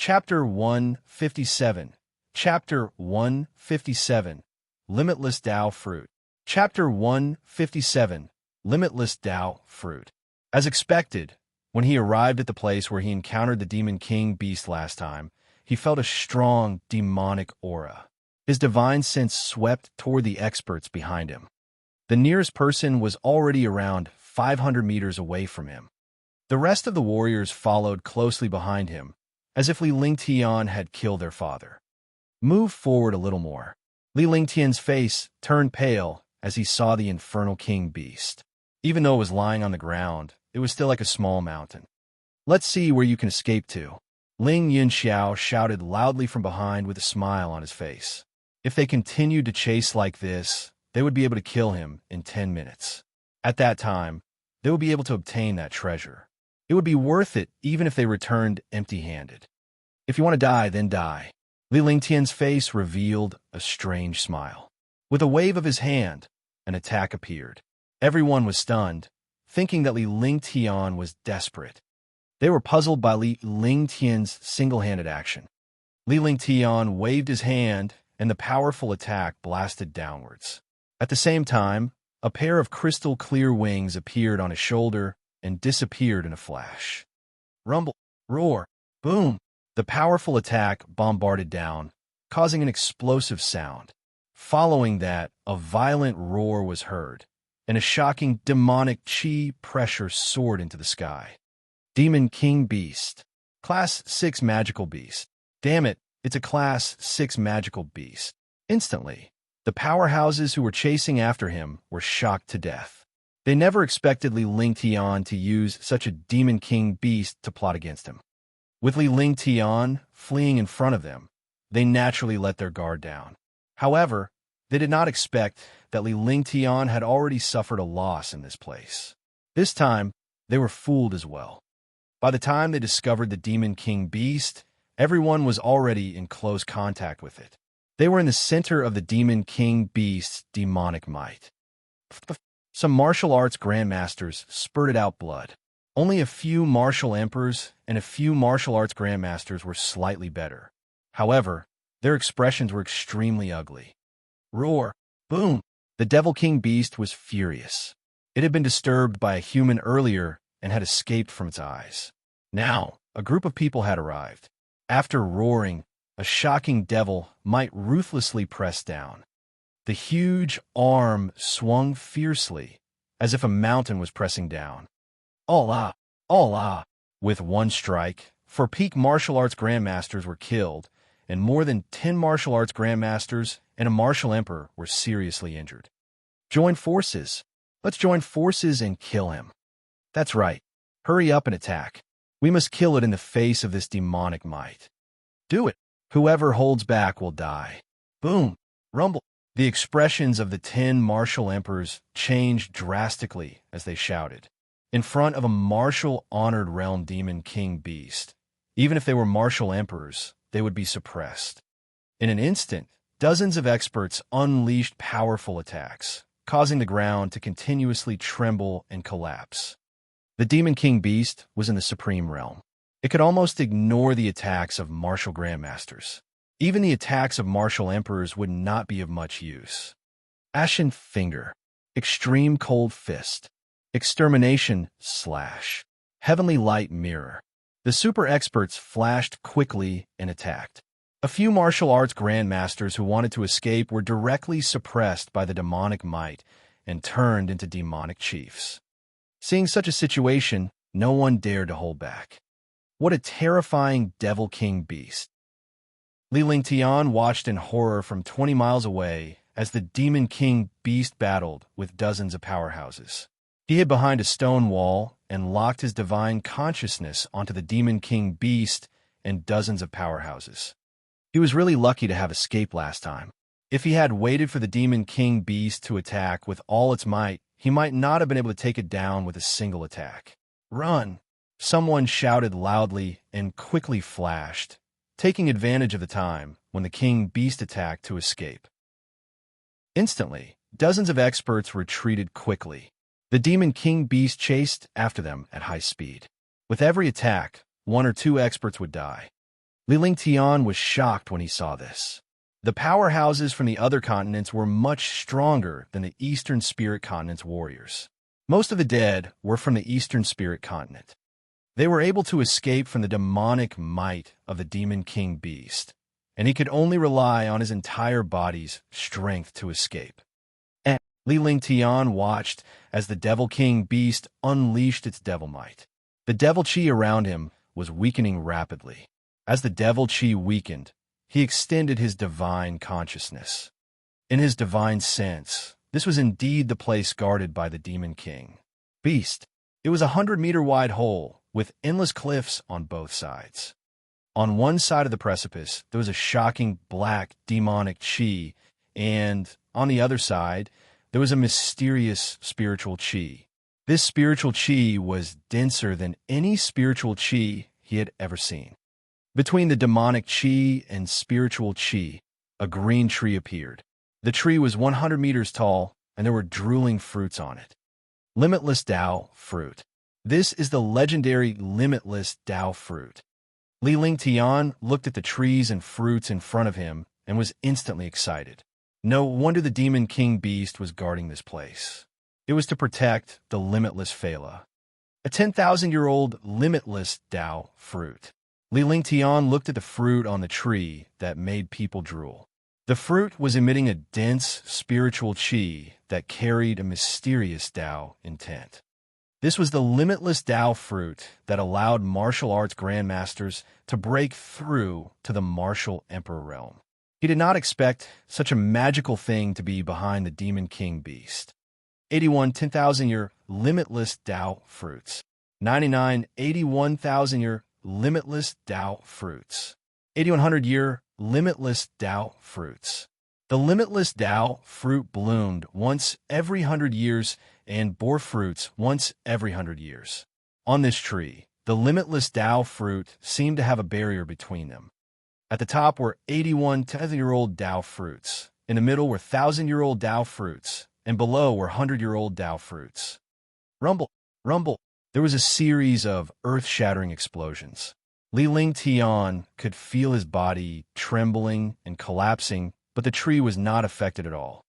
Chapter 157. Chapter 157. Limitless Tao Fruit. Chapter 157. Limitless Tao Fruit. As expected, when he arrived at the place where he encountered the Demon King Beast last time, he felt a strong, demonic aura. His divine sense swept toward the experts behind him. The nearest person was already around 500 meters away from him. The rest of the warriors followed closely behind him, as if Li Lingtian had killed their father. Move forward a little more. Li Lingtian's face turned pale as he saw the infernal king beast. Even though it was lying on the ground, it was still like a small mountain. Let's see where you can escape to. Ling Yinxiao shouted loudly from behind with a smile on his face. If they continued to chase like this, they would be able to kill him in 10 minutes. At that time, they would be able to obtain that treasure. It would be worth it even if they returned empty-handed. If you want to die, then die. Li Lingtian's face revealed a strange smile. With a wave of his hand, an attack appeared. Everyone was stunned, thinking that Li Lingtian was desperate. They were puzzled by Li Lingtian's single-handed action. Li Lingtian waved his hand, and the powerful attack blasted downwards. At the same time, a pair of crystal-clear wings appeared on his shoulder and disappeared in a flash. Rumble, roar, boom! The powerful attack bombarded down, causing an explosive sound. Following that, a violent roar was heard, and a shocking demonic chi pressure soared into the sky. Demon King Beast. Class 6 Magical Beast. Damn it, it's a Class 6 Magical Beast. Instantly, the powerhouses who were chasing after him were shocked to death. They never expected Li Lingtian to use such a Demon King Beast to plot against him. With Li Lingtian fleeing in front of them, they naturally let their guard down. However, they did not expect that Li Lingtian had already suffered a loss in this place. This time, they were fooled as well. By the time they discovered the Demon King Beast, everyone was already in close contact with it. They were in the center of the Demon King Beast's demonic might. Some martial arts grandmasters spurted out blood. Only a few martial emperors and a few martial arts grandmasters were slightly better. However, their expressions were extremely ugly. Roar, boom! The Devil King Beast was furious. It had been disturbed by a human earlier and had escaped from its eyes. Now, a group of people had arrived. After roaring, a shocking devil might ruthlessly press down. The huge arm swung fiercely, as if a mountain was pressing down. Allah! Allah! With one strike, 4 peak martial arts grandmasters were killed, and more than 10 martial arts grandmasters and a martial emperor were seriously injured. Join forces. Let's join forces and kill him. That's right. Hurry up and attack. We must kill it in the face of this demonic might. Do it. Whoever holds back will die. Boom! Rumble! The expressions of the 10 martial emperors changed drastically as they shouted. In front of a martial-honored realm Demon King Beast, even if they were martial emperors, they would be suppressed. In an instant, dozens of experts unleashed powerful attacks, causing the ground to continuously tremble and collapse. The Demon King Beast was in the Supreme Realm. It could almost ignore the attacks of martial grandmasters. Even the attacks of martial emperors would not be of much use. Ashen Finger, Extreme Cold Fist, Extermination Slash, Heavenly Light Mirror. The super experts flashed quickly and attacked. A few martial arts grandmasters who wanted to escape were directly suppressed by the demonic might and turned into demonic chiefs. Seeing such a situation, no one dared to hold back. What a terrifying Devil King Beast. Li Lingtian watched in horror from 20 miles away as the Demon King Beast battled with dozens of powerhouses. He hid behind a stone wall and locked his divine consciousness onto the Demon King Beast and dozens of powerhouses. He was really lucky to have escaped last time. If he had waited for the Demon King Beast to attack with all its might, he might not have been able to take it down with a single attack. Run! Someone shouted loudly and quickly flashed, taking advantage of the time when the King Beast attacked to escape. Instantly, dozens of experts retreated quickly. The Demon King Beast chased after them at high speed. With every attack, 1 or 2 experts would die. Li Lingtian was shocked when he saw this. The powerhouses from the other continents were much stronger than the Eastern Spirit Continent's warriors. Most of the dead were from the Eastern Spirit Continent. They were able to escape from the demonic might of the Demon King Beast, and he could only rely on his entire body's strength to escape. And Li Lingtian watched as the Devil King Beast unleashed its devil might. The devil chi around him was weakening rapidly. As the devil chi weakened, he extended his divine consciousness. In his divine sense, this was indeed the place guarded by the Demon King Beast. It was a 100-meter-wide hole with endless cliffs on both sides. On one side of the precipice, there was a shocking black demonic chi, and on the other side, there was a mysterious spiritual chi. This spiritual chi was denser than any spiritual chi he had ever seen. Between the demonic chi and spiritual chi, a green tree appeared. The tree was 100 meters tall, and there were drooling fruits on it. Limitless Tao Fruit. This is the legendary Limitless Tao Fruit. Li Lingtian looked at the trees and fruits in front of him and was instantly excited. No wonder the Demon King Beast was guarding this place. It was to protect the Limitless Phala, a 10,000-year-old Limitless Tao Fruit. Li Lingtian looked at the fruit on the tree that made people drool. The fruit was emitting a dense spiritual chi that carried a mysterious Tao intent. This was the Limitless Tao Fruit that allowed martial arts grandmasters to break through to the martial emperor realm. He did not expect such a magical thing to be behind the Demon King Beast. 81 10,000-year Limitless Tao Fruits. 99 81,000-year Limitless Tao Fruits. 8100-year Limitless Tao Fruits. The Limitless Tao Fruit bloomed once every 100 years and bore fruits once every 100 years. On this tree, the Limitless Tao Fruit seemed to have a barrier between them. At the top were 81 10,000-year-old Tao fruits. In the middle were 1,000-year-old Tao fruits, and below were 100-year-old Tao fruits. Rumble, rumble. There was a series of earth-shattering explosions. Li Lingtian could feel his body trembling and collapsing, but the tree was not affected at all.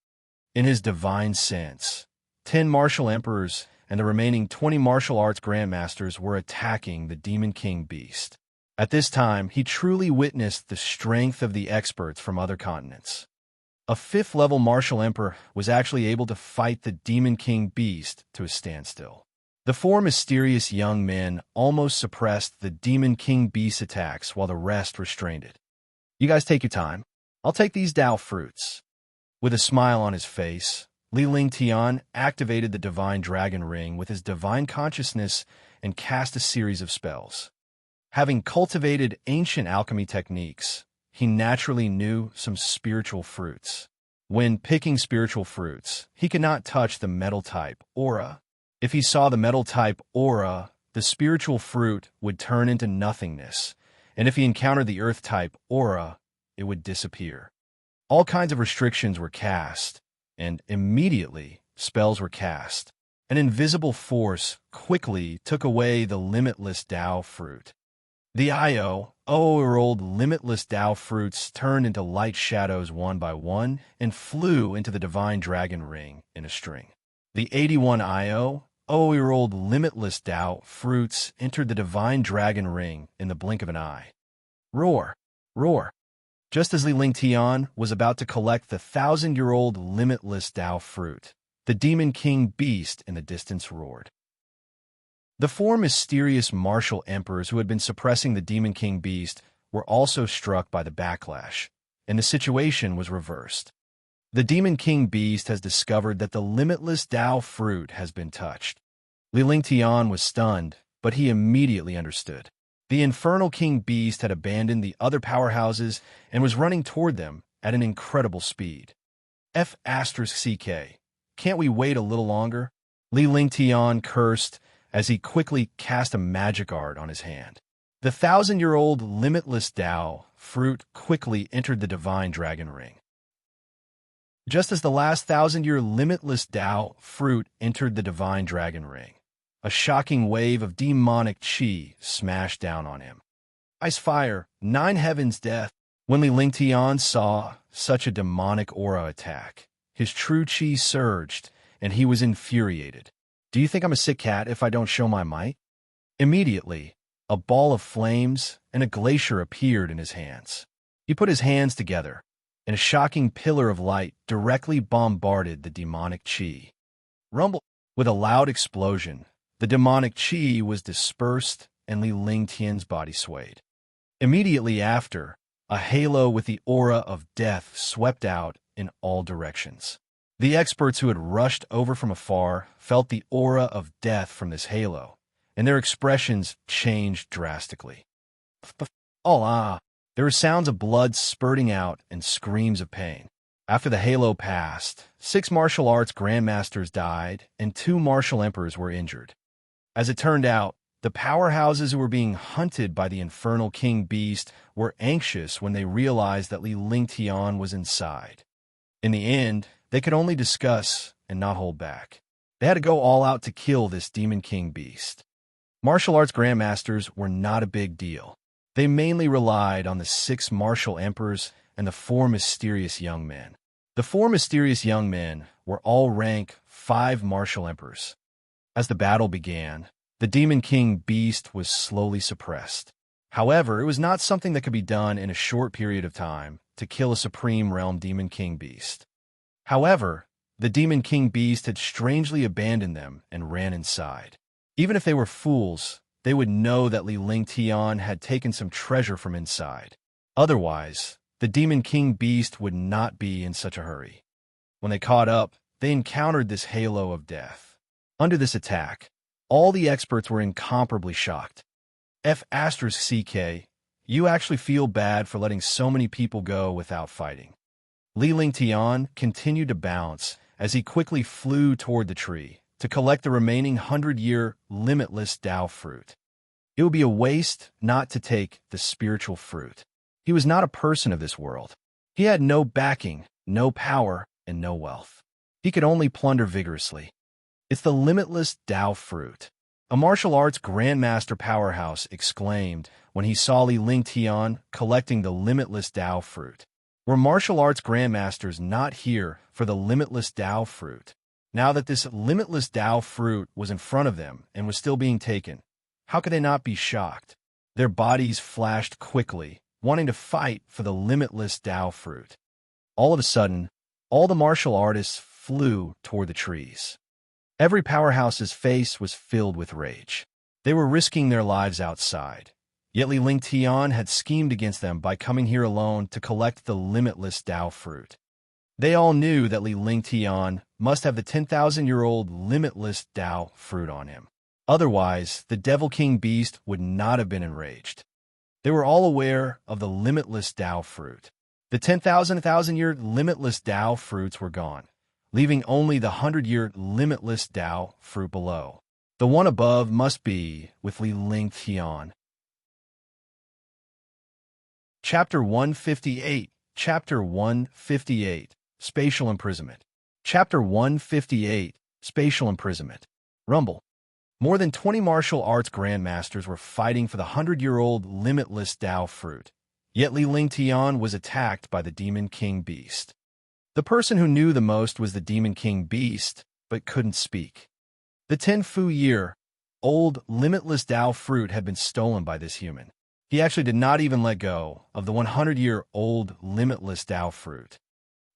In his divine sense, 10 martial emperors and the remaining 20 martial arts grandmasters were attacking the Demon King Beast. At this time, he truly witnessed the strength of the experts from other continents. A 5th-level martial emperor was actually able to fight the Demon King Beast to a standstill. The 4 mysterious young men almost suppressed the Demon King Beast's attacks while the rest restrained it. You guys take your time. I'll take these Tao fruits. With a smile on his face, Li Lingtian activated the Divine Dragon Ring with his divine consciousness and cast a series of spells. Having cultivated ancient alchemy techniques, he naturally knew some spiritual fruits. When picking spiritual fruits, he could not touch the metal type aura. If he saw the metal type aura, the spiritual fruit would turn into nothingness, and if he encountered the earth type aura, it would disappear. All kinds of restrictions were cast, and immediately spells were cast. An invisible force quickly took away the Limitless Tao Fruit. The year-old Limitless Tao Fruits turned into light shadows one by one and flew into the Divine Dragon Ring in a string. The 81 year-old Limitless Tao Fruits entered the Divine Dragon Ring in the blink of an eye. Roar! Roar! Just as Li Lingtian was about to collect the 1,000-year-old Limitless Tao Fruit, the Demon King Beast in the distance roared. The 4 mysterious martial emperors who had been suppressing the Demon King Beast were also struck by the backlash, and the situation was reversed. The Demon King Beast has discovered that the Limitless Tao Fruit has been touched. Li Lingtian was stunned, but he immediately understood. The Infernal King Beast had abandoned the other powerhouses and was running toward them at an incredible speed. F***CK. Can't we wait a little longer? Li Lingtian cursed as he quickly cast a magic art on his hand. The 1,000-year-old Limitless Tao Fruit quickly entered the Divine Dragon Ring. Just as the last 1,000-year Limitless Tao Fruit entered the Divine Dragon Ring, a shocking wave of demonic chi smashed down on him. ice fire, 9 heavens death. When Li Lingtian saw such a demonic aura attack, his true chi surged, and he was infuriated. Do you think I'm a sick cat if I don't show my might? Immediately, a ball of flames and a glacier appeared in his hands. He put his hands together, and a shocking pillar of light directly bombarded the demonic chi. Rumble! With a loud explosion, the demonic chi was dispersed and Li Lingtian's body swayed. Immediately after, a halo with the aura of death swept out in all directions. The experts who had rushed over from afar felt the aura of death from this halo, and their expressions changed drastically. There were sounds of blood spurting out and screams of pain. After the halo passed, 6 martial arts grandmasters died and 2 martial emperors were injured. As it turned out, the powerhouses who were being hunted by the infernal king beast were anxious when they realized that Li Lingtian was inside. In the end, they could only discuss and not hold back. They had to go all out to kill this demon king beast. Martial arts grandmasters were not a big deal. They mainly relied on the 6 martial emperors and the 4 mysterious young men. The 4 mysterious young men were all rank 5 martial emperors. As the battle began, the demon king beast was slowly suppressed. However, it was not something that could be done in a short period of time to kill a supreme realm demon king beast. However, the demon king beast had strangely abandoned them and ran inside. Even if they were fools, they would know that Li Lingtian had taken some treasure from inside. Otherwise, the demon king beast would not be in such a hurry. When they caught up, they encountered this halo of death. Under this attack, all the experts were incomparably shocked. CK, you actually feel bad for letting so many people go without fighting. Li Lingtian continued to bounce as he quickly flew toward the tree to collect the remaining 100-year limitless Tao fruit. It would be a waste not to take the spiritual fruit. He was not a person of this world. He had no backing, no power, and no wealth. He could only plunder vigorously. It's the limitless Tao fruit. A martial arts grandmaster powerhouse exclaimed when he saw Li Lingtian collecting the limitless Tao fruit. Were martial arts grandmasters not here for the limitless Tao fruit? Now that this limitless Tao fruit was in front of them and was still being taken, how could they not be shocked? Their bodies flashed quickly, wanting to fight for the limitless Tao fruit. All of a sudden, all the martial artists flew toward the trees. Every powerhouse's face was filled with rage. They were risking their lives outside. Yet Li Lingtian had schemed against them by coming here alone to collect the limitless Tao fruit. They all knew that Li Lingtian must have the 10,000-year-old limitless Tao fruit on him. Otherwise, the Devil King beast would not have been enraged. They were all aware of the limitless Tao fruit. The 10,000-year limitless Tao fruits were gone, leaving only the 100-year limitless Tao fruit below. The one above must be with Li Lingtian. Chapter 158. Chapter 158. Spatial Imprisonment. Chapter 158. Spatial Imprisonment. Rumble. More than 20 martial arts grandmasters were fighting for the 100-year-old limitless Tao fruit. Yet Li Lingtian was attacked by the Demon King Beast. The person who knew the most was the Demon King Beast, but couldn't speak. The 10,000-year-old limitless Tao fruit had been stolen by this human. He actually did not even let go of the 100-year-old limitless Tao fruit.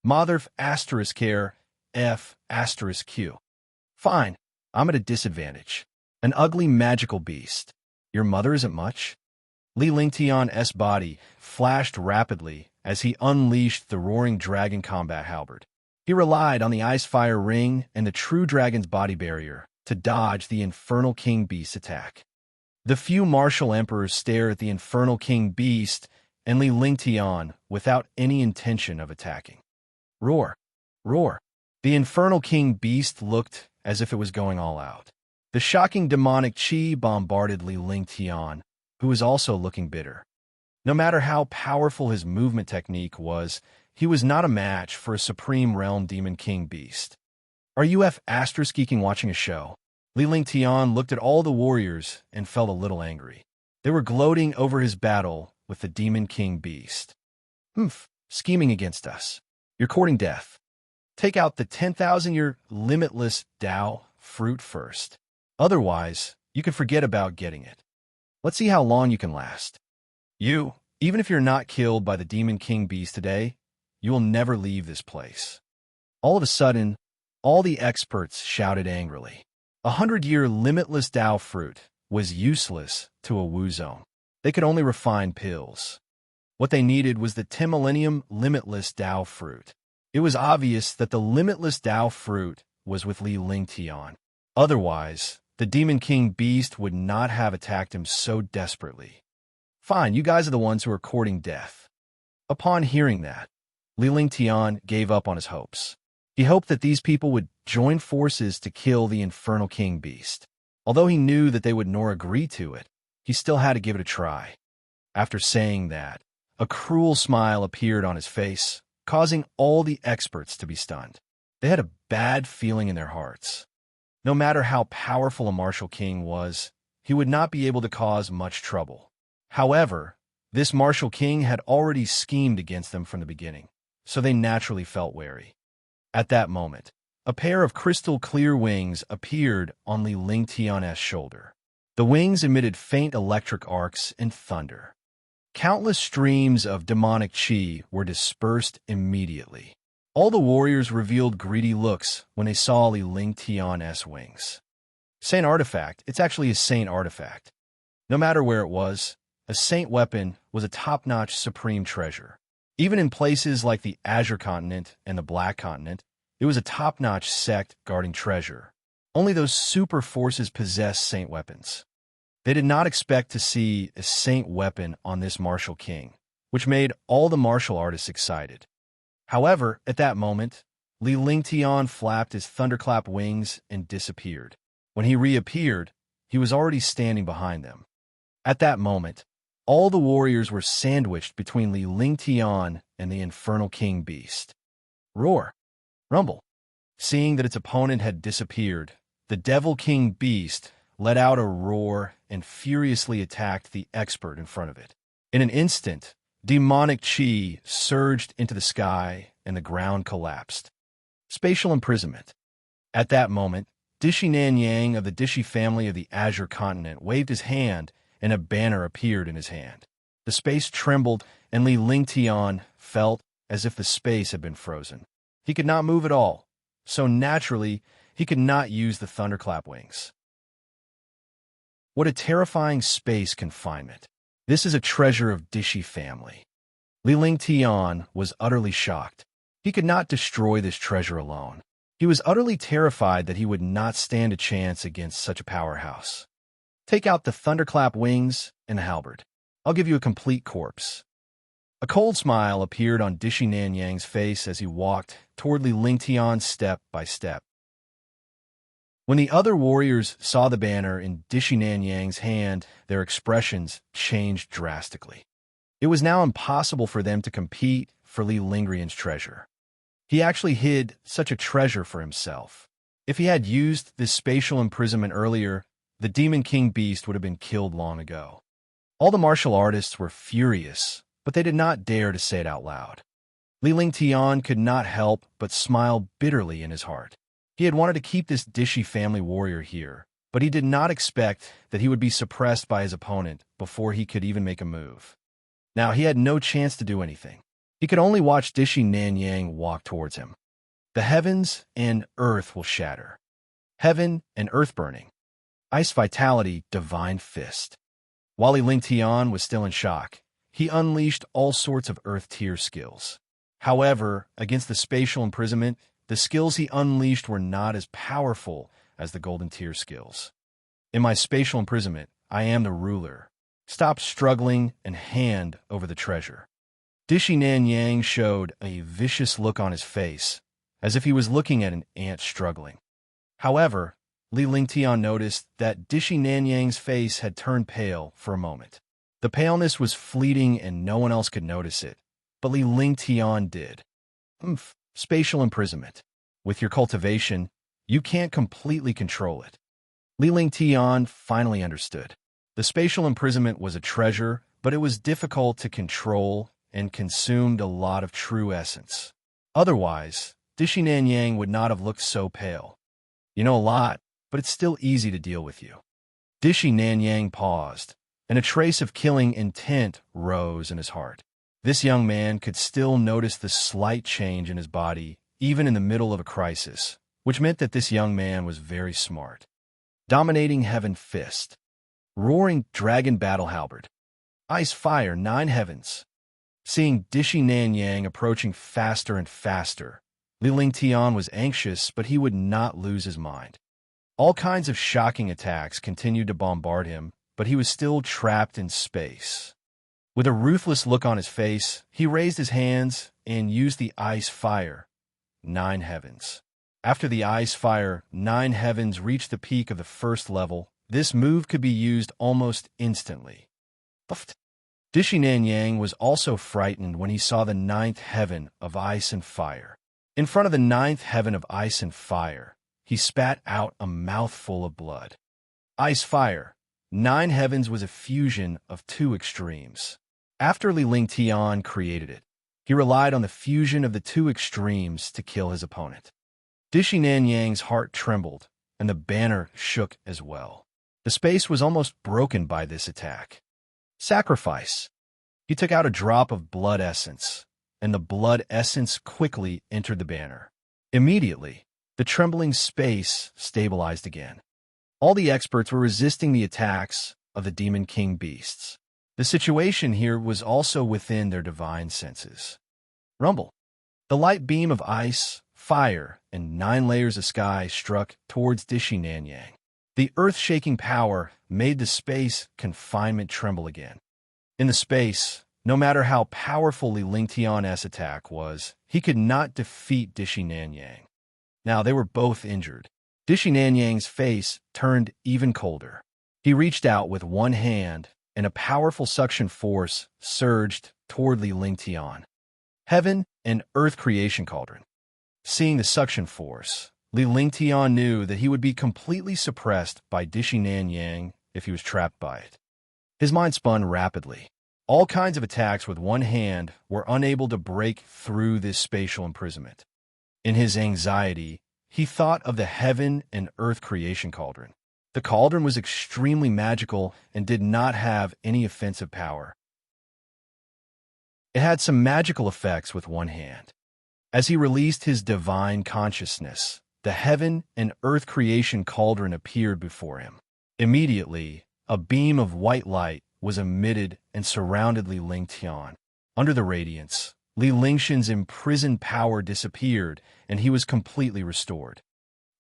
Mother asterisk care F asterisk Q. Fine, I'm at a disadvantage. An ugly magical beast. Your mother isn't much? Li Lingtian's body flashed rapidly as he unleashed the roaring dragon combat halberd. He relied on the ice fire ring and the true dragon's body barrier to dodge the infernal king beast's attack. The few martial emperors stared at the infernal king beast and Li Lingtian without any intention of attacking. Roar! Roar! The infernal king beast looked as if it was going all out. The shocking demonic chi bombarded Li Lingtian, who was also looking bitter. No matter how powerful his movement technique was, he was not a match for a supreme realm demon king beast. Are you asterisk geeking watching a show? Li Lingtian looked at all the warriors and felt a little angry. They were gloating over his battle with the Demon King Beast. Scheming against us. You're courting death. Take out the 10,000-year limitless Tao fruit first. Otherwise, you can forget about getting it. Let's see how long you can last. Even if you're not killed by the Demon King Beast today, you will never leave this place. All of a sudden, all the experts shouted angrily. 100-year limitless Tao fruit was useless to a Wu zone. They could only refine pills. What they needed was the 10 millennium limitless Tao fruit. It was obvious that the limitless Tao fruit was with Li Lingtian. Otherwise, the Demon King Beast would not have attacked him so desperately. Fine, you guys are the ones who are courting death. Upon hearing that, Li Lingtian gave up on his hopes. He hoped that these people would join forces to kill the Infernal King Beast. Although he knew that they would nor agree to it, he still had to give it a try. After saying that, a cruel smile appeared on his face, causing all the experts to be stunned. They had a bad feeling in their hearts. No matter how powerful a martial king was, he would not be able to cause much trouble. However, this martial king had already schemed against them from the beginning, so they naturally felt wary. At that moment, a pair of crystal-clear wings appeared on Li Lingtian's shoulder. The wings emitted faint electric arcs and thunder. Countless streams of demonic chi were dispersed immediately. All the warriors revealed greedy looks when they saw Li Lingtian's wings. Saint artifact, it's actually a saint artifact. No matter where it was, a saint weapon was a top-notch supreme treasure. Even in places like the Azure Continent and the Black Continent, it was a top-notch sect guarding treasure. Only those super forces possessed saint weapons. They did not expect to see a saint weapon on this martial king, which made all the martial artists excited. However, at that moment, Li Lingtian flapped his thunderclap wings and disappeared. When he reappeared, he was already standing behind them. At that moment, all the warriors were sandwiched between Li Lingtian and the Infernal King Beast. Roar! Rumble! Seeing that its opponent had disappeared, the Devil King Beast let out a roar and furiously attacked the expert in front of it. In an instant, demonic chi surged into the sky and the ground collapsed. Spatial imprisonment. At that moment, Dishi Nanyang of the Dishi family of the Azure Continent waved his hand and a banner appeared in his hand. The space trembled and Li Lingtian felt as if the space had been frozen. He could not move at all, so naturally, he could not use the thunderclap wings. What a terrifying space confinement. This is a treasure of Dishi family. Li Lingtian was utterly shocked. He could not destroy this treasure alone. He was utterly terrified that he would not stand a chance against such a powerhouse. Take out the thunderclap wings and the halberd. I'll give you a complete corpse. A cold smile appeared on Dishi Nanyang's face as he walked toward Li Lingtian step by step. When the other warriors saw the banner in Dishi Nanyang's hand, their expressions changed drastically. It was now impossible for them to compete for Li Lingrian's treasure. He actually hid such a treasure for himself. If he had used this spatial imprisonment earlier, the Demon King Beast would have been killed long ago. All the martial artists were furious, but they did not dare to say it out loud. Li Lingtian could not help but smile bitterly in his heart. He had wanted to keep this Dishi family warrior here, but he did not expect that he would be suppressed by his opponent before he could even make a move. Now he had no chance to do anything. He could only watch Dishi Nanyang walk towards him. The heavens and earth will shatter. Heaven and earth burning. Ice vitality, divine fist. While Li Lingtian was still in shock, he unleashed all sorts of earth tier skills. However, against the spatial imprisonment, the skills he unleashed were not as powerful as the golden tier skills. In my spatial imprisonment, I am the ruler. Stop struggling and hand over the treasure. Dishi Nanyang showed a vicious look on his face, as if he was looking at an ant struggling. However, Li Lingtian noticed that Dishi Nanyang's face had turned pale for a moment. The paleness was fleeting and no one else could notice it, but Li Lingtian did. Spatial imprisonment. With your cultivation, you can't completely control it. Li Lingtian finally understood. The spatial imprisonment was a treasure, but it was difficult to control and consumed a lot of true essence. Otherwise, Dishi Nanyang would not have looked so pale. You know a lot, but it's still easy to deal with you. Dishi Nanyang paused, and a trace of killing intent rose in his heart. This young man could still notice the slight change in his body, even in the middle of a crisis, which meant that this young man was very smart. Dominating Heaven Fist. Roaring Dragon Battle Halberd. Ice Fire 9 Heavens. Seeing Dishi Nanyang approaching faster and faster, Li Lingtian was anxious, but he would not lose his mind. All kinds of shocking attacks continued to bombard him, but he was still trapped in space. With a ruthless look on his face, he raised his hands and used the Ice Fire 9 Heavens. After the Ice Fire 9 Heavens reached the peak of the first level, this move could be used almost instantly. Dishi Nanyang was also frightened when he saw the 9th heaven of ice and fire. In front of the 9th heaven of ice and fire, he spat out a mouthful of blood. Ice Fire 9 Heavens was a fusion of two extremes. After Li Lingtian created it, he relied on the fusion of the two extremes to kill his opponent. Dishi Nanyang's heart trembled, and the banner shook as well. The space was almost broken by this attack. Sacrifice. He took out a drop of blood essence, and the blood essence quickly entered the banner. Immediately, the trembling space stabilized again. All the experts were resisting the attacks of the Demon King beasts. The situation here was also within their divine senses. Rumble. The light beam of ice, fire, and 9 layers of sky struck towards Dishi Nanyang. The earth-shaking power made the space confinement tremble again. In the space, no matter how powerful Li Lingtian's attack was, he could not defeat Dishi Nanyang. Now they were both injured. Dishi Nanyang's face turned even colder. He reached out with one hand, and a powerful suction force surged toward Li Lingtian. Heaven and Earth Creation Cauldron. Seeing the suction force, Li Lingtian knew that he would be completely suppressed by Dishi Nanyang if he was trapped by it. His mind spun rapidly. All kinds of attacks with one hand were unable to break through this spatial imprisonment. In his anxiety, he thought of the Heaven and Earth Creation Cauldron. The cauldron was extremely magical and did not have any offensive power. It had some magical effects with one hand. As he released his divine consciousness, the Heaven and Earth Creation Cauldron appeared before him. Immediately, a beam of white light was emitted and surrounded Li Lingtian. Under the radiance, Li Lingtian's imprisoned power disappeared, and he was completely restored.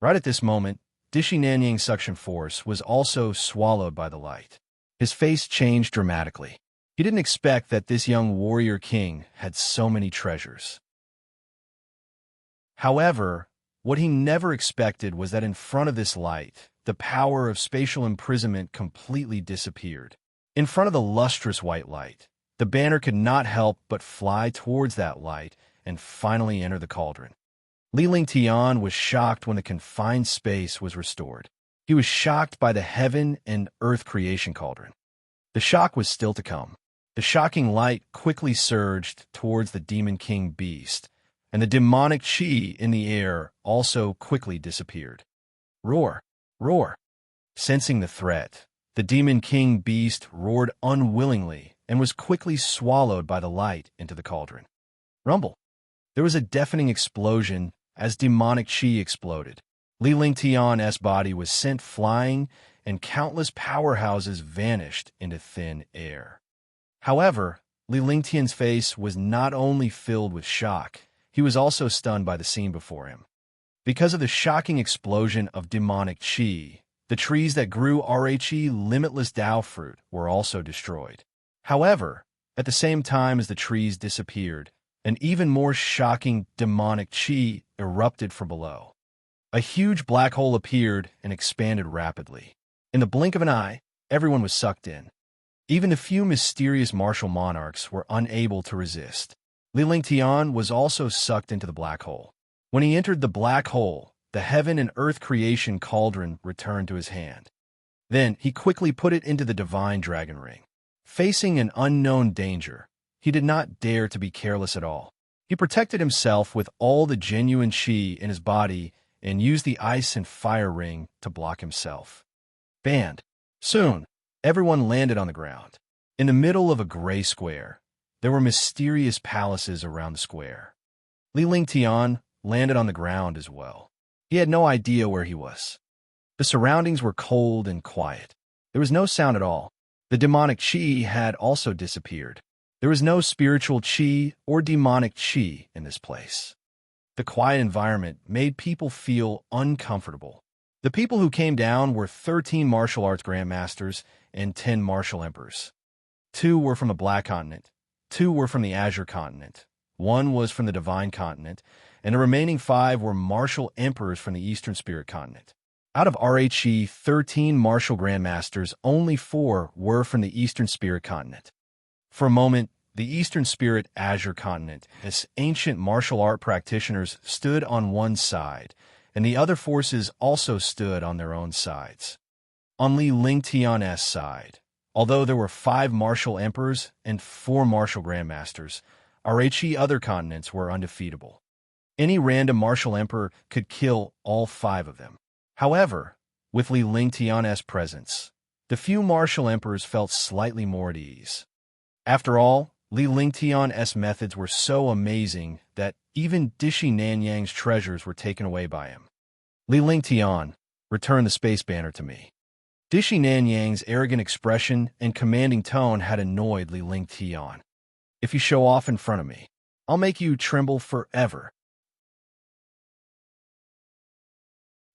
Right at this moment, Dishi Nanyang's suction force was also swallowed by the light. His face changed dramatically. He didn't expect that this young warrior king had so many treasures. However, what he never expected was that in front of this light, the power of spatial imprisonment completely disappeared. In front of the lustrous white light, the banner could not help but fly towards that light and finally enter the cauldron. Li Lingtian was shocked when the confined space was restored. He was shocked by the Heaven and Earth Creation Cauldron. The shock was still to come. The shocking light quickly surged towards the Demon King beast, and the demonic chi in the air also quickly disappeared. Roar! Roar! Sensing the threat, the Demon King beast roared unwillingly and was quickly swallowed by the light into the cauldron. Rumble! There was a deafening explosion as demonic chi exploded. Li Lingtian's body was sent flying, and countless powerhouses vanished into thin air. However, Li Lingtian's face was not only filled with shock, he was also stunned by the scene before him. Because of the shocking explosion of demonic chi, the trees that grew RHE limitless Tao fruit were also destroyed. However, at the same time as the trees disappeared, an even more shocking demonic chi erupted from below. A huge black hole appeared and expanded rapidly. In the blink of an eye, everyone was sucked in. Even the few mysterious martial monarchs were unable to resist. Li Lingtian was also sucked into the black hole. When he entered the black hole, the Heaven and Earth Creation Cauldron returned to his hand. Then he quickly put it into the divine dragon ring. Facing an unknown danger, he did not dare to be careless at all. He protected himself with all the genuine chi in his body and used the ice and fire ring to block himself. Banned. Soon, everyone landed on the ground. In the middle of a gray square, there were mysterious palaces around the square. Li Lingtian landed on the ground as well. He had no idea where he was. The surroundings were cold and quiet. There was no sound at all. The demonic chi had also disappeared. There was no spiritual chi or demonic chi in this place. The quiet environment made people feel uncomfortable. The people who came down were 13 martial arts grandmasters and 10 martial emperors. 2 were from the Black Continent, 2 were from the Azure Continent, 1 was from the Divine Continent, and the remaining 5 were martial emperors from the Eastern Spirit Continent. Out of RHE 13 martial grandmasters, only 4 were from the Eastern Spirit Continent. For a moment, the Eastern Spirit Azure Continent, its ancient martial art practitioners stood on one side, and the other forces also stood on their own sides. On Li Lingtian's side, although there were 5 martial emperors and 4 martial grandmasters, RHE other continents were undefeatable. Any random martial emperor could kill all 5 of them. However, with Li Lingtian's presence, the few martial emperors felt slightly more at ease. After all, Li Lingtian's methods were so amazing that even Dishi Nanyang's treasures were taken away by him. Li Lingtian, return the space banner to me. Dishi Nanyang's arrogant expression and commanding tone had annoyed Li Lingtian. If you show off in front of me, I'll make you tremble forever.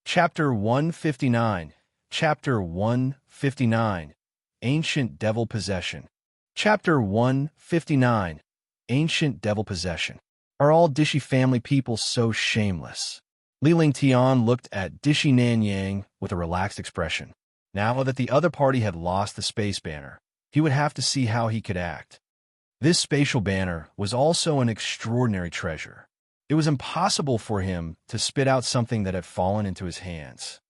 Chapter 159. Chapter 159. Ancient Devil Possession. Chapter 159. Ancient Devil Possession. Are all Dishi family people so shameless? Li Lingtian looked at Dishi Nanyang with a relaxed expression. Now that the other party had lost the space banner, he would have to see how he could act. This spatial banner was also an extraordinary treasure. It was impossible for him to spit out something that had fallen into his hands.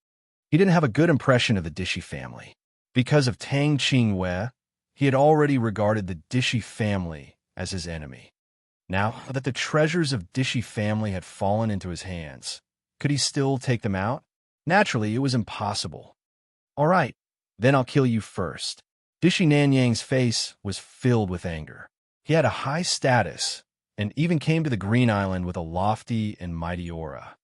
He didn't have a good impression of the Dishi family. Because of Tang Qingwei, he had already regarded the Dishi family as his enemy. Now that the treasures of Dishi family had fallen into his hands, could he still take them out? Naturally, it was impossible. All right, then I'll kill you first. Dishi Nanyang's face was filled with anger. He had a high status and even came to the Green Island with a lofty and mighty aura.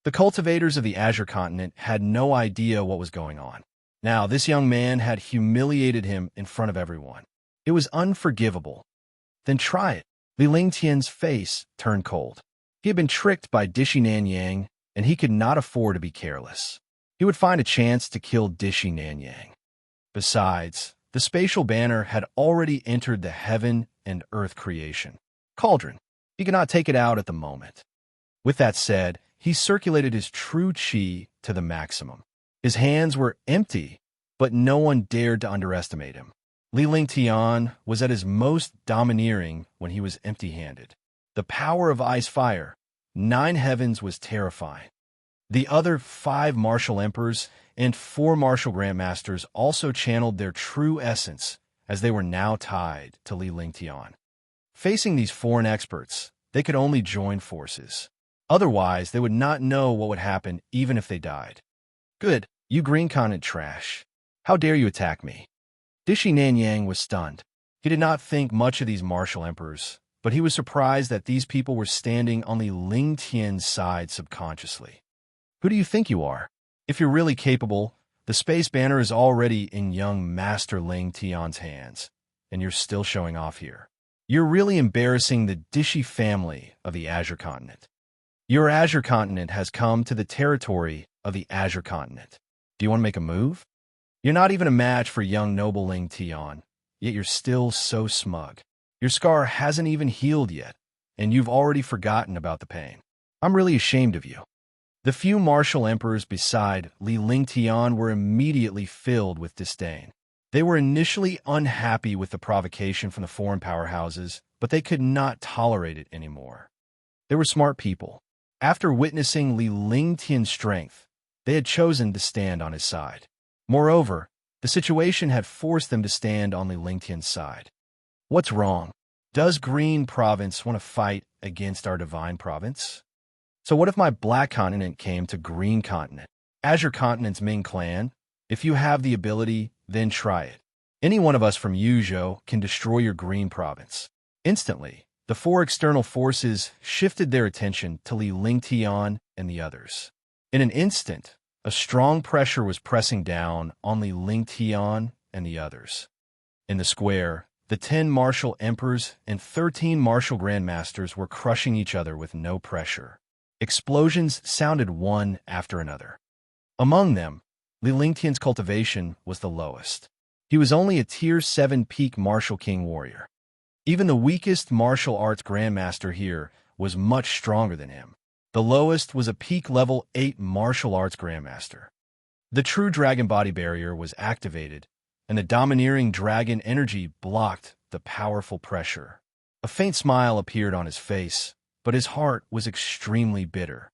The cultivators of the Azure Continent had no idea what was going on. Now, this young man had humiliated him in front of everyone. It was unforgivable. Then try it. Li Lingtian's face turned cold. He had been tricked by Dishi Nanyang, and he could not afford to be careless. He would find a chance to kill Dishi Nanyang. Besides, the spatial banner had already entered the heaven and earth creation cauldron. He could not take it out at the moment. With that said, he circulated his true chi to the maximum. His hands were empty, but no one dared to underestimate him. Li Lingtian was at his most domineering when he was empty-handed. The power of ice fire, 9 heavens was terrifying. The other 5 martial emperors and 4 martial grandmasters also channeled their true essence as they were now tied to Li Lingtian. Facing these foreign experts, they could only join forces. Otherwise, they would not know what would happen even if they died. Good, you Green Continent trash. How dare you attack me? Dishi Nanyang was stunned. He did not think much of these martial emperors, but he was surprised that these people were standing on Li Lingtian's side subconsciously. Who do you think you are? If you're really capable, the space banner is already in young Master Lingtian's hands, and you're still showing off here. You're really embarrassing the Dishi family of the Azure Continent. Your Azure Continent has come to the territory of the Azure Continent. Do you want to make a move? You're not even a match for young noble Lingtian, yet you're still so smug. Your scar hasn't even healed yet, and you've already forgotten about the pain. I'm really ashamed of you. The few martial emperors beside Li Lingtian were immediately filled with disdain. They were initially unhappy with the provocation from the foreign powerhouses, but they could not tolerate it anymore. They were smart people. After witnessing Li Lingtian's strength, they had chosen to stand on his side. Moreover, The situation had forced them to stand on Li Lingtian's side. What's wrong? Does Green Province want to fight against our Divine Province? So what if my Black Continent came to Green Continent? Azure Continent's Ming clan? If you have the ability, then try it. Any one of us from Yuzhou can destroy your Green Province. Instantly, the four external forces shifted their attention to Li Lingtian and the others. In an instant, a strong pressure was pressing down on Li Lingtian and the others. In the square, the 10 martial emperors and 13 martial grandmasters were crushing each other with no pressure. Explosions sounded one after another. Among them, Li Lingtian's cultivation was the lowest. He was only a Tier 7 peak martial king warrior. Even the weakest martial arts grandmaster here was much stronger than him. The lowest was a peak level 8 martial arts grandmaster. The true dragon body barrier was activated, and the domineering dragon energy blocked the powerful pressure. A faint smile appeared on his face, but his heart was extremely bitter.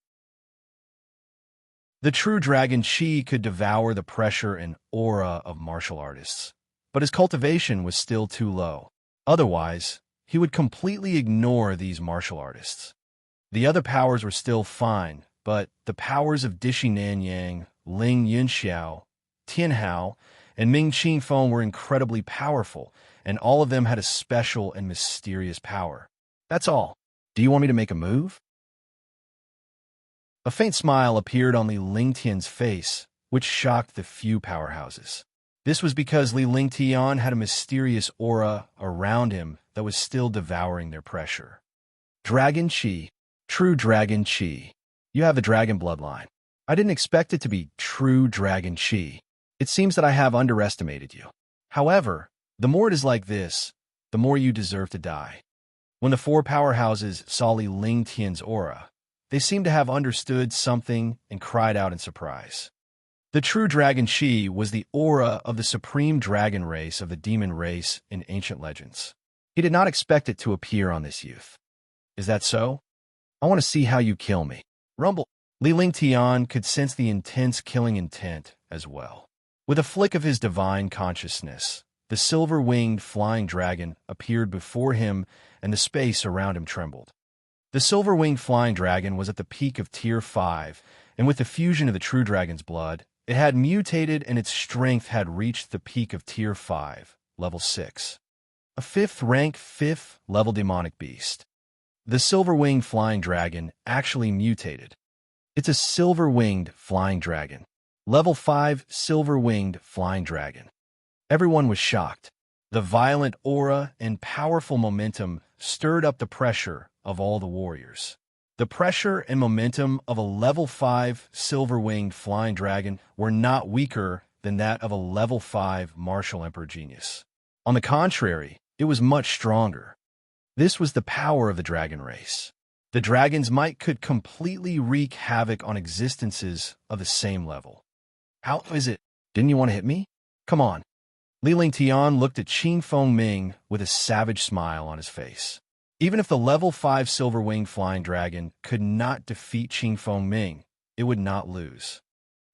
The true dragon Qi could devour the pressure and aura of martial artists, but his cultivation was still too low. Otherwise, he would completely ignore these martial artists. The other powers were still fine, but the powers of Dishi Nanyang, Ling Yunxiao, Tianhao, and Ming Qingfeng were incredibly powerful, and all of them had a special and mysterious power. That's all. Do you want me to make a move? A faint smile appeared on Li Lingtian's face, which shocked the few powerhouses. This was because Li Lingtian had a mysterious aura around him that was still devouring their pressure. Dragon Qi, true Dragon Qi. You have the dragon bloodline. I didn't expect it to be true Dragon Qi. It seems that I have underestimated you. However, the more it is like this, the more you deserve to die. When the four powerhouses saw Li Lingtian's aura, they seemed to have understood something and cried out in surprise. The true Dragon Qi was the aura of the supreme dragon race of the demon race in ancient legends. He did not expect it to appear on this youth. Is that so? I want to see how you kill me. Rumble. Li Lingtian could sense the intense killing intent as well. With a flick of his divine consciousness, the silver-winged flying dragon appeared before him and the space around him trembled. The silver-winged flying dragon was at the peak of Tier 5, and with the fusion of the true dragon's blood, it had mutated and its strength had reached the peak of Tier 5, Level 6. A 5th rank, 5th level demonic beast. The silver-winged flying dragon actually mutated. It's a silver-winged flying dragon. Level 5 silver-winged flying dragon. Everyone was shocked. The violent aura and powerful momentum stirred up the pressure of all the warriors. The pressure and momentum of a level 5 silver-winged flying dragon were not weaker than that of a level 5 martial emperor genius. On the contrary, it was much stronger. This was the power of the dragon race. The dragon's might could completely wreak havoc on existences of the same level. How is it? Didn't you want to hit me? Come on. Li Lingtian looked at Qingfeng Ming with a savage smile on his face. Even if the level 5 silver-winged flying dragon could not defeat Qingfeng Ming, it would not lose.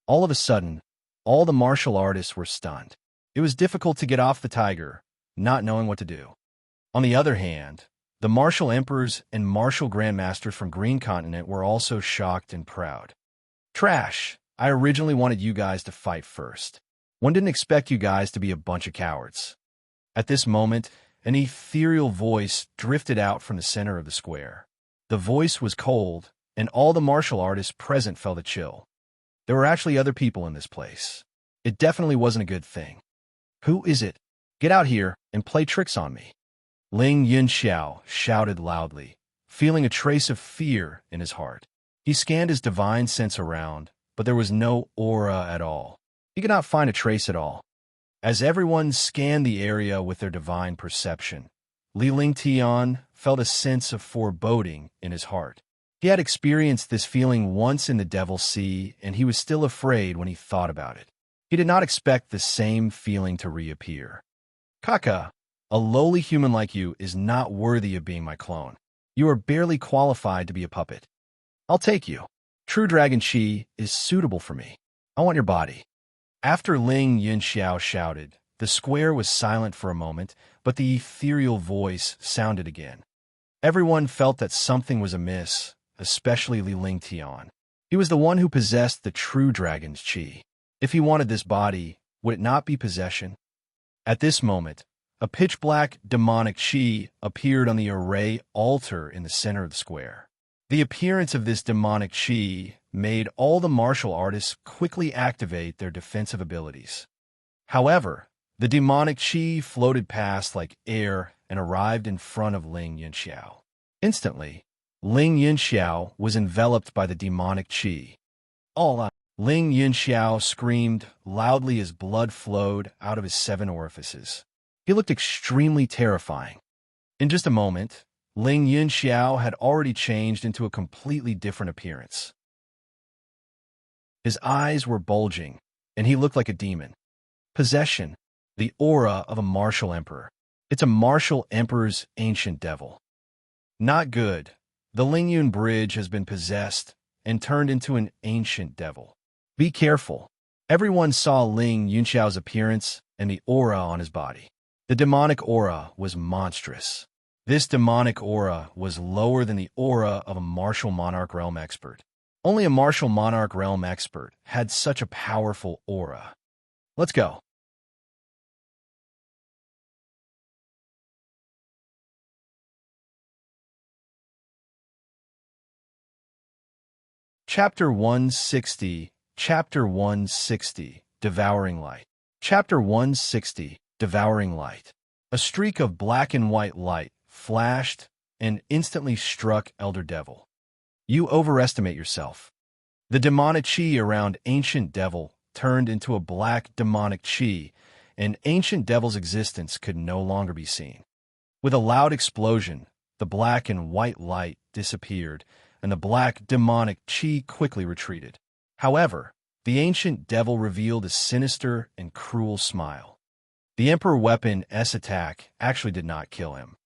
All of a sudden, all the martial artists were stunned. It was difficult to get off the tiger, not knowing what to do. On the other hand, the martial emperors and martial grandmasters from Green Continent were also shocked and proud. Trash! I originally wanted you guys to fight first. One didn't expect you guys to be a bunch of cowards. At this moment, an ethereal voice drifted out from the center of the square. The voice was cold, and all the martial artists present felt a chill. There were actually other people in this place. It definitely wasn't a good thing. Who is it? Get out here and play tricks on me. Ling Yunxiao shouted loudly, feeling a trace of fear in his heart. He scanned his divine sense around, but there was no aura at all. He could not find a trace at all. As everyone scanned the area with their divine perception, Li Lingtian felt a sense of foreboding in his heart. He had experienced this feeling once in the Devil's Sea, and he was still afraid when he thought about it. He did not expect the same feeling to reappear. Kaka, a lowly human like you is not worthy of being my clone. You are barely qualified to be a puppet. I'll take you. True Dragon Qi is suitable for me. I want your body. After Ling Yunxiao shouted, the square was silent for a moment, but the ethereal voice sounded again. Everyone felt that something was amiss, especially Li Lingtian. He was the one who possessed the true dragon's qi. If he wanted this body, would it not be possession? At this moment, a pitch-black demonic qi appeared on the array altar in the center of the square. The appearance of this demonic qi made all the martial artists quickly activate their defensive abilities. However, the demonic qi floated past like air and arrived in front of Ling Yunxiao. Instantly, Ling Yunxiao was enveloped by the demonic qi. All out. Ling Yunxiao screamed loudly as blood flowed out of his 7 orifices. He looked extremely terrifying. In just a moment, Ling Yunxiao had already changed into a completely different appearance. His eyes were bulging, and he looked like a demon. Possession, the aura of a martial emperor. It's a martial emperor's ancient devil. Not good. The Lingyun Bridge has been possessed and turned into an ancient devil. Be careful. Everyone saw Ling Yunxiao's appearance and the aura on his body. The demonic aura was monstrous. This demonic aura was lower than the aura of a martial monarch realm expert. Only a martial monarch realm expert had such a powerful aura. Let's go. Chapter 160, Chapter 160, Devouring Light. Chapter 160, Devouring Light. A streak of black and white light flashed and instantly struck Elder Devil. You overestimate yourself. The demonic qi around Ancient Devil turned into a black demonic qi, and Ancient Devil's existence could no longer be seen. With a loud explosion, the black and white light disappeared, and the black demonic qi quickly retreated. However, the Ancient Devil revealed a sinister and cruel smile. The Emperor Weapon's attack actually did not kill him.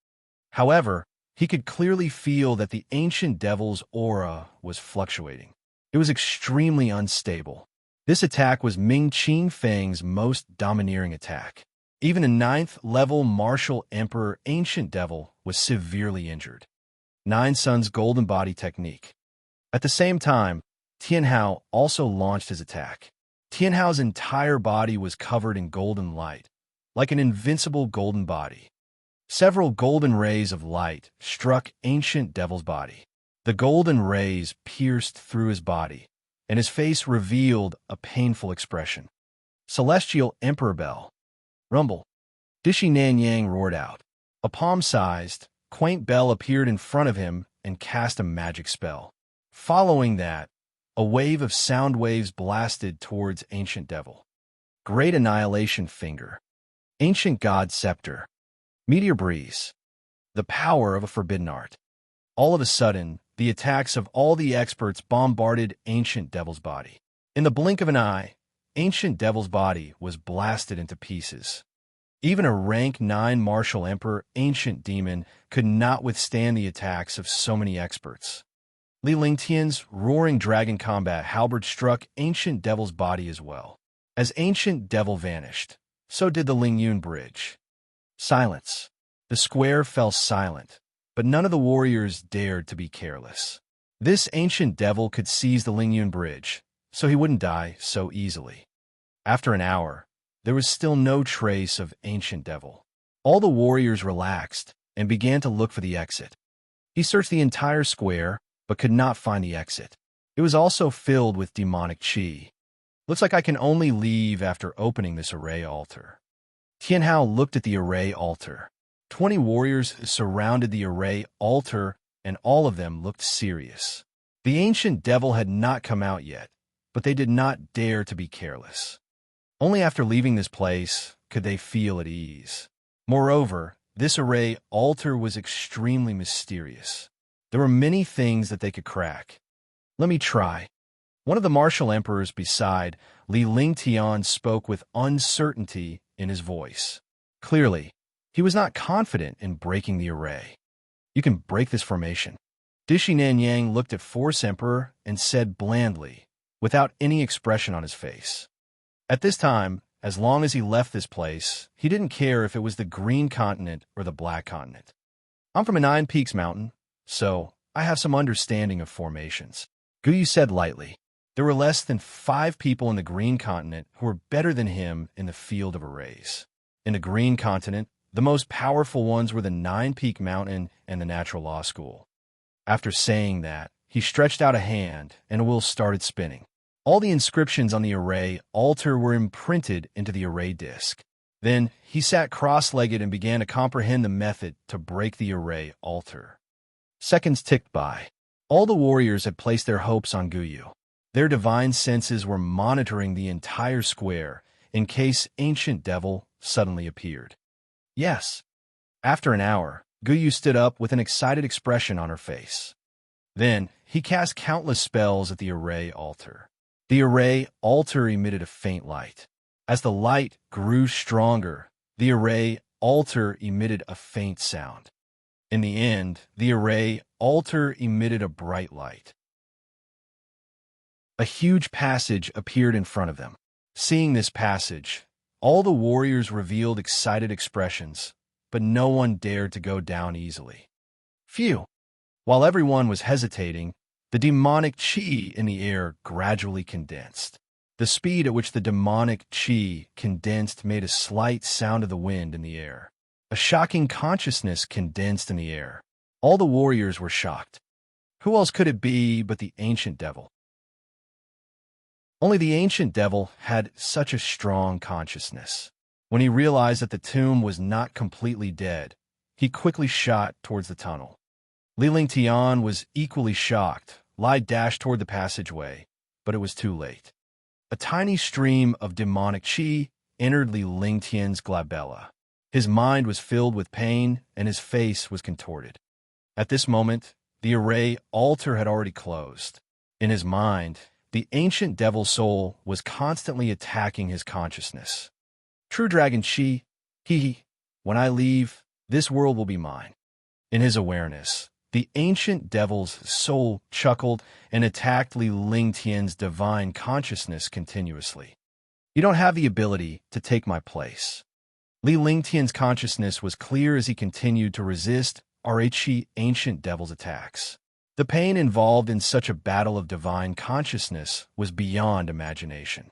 However, he could clearly feel that the Ancient Devil's aura was fluctuating. It was extremely unstable. This attack was Ming Qing Feng's most domineering attack. Even a 9th-level martial emperor Ancient Devil was severely injured. Nine Sun's Golden Body Technique. At the same time, Tianhao also launched his attack. Tianhao's entire body was covered in golden light, like an invincible golden body. Several golden rays of light struck Ancient Devil's body. The golden rays pierced through his body, and his face revealed a painful expression. Celestial Emperor Bell. Rumble. Dishi Nanyang roared out. A palm-sized, quaint bell appeared in front of him and cast a magic spell. Following that, a wave of sound waves blasted towards Ancient Devil. Great Annihilation Finger. Ancient God Scepter. Meteor Breeze. The power of a forbidden art. All of a sudden, the attacks of all the experts bombarded Ancient Devil's body. In the blink of an eye, Ancient Devil's body was blasted into pieces. Even a rank 9 martial emperor Ancient Demon could not withstand the attacks of so many experts. Li Lingtian's roaring dragon combat halberd struck Ancient Devil's body as well. As Ancient Devil vanished, so did the Lingyun Bridge. Silence. The square fell silent, but none of the warriors dared to be careless. This Ancient Devil could seize the Lingyun Bridge, so he wouldn't die so easily. After an hour, there was still no trace of Ancient Devil. All the warriors relaxed and began to look for the exit. He searched the entire square, but could not find the exit. It was also filled with demonic qi. Looks like I can only leave after opening this array altar. Tianhao looked at the array altar. 20 warriors surrounded the array altar, and all of them looked serious. The Ancient Devil had not come out yet, but they did not dare to be careless. Only after leaving this place could they feel at ease. Moreover, this array altar was extremely mysterious. There were many things that they could crack. Let me try. One of the martial emperors beside Li Lingtian spoke with uncertainty in his voice. Clearly, he was not confident in breaking the array. You can break this formation. Dishi Nanyang looked at Force Emperor and said blandly, without any expression on his face. At this time, as long as he left this place, he didn't care if it was the green continent or the black continent. I'm from a Nine Peaks mountain, so I have some understanding of formations, Guyu said lightly. There were less than 5 people in the green continent who were better than him in the field of arrays. In the green continent, the most powerful ones were the Nine Peak Mountain and the Natural Law School. After saying that, he stretched out a hand, and a wheel started spinning. All the inscriptions on the array altar were imprinted into the array disk. Then he sat cross-legged and began to comprehend the method to break the array altar. Seconds ticked by. All the warriors had placed their hopes on Guyu. Their divine senses were monitoring the entire square in case Ancient Devil suddenly appeared. Yes. After an hour, Guyu stood up with an excited expression on her face. Then he cast countless spells at the array altar. The array altar emitted a faint light. As the light grew stronger, the array altar emitted a faint sound. In the end, the array altar emitted a bright light. A huge passage appeared in front of them. Seeing this passage, all the warriors revealed excited expressions, but no one dared to go down easily. Phew! While everyone was hesitating, the demonic chi in the air gradually condensed. The speed at which the demonic chi condensed made a slight sound of the wind in the air. A shocking consciousness condensed in the air. All the warriors were shocked. Who else could it be but the Ancient Devil? Only the Ancient Devil had such a strong consciousness. When he realized that the tomb was not completely dead, he quickly shot towards the tunnel. Li Lingtian was equally shocked. Lai dashed toward the passageway, but it was too late. A tiny stream of demonic chi entered Li Lingtian's glabella. His mind was filled with pain, and his face was contorted. At this moment, the array altar had already closed. In his mind, the Ancient Devil's soul was constantly attacking his consciousness. True Dragon Chi, when I leave, this world will be mine. In his awareness, the Ancient Devil's soul chuckled and attacked Li Lingtian's divine consciousness continuously. You don't have the ability to take my place. Li Lingtian's consciousness was clear as he continued to resist Rhi Ancient Devil's attacks. The pain involved in such a battle of divine consciousness was beyond imagination.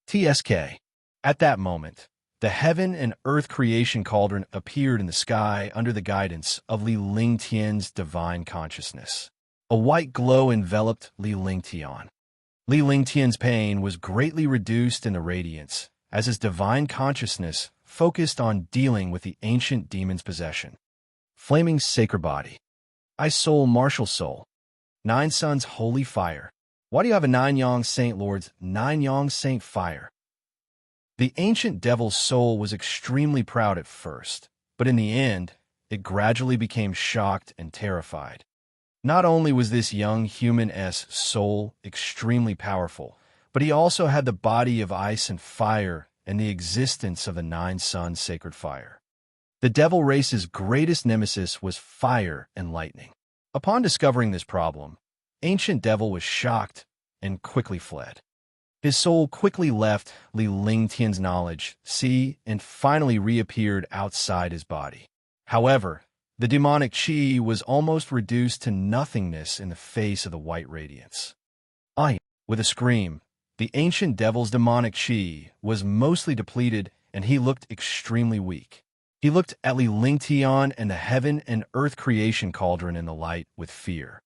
TSK. At that moment, the heaven and earth creation cauldron appeared in the sky under the guidance of Li Lingtian's divine consciousness. A white glow enveloped Li Lingtian. Li Lingtian's pain was greatly reduced in the radiance as his divine consciousness focused on dealing with the ancient demon's possession. Flaming sacred body. I soul martial soul. 9 Suns holy fire. Why do you have a 9 Yang Saint Lord's 9 Yang Saint fire? The Ancient Devil's soul was extremely proud at first, but in the end, it gradually became shocked and terrified. Not only was this young human-s soul extremely powerful, but he also had the body of ice and fire and the existence of the 9 Suns sacred fire. The devil race's greatest nemesis was fire and lightning. Upon discovering this problem, Ancient Devil was shocked and quickly fled. His soul quickly left Li Lingtian's knowledge, and finally reappeared outside his body. However, the demonic chi was almost reduced to nothingness in the face of the white radiance. With a scream, the Ancient Devil's demonic chi was mostly depleted and he looked extremely weak. He looked at Li Lingtian and the heaven and earth creation cauldron in the light with fear.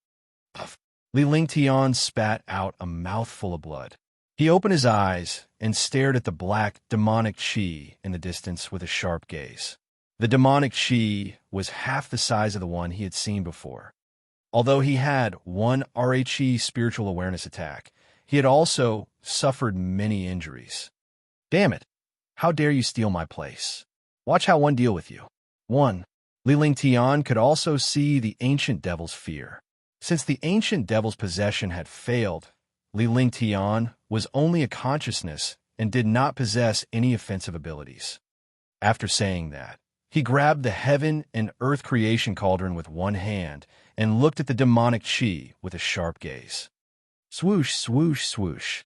Puff. Li Lingtian spat out a mouthful of blood. He opened his eyes and stared at the black demonic chi in the distance with a sharp gaze. The demonic chi was half the size of the one he had seen before. Although he had one Rhi spiritual awareness attack, he had also suffered many injuries. Damn it! How dare you steal my place? Watch how one deal with you. 1. Li Lingtian could also see the Ancient Devil's fear. Since the Ancient Devil's possession had failed, Li Lingtian was only a consciousness and did not possess any offensive abilities. After saying that, he grabbed the heaven and earth creation cauldron with one hand and looked at the demonic chi with a sharp gaze. Swoosh, swoosh, swoosh.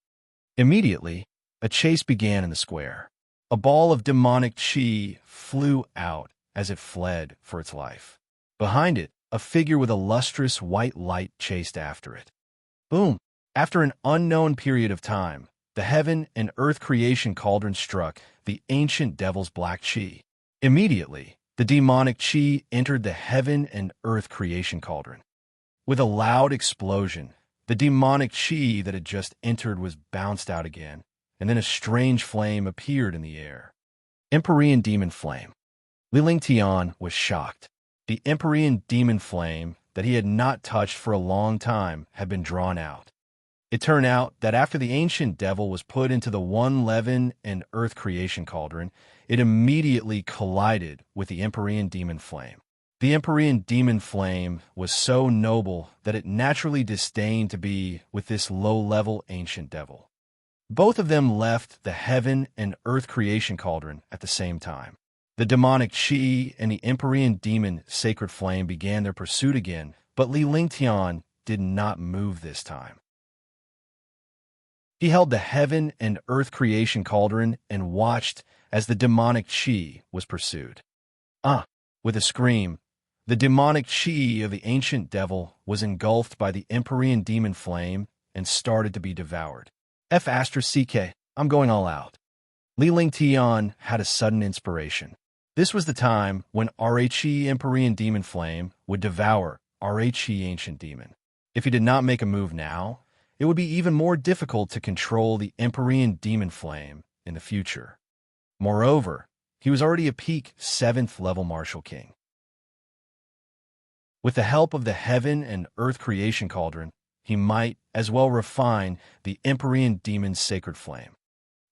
Immediately, A chase began in the square. A ball of demonic chi flew out as it fled for its life. Behind it, a figure with a lustrous white light chased after it. Boom! After an unknown period of time, the heaven and earth creation cauldron struck the ancient devil's black chi. Immediately, the demonic chi entered the heaven and earth creation cauldron. With a loud explosion, the demonic chi that had just entered was bounced out again, and then a strange flame appeared in the air. Empyrean demon flame. Li Lingtian was shocked. The Empyrean demon flame that he had not touched for a long time had been drawn out. It turned out that after the ancient devil was put into the one heaven and earth creation cauldron, it immediately collided with the Empyrean demon flame. The Empyrean demon flame was so noble that it naturally disdained to be with this low-level ancient devil. Both of them left the heaven and earth creation cauldron at the same time. The demonic chi and the Empyrean demon sacred flame began their pursuit again, but Li Lingtian did not move this time. He held the heaven and earth creation cauldron and watched as the demonic chi was pursued. With a scream, the demonic chi of the ancient devil was engulfed by the Empyrean demon flame and started to be devoured. F***, I'm going all out. Li Lingtian had a sudden inspiration. This was the time when Rhe Empyrean demon flame would devour Rhe ancient demon. If he did not make a move now, it would be even more difficult to control the Empyrean demon flame in the future. Moreover, he was already a peak 7th level Martial King. With the help of the heaven and earth creation cauldron, he might as well refine the Empyrean demon's sacred flame.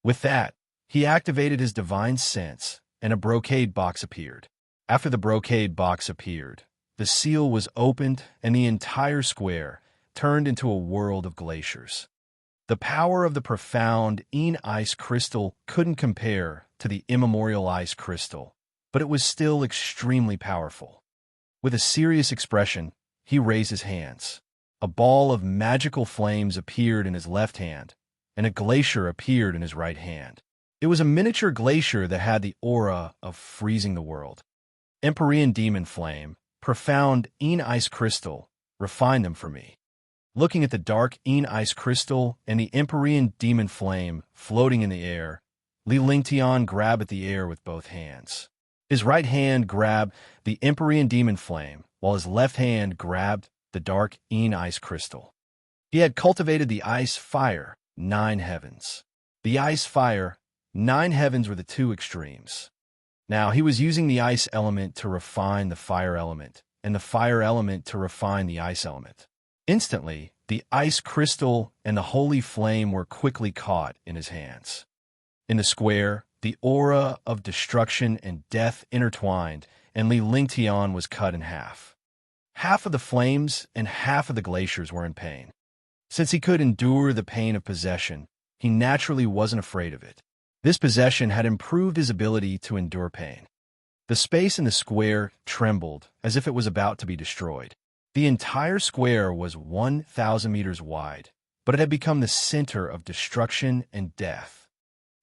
With that, he activated his divine sense, and a brocade box appeared. After the brocade box appeared, the seal was opened and the entire square turned into a world of glaciers. The power of the profound ice crystal couldn't compare to the immemorial ice crystal, but it was still extremely powerful. With a serious expression, he raised his hands. A ball of magical flames appeared in his left hand, and a glacier appeared in his right hand. It was a miniature glacier that had the aura of freezing the world. Empyrean demon flame, profound ice crystal, refine them for me. Looking at the dark ice crystal and the Empyrean demon flame floating in the air, Li Lingtian grabbed at the air with both hands. His right hand grabbed the Empyrean demon flame, while his left hand grabbed the dark ice crystal. He had cultivated the ice fire, 9 heavens. The ice fire, 9 heavens were the two extremes. Now he was using the ice element to refine the fire element, and the fire element to refine the ice element. Instantly, the ice crystal and the holy flame were quickly caught in his hands. In the square, the aura of destruction and death intertwined, and Li Lingtian was cut in half. Half of the flames and half of the glaciers were in pain. Since he could endure the pain of possession, he naturally wasn't afraid of it. This possession had improved his ability to endure pain. The space in the square trembled as if it was about to be destroyed. The entire square was 1,000 meters wide, but it had become the center of destruction and death.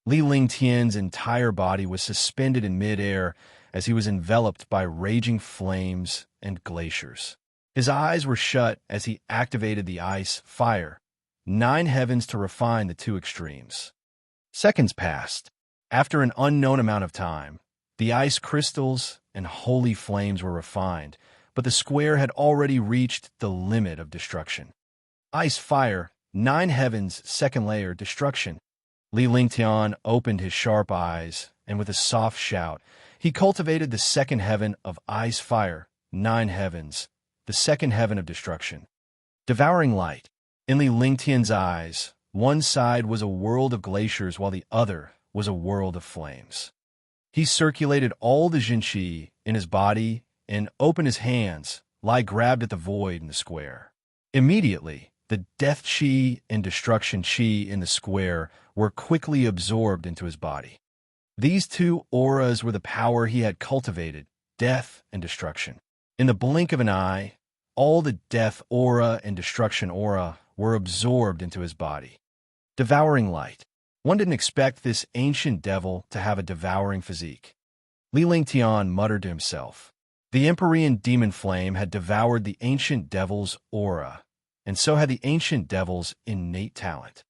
Li Lingtian's entire body was suspended in midair as he was enveloped by raging flames and glaciers. His eyes were shut as he activated the ice fire, 9 heavens to refine the two extremes. Seconds passed. After an unknown amount of time, the ice crystals and holy flames were refined, but the square had already reached the limit of destruction. Ice fire, 9 heavens, second layer, destruction. Li Lingtian opened his sharp eyes, and with a soft shout, he cultivated the second heaven of ice fire, 9 heavens, the second heaven of destruction. Devouring light. In Li Lingtian's eyes, one side was a world of glaciers while the other was a world of flames. He circulated all the Jinqi in his body and opened his hands, grabbed at the void in the square. Immediately, the death chi and destruction chi in the square were quickly absorbed into his body. These two auras were the power he had cultivated, death and destruction. In the blink of an eye, all the death aura and destruction aura were absorbed into his body. Devouring light. One didn't expect this ancient devil to have a devouring physique. Li Lingtian muttered to himself. The Empyrean demon flame had devoured the ancient devil's aura, and so had the ancient devil's innate talent.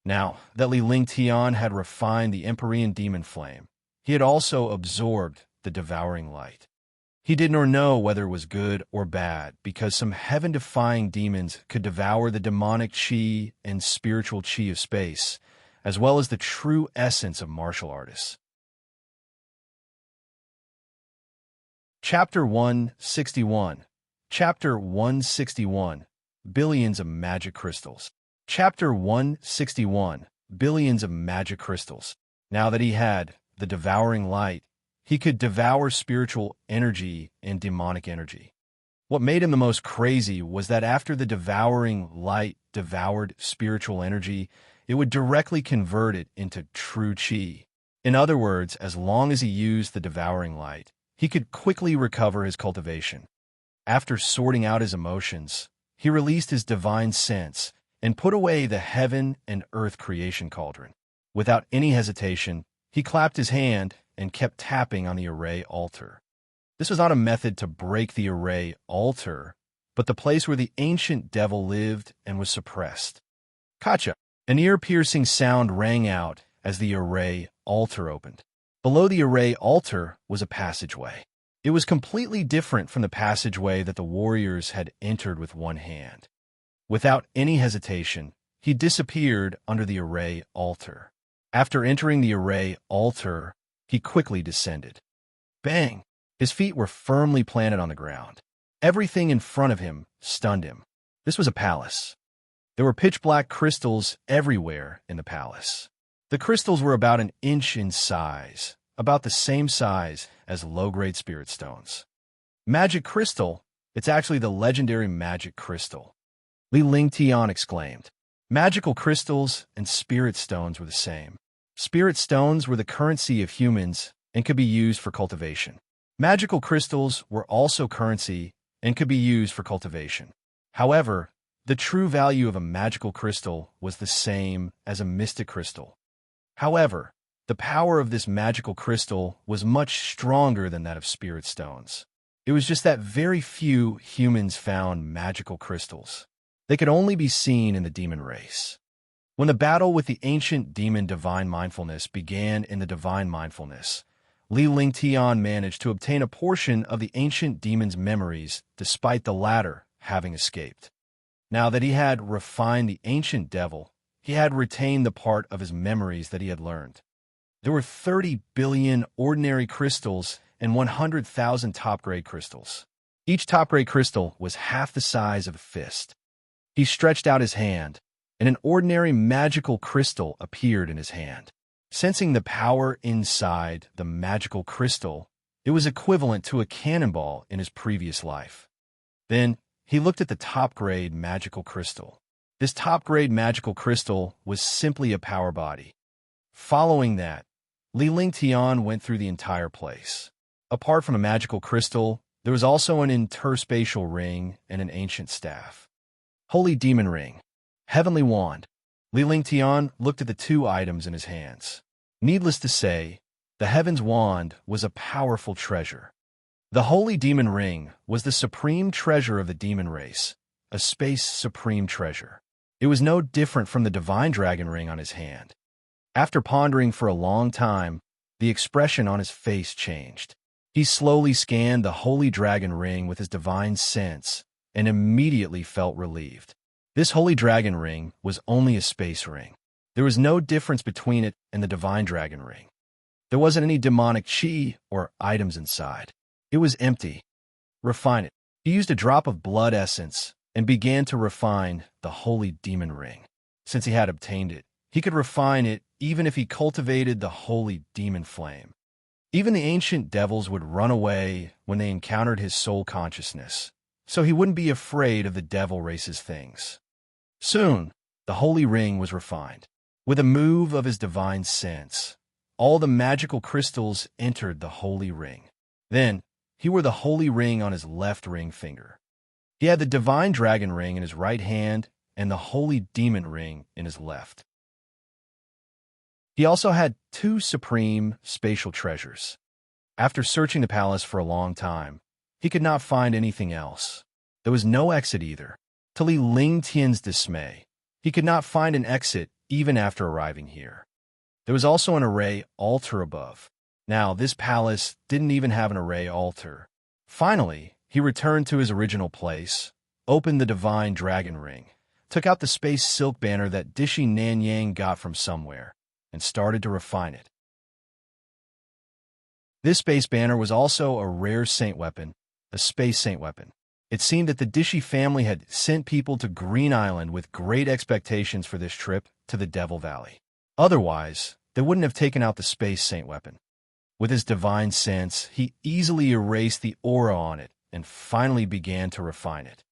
Now that Li Lingtian had refined the Empyrean demon flame, he had also absorbed the devouring light. He did not know whether it was good or bad, because some heaven-defying demons could devour the demonic chi and spiritual chi of space, as well as the true essence of martial artists. Chapter 161. Chapter 161. Billions of Magic Crystals. Chapter 161. Billions of Magic Crystals. Now that he had the devouring light, he could devour spiritual energy and demonic energy. What made him the most crazy was that after the devouring light devoured spiritual energy, it would directly convert it into true chi. In other words, as long as he used the devouring light, he could quickly recover his cultivation. After sorting out his emotions, he released his divine sense and put away the heaven and earth creation cauldron. Without any hesitation, he clapped his hand and kept tapping on the array altar. This was not a method to break the array altar, but the place where the ancient devil lived and was suppressed. Kacha! An ear-piercing sound rang out as the array altar opened. Below the array altar was a passageway. It was completely different from the passageway that the warriors had entered with one hand. Without any hesitation, he disappeared under the array altar. After entering the array altar, he quickly descended. Bang! His feet were firmly planted on the ground. Everything in front of him stunned him. This was a palace. There were pitch-black crystals everywhere in the palace. The crystals were about an inch in size, about the same size as low-grade spirit stones. Magic crystal? It's actually the legendary magic crystal. Li Lingtian exclaimed. Magical crystals and spirit stones were the same. Spirit stones were the currency of humans and could be used for cultivation. Magical crystals were also currency and could be used for cultivation. However, the true value of a magical crystal was the same as a mystic crystal. However, the power of this magical crystal was much stronger than that of spirit stones. It was just that very few humans found magical crystals. They could only be seen in the demon race. When the battle with the ancient demon Divine Mindfulness began in the Divine Mindfulness, Li Lingtian managed to obtain a portion of the ancient demon's memories despite the latter having escaped. Now that he had refined the ancient devil, he had retained the part of his memories that he had learned. There were 30 billion ordinary crystals and 100,000 top-grade crystals. Each top-grade crystal was half the size of a fist. He stretched out his hand, and an ordinary magical crystal appeared in his hand. Sensing the power inside the magical crystal, it was equivalent to a cannonball in his previous life. Then, he looked at the top-grade magical crystal. This top-grade magical crystal was simply a power body. Following that, Li Lingtian went through the entire place. Apart from a magical crystal, there was also an interspatial ring and an ancient staff. Holy Demon Ring. Heavenly Wand. Li Lingtian looked at the two items in his hands. Needless to say, the Heaven's Wand was a powerful treasure. The Holy Demon Ring was the supreme treasure of the demon race, a space supreme treasure. It was no different from the Divine Dragon Ring on his hand. After pondering for a long time, the expression on his face changed. He slowly scanned the Holy Dragon Ring with his divine sense and immediately felt relieved. This Holy Dragon Ring was only a space ring. There was no difference between it and the Divine Dragon Ring. There wasn't any demonic chi or items inside. It was empty. Refine it. He used a drop of blood essence and began to refine the Holy Demon Ring. Since he had obtained it, he could refine it even if he cultivated the Holy Demon Flame. Even the ancient devils would run away when they encountered his soul consciousness, so he wouldn't be afraid of the devil race's things. Soon, the Holy Ring was refined. With a move of his divine sense, all the magical crystals entered the Holy Ring. Then, he wore the Holy Ring on his left ring finger. He had the Divine Dragon Ring in his right hand and the Holy Demon Ring in his left. He also had two supreme spatial treasures. After searching the palace for a long time, he could not find anything else. There was no exit either. To Li Lingtian's dismay, he could not find an exit even after arriving here. There was also an array altar above. Now, this palace didn't even have an array altar. Finally, he returned to his original place, opened the divine dragon ring, took out the space silk banner that Dishi Nanyang got from somewhere, and started to refine it. This space banner was also a rare saint weapon, a space saint weapon. It seemed that the Dishi family had sent people to Green Island with great expectations for this trip to the Devil Valley. Otherwise, they wouldn't have taken out the space saint weapon. With his divine sense, he easily erased the aura on it and finally began to refine it.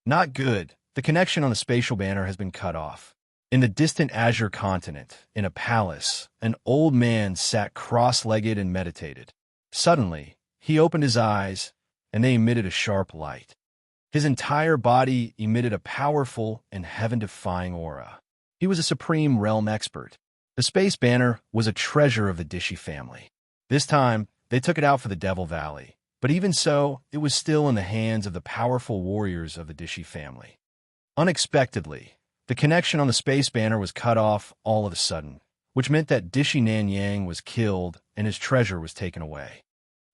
Not good. The connection on the spatial banner has been cut off. In the distant Azure continent, in a palace, an old man sat cross-legged and meditated. Suddenly, he opened his eyes, and they emitted a sharp light. His entire body emitted a powerful and heaven-defying aura. He was a supreme realm expert. The space banner was a treasure of the Dishi family. This time, they took it out for the Devil Valley, but even so, it was still in the hands of the powerful warriors of the Dishi family. Unexpectedly, the connection on the space banner was cut off all of a sudden, which meant that Dishi Nanyang was killed and his treasure was taken away.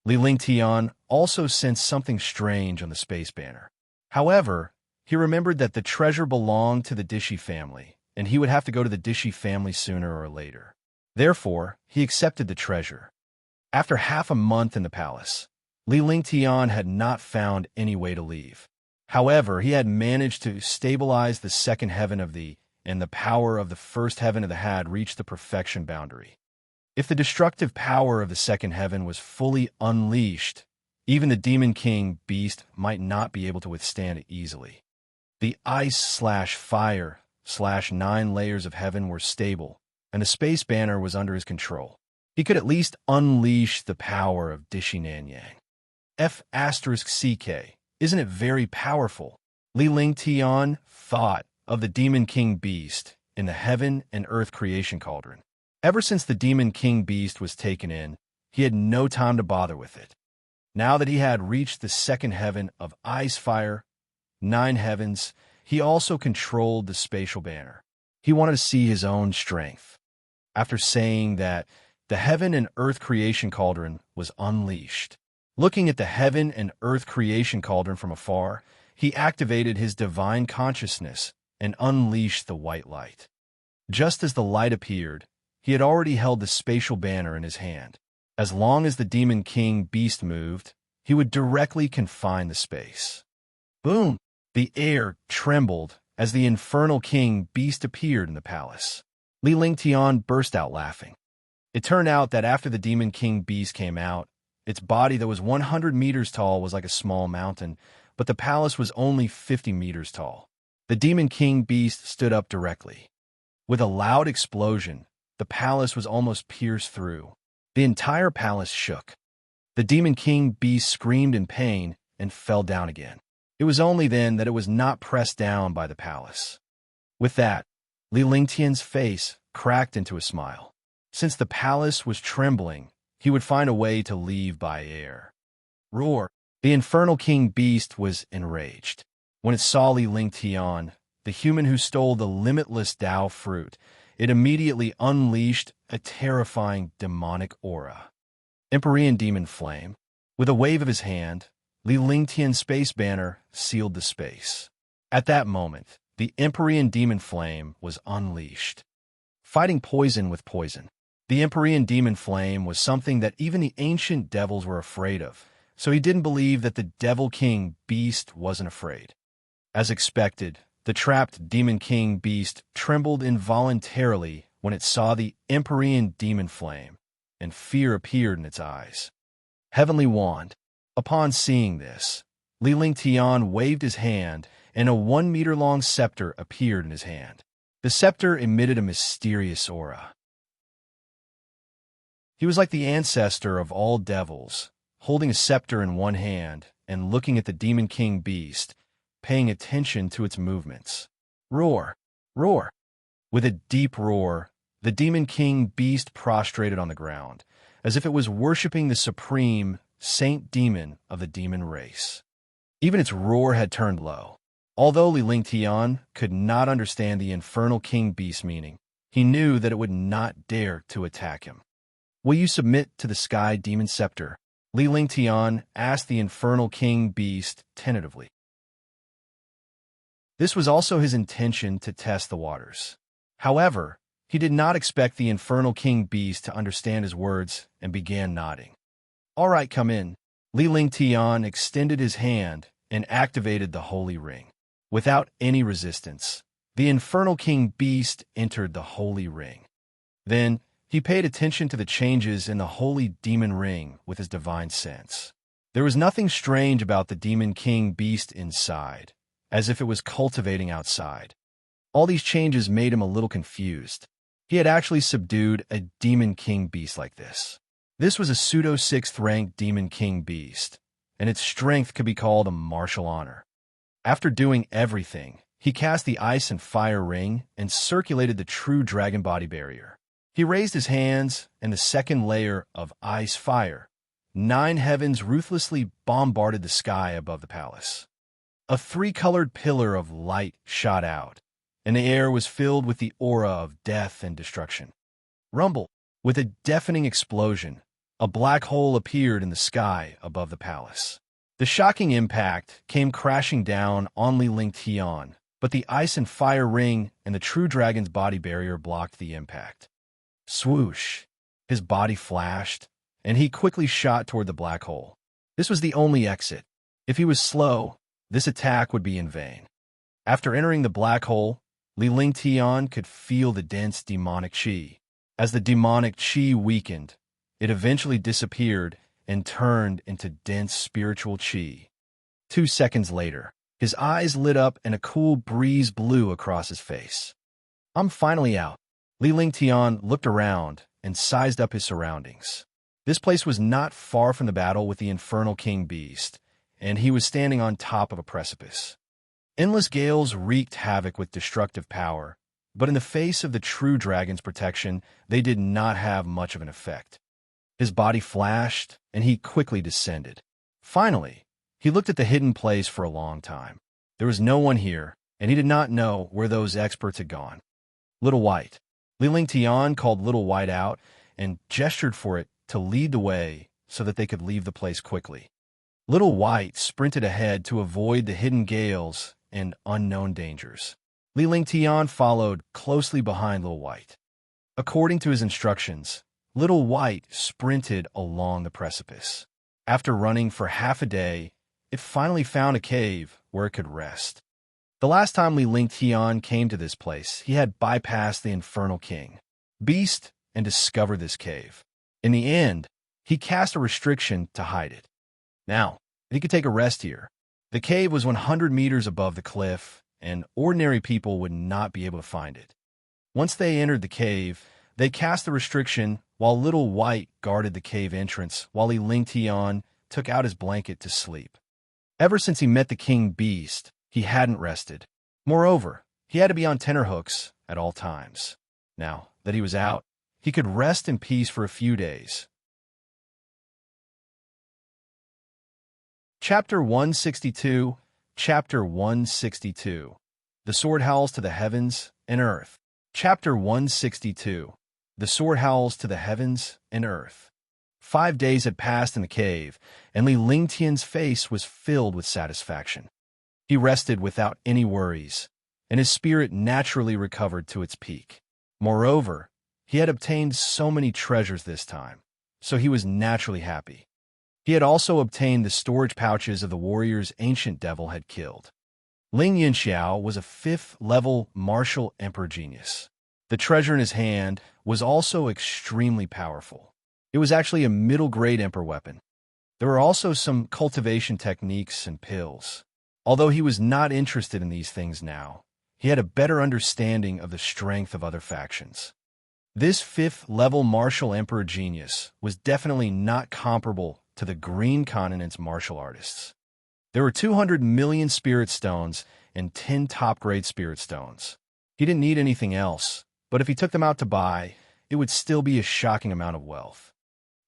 Li Lingtian also sensed something strange on the space banner. However, he remembered that the treasure belonged to the Dishi family, and he would have to go to the Dishi family sooner or later. Therefore, he accepted the treasure. After half a month in the palace, Li Lingtian had not found any way to leave. However, he had managed to stabilize the second heaven and the power of the first heaven of the had reached the perfection boundary. If the destructive power of the second heaven was fully unleashed, even the Demon King beast might not be able to withstand it easily. The ice/fire/9 layers of heaven were stable, and the space banner was under his control. He could at least unleash the power of Dishi Nanyang. F***CK, isn't it very powerful? Li Lingtian thought of the Demon King beast in the heaven and earth creation cauldron. Ever since the Demon King beast was taken in, he had no time to bother with it. Now that he had reached the second heaven of ice fire, 9 heavens, he also controlled the spatial banner. He wanted to see his own strength. After saying that, the heaven and earth creation cauldron was unleashed. Looking at the heaven and earth creation cauldron from afar, he activated his divine consciousness and unleashed the white light. Just as the light appeared, he had already held the spatial banner in his hand. As long as the Demon King beast moved, he would directly confine the space. Boom! The air trembled as the Infernal King beast appeared in the palace. Li Lingtian burst out laughing. It turned out that after the Demon King beast came out, its body that was 100 meters tall was like a small mountain, but the palace was only 50 meters tall. The Demon King beast stood up directly. With a loud explosion, the palace was almost pierced through. The entire palace shook. The Demon King beast screamed in pain and fell down again. It was only then that it was not pressed down by the palace. With that, Li Lingtian's face cracked into a smile. Since the palace was trembling, he would find a way to leave by air. Roar! The Infernal King beast was enraged. When it saw Li Lingtian, the human who stole the limitless Tao fruit, it immediately unleashed a terrifying demonic aura. Empyrean Demon Flame. With a wave of his hand, Li Lingtian's space banner sealed the space. At that moment, the Empyrean Demon Flame was unleashed. Fighting poison with poison. The Empyrean Demon Flame was something that even the ancient devils were afraid of, so he didn't believe that the Devil King beast wasn't afraid. As expected, the trapped Demon King beast trembled involuntarily when it saw the Empyrean Demon Flame, and fear appeared in its eyes. Heavenly Wand. Upon seeing this, Li Lingtian waved his hand, and a 1-meter-long scepter appeared in his hand. The scepter emitted a mysterious aura. He was like the ancestor of all devils, holding a scepter in one hand and looking at the Demon King beast, paying attention to its movements. Roar! Roar! With a deep roar, The demon king beast prostrated on the ground, as if it was worshipping the supreme saint demon of the demon race. Even its roar had turned low. Although Li Lingtian could not understand the infernal king beast's meaning, he knew that it would not dare to attack him. "Will you submit to the sky demon scepter?" Li Lingtian asked the infernal king beast tentatively. This was also his intention to test the waters. However, he did not expect the infernal king beast to understand his words and began nodding. "All right, come in." Li Lingtian extended his hand and activated the holy ring. Without any resistance, the infernal king beast entered the holy ring. Then, he paid attention to the changes in the holy demon ring with his divine sense. There was nothing strange about the demon king beast inside, as if it was cultivating outside. All these changes made him a little confused. He had actually subdued a demon king beast like this. This was a pseudo 6th rank demon king beast, and its strength could be called a martial honor. After doing everything, he cast the ice and fire ring and circulated the true dragon body barrier. He raised his hands, and the second layer of ice-fire, 9 heavens ruthlessly bombarded the sky above the palace. A 3-colored pillar of light shot out, and the air was filled with the aura of death and destruction. Rumble! With a deafening explosion, a black hole appeared in the sky above the palace. The shocking impact came crashing down on Li Lingtian, but the ice and fire ring and the true dragon's body barrier blocked the impact. Swoosh! His body flashed, and he quickly shot toward the black hole. This was the only exit. If he was slow, this attack would be in vain. After entering the black hole, Li Lingtian could feel the dense demonic qi. As the demonic qi weakened, it eventually disappeared and turned into dense spiritual qi. 2 seconds later, his eyes lit up and a cool breeze blew across his face. "I'm finally out." Li Lingtian looked around and sized up his surroundings. This place was not far from the battle with the infernal king beast, and he was standing on top of a precipice. Endless gales wreaked havoc with destructive power, but in the face of the true dragon's protection, they did not have much of an effect. His body flashed, and he quickly descended. Finally, he looked at the hidden place for a long time. There was no one here, and he did not know where those experts had gone. "Little White." Li Lingtian called Little White out and gestured for it to lead the way so that they could leave the place quickly. Little White sprinted ahead to avoid the hidden gales and unknown dangers. Li Lingtian followed closely behind Little White. According to his instructions, Little White sprinted along the precipice. After running for half a day, it finally found a cave where it could rest. The last time Li Lingtian came to this place, he had bypassed the infernal king beast and discovered this cave. In the end, he cast a restriction to hide it. Now, he could take a rest here. The cave was 100 meters above the cliff, and ordinary people would not be able to find it. Once they entered the cave, they cast the restriction while Little White guarded the cave entrance while Li Lingtian took out his blanket to sleep. Ever since he met the king beast, he hadn't rested. Moreover, he had to be on tenterhooks at all times. Now that he was out, he could rest in peace for a few days. Chapter 162, Chapter 162. The sword howls to the heavens and earth. Chapter 162. The sword howls to the heavens and earth. 5 days had passed in the cave, and Li Lingtian's face was filled with satisfaction. He rested without any worries, and his spirit naturally recovered to its peak. Moreover, he had obtained so many treasures this time, so he was naturally happy. He had also obtained the storage pouches of the warriors ancient devil had killed. Ling Yinxiao was a 5th-level martial emperor genius. The treasure in his hand was also extremely powerful. It was actually a middle-grade emperor weapon. There were also some cultivation techniques and pills. Although he was not interested in these things now, he had a better understanding of the strength of other factions. This 5th-level martial emperor genius was definitely not comparable to the Green Continent's martial artists. There were 200 million spirit stones and 10 top-grade spirit stones. He didn't need anything else, but if he took them out to buy, it would still be a shocking amount of wealth.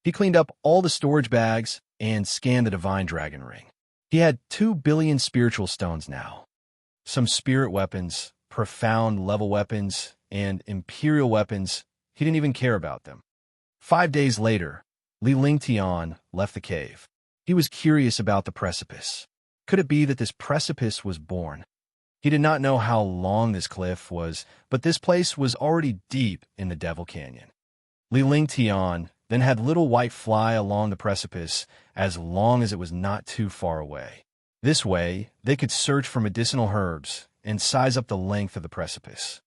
He cleaned up all the storage bags and scanned the divine dragon ring. He had 2 billion spiritual stones now. Some spirit weapons, profound level weapons, and imperial weapons. He didn't even care about them. 5 days later, Li Lingtian left the cave. He was curious about the precipice. Could it be that this precipice was born? He did not know how long this cliff was, but this place was already deep in the Devil Canyon. Li Lingtian then had Little White fly along the precipice as long as it was not too far away. This way, they could search for medicinal herbs and size up the length of the precipice.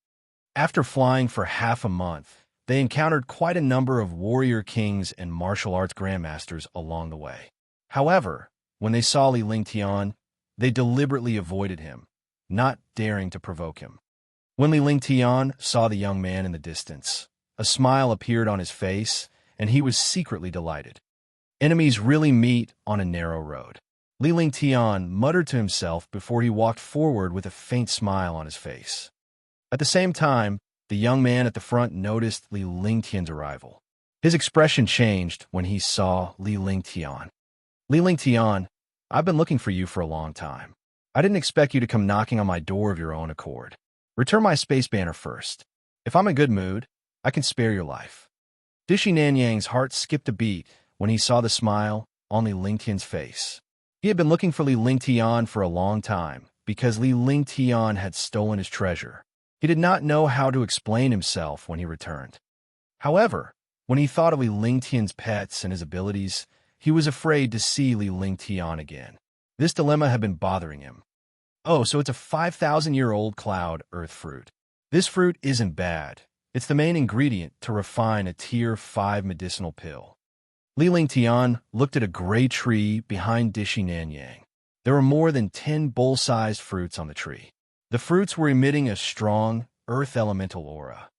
After flying for half a month, they encountered quite a number of warrior kings and martial arts grandmasters along the way. However, when they saw Li Lingtian, they deliberately avoided him, not daring to provoke him. When Li Lingtian saw the young man in the distance, a smile appeared on his face, and he was secretly delighted. Enemies really meet on a narrow road. Li Lingtian muttered to himself before he walked forward with a faint smile on his face. At the same time, the young man at the front noticed Li Lingtian's arrival. His expression changed when he saw Li Lingtian. Li Lingtian, I've been looking for you for a long time. I didn't expect you to come knocking on my door of your own accord. Return my space banner first. If I'm in a good mood, I can spare your life. Dishi Nanyang's heart skipped a beat when he saw the smile on Li Lingtian's face. He had been looking for Li Lingtian for a long time because Li Lingtian had stolen his treasure. He did not know how to explain himself when he returned. However, when he thought of Li Lingtian's pets and his abilities, he was afraid to see Li Lingtian again. This dilemma had been bothering him. Oh, so it's a 5,000-year-old cloud earth fruit. This fruit isn't bad. It's the main ingredient to refine a Tier 5 medicinal pill. Li Lingtian looked at a gray tree behind Dishi Nanyang. There were more than 10 bowl-sized fruits on the tree. The fruits were emitting a strong, earth elemental aura.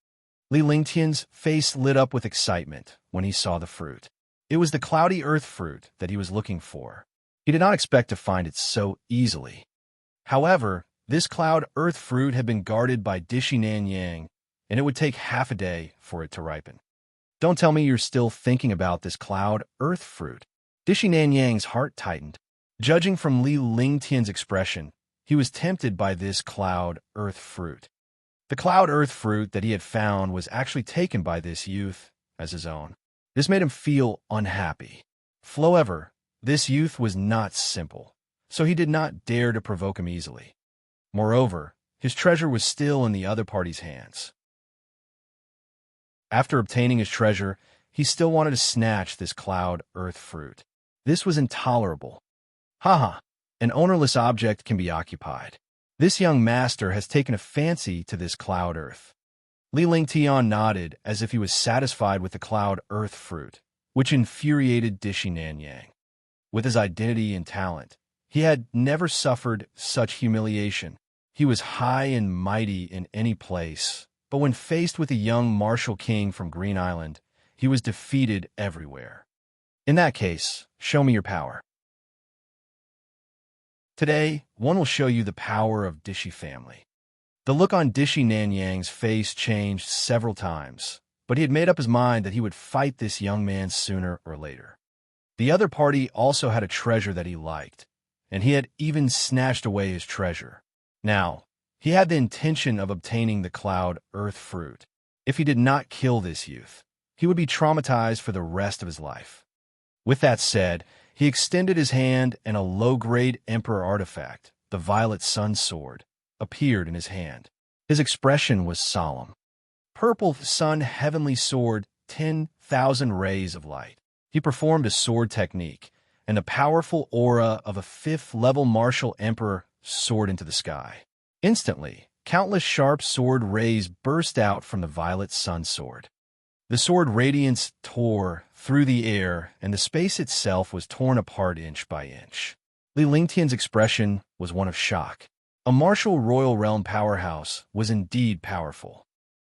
Li Lingtian's face lit up with excitement when he saw the fruit. It was the cloudy earth fruit that he was looking for. He did not expect to find it so easily. However, this cloud earth fruit had been guarded by Dishi Nanyang, and it would take half a day for it to ripen. Don't tell me you're still thinking about this cloud earth fruit. Dishi Nanyang's heart tightened. Judging from Li Lingtian's expression, he was tempted by this cloud earth fruit. The cloud earth fruit that he had found was actually taken by this youth as his own. This made him feel unhappy. However, this youth was not simple, so he did not dare to provoke him easily. Moreover, his treasure was still in the other party's hands. After obtaining his treasure, he still wanted to snatch this cloud earth fruit. This was intolerable. Haha, an ownerless object can be occupied. This young master has taken a fancy to this cloud earth. Li Lingtian nodded as if he was satisfied with the cloud earth fruit, which infuriated Dishi Nanyang. With his identity and talent, he had never suffered such humiliation. He was high and mighty in any place, but when faced with a young martial king from Green Island, he was defeated everywhere. In that case, show me your power. Today, one will show you the power of Dishi family. The look on Dishi Nanyang's face changed several times, but he had made up his mind that he would fight this young man sooner or later. The other party also had a treasure that he liked, and he had even snatched away his treasure. Now, he had the intention of obtaining the cloud earth fruit. If he did not kill this youth, he would be traumatized for the rest of his life. With that said, he extended his hand and a low-grade emperor artifact, the Violet Sun Sword, appeared in his hand. His expression was solemn. Purple Sun Heavenly Sword, 10,000 rays of light. He performed a sword technique, and the powerful aura of a 5th-level martial emperor soared into the sky. Instantly, countless sharp sword rays burst out from the Violet Sun Sword. The sword radiance tore through the air, and the space itself was torn apart inch by inch. Li Lingtian's expression was one of shock. A martial royal realm powerhouse was indeed powerful.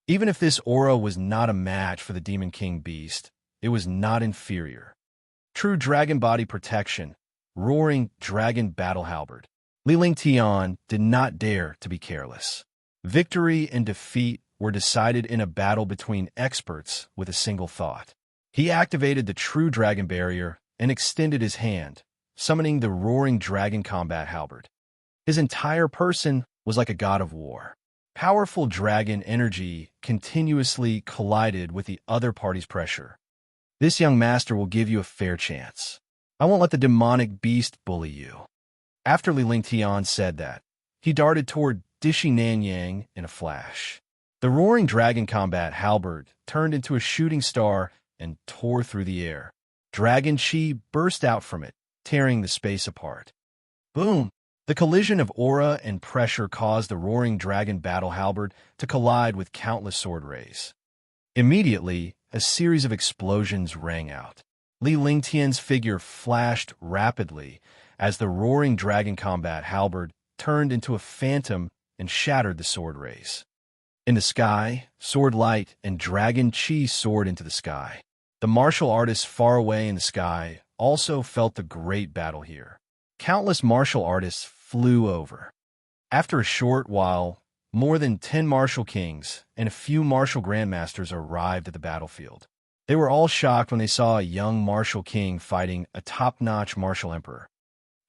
Even if this aura was not a match for the Demon King beast, it was not inferior. True dragon body protection, roaring dragon battle halberd. Li Lingtian did not dare to be careless. Victory and defeat were decided in a battle between experts with a single thought. He activated the true dragon barrier and extended his hand, summoning the roaring dragon combat halberd. His entire person was like a god of war. Powerful dragon energy continuously collided with the other party's pressure. This young master will give you a fair chance. I won't let the demonic beast bully you. After Li Lingtian said that, he darted toward Dishi Nanyang in a flash. The roaring dragon combat halberd turned into a shooting star and tore through the air. Dragon chi burst out from it, tearing the space apart. Boom! The collision of aura and pressure caused the roaring dragon battle halberd to collide with countless sword rays. Immediately, a series of explosions rang out. Li Lingtian's figure flashed rapidly as the roaring dragon combat halberd turned into a phantom and shattered the sword rays. In the sky, sword light and dragon chi soared into the sky. The martial artists far away in the sky also felt the great battle here. Countless martial artists flew over. After a short while, more than 10 martial kings and a few martial grandmasters arrived at the battlefield. They were all shocked when they saw a young martial king fighting a top-notch martial emperor.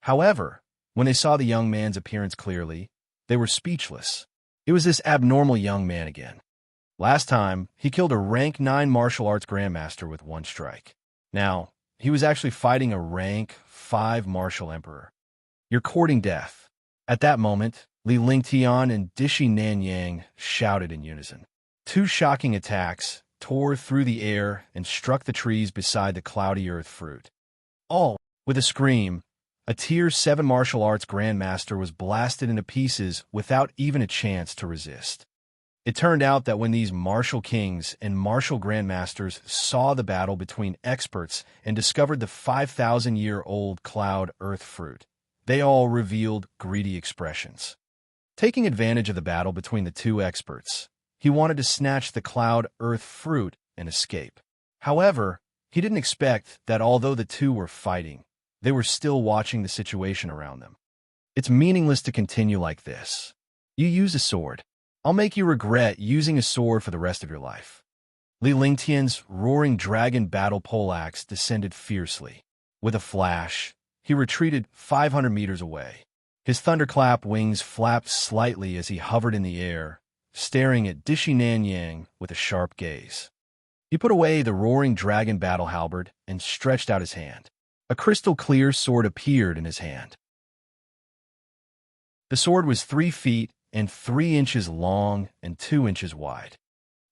However, when they saw the young man's appearance clearly, they were speechless. It was this abnormal young man again. Last time, he killed a rank 9 martial arts grandmaster with one strike. Now, he was actually fighting a rank 5 martial emperor. You're courting death. At that moment, Li Lingtian and Dishi Nanyang shouted in unison. 2 shocking attacks tore through the air and struck the trees beside the cloudy earth fruit. All, with a scream, a Tier 7 martial arts grandmaster was blasted into pieces without even a chance to resist. It turned out that when these martial kings and martial grandmasters saw the battle between experts and discovered the 5,000-year-old cloud earth fruit, they all revealed greedy expressions. Taking advantage of the battle between the 2 experts, he wanted to snatch the cloud earth fruit and escape. However, he didn't expect that although the 2 were fighting, they were still watching the situation around them. It's meaningless to continue like this. You use a sword. I'll make you regret using a sword for the rest of your life. Li Lingtian's roaring dragon battle poleaxe descended fiercely. With a flash, he retreated 500 meters away. His thunderclap wings flapped slightly as he hovered in the air, staring at Dishi Nanyang with a sharp gaze. He put away the roaring dragon battle halberd and stretched out his hand. A crystal-clear sword appeared in his hand. The sword was 3 feet and 3 inches long and 2 inches wide.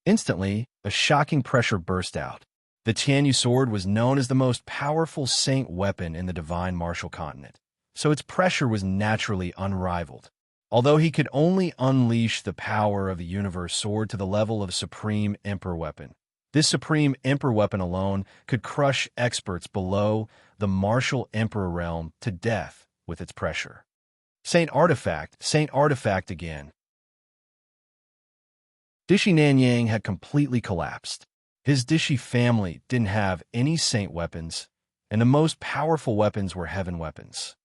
Instantly, a shocking pressure burst out. The Tianyu sword was known as the most powerful saint weapon in the divine martial continent, so its pressure was naturally unrivaled. Although he could only unleash the power of the universe sword to the level of a supreme emperor weapon, this supreme emperor weapon alone could crush experts below the martial emperor realm to death with its pressure. Saint Artifact again. Dishi Nanyang had completely collapsed. His Dishi family didn't have any saint weapons, and the most powerful weapons were heaven weapons.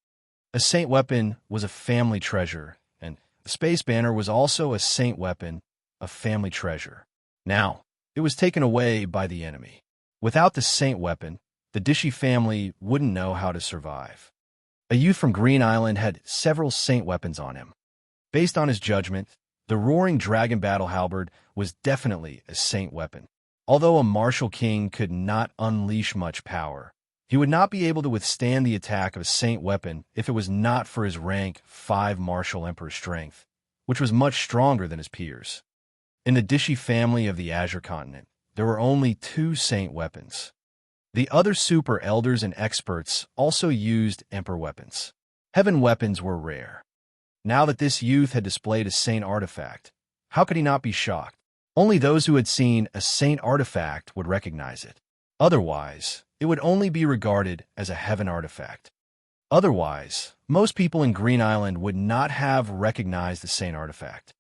A saint weapon was a family treasure, and the space banner was also a saint weapon, a family treasure. Now, it was taken away by the enemy. Without the saint weapon, the Dishi family wouldn't know how to survive. A youth from Green Island had several saint weapons on him. Based on his judgment, the roaring dragon battle halberd was definitely a saint weapon. Although a martial king could not unleash much power, he would not be able to withstand the attack of a saint weapon if it was not for his rank 5 martial emperor strength, which was much stronger than his peers. In the Dishi family of the Azure continent, there were only 2 saint weapons. The other super elders and experts also used emperor weapons. Heaven weapons were rare. Now that this youth had displayed a saint artifact, how could he not be shocked? Only those who had seen a saint artifact would recognize it. Otherwise, it would only be regarded as a heaven artifact. Otherwise, most people in Green Island would not have recognized the saint artifact.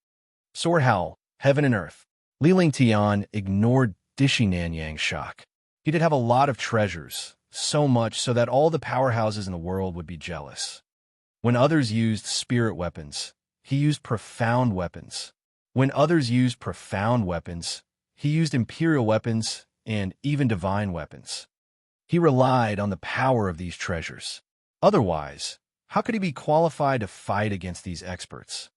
Sword Howl, Heaven and Earth. Li Lingtian ignored Dishi Nanyang's shock. He did have a lot of treasures, so much so that all the powerhouses in the world would be jealous. When others used spirit weapons, he used profound weapons. When others used profound weapons, he used imperial weapons and even divine weapons. He relied on the power of these treasures. Otherwise, how could he be qualified to fight against these experts?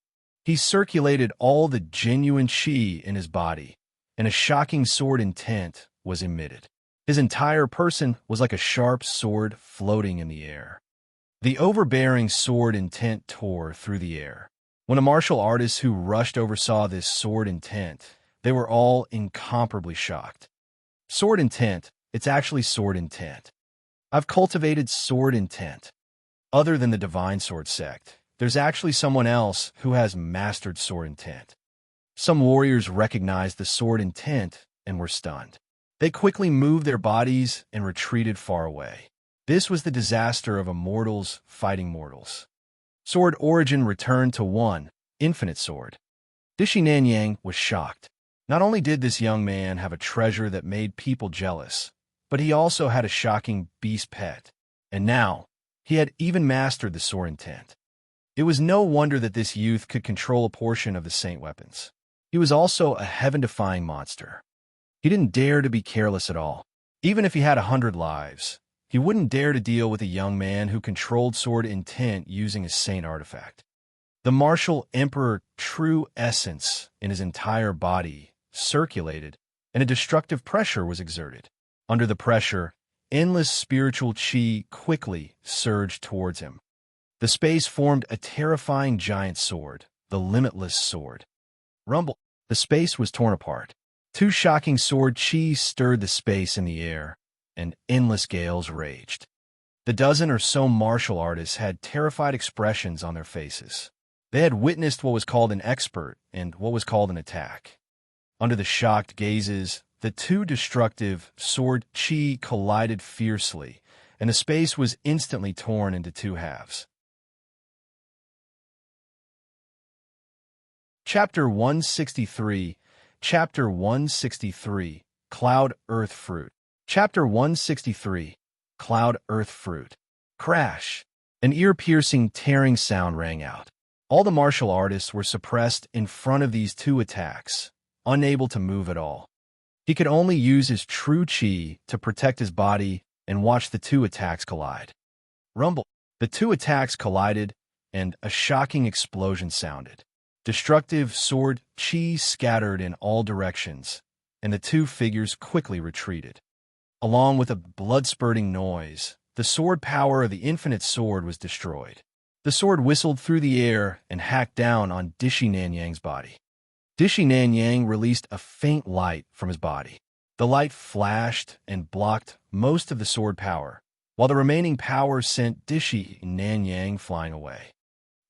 He circulated all the genuine chi in his body, and a shocking sword intent was emitted. His entire person was like a sharp sword floating in the air. The overbearing sword intent tore through the air. When a martial artist who rushed oversaw this sword intent, they were all incomparably shocked. Sword intent, it's actually sword intent. I've cultivated sword intent. Other than the divine sword sect, there's actually someone else who has mastered sword intent. Some warriors recognized the sword intent and were stunned. They quickly moved their bodies and retreated far away. This was the disaster of immortals fighting mortals. Sword origin returned to one, infinite sword. Dishi Nanyang was shocked. Not only did this young man have a treasure that made people jealous, but he also had a shocking beast pet. And now, he had even mastered the sword intent. It was no wonder that this youth could control a portion of the saint weapons. He was also a heaven-defying monster. He didn't dare to be careless at all. Even if he had 100 lives, he wouldn't dare to deal with a young man who controlled sword intent using a saint artifact. The martial emperor true essence in his entire body circulated, and a destructive pressure was exerted. Under the pressure, endless spiritual chi quickly surged towards him. The space formed a terrifying giant sword, the limitless sword. Rumble. The space was torn apart. Two shocking sword chi stirred the space in the air, and endless gales raged. The dozen or so martial artists had terrified expressions on their faces. They had witnessed what was called an expert and what was called an attack. Under the shocked gazes, the two destructive sword chi collided fiercely, and the space was instantly torn into two halves. Chapter 163, Chapter 163, Cloud Earth Fruit. Chapter 163, Cloud Earth Fruit. Crash! An ear-piercing, tearing sound rang out. All the martial artists were suppressed in front of these two attacks, unable to move at all. He could only use his true chi to protect his body and watch the two attacks collide. Rumble! The two attacks collided, and a shocking explosion sounded. Destructive sword chi scattered in all directions, and the two figures quickly retreated. Along with a blood-spurting noise, the sword power of the infinite sword was destroyed. The sword whistled through the air and hacked down on Dishi Nanyang's body. Dishi Nanyang released a faint light from his body. The light flashed and blocked most of the sword power, while the remaining power sent Dishi Nanyang flying away.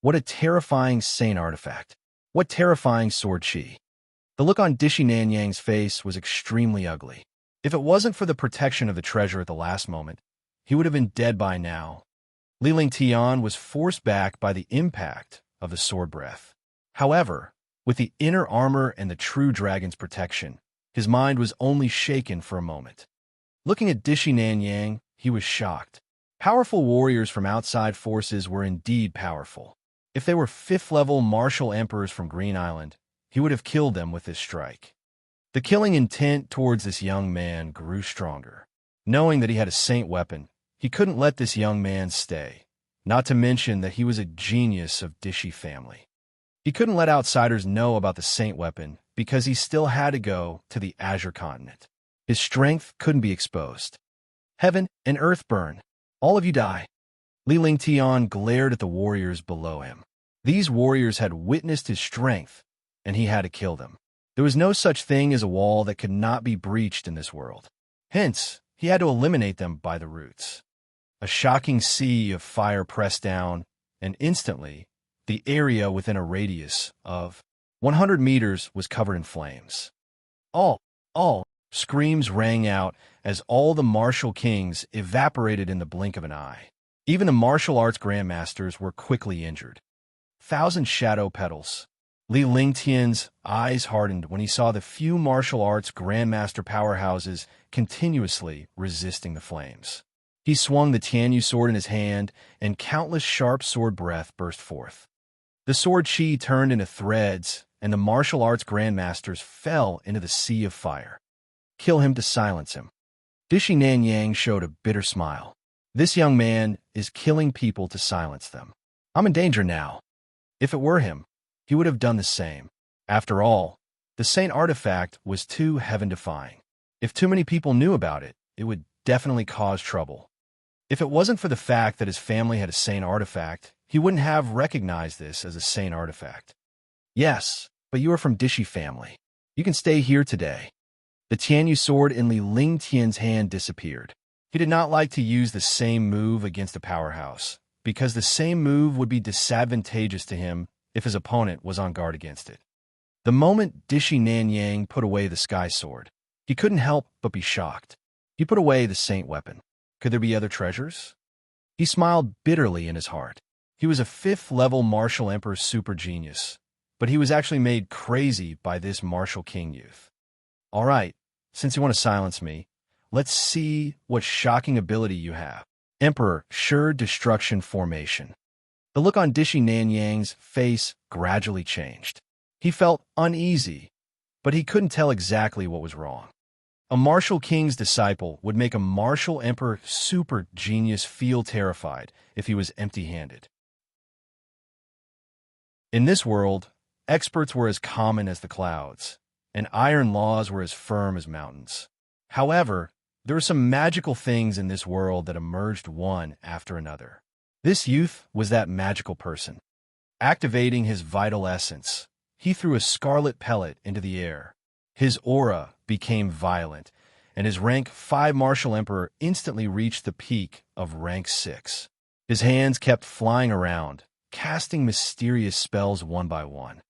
What a terrifying saint artifact. What terrifying sword chi. The look on Dishi Nanyang's face was extremely ugly. If it wasn't for the protection of the treasure at the last moment, he would have been dead by now. Li Lingtian was forced back by the impact of the sword breath. However, with the inner armor and the true dragon's protection, his mind was only shaken for a moment. Looking at Dishi Nanyang, he was shocked. Powerful warriors from outside forces were indeed powerful. If they were 5th-level martial emperors from Green Island, he would have killed them with this strike. The killing intent towards this young man grew stronger. Knowing that he had a saint weapon, he couldn't let this young man stay, not to mention that he was a genius of Dishi family. He couldn't let outsiders know about the saint weapon because he still had to go to the Azure continent. His strength couldn't be exposed. Heaven and earth burn. All of you die. Li Lingtian glared at the warriors below him. These warriors had witnessed his strength, and he had to kill them. There was no such thing as a wall that could not be breached in this world. Hence, he had to eliminate them by the roots. A shocking sea of fire pressed down, and instantly, the area within a radius of 100 meters was covered in flames. All, screams rang out as all the martial kings evaporated in the blink of an eye. Even the martial arts grandmasters were quickly injured. 1,000 shadow petals. Li Lingtian's eyes hardened when he saw the few martial arts grandmaster powerhouses continuously resisting the flames. He swung the Tianyu sword in his hand, and countless sharp sword breath burst forth. The sword chi turned into threads and the martial arts grandmasters fell into the sea of fire. Kill him to silence him. Dishi Nanyang showed a bitter smile. This young man is killing people to silence them. I'm in danger now. If it were him, he would have done the same. After all, the saint artifact was too heaven-defying. If too many people knew about it, it would definitely cause trouble. If it wasn't for the fact that his family had a saint artifact, he wouldn't have recognized this as a saint artifact. Yes, but you are from Dishi family. You can stay here today. The Tianyu sword in Li Lingtian's hand disappeared. He did not like to use the same move against a powerhouse, because the same move would be disadvantageous to him if his opponent was on guard against it. The moment Dishi Nanyang put away the sky sword, he couldn't help but be shocked. He put away the saint weapon. Could there be other treasures? He smiled bitterly in his heart. He was a 5th-level martial emperor super genius, but he was actually made crazy by this martial king youth. All right, since you want to silence me, let's see what shocking ability you have. Emperor, sure destruction formation. The look on Dishi Nanyang's face gradually changed. He felt uneasy, but he couldn't tell exactly what was wrong. A martial king's disciple would make a martial emperor super genius feel terrified if he was empty-handed. In this world, experts were as common as the clouds, and iron laws were as firm as mountains. However, there were some magical things in this world that emerged one after another. This youth was that magical person. Activating his vital essence, he threw a scarlet pellet into the air. His aura became violent, and his rank 5 martial emperor instantly reached the peak of rank 6. His hands kept flying around, casting mysterious spells one by one.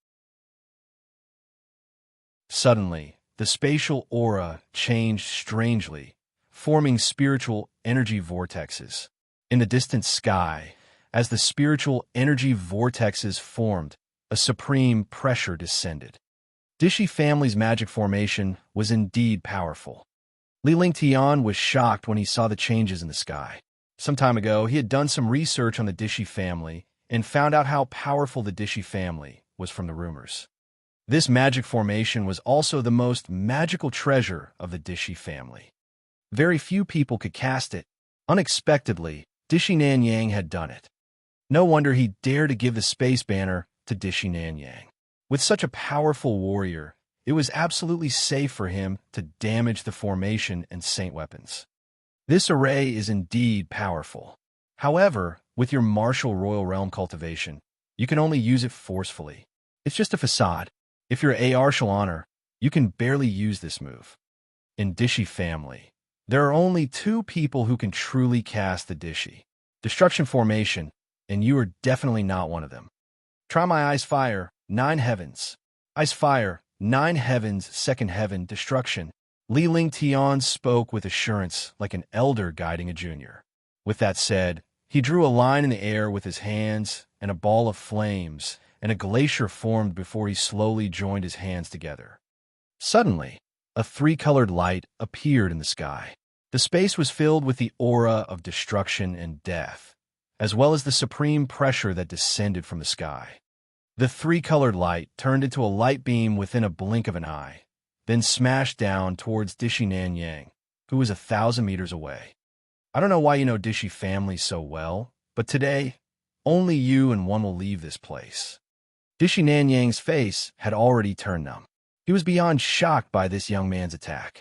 Suddenly, the spatial aura changed strangely, forming spiritual energy vortexes. In the distant sky, as the spiritual energy vortexes formed, a supreme pressure descended. Dishi family's magic formation was indeed powerful. Li Lingtian was shocked when he saw the changes in the sky. Some time ago, he had done some research on the Dishi family and found out how powerful the Dishi family was from the rumors. This magic formation was also the most magical treasure of the Dishi family. Very few people could cast it. Unexpectedly, Dishi Nanyang had done it. No wonder he dared to give the space banner to Dishi Nanyang. With such a powerful warrior, it was absolutely safe for him to damage the formation and saint weapons. This array is indeed powerful. However, with your martial royal realm cultivation, you can only use it forcefully. It's just a facade. If you're A.R. honor, you can barely use this move. In Dishi family, there are only 2 people who can truly cast the Dishi. Destruction formation, and you are definitely not one of them. Try my Ice Fire, 9 heavens. Ice Fire, 9 heavens, 2nd heaven, destruction. Li Lingtian spoke with assurance like an elder guiding a junior. With that said, he drew a line in the air with his hands, and a ball of flames, and a glacier formed before he slowly joined his hands together. Suddenly, a 3-colored light appeared in the sky. The space was filled with the aura of destruction and death, as well as the supreme pressure that descended from the sky. The 3-colored light turned into a light beam within a blink of an eye, then smashed down towards Dishi Nanyang, who was 1,000 meters away. I don't know why you know Dishi family so well, but today, only you and one will leave this place. Dishi Nanyang's face had already turned numb. He was beyond shocked by this young man's attack.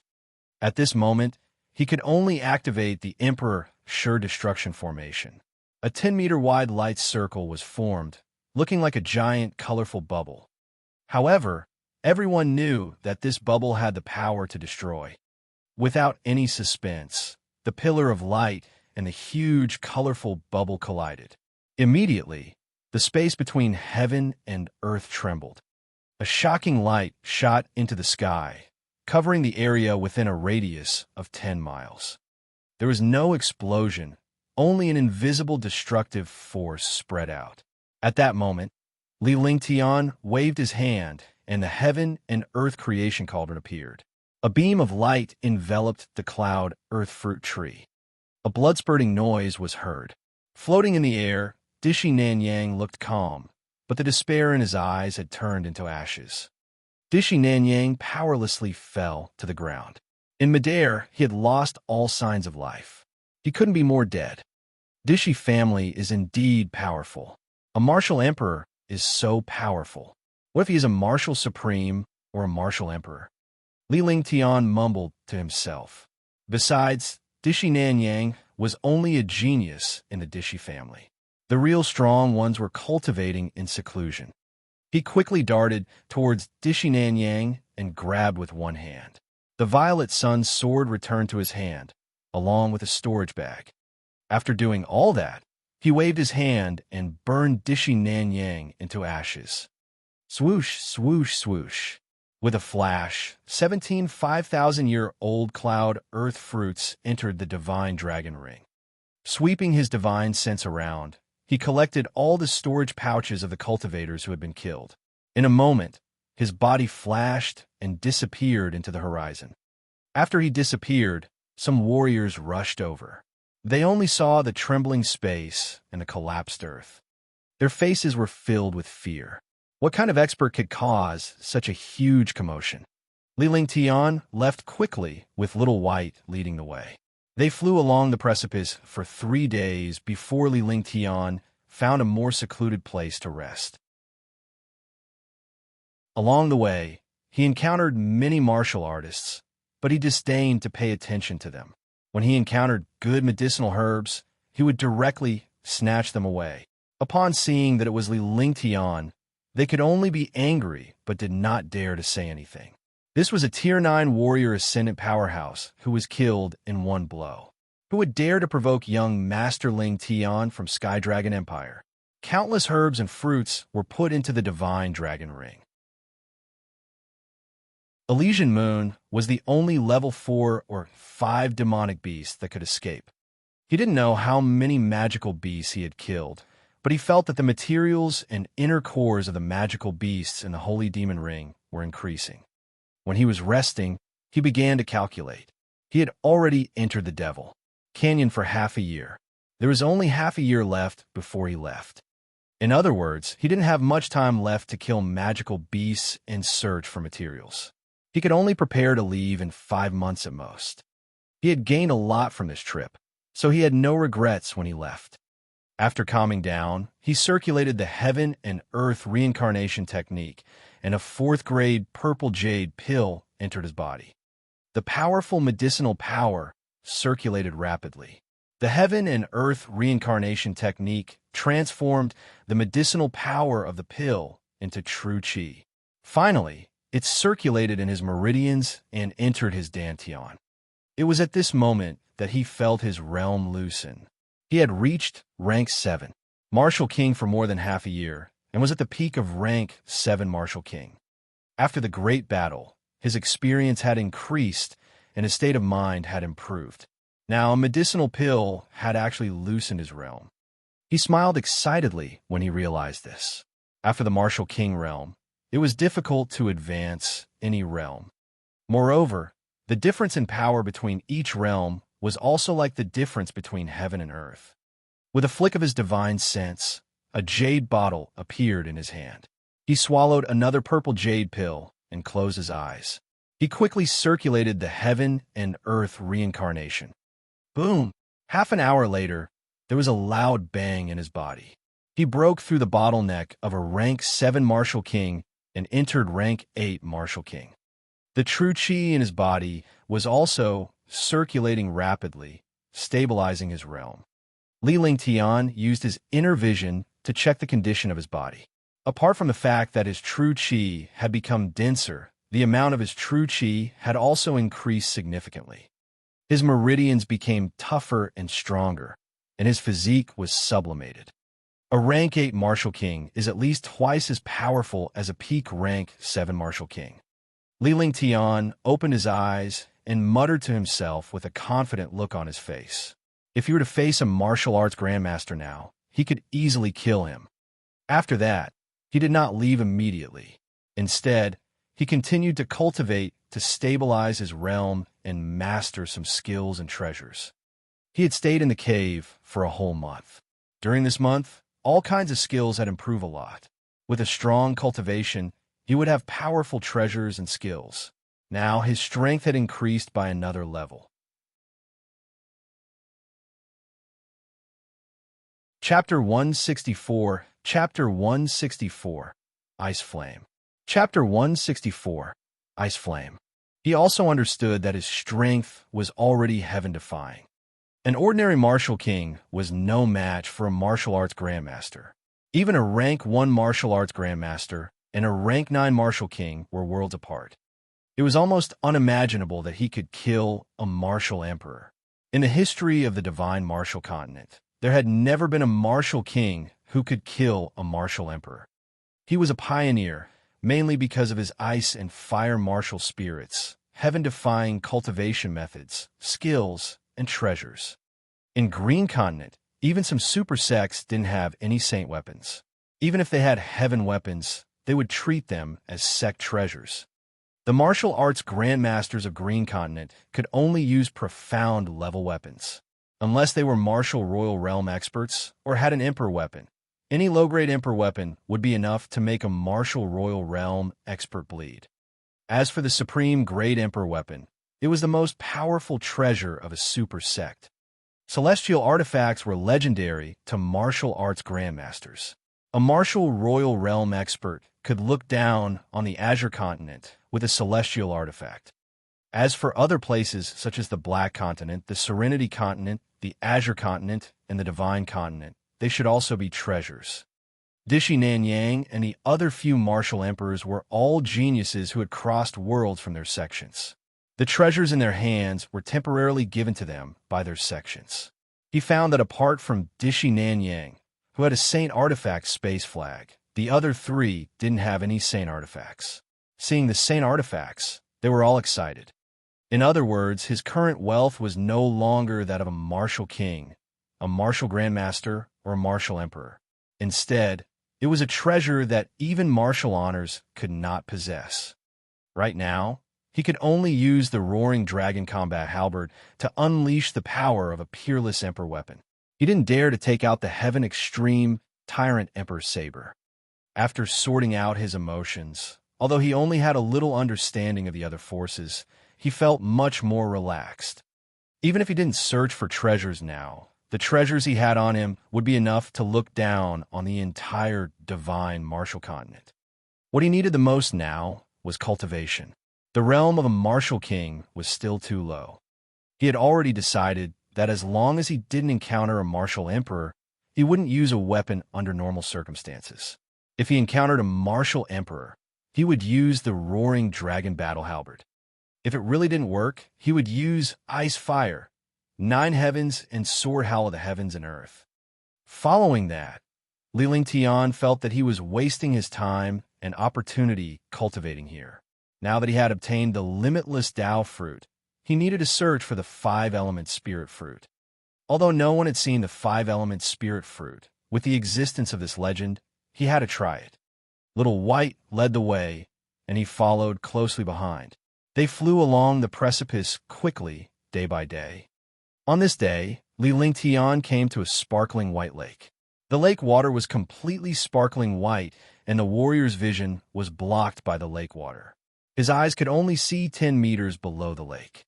At this moment, he could only activate the Emperor Sure Destruction formation. A 10-meter-wide light circle was formed, looking like a giant, colorful bubble. However, everyone knew that this bubble had the power to destroy. Without any suspense, the pillar of light and the huge, colorful bubble collided. Immediately, the space between heaven and earth trembled. A shocking light shot into the sky, covering the area within a radius of 10 miles. There was no explosion, only an invisible destructive force spread out. At that moment, Li Lingtian waved his hand, and the heaven and earth creation cauldron appeared. A beam of light enveloped the cloud earth fruit tree. A blood-spurting noise was heard. Floating in the air, Dishi Nanyang looked calm, but the despair in his eyes had turned into ashes. Dishi Nanyang powerlessly fell to the ground. In midair, he had lost all signs of life. He couldn't be more dead. Dishi family is indeed powerful. A martial emperor is so powerful. What if he is a martial supreme or a martial emperor? Li Lingtian mumbled to himself. Besides, Dishi Nanyang was only a genius in the Dishi family. The real strong ones were cultivating in seclusion. He quickly darted towards Dishi Nanyang and grabbed with one hand. The Violet Sun's sword returned to his hand, along with a storage bag. After doing all that, he waved his hand and burned Dishi Nanyang into ashes. Swoosh, swoosh, swoosh. With a flash, 17 5,000-year-old cloud earth fruits entered the divine dragon ring. Sweeping his divine sense around, he collected all the storage pouches of the cultivators who had been killed. In a moment, his body flashed and disappeared into the horizon. After he disappeared, some warriors rushed over. They only saw the trembling space and the collapsed earth. Their faces were filled with fear. What kind of expert could cause such a huge commotion? Li Lingtian left quickly, with Little White leading the way. They flew along the precipice for 3 days before Li Lingtian found a more secluded place to rest. Along the way, he encountered many martial artists, but he disdained to pay attention to them. When he encountered good medicinal herbs, he would directly snatch them away. Upon seeing that it was Li Lingtian, they could only be angry but did not dare to say anything. This was a Tier 9 warrior ascendant powerhouse who was killed in one blow. Who would dare to provoke young Master Ling Tian from Sky Dragon Empire? Countless herbs and fruits were put into the divine dragon ring. Elysian Moon was the only level 4 or 5 demonic beast that could escape. He didn't know how many magical beasts he had killed, but he felt that the materials and inner cores of the magical beasts in the Holy Demon Ring were increasing. When he was resting, he began to calculate. He had already entered the Devil Canyon for half a year. There was only half a year left before he left. In other words, he didn't have much time left to kill magical beasts and search for materials. He could only prepare to leave in 5 months at most. He had gained a lot from this trip, so he had no regrets when he left. After calming down, he circulated the Heaven and Earth reincarnation technique, and a 4th-grade purple jade pill entered his body. The powerful medicinal power circulated rapidly. The Heaven and Earth reincarnation technique transformed the medicinal power of the pill into true qi. Finally, it circulated in his meridians and entered his dantian. It was at this moment that he felt his realm loosen. He had reached rank 7, Martial King for more than half a year, and was at the peak of rank 7 Martial King. After the great battle, his experience had increased and his state of mind had improved. Now, a medicinal pill had actually loosened his realm. He smiled excitedly when he realized this. After the Martial King realm, it was difficult to advance any realm. Moreover, the difference in power between each realm was also like the difference between heaven and earth. With a flick of his divine sense, a jade bottle appeared in his hand. He swallowed another purple jade pill and closed his eyes. He quickly circulated the Heaven and Earth reincarnation. Boom! Half an hour later, there was a loud bang in his body. He broke through the bottleneck of a rank 7 Martial King and entered rank 8 Martial King. The true qi in his body was also circulating rapidly, stabilizing his realm. Li Lingtian used his inner vision to check the condition of his body. Apart from the fact that his true qi had become denser, the amount of his true qi had also increased significantly. His meridians became tougher and stronger, and his physique was sublimated. A rank 8 Martial King is at least twice as powerful as a peak rank 7 Martial King. Li Lingtian opened his eyes and muttered to himself with a confident look on his face. If he were to face a martial arts grandmaster now, he could easily kill him. After that, he did not leave immediately. Instead, he continued to cultivate to stabilize his realm and master some skills and treasures. He had stayed in the cave for a whole month. During this month, all kinds of skills had improved a lot. With a strong cultivation, he would have powerful treasures and skills. Now his strength had increased by another level. Chapter 164, Chapter 164, Ice Flame. Chapter 164, Ice Flame. He also understood that his strength was already heaven-defying. An ordinary martial king was no match for a martial arts grandmaster. Even a rank 1 martial arts grandmaster and a rank 9 martial king were worlds apart. It was almost unimaginable that he could kill a martial emperor. In the history of the divine martial continent, there had never been a martial king who could kill a martial emperor. He was a pioneer, mainly because of his ice and fire martial spirits, heaven-defying cultivation methods, skills, and treasures. In Green Continent, even some super sects didn't have any saint weapons. Even if they had heaven weapons, they would treat them as sect treasures. The martial arts grandmasters of Green Continent could only use profound level weapons. Unless they were martial royal realm experts or had an emperor weapon. Any low-grade emperor weapon would be enough to make a martial royal realm expert bleed. As for the supreme grade emperor weapon, it was the most powerful treasure of a super sect. Celestial artifacts were legendary to martial arts grandmasters. A martial royal realm expert could look down on the Azure Continent with a celestial artifact. As for other places such as the Black Continent, the Serenity Continent, the Azure Continent, and the Divine Continent, they should also be treasures. Dishi Nanyang and the other few martial emperors were all geniuses who had crossed worlds from their sections. The treasures in their hands were temporarily given to them by their sections. He found that apart from Dishi Nanyang, who had a saint artifact space flag, the other 3 didn't have any saint artifacts. Seeing the saint artifacts, they were all excited. In other words, his current wealth was no longer that of a martial king, a martial grandmaster, or a martial emperor. Instead, it was a treasure that even martial honors could not possess. Right now, he could only use the roaring dragon combat halberd to unleash the power of a peerless emperor weapon. He didn't dare to take out the heaven extreme tyrant emperor saber. After sorting out his emotions, although he only had a little understanding of the other forces, he felt much more relaxed. Even if he didn't search for treasures now, the treasures he had on him would be enough to look down on the entire divine martial continent. What he needed the most now was cultivation. The realm of a martial king was still too low. He had already decided that as long as he didn't encounter a martial emperor, he wouldn't use a weapon under normal circumstances. If he encountered a martial emperor, he would use the roaring dragon battle halberd. If it really didn't work, he would use ice fire, 9 heavens, and sword howl of the heavens and earth. Following that, Li Lingtian felt that he was wasting his time and opportunity cultivating here. Now that he had obtained the limitless Tao fruit, he needed to search for the 5-element spirit fruit. Although no one had seen the 5-element spirit fruit, with the existence of this legend, he had to try it. Little White led the way, and he followed closely behind. They flew along the precipice quickly, day by day. On this day, Li Lingtian came to a sparkling white lake. The lake water was completely sparkling white, and the warrior's vision was blocked by the lake water. His eyes could only see 10 meters below the lake.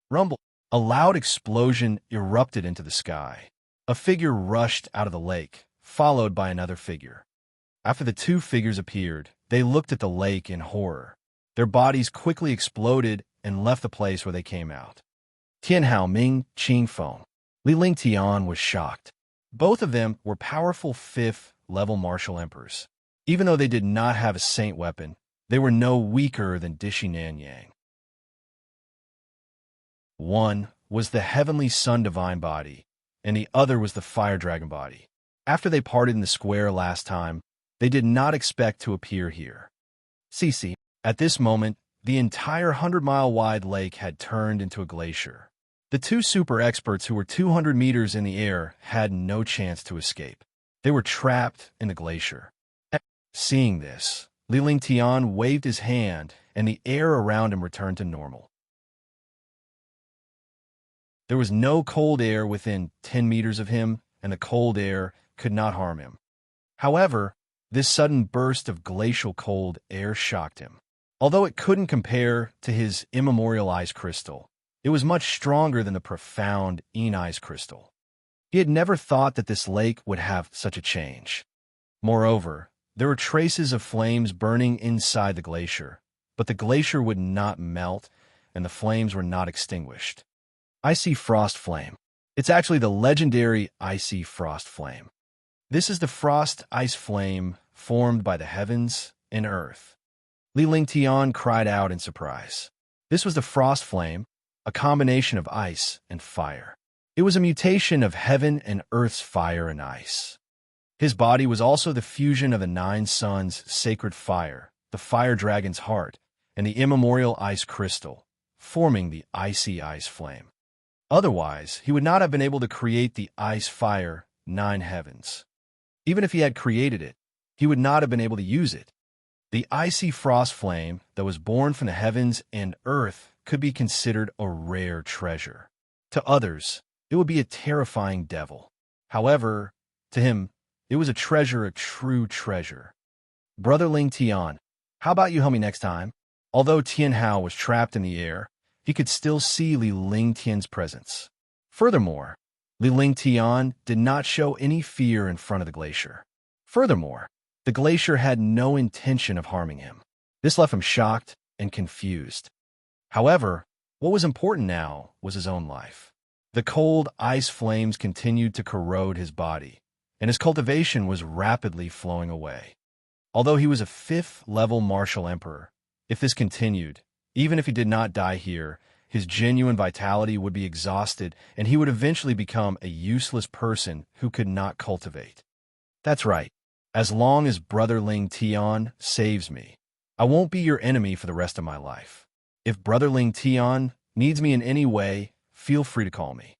Rumble! A loud explosion erupted into the sky. A figure rushed out of the lake, followed by another figure. After the 2 figures appeared, they looked at the lake in horror. Their bodies quickly exploded and left the place where they came out. Tianhao Ming, Qing Feng. Li Lingtian was shocked. Both of them were powerful 5th-level martial emperors. Even though they did not have a saint weapon, they were no weaker than Dishi Nanyang. One was the heavenly sun divine body, and the other was the fire dragon body. After they parted in the square last time, they did not expect to appear here. Cece. At this moment, the entire 100-mile-wide lake had turned into a glacier. The 2 super experts who were 200 meters in the air had no chance to escape. They were trapped in the glacier. Seeing this, Li Lingtian waved his hand, and the air around him returned to normal. There was no cold air within 10 meters of him, and the cold air could not harm him. However, This sudden burst of glacial cold air shocked him. Although it couldn't compare to his immemorial ice crystal, it was much stronger than the profound ice crystal. He had never thought that this lake would have such a change. Moreover, there were traces of flames burning inside the glacier, but the glacier would not melt, and the flames were not extinguished. Icy frost flame. It's actually the legendary icy frost flame. This is the frost ice flame formed by the heavens and earth. Li Lingtian cried out in surprise. This was the frost flame, a combination of ice and fire. It was a mutation of heaven and earth's fire and ice. His body was also the fusion of the 9 suns' sacred fire, the fire dragon's heart, and the immemorial ice crystal, forming the icy ice flame. Otherwise, he would not have been able to create the ice fire 9 heavens. Even if he had created it, he would not have been able to use it. The icy frost flame that was born from the heavens and earth could be considered a rare treasure. To others, it would be a terrifying devil. However, to him, it was a treasure, a true treasure. Brother Ling Tian, how about you help me next time? Although Tian Hao was trapped in the air, he could still see Li Lingtian's presence. Furthermore, Li Lingtian did not show any fear in front of the glacier. Furthermore, the glacier had no intention of harming him. This left him shocked and confused. However, what was important now was his own life. The cold ice flames continued to corrode his body, and his cultivation was rapidly flowing away. Although he was a 5th-level martial emperor, if this continued, even if he did not die here, his genuine vitality would be exhausted, and he would eventually become a useless person who could not cultivate. That's right. As long as Brother Ling Tian saves me, I won't be your enemy for the rest of my life. If Brother Ling Tian needs me in any way, feel free to call me.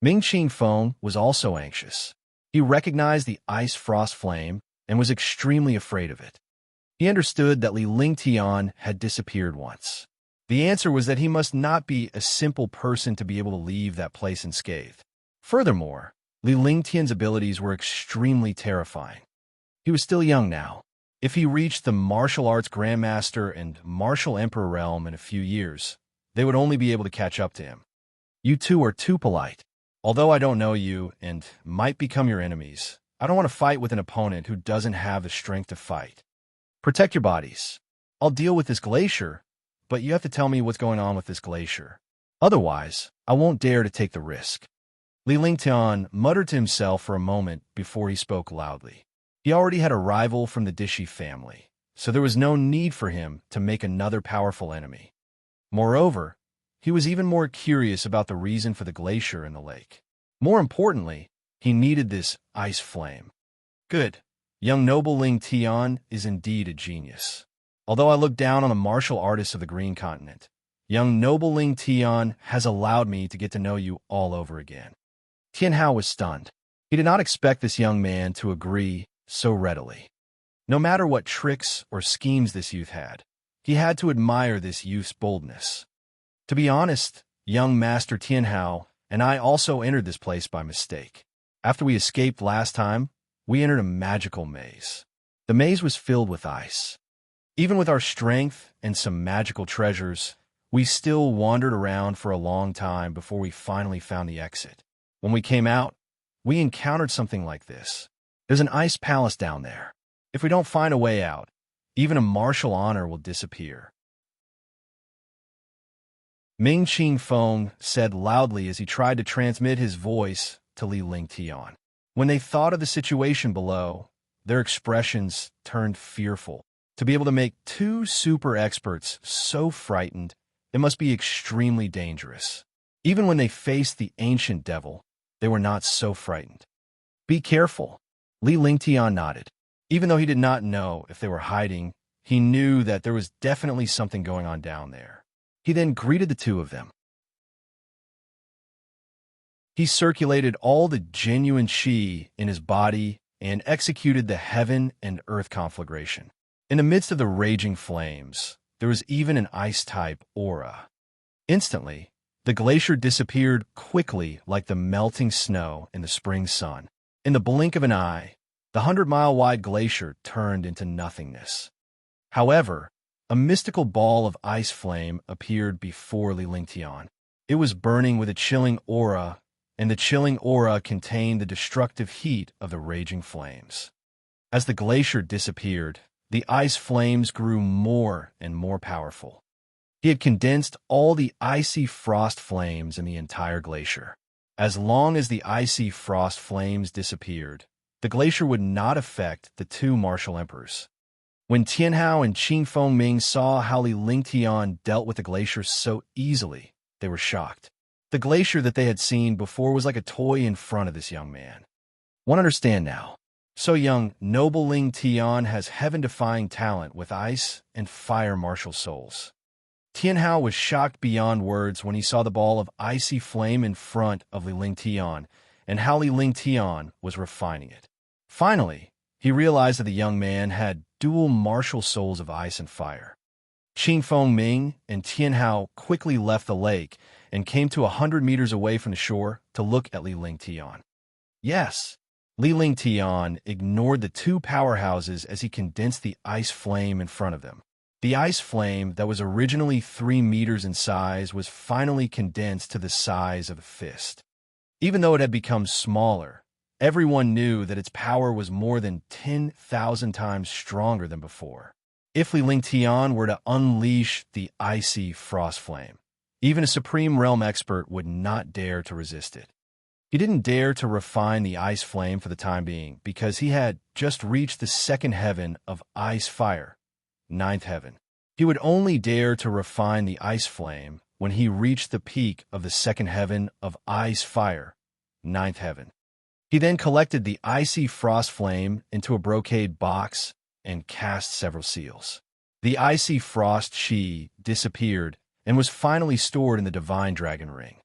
Ming Qing Feng was also anxious. He recognized the ice frost flame and was extremely afraid of it. He understood that Li Lingtian had disappeared once. The answer was that he must not be a simple person to be able to leave that place unscathed. Furthermore, Li Lingtian's abilities were extremely terrifying. He was still young now. If he reached the martial arts grandmaster and martial emperor realm in a few years, they would only be able to catch up to him. You two are too polite. Although I don't know you and might become your enemies, I don't want to fight with an opponent who doesn't have the strength to fight. Protect your bodies. I'll deal with this glacier, but you have to tell me what's going on with this glacier. Otherwise, I won't dare to take the risk. Li Lingtian muttered to himself for a moment before he spoke loudly. He already had a rival from the Dishi family, so there was no need for him to make another powerful enemy. Moreover, he was even more curious about the reason for the glacier in the lake. More importantly, he needed this ice flame. Good. Young noble Ling Tian is indeed a genius. Although I look down on the martial artists of the Green Continent, young noble Ling Tian has allowed me to get to know you all over again. Tian Hao was stunned. He did not expect this young man to agree so readily. No matter what tricks or schemes this youth had to admire this youth's boldness. To be honest, young Master Tian Hao and I also entered this place by mistake. After we escaped last time, we entered a magical maze. The maze was filled with ice. Even with our strength and some magical treasures, we still wandered around for a long time before we finally found the exit. When we came out, we encountered something like this. There's an ice palace down there. If we don't find a way out, even a martial honor will disappear. Ming Qing Feng said loudly as he tried to transmit his voice to Li Lingtian. When they thought of the situation below, their expressions turned fearful. To be able to make 2 super experts so frightened, it must be extremely dangerous. Even when they faced the ancient devil, they were not so frightened. Be careful. Li Lingtian nodded. Even though he did not know if they were hiding, he knew that there was definitely something going on down there. He then greeted the 2 of them. He circulated all the genuine qi in his body and executed the heaven and earth conflagration. In the midst of the raging flames, there was even an ice-type aura. Instantly, the glacier disappeared quickly like the melting snow in the spring sun. In the blink of an eye, The 100-mile-wide glacier turned into nothingness. However, a mystical ball of ice flame appeared before Li Lingtian. It was burning with a chilling aura, and the chilling aura contained the destructive heat of the raging flames. As the glacier disappeared, the ice flames grew more and more powerful. He had condensed all the icy frost flames in the entire glacier. As long as the icy frost flames disappeared, the glacier would not affect the two martial emperors. When Tianhao and Qin Fengming saw how Li Lingtian dealt with the glacier so easily, they were shocked. The glacier that they had seen before was like a toy in front of this young man. One understand now. So young, noble Ling Tian has heaven-defying talent with ice and fire martial souls. Tianhao was shocked beyond words when he saw the ball of icy flame in front of Li Lingtian and how Li Lingtian was refining it. Finally, he realized that the young man had dual martial souls of ice and fire. Qin Fengming and Tianhao quickly left the lake and came to 100 meters away from the shore to look at Li Lingtian. Yes, Li Lingtian ignored the two powerhouses as he condensed the ice flame in front of them. The ice flame that was originally 3 meters in size was finally condensed to the size of a fist. Even though it had become smaller, everyone knew that its power was more than 10,000 times stronger than before. If Li Lingtian were to unleash the icy frost flame, even a Supreme Realm expert would not dare to resist it. He didn't dare to refine the ice flame for the time being because he had just reached the second heaven of ice fire, ninth heaven. He would only dare to refine the ice flame when he reached the peak of the second heaven of ice fire, ninth heaven. He then collected the icy frost flame into a brocade box and cast several seals. The icy frost chi disappeared and was finally stored in the divine dragon ring.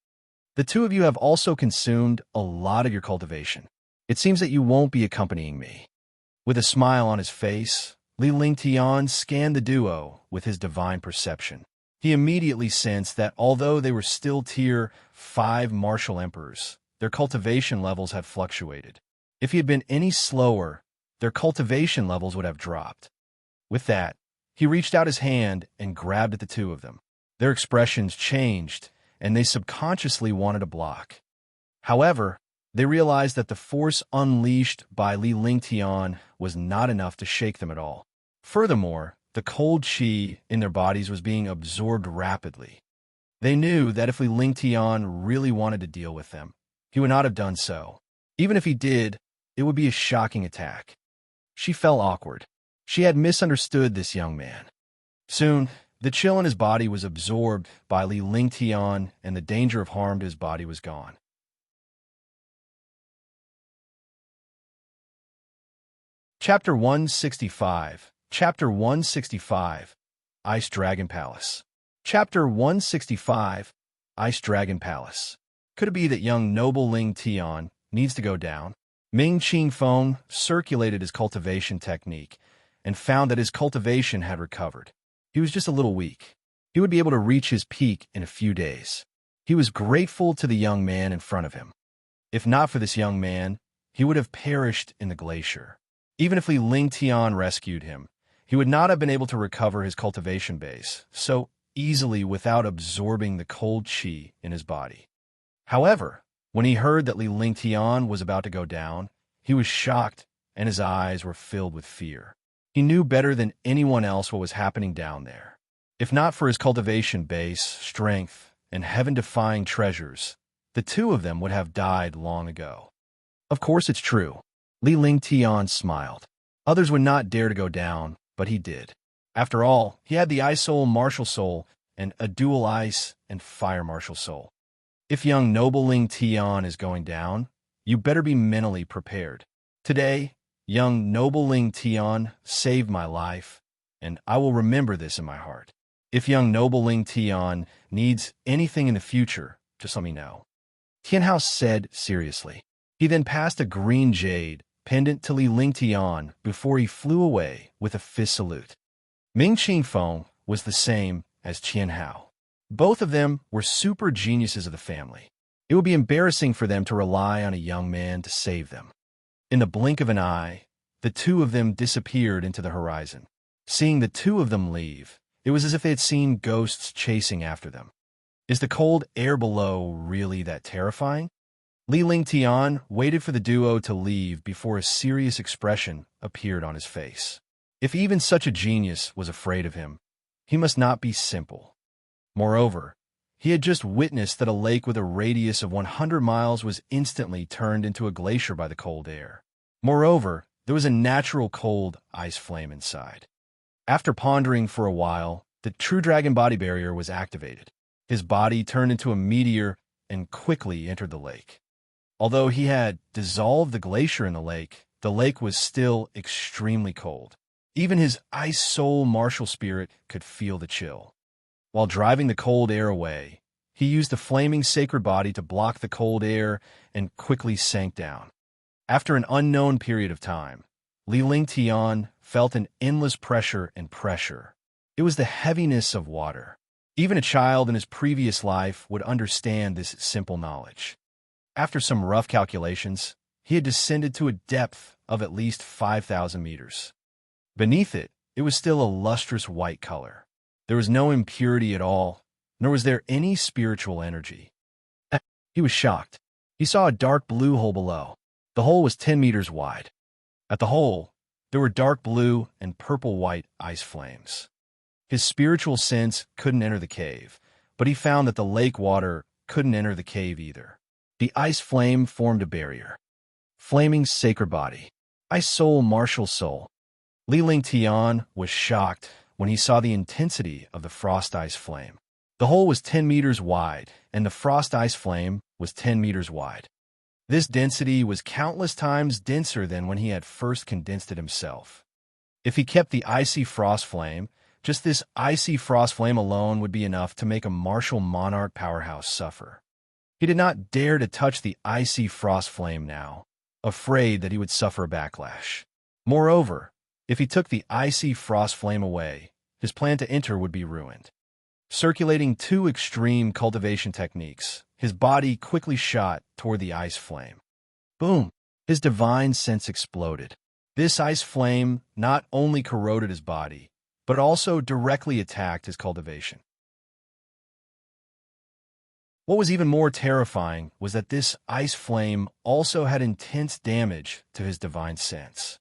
The two of you have also consumed a lot of your cultivation. It seems that you won't be accompanying me. With a smile on his face, Li Lingtian scanned the duo with his divine perception. He immediately sensed that although they were still Tier 5 martial emperors, their cultivation levels had fluctuated. If he had been any slower, their cultivation levels would have dropped. With that, he reached out his hand and grabbed at the two of them. Their expressions changed, and they subconsciously wanted to block. However, they realized that the force unleashed by Li Lingtian was not enough to shake them at all. Furthermore, the cold chi in their bodies was being absorbed rapidly. They knew that if Li Lingtian really wanted to deal with them, he would not have done so. Even if he did, it would be a shocking attack. She felt awkward. She had misunderstood this young man. Soon, the chill in his body was absorbed by Li Lingtian, and the danger of harm to his body was gone. Chapter 165. Chapter 165. Ice Dragon Palace. Chapter 165. Ice Dragon Palace. Could it be that young noble Ling Tian needs to go down? Ming Qin Feng circulated his cultivation technique and found that his cultivation had recovered. He was just a little weak. He would be able to reach his peak in a few days. He was grateful to the young man in front of him. If not for this young man, he would have perished in the glacier. Even if Li Lingtian rescued him, he would not have been able to recover his cultivation base so easily without absorbing the cold chi in his body. However, when he heard that Li Lingtian was about to go down, he was shocked and his eyes were filled with fear. He knew better than anyone else what was happening down there. If not for his cultivation base, strength, and heaven-defying treasures, the two of them would have died long ago. Of course it's true. Li Lingtian smiled. Others would not dare to go down, but he did. After all, he had the Ice Soul Martial Soul and a dual Ice and Fire Martial Soul. If young noble Ling Tian is going down, you better be mentally prepared. Today, young noble Ling Tian saved my life, and I will remember this in my heart. If young noble Ling Tian needs anything in the future, just let me know. Tianhao said seriously. He then passed a green jade pendant to Li Lingtian before he flew away with a fist salute. Ming Qin Feng was the same as Tianhao. Both of them were super geniuses of the family. It would be embarrassing for them to rely on a young man to save them. In the blink of an eye, the two of them disappeared into the horizon. Seeing the two of them leave, it was as if they had seen ghosts chasing after them. Is the cold air below really that terrifying? Li Lingtian waited for the duo to leave before a serious expression appeared on his face. If even such a genius was afraid of him, he must not be simple. Moreover, he had just witnessed that a lake with a radius of 100 miles was instantly turned into a glacier by the cold air. Moreover, there was a natural cold ice flame inside. After pondering for a while, the true dragon body barrier was activated. His body turned into a meteor and quickly entered the lake. Although he had dissolved the glacier in the lake was still extremely cold. Even his ice soul martial spirit could feel the chill. While driving the cold air away, he used the flaming sacred body to block the cold air and quickly sank down. After an unknown period of time, Li Lingtian felt an endless pressure and pressure. It was the heaviness of water. Even a child in his previous life would understand this simple knowledge. After some rough calculations, he had descended to a depth of at least 5,000 meters. Beneath it, it was still a lustrous white color. There was no impurity at all, nor was there any spiritual energy. He was shocked. He saw a dark blue hole below. The hole was 10 meters wide. At the hole, there were dark blue and purple-white ice flames. His spiritual sense couldn't enter the cave, but he found that the lake water couldn't enter the cave either. The ice flame formed a barrier. Flaming sacred body. Ice soul martial soul. Li Lingtian was shocked when he saw the intensity of the frost ice flame. The hole was 10 meters wide, and the frost ice flame was 10 meters wide. This density was countless times denser than when he had first condensed it himself. If he kept the icy frost flame, just this icy frost flame alone would be enough to make a martial monarch powerhouse suffer. He did not dare to touch the icy frost flame now, afraid that he would suffer a backlash. Moreover, if he took the icy frost flame away, his plan to enter would be ruined. Circulating two extreme cultivation techniques, his body quickly shot toward the ice flame. Boom! His divine sense exploded. This ice flame not only corroded his body, but also directly attacked his cultivation. What was even more terrifying was that this ice flame also had intense damage to his divine sense.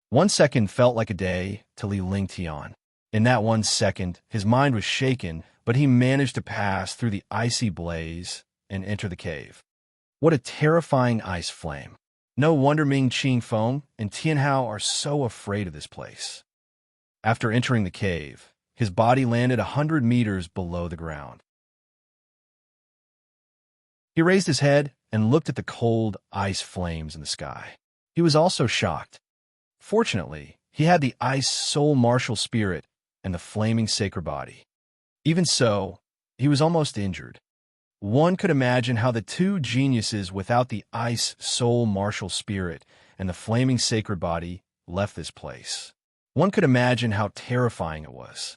1 second felt like a day to Li Lingtian. In that 1 second, his mind was shaken, but he managed to pass through the icy blaze and enter the cave. What a terrifying ice flame. No wonder Ming Qingfeng and Tianhao are so afraid of this place. After entering the cave, his body landed 100 meters below the ground. He raised his head and looked at the cold ice flames in the sky. He was also shocked. Fortunately, he had the ice soul martial spirit and the flaming sacred body. Even so, he was almost injured. One could imagine how the two geniuses without the ice soul martial spirit and the flaming sacred body left this place. One could imagine how terrifying it was.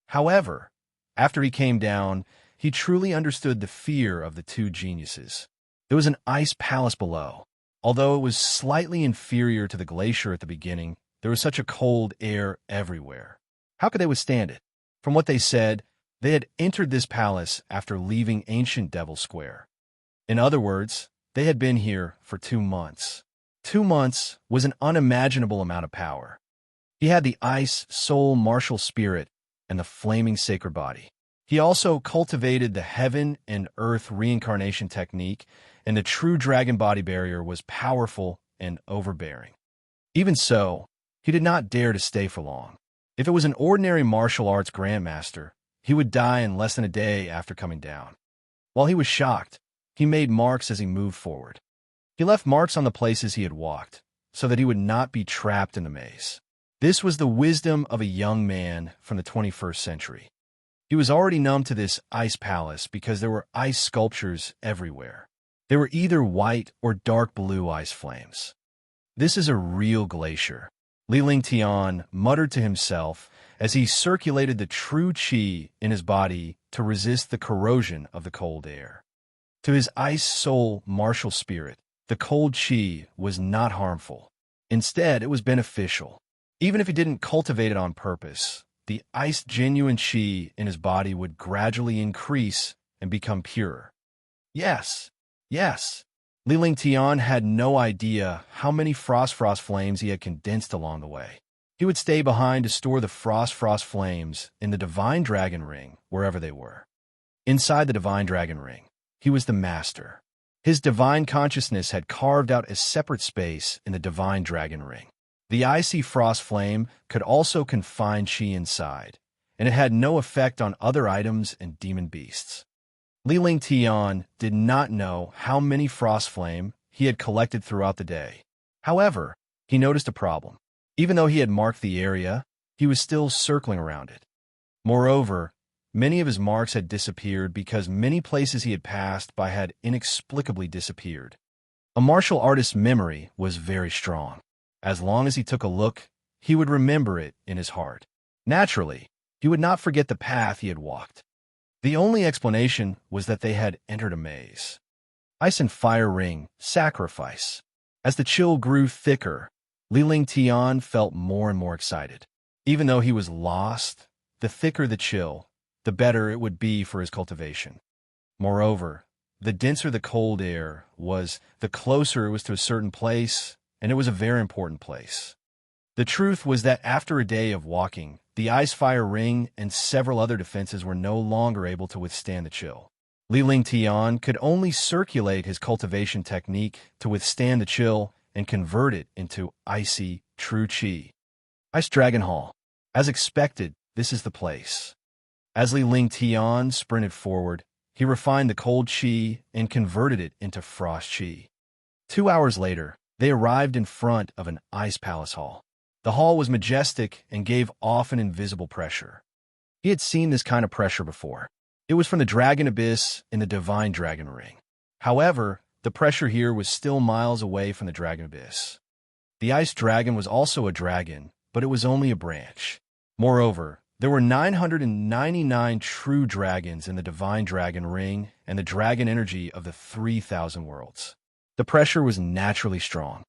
However, after he came down, he truly understood the fear of the two geniuses. There was an ice palace below. Although it was slightly inferior to the glacier at the beginning, there was such a cold air everywhere. How could they withstand it? From what they said, they had entered this palace after leaving ancient Devil Square. In other words, they had been here for 2 months. 2 months was an unimaginable amount of power. He had the ice soul martial spirit and the flaming sacred body. He also cultivated the heaven and earth reincarnation technique, and the true dragon body barrier was powerful and overbearing. Even so, he did not dare to stay for long. If it was an ordinary martial arts grandmaster, he would die in less than a day after coming down. While he was shocked, he made marks as he moved forward. He left marks on the places he had walked, so that he would not be trapped in the maze. This was the wisdom of a young man from the 21st century. He was already numb to this ice palace because there were ice sculptures everywhere. They were either white or dark blue ice flames. This is a real glacier, Li Lingtian muttered to himself as he circulated the true qi in his body to resist the corrosion of the cold air. To his ice soul martial spirit, the cold qi was not harmful. Instead, it was beneficial. Even if he didn't cultivate it on purpose, the iced genuine chi in his body would gradually increase and become pure. Yes, yes. Li Lingtian had no idea how many frost flames he had condensed along the way. He would stay behind to store the frost flames in the divine dragon ring, wherever they were. Inside the divine dragon ring, he was the master. His divine consciousness had carved out a separate space in the divine dragon ring. The icy frost flame could also confine chi inside, and it had no effect on other items and demon beasts. Li Lingtian did not know how many frost flame he had collected throughout the day. However, he noticed a problem. Even though he had marked the area, he was still circling around it. Moreover, many of his marks had disappeared because many places he had passed by had inexplicably disappeared. A martial artist's memory was very strong. As long as he took a look, he would remember it in his heart. Naturally, he would not forget the path he had walked. The only explanation was that they had entered a maze. Ice and fire ring, sacrifice. As the chill grew thicker, Li Lingtian felt more and more excited. Even though he was lost, the thicker the chill, the better it would be for his cultivation. Moreover, the denser the cold air was, the closer it was to a certain place, and it was a very important place. The truth was that after a day of walking, the ice-fire ring and several other defenses were no longer able to withstand the chill. Li Lingtian could only circulate his cultivation technique to withstand the chill and convert it into icy, true chi. Ice Dragon Hall. As expected, this is the place. As Li Lingtian sprinted forward, he refined the cold chi and converted it into frost chi. 2 hours later, they arrived in front of an ice palace hall. The hall was majestic and gave off an invisible pressure. He had seen this kind of pressure before. It was from the dragon abyss in the divine dragon ring. However, the pressure here was still miles away from the dragon abyss. The ice dragon was also a dragon, but it was only a branch. Moreover, there were 999 true dragons in the divine dragon ring and the dragon energy of the 3,000 worlds. The pressure was naturally strong.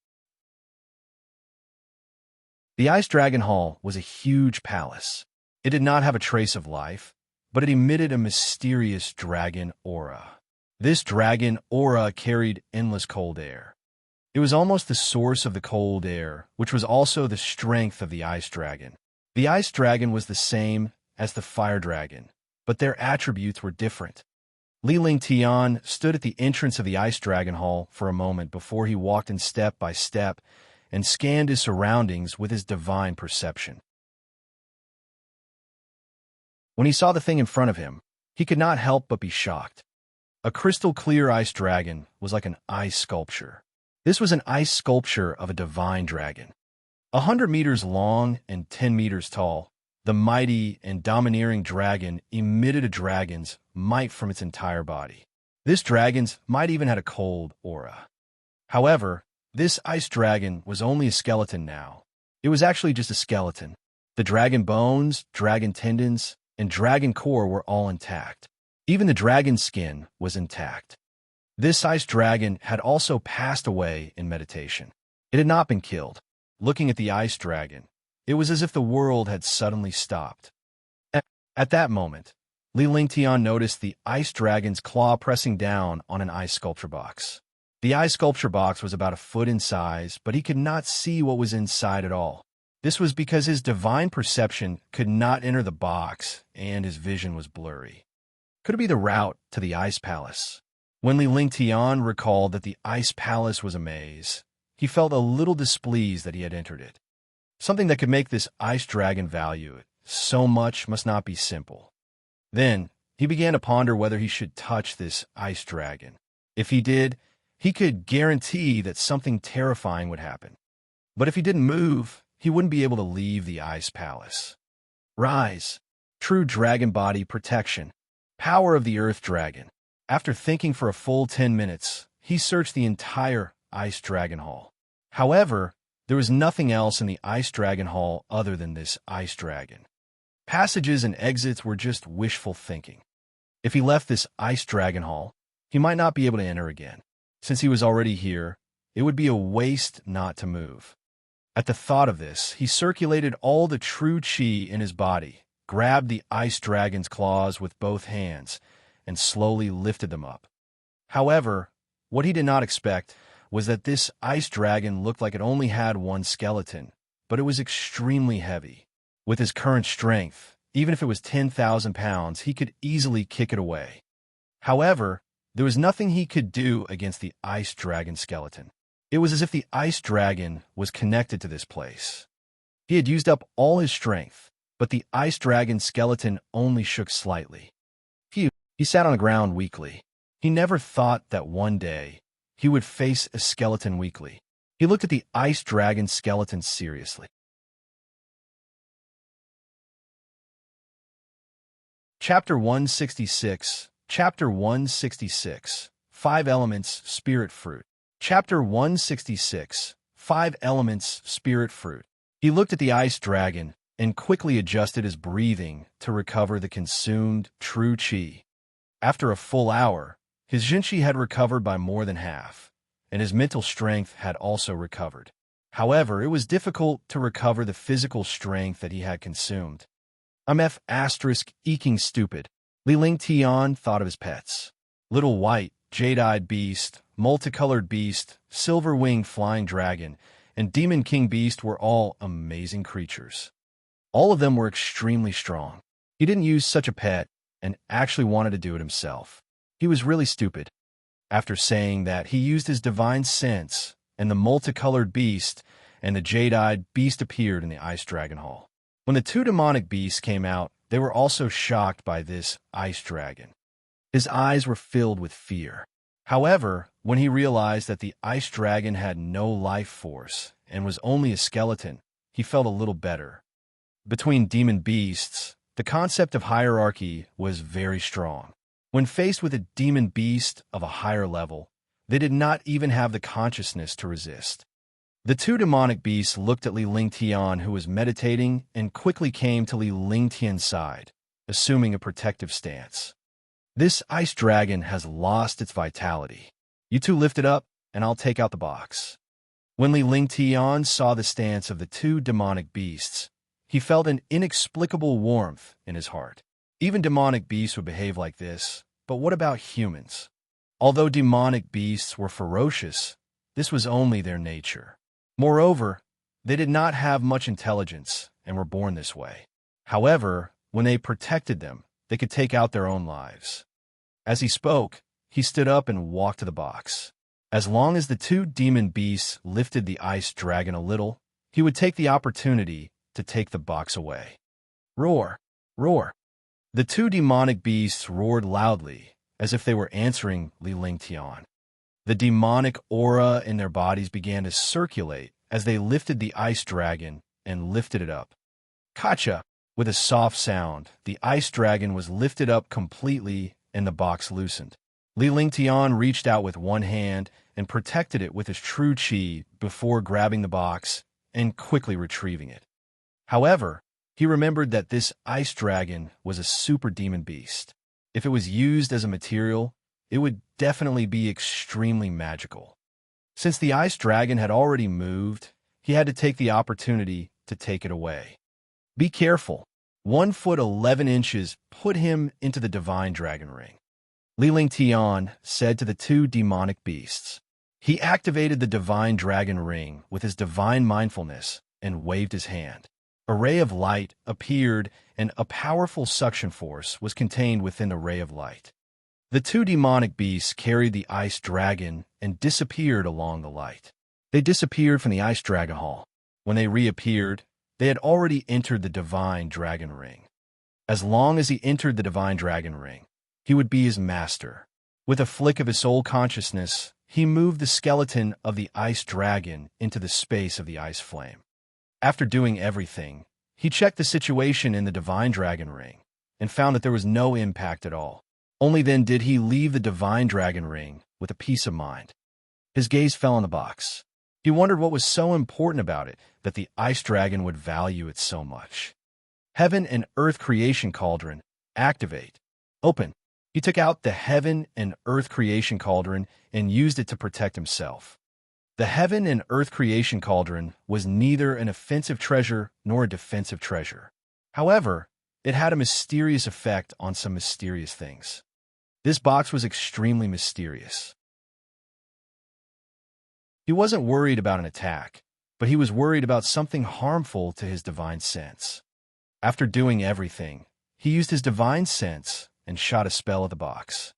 The Ice Dragon Hall was a huge palace. It did not have a trace of life, but it emitted a mysterious dragon aura. This dragon aura carried endless cold air. It was almost the source of the cold air, which was also the strength of the ice dragon. The ice dragon was the same as the fire dragon, but their attributes were different. Li Lingtian stood at the entrance of the Ice Dragon Hall for a moment before he walked in step by step and scanned his surroundings with his divine perception. When he saw the thing in front of him, he could not help but be shocked. A crystal-clear ice dragon was like an ice sculpture. This was an ice sculpture of a divine dragon. 100 meters long and 10 meters tall, the mighty and domineering dragon emitted a dragon's might from its entire body. This dragon's might even had a cold aura. However, this ice dragon was only a skeleton now. It was actually just a skeleton. The dragon bones, dragon tendons, and dragon core were all intact. Even the dragon's skin was intact. This ice dragon had also passed away in meditation. It had not been killed. Looking at the ice dragon, it was as if the world had suddenly stopped. At that moment, Li Lingtian noticed the ice dragon's claw pressing down on an ice sculpture box. The ice sculpture box was about a foot in size, but he could not see what was inside at all. This was because his divine perception could not enter the box, and his vision was blurry. Could it be the route to the ice palace? When Li Lingtian recalled that the ice palace was a maze, he felt a little displeased that he had entered it. Something that could make this ice dragon value it so much must not be simple. Then, he began to ponder whether he should touch this ice dragon. If he did, he could guarantee that something terrifying would happen. But if he didn't move, he wouldn't be able to leave the ice palace. Rise. True dragon body protection. Power of the earth dragon. After thinking for a full 10 minutes, he searched the entire Ice Dragon Hall. However, there was nothing else in the Ice Dragon Hall other than this ice dragon. Passages and exits were just wishful thinking. If he left this Ice Dragon Hall, he might not be able to enter again. Since he was already here, it would be a waste not to move. At the thought of this, he circulated all the true chi in his body, grabbed the ice dragon's claws with both hands, and slowly lifted them up. However, what he did not expect was that this ice dragon looked like it only had one skeleton, but it was extremely heavy. With his current strength, even if it was 10,000 pounds, he could easily kick it away. However, there was nothing he could do against the ice dragon skeleton. It was as if the ice dragon was connected to this place. He had used up all his strength, but the ice dragon skeleton only shook slightly. He sat on the ground weakly. He never thought that one day he would face a skeleton weakly. He looked at the ice dragon skeleton seriously. Chapter 166. Chapter 166. 5 Elements Spirit Fruit. Chapter 166. 5 Elements Spirit Fruit. He looked at the ice dragon and quickly adjusted his breathing to recover the consumed true chi. After a full hour, his Jinchi had recovered by more than half, and his mental strength had also recovered. However, it was difficult to recover the physical strength that he had consumed. Eking stupid. Li Ling Tian thought of his pets. Little white, jade-eyed beast, multicolored beast, silver-winged flying dragon, and demon king beast were all amazing creatures. All of them were extremely strong. He didn't use such a pet and actually wanted to do it himself. He was really stupid. After saying that, he used his divine sense, and the multicolored beast and the jade-eyed beast appeared in the ice dragon hall. When the 2 demonic beasts came out, they were also shocked by this ice dragon. His eyes were filled with fear. However, when he realized that the ice dragon had no life force and was only a skeleton, he felt a little better. Between demon beasts, the concept of hierarchy was very strong. When faced with a demon beast of a higher level, they did not even have the consciousness to resist. The 2 demonic beasts looked at Li Lingtian, who was meditating, and quickly came to Li Lingtian's side, assuming a protective stance. This ice dragon has lost its vitality. You 2 lift it up, and I'll take out the box. When Li Lingtian saw the stance of the 2 demonic beasts, he felt an inexplicable warmth in his heart. Even demonic beasts would behave like this, but what about humans? Although demonic beasts were ferocious, this was only their nature. Moreover, they did not have much intelligence and were born this way. However, when they protected them, they could take out their own lives. As he spoke, he stood up and walked to the box. As long as the 2 demon beasts lifted the ice dragon a little, he would take the opportunity to take the box away. Roar! Roar! The 2 demonic beasts roared loudly, as if they were answering Li Lingtian. The demonic aura in their bodies began to circulate as they lifted the ice dragon and lifted it up. Kacha! With a soft sound, the ice dragon was lifted up completely and the box loosened. Li Lingtian reached out with one hand and protected it with his true chi before grabbing the box and quickly retrieving it. However, he remembered that this ice dragon was a super demon beast. If it was used as a material, it would definitely be extremely magical. Since the ice dragon had already moved, he had to take the opportunity to take it away. Be careful. 1 foot 11 inches put him into the divine dragon ring. Li Lingtian said to the 2 demonic beasts. He activated the divine dragon ring with his divine mindfulness and waved his hand. A ray of light appeared, and a powerful suction force was contained within the ray of light. The 2 demonic beasts carried the ice dragon and disappeared along the light. They disappeared from the ice dragon hall. When they reappeared, they had already entered the divine dragon ring. As long as he entered the divine dragon ring, he would be his master. With a flick of his soul consciousness, he moved the skeleton of the ice dragon into the space of the ice flame. After doing everything, he checked the situation in the divine dragon ring and found that there was no impact at all. Only then did he leave the divine dragon ring with a peace of mind. His gaze fell on the box. He wondered what was so important about it that the ice dragon would value it so much. Heaven and Earth Creation Cauldron. Activate. Open. He took out the Heaven and Earth Creation Cauldron and used it to protect himself. The heaven and earth creation cauldron was neither an offensive treasure nor a defensive treasure. However, it had a mysterious effect on some mysterious things. This box was extremely mysterious. He wasn't worried about an attack, but he was worried about something harmful to his divine sense. After doing everything, he used his divine sense and shot a spell at the box.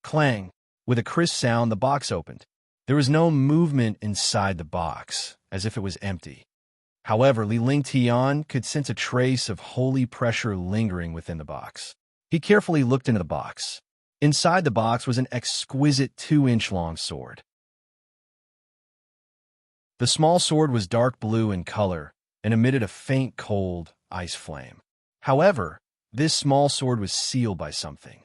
Clang! With a crisp sound, the box opened. There was no movement inside the box, as if it was empty. However, Li Ling Tian could sense a trace of holy pressure lingering within the box. He carefully looked into the box. Inside the box was an exquisite 2-inch-long sword. The small sword was dark blue in color and emitted a faint, cold ice flame. However, this small sword was sealed by something.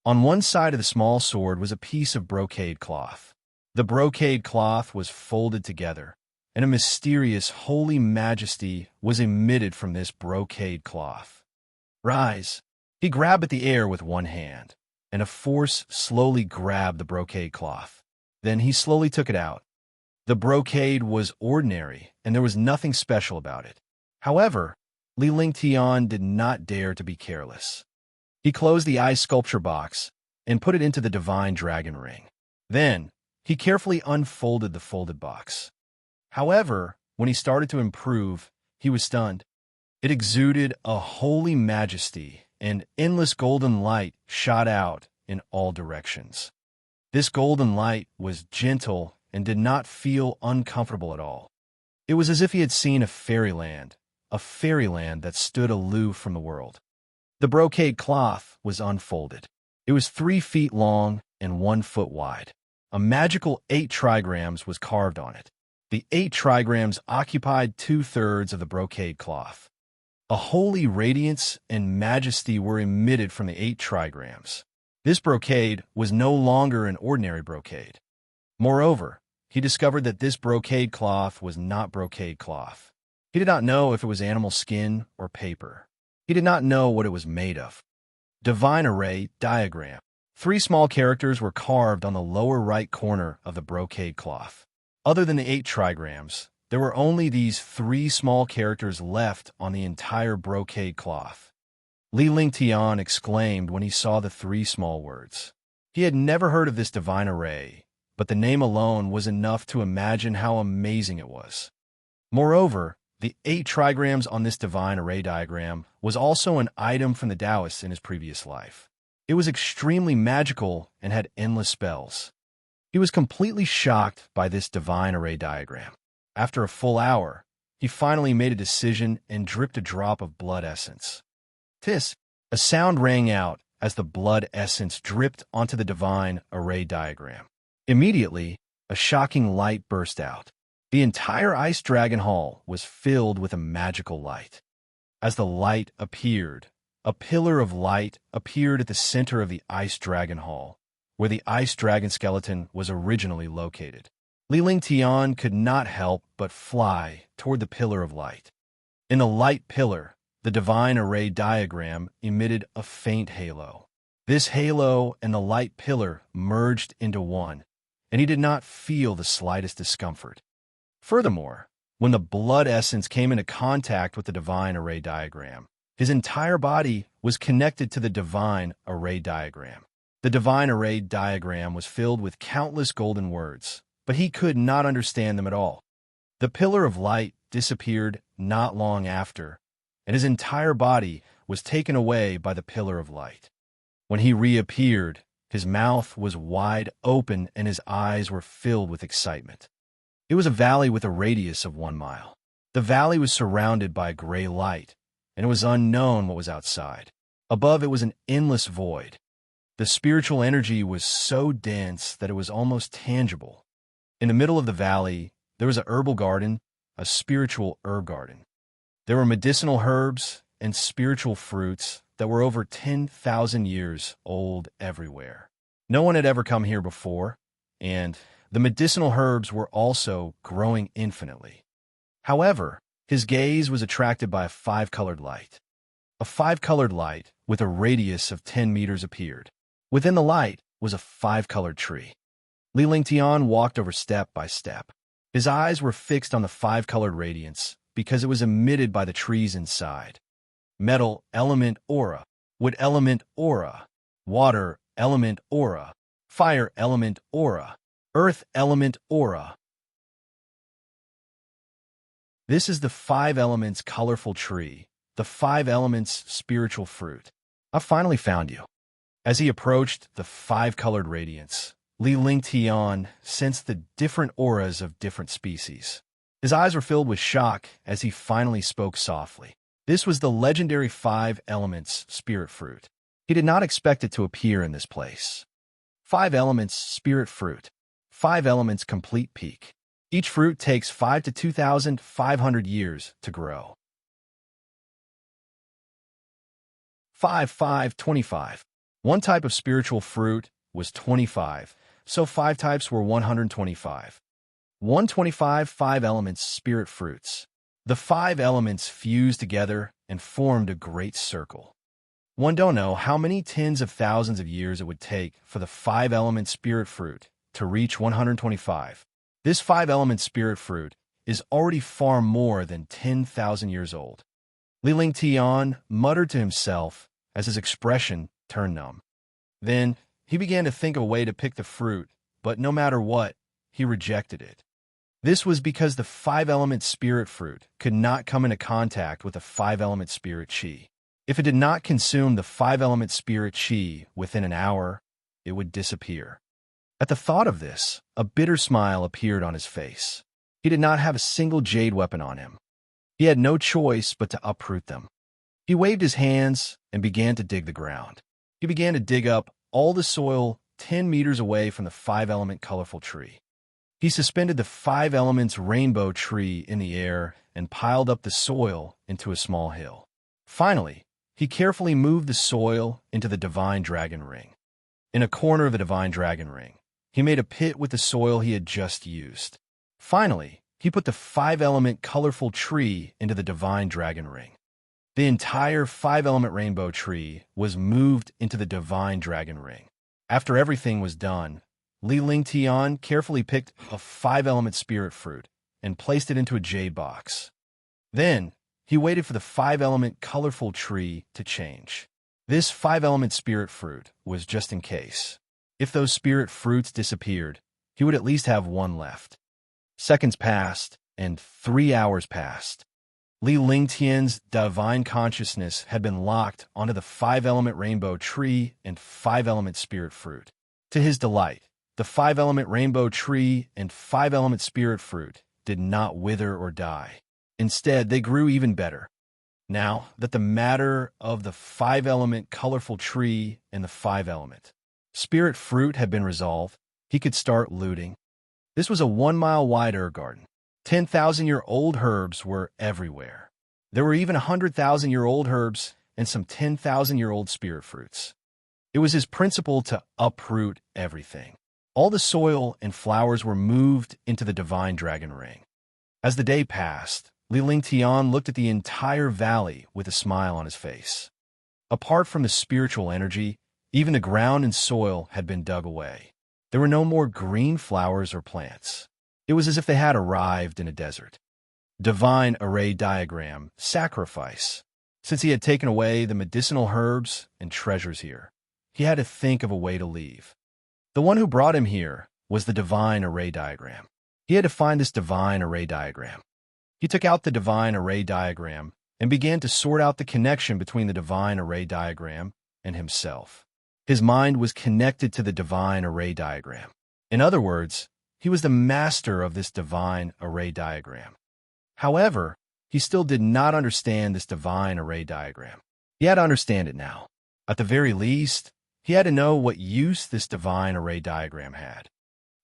On one side of the small sword was a piece of brocade cloth. The brocade cloth was folded together, and a mysterious holy majesty was emitted from this brocade cloth. Rise! He grabbed at the air with one hand, and a force slowly grabbed the brocade cloth. Then he slowly took it out. The brocade was ordinary, and there was nothing special about it. However, Li Ling Tian did not dare to be careless. He closed the ice sculpture box and put it into the divine dragon ring. Then, he carefully unfolded the folded box. However, when he started to improve, he was stunned. It exuded a holy majesty, and endless golden light shot out in all directions. This golden light was gentle and did not feel uncomfortable at all. It was as if he had seen a fairyland that stood aloof from the world. The brocade cloth was unfolded. It was 3 feet long and 1 foot wide. A magical 8 trigrams was carved on it. The 8 trigrams occupied 2/3 of the brocade cloth. A holy radiance and majesty were emitted from the 8 trigrams. This brocade was no longer an ordinary brocade. Moreover, he discovered that this brocade cloth was not brocade cloth. He did not know if it was animal skin or paper. He did not know what it was made of. Divine Array Diagram. 3 small characters were carved on the lower right corner of the brocade cloth. Other than the 8 trigrams, there were only these 3 small characters left on the entire brocade cloth. Li Ling Tian exclaimed when he saw the 3 small words. He had never heard of this divine array, but the name alone was enough to imagine how amazing it was. Moreover, the 8 trigrams on this divine array diagram was also an item from the Taoist in his previous life. It was extremely magical and had endless spells. He was completely shocked by this divine array diagram. After a full hour, he finally made a decision and dripped a drop of blood essence. Tis! A sound rang out as the blood essence dripped onto the divine array diagram. Immediately, a shocking light burst out. The entire Ice Dragon Hall was filled with a magical light. As the light appeared, a pillar of light appeared at the center of the Ice Dragon Hall, where the Ice Dragon skeleton was originally located. Li Ling Tian could not help but fly toward the pillar of light. In the light pillar, the divine array diagram emitted a faint halo. This halo and the light pillar merged into one, and he did not feel the slightest discomfort. Furthermore, when the blood essence came into contact with the divine array diagram, his entire body was connected to the divine array diagram. The divine array diagram was filled with countless golden words, but he could not understand them at all. The pillar of light disappeared not long after, and his entire body was taken away by the pillar of light. When he reappeared, his mouth was wide open and his eyes were filled with excitement. It was a valley with a radius of 1 mile. The valley was surrounded by gray light, and it was unknown what was outside. Above it was an endless void. The spiritual energy was so dense that it was almost tangible. In the middle of the valley, there was a herbal garden, a spiritual herb garden. There were medicinal herbs and spiritual fruits that were over 10,000 years old everywhere. No one had ever come here before, and the medicinal herbs were also growing infinitely. However, his gaze was attracted by a 5-colored light. A 5-colored light with a radius of 10 meters appeared. Within the light was a 5-colored tree. Li Ling Tian walked over step by step. His eyes were fixed on the five-colored radiance because it was emitted by the trees inside. Metal element aura, wood element aura, water element aura, fire element aura, earth element aura. This is the five elements colorful tree, the five elements spiritual fruit. I finally found you. As he approached the five-colored radiance, Li Lingtian sensed the different auras of different species. His eyes were filled with shock as he finally spoke softly. This was the legendary five elements spirit fruit. He did not expect it to appear in this place. Five elements spirit fruit. Five elements complete peak. Each fruit takes 5 to 2,500 years to grow. 25. One type of spiritual fruit was 25, so 5 types were 125. 125 five elements spirit fruits. The 5 elements fused together and formed a great circle. One don't know how many tens of thousands of years it would take for the 5 element spirit fruit to reach 125. This 5 element spirit fruit is already far more than 10,000 years old. Li Lingtian muttered to himself as his expression turned numb. Then he began to think of a way to pick the fruit, but no matter what, he rejected it. This was because the 5 element spirit fruit could not come into contact with the 5 element spirit chi. If it did not consume the 5 element spirit chi within an hour, it would disappear. At the thought of this, a bitter smile appeared on his face. He did not have a single jade weapon on him. He had no choice but to uproot them. He waved his hands and began to dig the ground. He began to dig up all the soil 10 meters away from the 5 element colorful tree. He suspended the 5 elements rainbow tree in the air and piled up the soil into a small hill. Finally, he carefully moved the soil into the divine dragon ring. In a corner of the divine dragon ring, he made a pit with the soil he had just used. Finally, he put the 5 element colorful tree into the divine dragon ring. The entire 5 element rainbow tree was moved into the divine dragon ring. After everything was done, Li Lingtian carefully picked a 5 element spirit fruit and placed it into a jade box. Then, he waited for the 5 element colorful tree to change. This 5 element spirit fruit was just in case. If those spirit fruits disappeared, he would at least have one left. Seconds passed, and 3 hours passed. Li Lingtian's divine consciousness had been locked onto the 5 element rainbow tree and 5 element spirit fruit. To his delight, the 5 element rainbow tree and 5 element spirit fruit did not wither or die. Instead, they grew even better. Now that the matter of the 5 element colorful tree and the 5 element spirit fruit had been resolved, he could start looting. This was a 1-mile wide herb garden. 10,000-year-old herbs were everywhere. There were even 100,000-year-old herbs and some 10,000-year-old spirit fruits. It was his principle to uproot everything. All the soil and flowers were moved into the divine dragon ring. As the day passed, Li Lingtian looked at the entire valley with a smile on his face. Apart from the spiritual energy, even the ground and soil had been dug away. There were no more green flowers or plants. It was as if they had arrived in a desert. Divine array diagram, sacrifice. Since he had taken away the medicinal herbs and treasures here, he had to think of a way to leave. The one who brought him here was the divine array diagram. He had to find this divine array diagram. He took out the divine array diagram and began to sort out the connection between the divine array diagram and himself. His mind was connected to the divine array diagram. In other words, he was the master of this divine array diagram. However, he still did not understand this divine array diagram. He had to understand it now. At the very least, he had to know what use this divine array diagram had.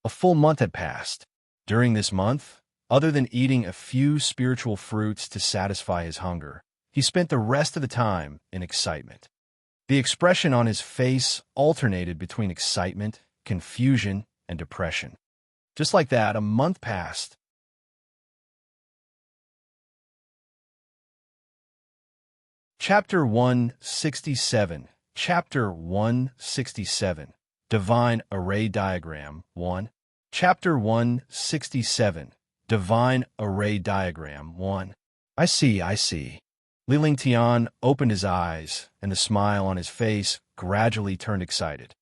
A full month had passed. During this month, other than eating a few spiritual fruits to satisfy his hunger, he spent the rest of the time in excitement. The expression on his face alternated between excitement, confusion, and depression. Just like that, a month passed. Chapter 167. Chapter 167. Divine Array Diagram 1. Chapter 167. Divine Array Diagram 1. I see, I see. Li Lingtian opened his eyes, and the smile on his face gradually turned excited.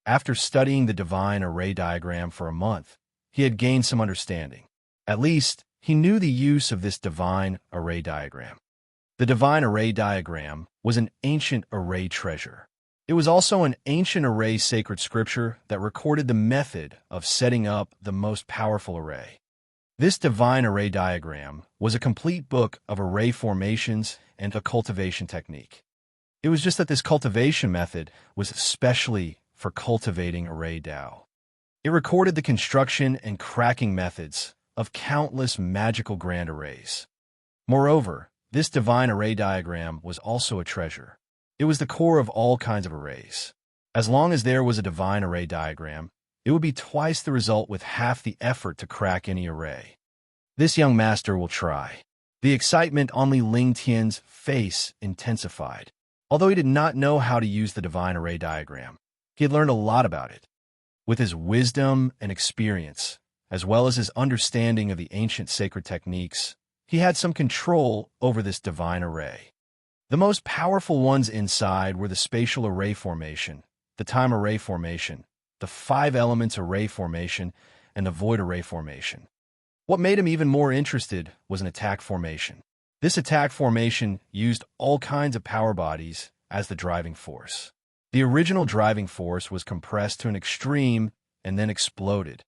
After studying the Divine Array Diagram for a month, he had gained some understanding. At least, he knew the use of this Divine Array Diagram. The Divine Array Diagram was an ancient array treasure. It was also an ancient array sacred scripture that recorded the method of setting up the most powerful array. This Divine Array Diagram was a complete book of array formations and a cultivation technique. It was just that this cultivation method was especially for cultivating array Tao. It recorded the construction and cracking methods of countless magical grand arrays. Moreover, this Divine Array Diagram was also a treasure. It was the core of all kinds of arrays. As long as there was a Divine Array Diagram, it would be twice the result with half the effort to crack any array. This young master will try. The excitement on Li Lingtian's face intensified. Although he did not know how to use the Divine Array Diagram, he had learned a lot about it. With his wisdom and experience, as well as his understanding of the ancient sacred techniques, he had some control over this divine array. The most powerful ones inside were the spatial array formation, the time array formation, the 5 elements array formation, and the void array formation. What made him even more interested was an attack formation. This attack formation used all kinds of power bodies as the driving force. The original driving force was compressed to an extreme and then exploded.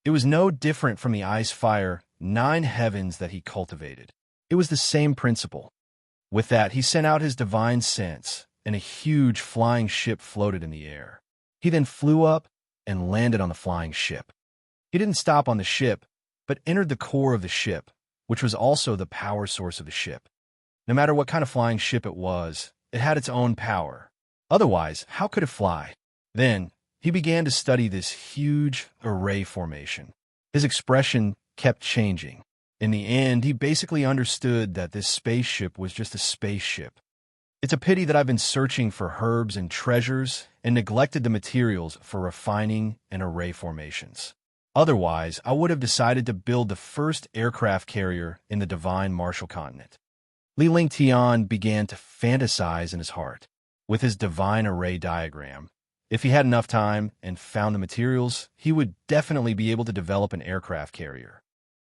It was no different from the ice-fire 9 heavens that he cultivated. It was the same principle. With that, he sent out his divine sense, and a huge flying ship floated in the air. He then flew up and landed on the flying ship. He didn't stop on the ship, but entered the core of the ship, which was also the power source of the ship. No matter what kind of flying ship it was, it had its own power. Otherwise, how could it fly? Then, he began to study this huge array formation. His expression kept changing. In the end, he basically understood that this spaceship was just a spaceship. It's a pity that I've been searching for herbs and treasures and neglected the materials for refining and array formations. Otherwise, I would have decided to build the first aircraft carrier in the divine Martial continent. Li Lingtian began to fantasize in his heart. With his divine array diagram, if he had enough time and found the materials, he would definitely be able to develop an aircraft carrier.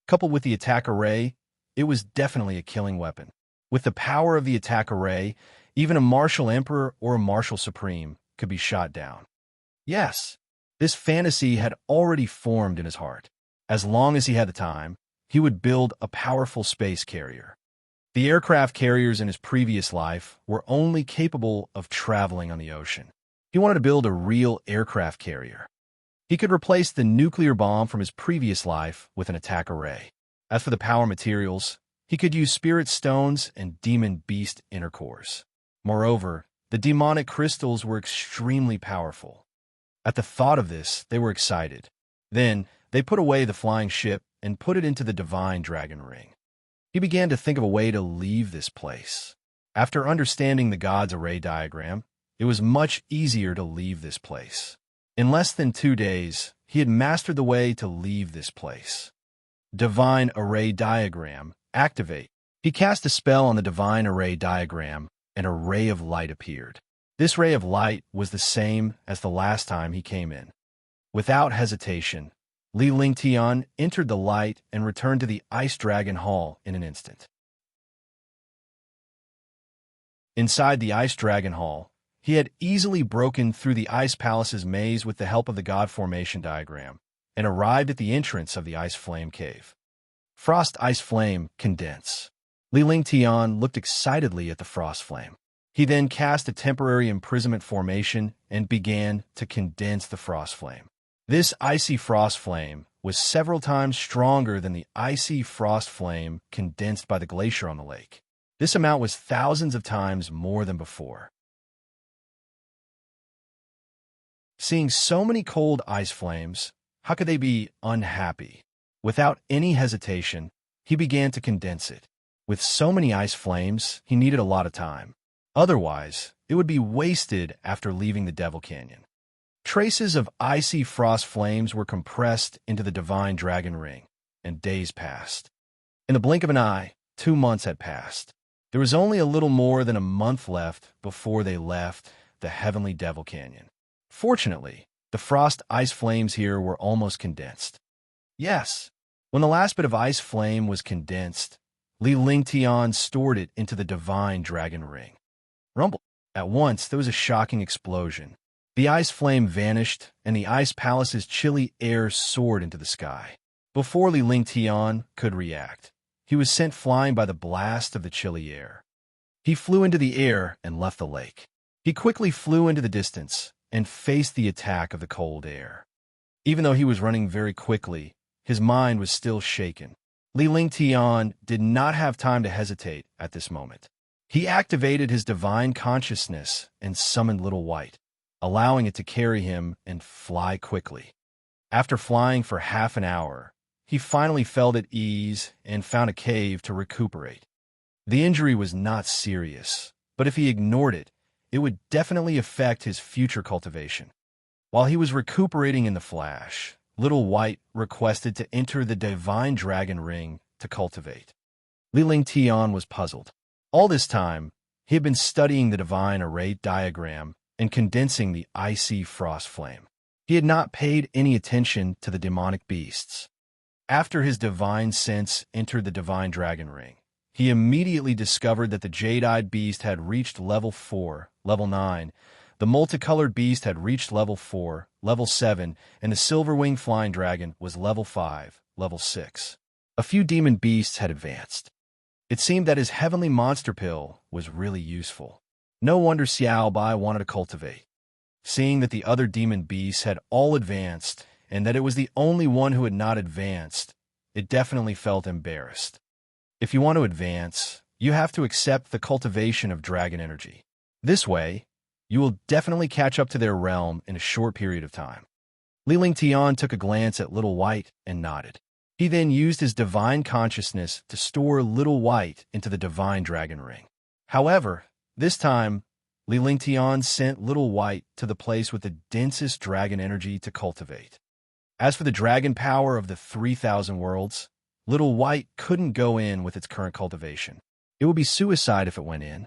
Coupled with the attack array, it was definitely a killing weapon. With the power of the attack array, even a martial emperor or a martial supreme could be shot down. Yes, this fantasy had already formed in his heart. As long as he had the time, he would build a powerful space carrier. The aircraft carriers in his previous life were only capable of traveling on the ocean. He wanted to build a real aircraft carrier. He could replace the nuclear bomb from his previous life with an attack array. As for the power materials, he could use spirit stones and demon beast inner cores. Moreover, the demonic crystals were extremely powerful. At the thought of this, they were excited. Then, they put away the flying ship and put it into the divine dragon ring. He began to think of a way to leave this place. After understanding the God's array diagram, it was much easier to leave this place. In less than 2 days, he had mastered the way to leave this place. Divine Array Diagram, activate. He cast a spell on the Divine Array Diagram, and a ray of light appeared. This ray of light was the same as the last time he came in. Without hesitation, Li Lingtian entered the light and returned to the Ice Dragon Hall in an instant. Inside the Ice Dragon Hall, he had easily broken through the Ice Palace's maze with the help of the God Formation Diagram, and arrived at the entrance of the Ice Flame Cave. Frost Ice Flame Condense. Li Lingtian looked excitedly at the Frost Flame. He then cast a temporary imprisonment formation and began to condense the Frost Flame. This icy Frost Flame was several times stronger than the icy Frost Flame condensed by the glacier on the lake. This amount was thousands of times more than before. Seeing so many cold ice flames, how could they be unhappy? Without any hesitation, he began to condense it. With so many ice flames, he needed a lot of time. Otherwise, it would be wasted after leaving the Devil Canyon. Traces of icy frost flames were compressed into the divine dragon ring, and days passed. In the blink of an eye, 2 months had passed. There was only a little more than a month left before they left the heavenly Devil Canyon. Fortunately, the frost ice flames here were almost condensed. Yes, when the last bit of ice flame was condensed, Li Lingtian stored it into the divine dragon ring. Rumble. At once, there was a shocking explosion. The ice flame vanished, and the ice palace's chilly air soared into the sky. Before Li Lingtian could react, he was sent flying by the blast of the chilly air. He flew into the air and left the lake. He quickly flew into the distance and faced the attack of the cold air. Even though he was running very quickly, his mind was still shaken. Li Lingtian did not have time to hesitate at this moment. He activated his divine consciousness and summoned Little White, allowing it to carry him and fly quickly. After flying for half an hour, he finally felt at ease and found a cave to recuperate. The injury was not serious, but if he ignored it, it would definitely affect his future cultivation. While he was recuperating in the flash, Little White requested to enter the divine dragon ring to cultivate. Li Lingtian was puzzled. All this time, he had been studying the divine array diagram and condensing the icy frost flame. He had not paid any attention to the demonic beasts. After his divine sense entered the divine dragon ring, he immediately discovered that the jade-eyed beast had reached level 4, level 9, the multicolored beast had reached level 4, level 7, and the silver-winged flying dragon was level 5, level 6. A few demon beasts had advanced. It seemed that his heavenly monster pill was really useful. No wonder Xiao Bai wanted to cultivate. Seeing that the other demon beasts had all advanced and that it was the only one who had not advanced, it definitely felt embarrassed. If you want to advance, you have to accept the cultivation of dragon energy. This way, you will definitely catch up to their realm in a short period of time. Li Lingtian took a glance at Little White and nodded. He then used his divine consciousness to store Little White into the divine dragon ring. However, this time, Li Lingtian sent Little White to the place with the densest dragon energy to cultivate. As for the dragon power of the 3,000 worlds, Little White couldn't go in with its current cultivation. It would be suicide if it went in.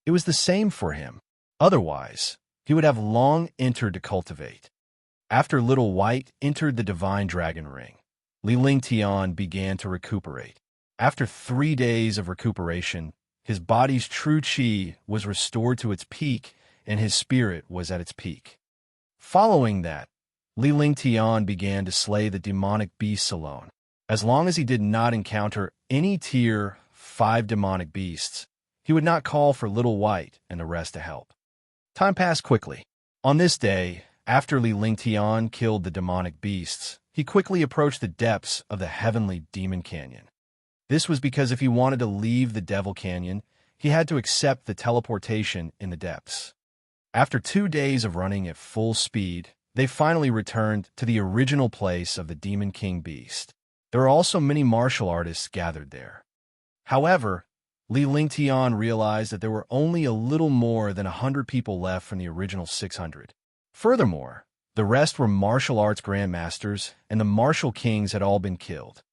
It was the same for him. Otherwise, he would have long entered to cultivate. After Little White entered the divine dragon ring, Li Lingtian began to recuperate. After 3 days of recuperation, his body's true qi was restored to its peak and his spirit was at its peak. Following that, Li Lingtian began to slay the demonic beasts alone. As long as he did not encounter any tier 5 demonic beasts, he would not call for Little White and the rest to help. Time passed quickly. On this day, after Li Lingtian killed the demonic beasts, he quickly approached the depths of the heavenly demon canyon. This was because if he wanted to leave the Devil Canyon, he had to accept the teleportation in the depths. After 2 days of running at full speed, they finally returned to the original place of the Demon King Beast. There were also many martial artists gathered there. However, Li Lingtian realized that there were only a little more than 100 people left from the original 600. Furthermore, the rest were martial arts grandmasters, and the martial kings had all been killed.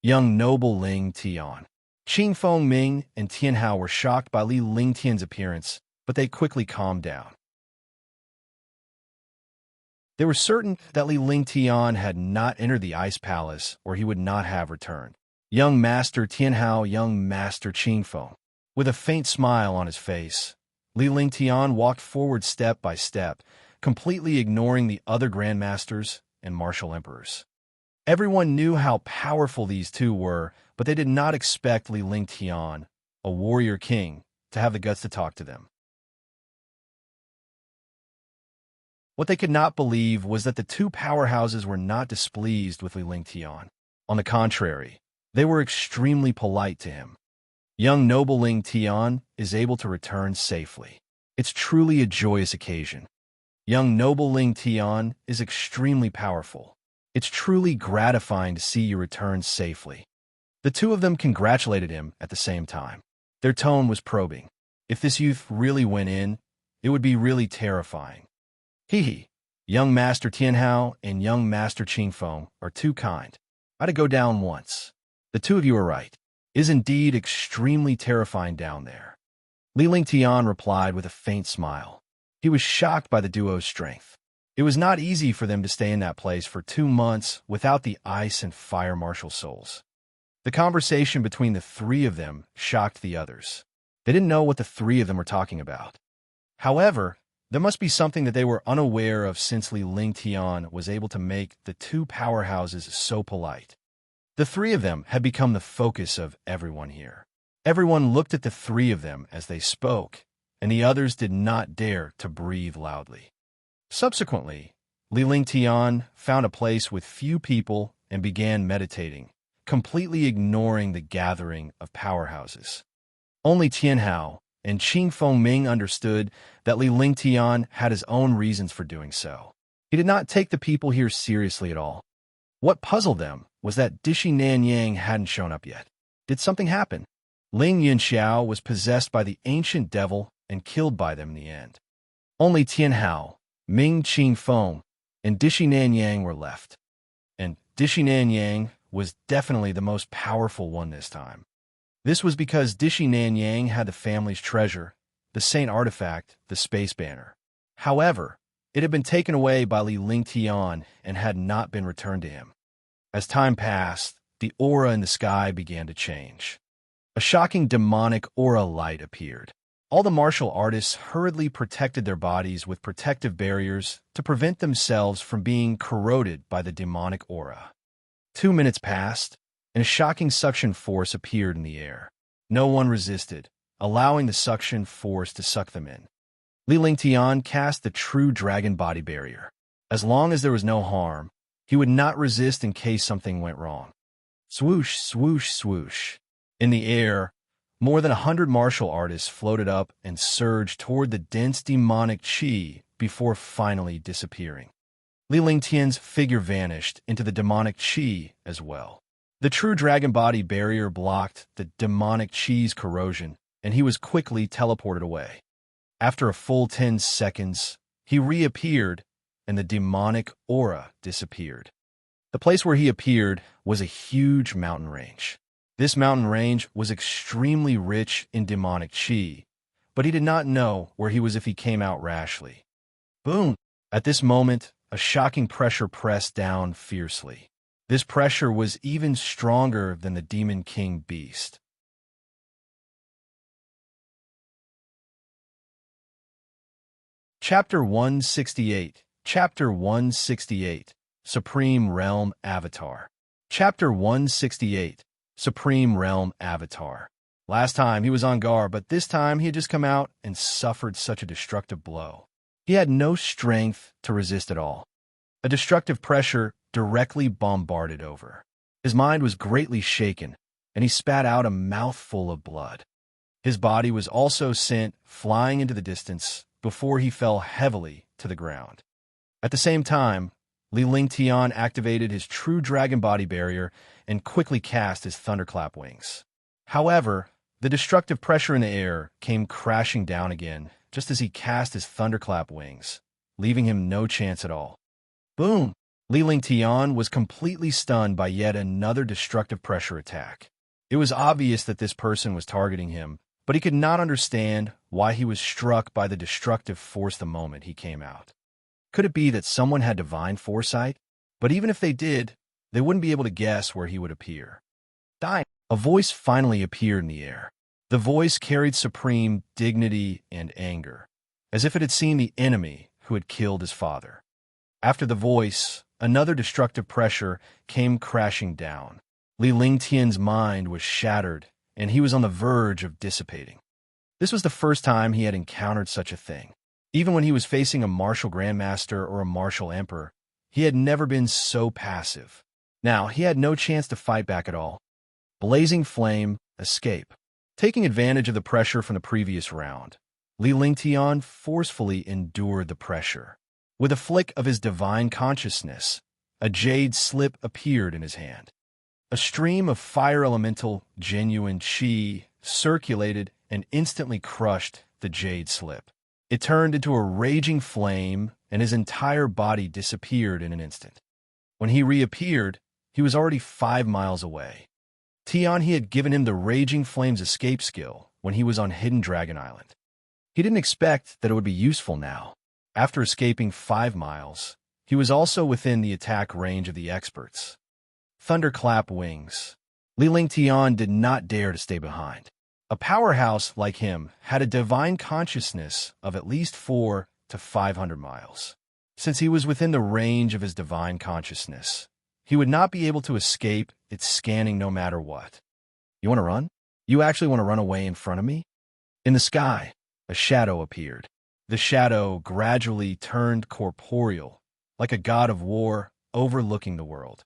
Young noble Ling Tian, Qing Feng Ming, and Tian Hao were shocked by Li Lingtian's appearance, but they quickly calmed down. They were certain that Li Lingtian had not entered the Ice Palace, or he would not have returned. Young Master Tian Hao, young Master Qing Feng. With a faint smile on his face, Li Lingtian walked forward step by step, completely ignoring the other grandmasters and martial emperors. Everyone knew how powerful these two were, but they did not expect Li Lingtian, a warrior king, to have the guts to talk to them. What they could not believe was that the two powerhouses were not displeased with Li Lingtian. On the contrary, they were extremely polite to him. Young noble Ling Tian is able to return safely. It's truly a joyous occasion. Young noble Ling Tian is extremely powerful. It's truly gratifying to see you return safely. The two of them congratulated him at the same time. Their tone was probing. If this youth really went in, it would be really terrifying. Young Master Tian Hao and young Master Qing Feng are too kind. I'd go down once. The two of you are right. It is indeed extremely terrifying down there. Li Lingtian replied with a faint smile. He was shocked by the duo's strength. It was not easy for them to stay in that place for 2 months without the ice and fire martial souls. The conversation between the three of them shocked the others. They didn't know what the three of them were talking about. However, there must be something that they were unaware of since Li Lingtian was able to make the two powerhouses so polite. The three of them had become the focus of everyone here. Everyone looked at the three of them as they spoke, and the others did not dare to breathe loudly. Subsequently, Li Lingtian found a place with few people and began meditating, completely ignoring the gathering of powerhouses. Only Tianhao and Qing Fengming understood that Li Lingtian had his own reasons for doing so. He did not take the people here seriously at all. What puzzled them was that Dishi Nanyang hadn't shown up yet. Did something happen? Ling Yinxiao was possessed by the ancient devil and killed by them in the end. Only Tianhao, Ming Qing Feng, and Dishi Nanyang were left. And Dishi Nanyang was definitely the most powerful one this time. This was because Dishi Nanyang had the family's treasure, the saint artifact, the space banner. However, it had been taken away by Li Lingtian and had not been returned to him. As time passed, the aura in the sky began to change. A shocking demonic aura light appeared. All the martial artists hurriedly protected their bodies with protective barriers to prevent themselves from being corroded by the demonic aura. 2 minutes passed, and a shocking suction force appeared in the air. No one resisted, allowing the suction force to suck them in. Li Lingtian cast the true dragon body barrier. As long as there was no harm, he would not resist in case something went wrong. Swoosh, swoosh, swoosh. In the air, more than 100 martial artists floated up and surged toward the dense demonic qi before finally disappearing. Li Lingtian's figure vanished into the demonic qi as well. The true dragon body barrier blocked the demonic qi's corrosion, and he was quickly teleported away. After a full 10 seconds, he reappeared, and the demonic aura disappeared. The place where he appeared was a huge mountain range. This mountain range was extremely rich in demonic qi, but he did not know where he was if he came out rashly. Boom! At this moment, a shocking pressure pressed down fiercely. This pressure was even stronger than the Demon King beast. Chapter 168. Chapter 168. Supreme Realm Avatar. Chapter 168. Supreme Realm Avatar. Last time he was on guard, but this time he had just come out and suffered such a destructive blow. He had no strength to resist at all. A destructive pressure directly bombarded over. His mind was greatly shaken, and he spat out a mouthful of blood. His body was also sent flying into the distance before he fell heavily to the ground. At the same time, Li Lingtian activated his true dragon body barrier and quickly cast his thunderclap wings. However, the destructive pressure in the air came crashing down again just as he cast his thunderclap wings, leaving him no chance at all. Boom! Li Lingtian was completely stunned by yet another destructive pressure attack. It was obvious that this person was targeting him, but he could not understand why he was struck by the destructive force the moment he came out. Could it be that someone had divine foresight? But even if they did, they wouldn't be able to guess where he would appear. Die! A voice finally appeared in the air. The voice carried supreme dignity and anger, as if it had seen the enemy who had killed his father. After the voice, another destructive pressure came crashing down. Li Lingtian's mind was shattered, and he was on the verge of dissipating. This was the first time he had encountered such a thing. Even when he was facing a martial grandmaster or a martial emperor, he had never been so passive. Now, he had no chance to fight back at all. Blazing flame, escape. Taking advantage of the pressure from the previous round, Li Lingtian forcefully endured the pressure. With a flick of his divine consciousness, a jade slip appeared in his hand. A stream of fire elemental, genuine qi circulated and instantly crushed the jade slip. It turned into a raging flame, and his entire body disappeared in an instant. When he reappeared, he was already 5 miles away. Tian he had given him the Raging Flames escape skill when he was on Hidden Dragon Island. He didn't expect that it would be useful now. After escaping 5 miles, he was also within the attack range of the experts. Thunderclap wings. Li Ling Tian did not dare to stay behind. A powerhouse like him had a divine consciousness of at least 400 to 500 miles. Since he was within the range of his divine consciousness, he would not be able to escape its scanning no matter what. You want to run? You actually want to run away in front of me? In the sky, a shadow appeared. The shadow gradually turned corporeal, like a god of war overlooking the world.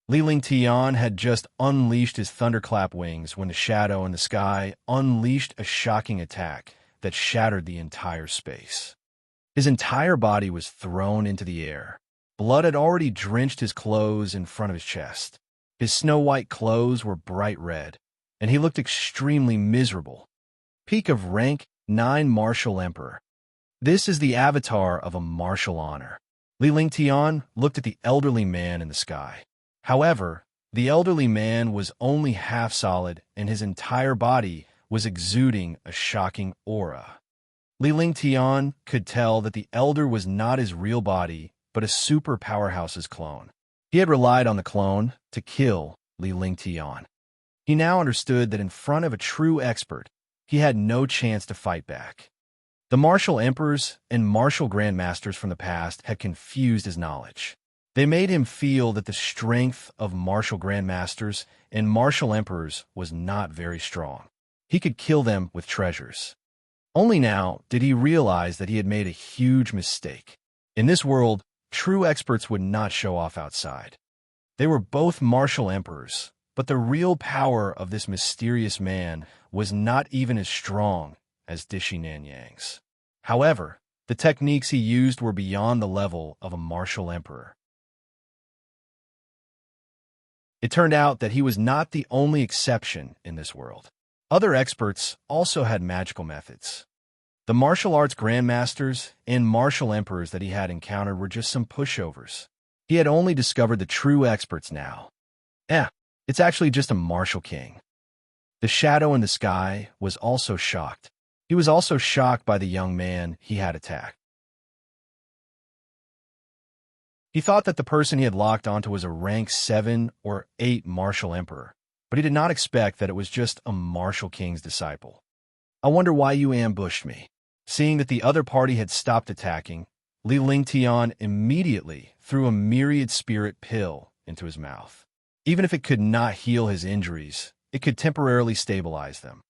Li Ling Tian had just unleashed his thunderclap wings when the shadow in the sky unleashed a shocking attack that shattered the entire space. His entire body was thrown into the air. Blood had already drenched his clothes in front of his chest. His snow-white clothes were bright red, and he looked extremely miserable. Peak of rank 9 Martial Emperor. This is the avatar of a martial honor. Li Ling Tian looked at the elderly man in the sky. However, the elderly man was only half solid, and his entire body was exuding a shocking aura. Li Ling Tian could tell that the elder was not his real body, but a super powerhouse's clone. He had relied on the clone to kill Li Ling Tian. He now understood that in front of a true expert, he had no chance to fight back. The martial emperors and martial grandmasters from the past had confused his knowledge. They made him feel that the strength of martial grandmasters and martial emperors was not very strong. He could kill them with treasures. Only now did he realize that he had made a huge mistake. In this world, true experts would not show off outside. They were both martial emperors, but the real power of this mysterious man was not even as strong as Dishi Nanyang's. However, the techniques he used were beyond the level of a martial emperor. It turned out that he was not the only exception in this world. Other experts also had magical methods. The martial arts grandmasters and martial emperors that he had encountered were just some pushovers. He had only discovered the true experts now. It's actually just a martial king. The shadow in the sky was also shocked. He was also shocked by the young man he had attacked. He thought that the person he had locked onto was a rank 7 or 8 martial emperor, but he did not expect that it was just a martial king's disciple. I wonder why you ambushed me. Seeing that the other party had stopped attacking, Li Ling Tian immediately threw a myriad spirit pill into his mouth. Even if it could not heal his injuries, it could temporarily stabilize them.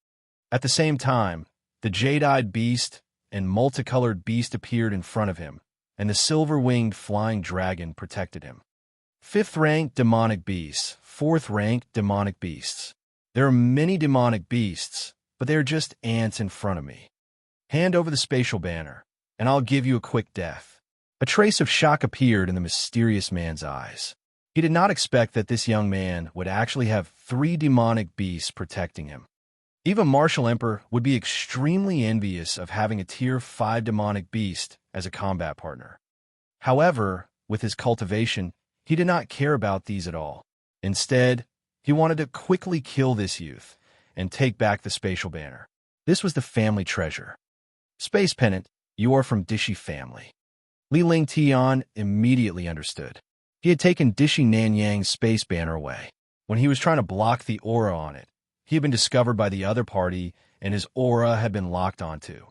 At the same time, the jade-eyed beast and multicolored beast appeared in front of him, and the silver-winged flying dragon protected him. 5th rank demonic beasts, 4th rank demonic beasts. There are many demonic beasts, but they are just ants in front of me. Hand over the spatial banner, and I'll give you a quick death. A trace of shock appeared in the mysterious man's eyes. He did not expect that this young man would actually have 3 demonic beasts protecting him. Even Martial Emperor would be extremely envious of having a tier 5 demonic beast as a combat partner. However, with his cultivation, he did not care about these at all. Instead, he wanted to quickly kill this youth and take back the spatial banner. This was the family treasure. Space Pennant, you are from Dishi family. Li Ling Tian immediately understood. He had taken Dishi Nanyang's space banner away. When he was trying to block the aura on it, he had been discovered by the other party, and his aura had been locked onto.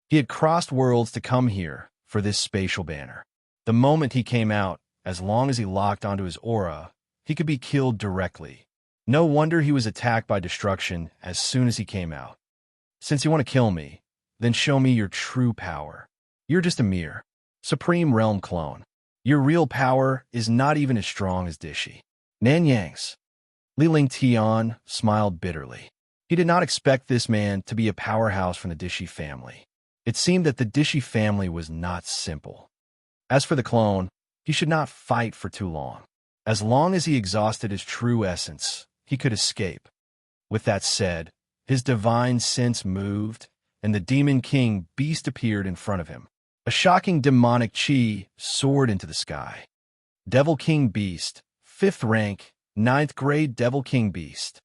He had crossed worlds to come here for this spatial banner. The moment he came out, as long as he locked onto his aura, he could be killed directly. No wonder he was attacked by destruction as soon as he came out. Since you want to kill me, then show me your true power. You're just a mere Supreme Realm clone. Your real power is not even as strong as Dishi Nanyang's. Li Ling Tian smiled bitterly. He did not expect this man to be a powerhouse from the Dishi family. It seemed that the Dishi family was not simple. As for the clone, he should not fight for too long. As long as he exhausted his true essence, he could escape. With that said, his divine sense moved, and the Demon King beast appeared in front of him. A shocking demonic chi soared into the sky. Devil King Beast, 5th rank, ninth grade Devil King Beast.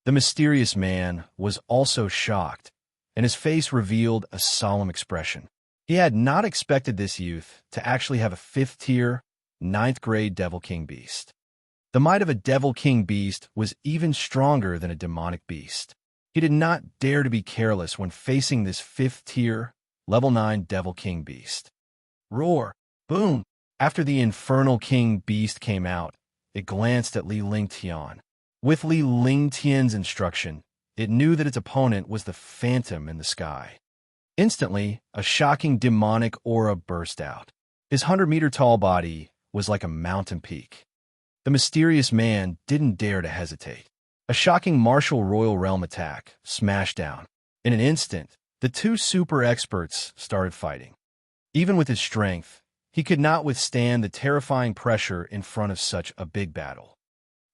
The mysterious man was also shocked, and his face revealed a solemn expression. He had not expected this youth to actually have a 5th-tier, ninth grade Devil King Beast. The might of a Devil King Beast was even stronger than a demonic beast. He did not dare to be careless when facing this 5th-tier, level 9 Devil King Beast. Roar! Boom! After the infernal King Beast came out, it glanced at Li Lingtian. With Li Lingtian's instruction, it knew that its opponent was the phantom in the sky. Instantly, a shocking demonic aura burst out. His 100-meter-tall body was like a mountain peak. The mysterious man didn't dare to hesitate. A shocking martial royal realm attack smashed down. In an instant, the two super experts started fighting. Even with his strength, he could not withstand the terrifying pressure in front of such a big battle.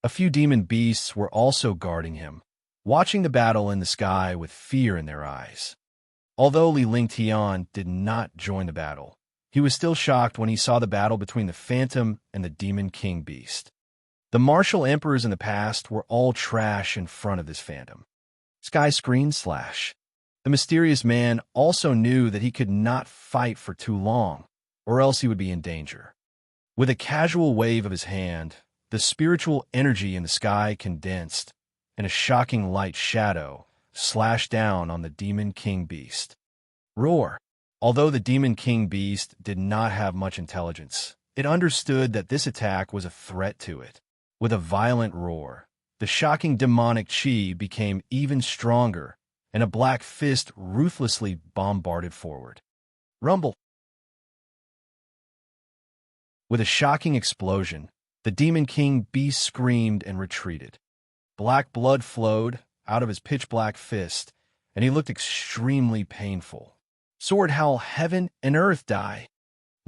A few demon beasts were also guarding him, watching the battle in the sky with fear in their eyes. Although Li Lingtian did not join the battle, he was still shocked when he saw the battle between the Phantom and the Demon King Beast. The martial emperors in the past were all trash in front of this Phantom. Sky screen slash. The mysterious man also knew that he could not fight for too long, or else he would be in danger. With a casual wave of his hand, the spiritual energy in the sky condensed, and a shocking light shadow slashed down on the Demon King Beast. Roar! Although the Demon King Beast did not have much intelligence, it understood that this attack was a threat to it. With a violent roar, the shocking demonic chi became even stronger, and a black fist ruthlessly bombarded forward. Rumble! With a shocking explosion, the Demon King Beast screamed and retreated. Black blood flowed out of his pitch-black fist, and he looked extremely painful. Sword howl, heaven and earth die!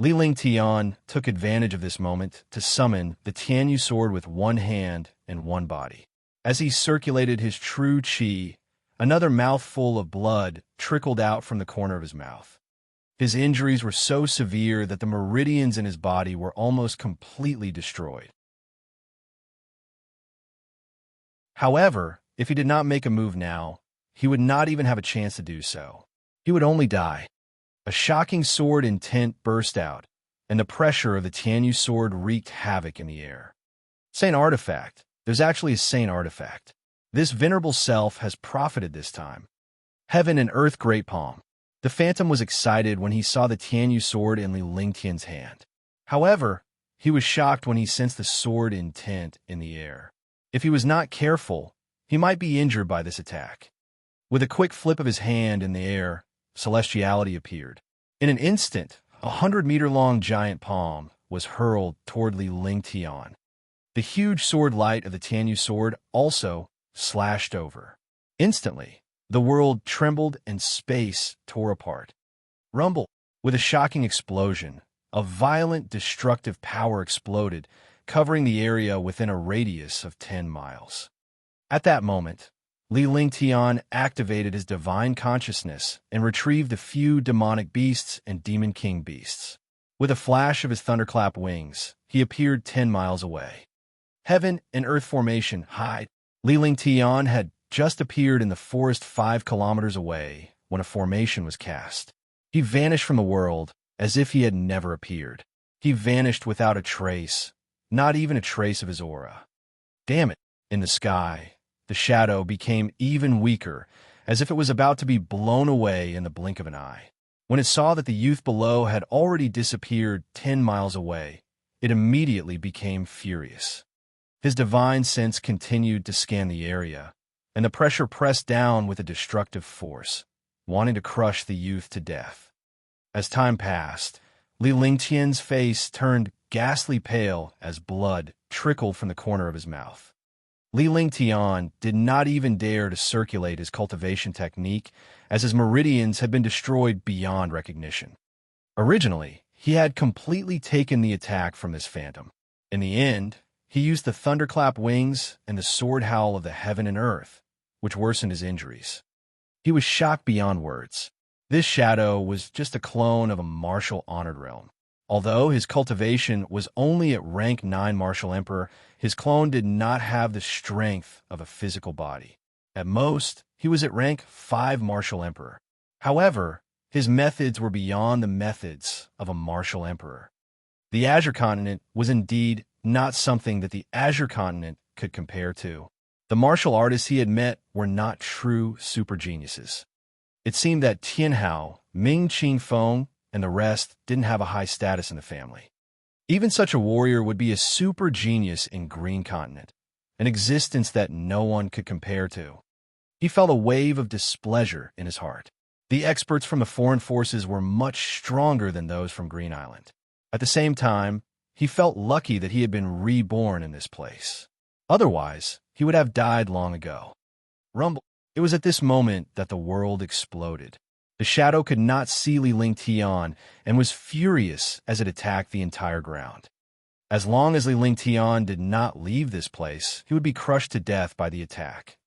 Li Lingtian took advantage of this moment to summon the Tianyu sword with one hand and one body. As he circulated his true chi, another mouthful of blood trickled out from the corner of his mouth. His injuries were so severe that the meridians in his body were almost completely destroyed. However, if he did not make a move now, he would not even have a chance to do so. He would only die. A shocking sword intent burst out, and the pressure of the Tianyu sword wreaked havoc in the air. Saint artifact. There's actually a saint artifact. This venerable self has profited this time. Heaven and earth great palm. The Phantom was excited when he saw the Tianyu sword in Li Lingtian's hand. However, he was shocked when he sensed the sword intent in the air. If he was not careful, he might be injured by this attack. With a quick flip of his hand in the air, celestiality appeared. In an instant, 100-meter-long giant palm was hurled toward Li Lingtian. The huge sword light of the Tianyu sword also slashed over. Instantly, the world trembled and space tore apart. Rumble! With a shocking explosion, a violent destructive power exploded, covering the area within a radius of 10 miles. At that moment, Li Lingtian activated his divine consciousness and retrieved the few demonic beasts and Demon King beasts. With a flash of his thunderclap wings, he appeared 10 miles away. Heaven and earth formation hide. Li Lingtian had just appeared in the forest 5 kilometers away when a formation was cast. He vanished from the world as if he had never appeared. He vanished without a trace, not even a trace of his aura. Damn it! In the sky, the shadow became even weaker, as if it was about to be blown away in the blink of an eye. When it saw that the youth below had already disappeared 10 miles away, it immediately became furious. His divine sense continued to scan the area, and the pressure pressed down with a destructive force, wanting to crush the youth to death. As time passed, Li Lingtian's face turned ghastly pale as blood trickled from the corner of his mouth. Li Lingtian did not even dare to circulate his cultivation technique, as his meridians had been destroyed beyond recognition. Originally, he had completely taken the attack from this Phantom. In the end, he used the thunderclap wings and the sword howl of the heaven and earth, which worsened his injuries. He was shocked beyond words. This shadow was just a clone of a martial honored realm. Although his cultivation was only at rank 9 martial emperor, his clone did not have the strength of a physical body. At most, he was at rank 5 martial emperor. However, his methods were beyond the methods of a martial emperor. The Azure Continent was indeed not something that the Azure Continent could compare to. The martial artists he had met were not true super geniuses. It seemed that Tianhao, Ming Qin Feng, and the rest didn't have a high status in the family. Even such a warrior would be a super genius in Green Continent, an existence that no one could compare to. He felt a wave of displeasure in his heart. The experts from the foreign forces were much stronger than those from Green Island. At the same time, he felt lucky that he had been reborn in this place. Otherwise, he would have died long ago. Rumble. It was at this moment that the world exploded. The shadow could not see Li Ling Tian and was furious as it attacked the entire ground. As long as Li Ling Tian did not leave this place, he would be crushed to death by the attack.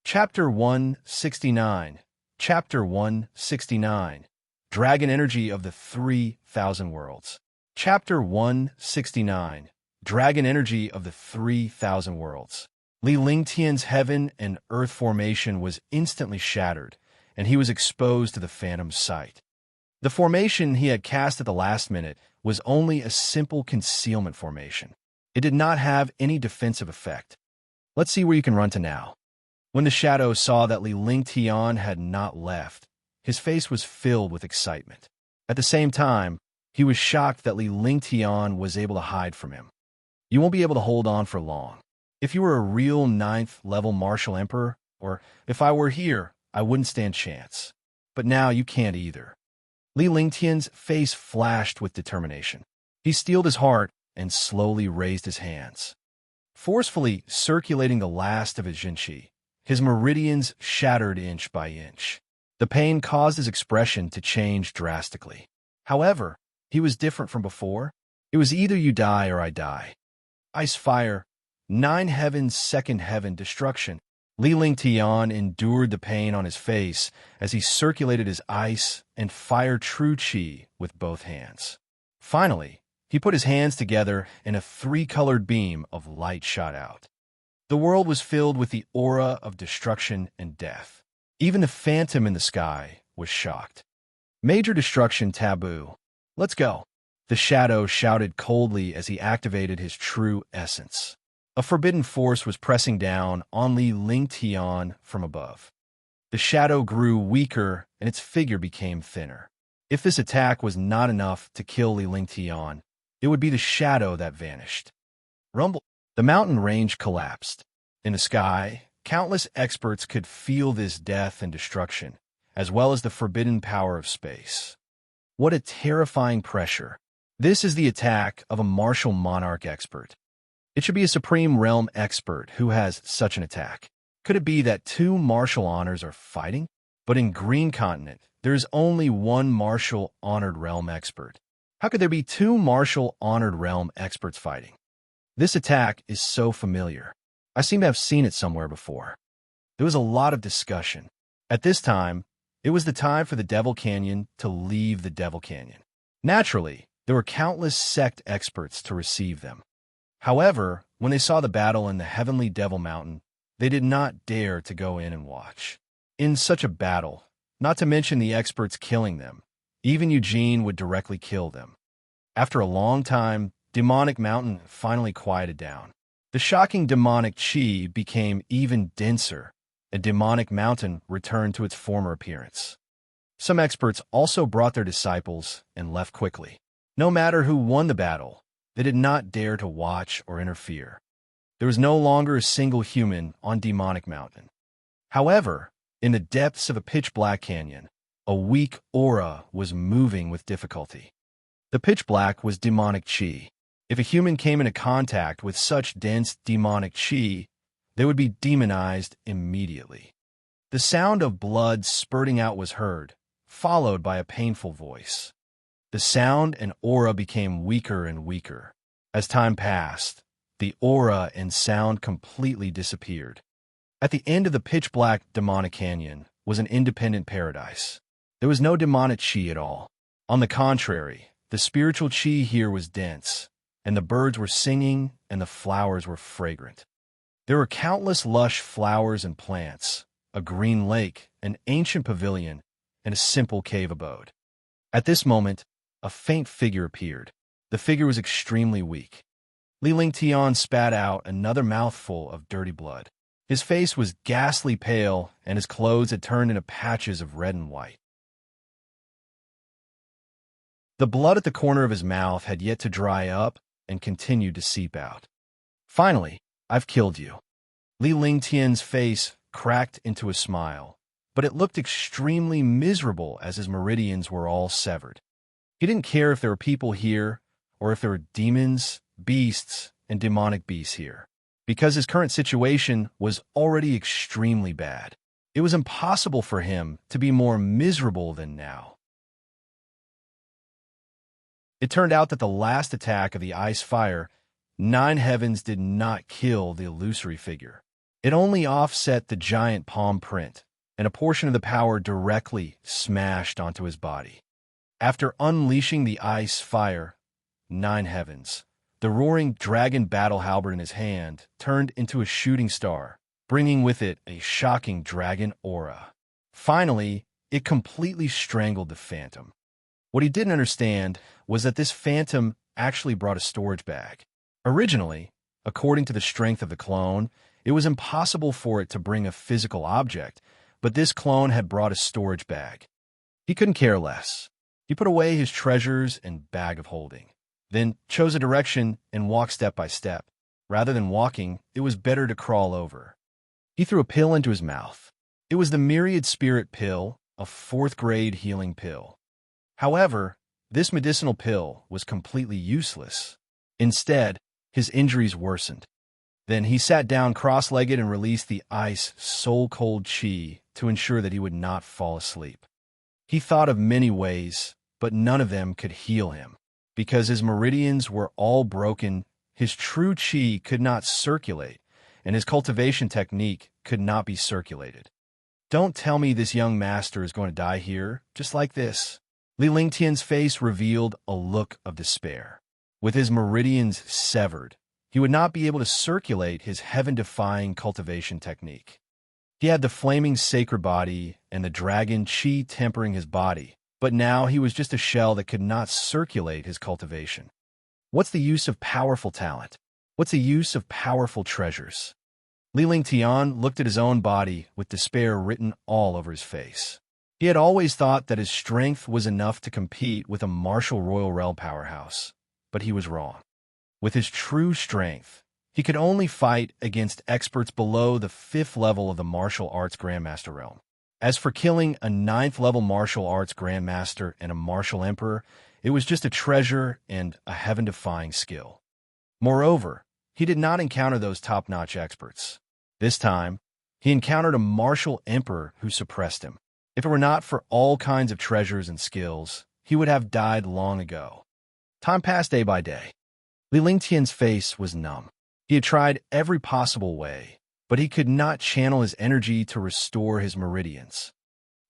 Chapter 169. Chapter 169. Dragon Energy of the 3,000 Worlds. Chapter 169. Dragon Energy of the 3,000 Worlds. Li Lingtian's heaven and earth formation was instantly shattered, and he was exposed to the phantom's sight. The formation he had cast at the last minute was only a simple concealment formation. It did not have any defensive effect. Let's see where you can run to now. When the shadow saw that Li Lingtian had not left, his face was filled with excitement. At the same time, he was shocked that Li Lingtian was able to hide from him. You won't be able to hold on for long. If you were a real 9th level martial emperor, or if I were here, I wouldn't stand chance. But now you can't either. Li Lingtian's face flashed with determination. He steeled his heart and slowly raised his hands. Forcefully circulating the last of his Jinqi, his meridians shattered inch by inch. The pain caused his expression to change drastically. However, he was different from before. It was either you die or I die. Ice fire, 9 heavens, 2nd heaven, destruction. Li Lingtian endured the pain on his face as he circulated his ice and fire true qi with both hands. Finally, he put his hands together and a 3-colored beam of light shot out. The world was filled with the aura of destruction and death. Even the phantom in the sky was shocked. Major destruction taboo. Let's go. The shadow shouted coldly as he activated his true essence. A forbidden force was pressing down on Li Lingtian from above. The shadow grew weaker and its figure became thinner. If this attack was not enough to kill Li Lingtian, it would be the shadow that vanished. Rumble. The mountain range collapsed. In the sky, countless experts could feel this death and destruction, as well as the forbidden power of space. What a terrifying pressure. This is the attack of a martial monarch expert. It should be a supreme realm expert who has such an attack. Could it be that 2 martial honors are fighting? But in Green Continent, there is only 1 martial honored realm expert. How could there be 2 martial honored realm experts fighting? This attack is so familiar. I seem to have seen it somewhere before. There was a lot of discussion. At this time, it was the time for the Devil Canyon to leave the Devil Canyon. Naturally, there were countless sect experts to receive them. However, when they saw the battle in the Heavenly Devil Mountain, they did not dare to go in and watch. In such a battle, not to mention the experts killing them, even Eugene would directly kill them. After a long time, Demonic Mountain finally quieted down. The shocking demonic chi became even denser, and Demonic Mountain returned to its former appearance. Some experts also brought their disciples and left quickly. No matter who won the battle, they did not dare to watch or interfere. There was no longer a single human on Demonic Mountain. However, in the depths of a pitch-black canyon, a weak aura was moving with difficulty. The pitch black was demonic chi. If a human came into contact with such dense demonic chi, they would be demonized immediately. The sound of blood spurting out was heard, followed by a painful voice. The sound and aura became weaker and weaker. As time passed, the aura and sound completely disappeared. At the end of the pitch-black demonic canyon was an independent paradise. There was no demonic chi at all. On the contrary, the spiritual chi here was dense, and the birds were singing and the flowers were fragrant. There were countless lush flowers and plants, a green lake, an ancient pavilion, and a simple cave abode. At this moment, a faint figure appeared. The figure was extremely weak. Li Lingtian spat out another mouthful of dirty blood. His face was ghastly pale, and his clothes had turned into patches of red and white. The blood at the corner of his mouth had yet to dry up and continued to seep out. Finally, I've killed you. Li Lingtian's face cracked into a smile, but it looked extremely miserable as his meridians were all severed. He didn't care if there were people here or if there were demons, beasts, and demonic beasts here, because his current situation was already extremely bad. It was impossible for him to be more miserable than now. It turned out that the last attack of the ice fire, Nine Heavens, did not kill the illusory figure. It only offset the giant palm print, and a portion of the power directly smashed onto his body. After unleashing the ice fire, Nine Heavens, the roaring dragon battle halberd in his hand, turned into a shooting star, bringing with it a shocking dragon aura. Finally, it completely strangled the phantom. What he didn't understand was that this phantom actually brought a storage bag. Originally, according to the strength of the clone, it was impossible for it to bring a physical object, but this clone had brought a storage bag. He couldn't care less. He put away his treasures and bag of holding, then chose a direction and walked step by step. Rather than walking, it was better to crawl over. He threw a pill into his mouth. It was the Myriad Spirit Pill, a 4th-grade healing pill. However, this medicinal pill was completely useless. Instead, his injuries worsened. Then he sat down cross-legged and released the ice, soul-cold chi to ensure that he would not fall asleep. He thought of many ways, but none of them could heal him. Because his meridians were all broken, his true chi could not circulate, and his cultivation technique could not be circulated. Don't tell me this young master is going to die here, just like this. Li Lingtian's face revealed a look of despair. With his meridians severed, he would not be able to circulate his heaven-defying cultivation technique. He had the flaming sacred body and the dragon chi tempering his body, but now he was just a shell that could not circulate his cultivation. What's the use of powerful talent? What's the use of powerful treasures? Li Lingtian looked at his own body with despair written all over his face. He had always thought that his strength was enough to compete with a martial royal realm powerhouse, but he was wrong. With his true strength, he could only fight against experts below the 5th level of the martial arts grandmaster realm. As for killing a 9th-level martial arts grandmaster and a martial emperor, it was just a treasure and a heaven-defying skill. Moreover, he did not encounter those top-notch experts. This time, he encountered a martial emperor who suppressed him. If it were not for all kinds of treasures and skills, he would have died long ago. Time passed day by day. Li Lingtian's face was numb. He had tried every possible way, but he could not channel his energy to restore his meridians.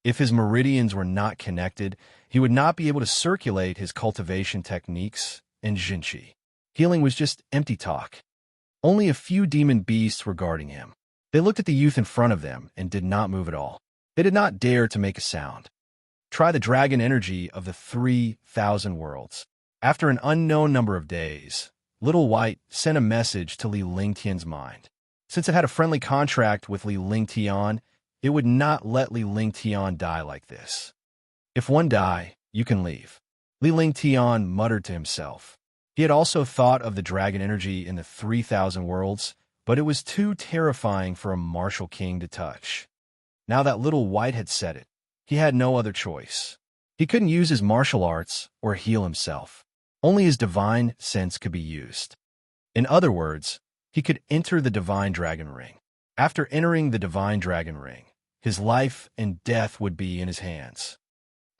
If his meridians were not connected, he would not be able to circulate his cultivation techniques and jinchi. Healing was just empty talk. Only a few demon beasts were guarding him. They looked at the youth in front of them and did not move at all. They did not dare to make a sound. Try the dragon energy of the 3,000 worlds. After an unknown number of days, Little White sent a message to Li Lingtian's mind. Since it had a friendly contract with Li Lingtian, it would not let Li Lingtian die like this. If one die, you can leave. Li Lingtian muttered to himself. He had also thought of the dragon energy in the 3,000 worlds, but it was too terrifying for a martial king to touch. Now that Little White had said it, he had no other choice. He couldn't use his martial arts or heal himself. Only his divine sense could be used. In other words, he could enter the divine dragon ring. After entering the divine dragon ring, his life and death would be in his hands.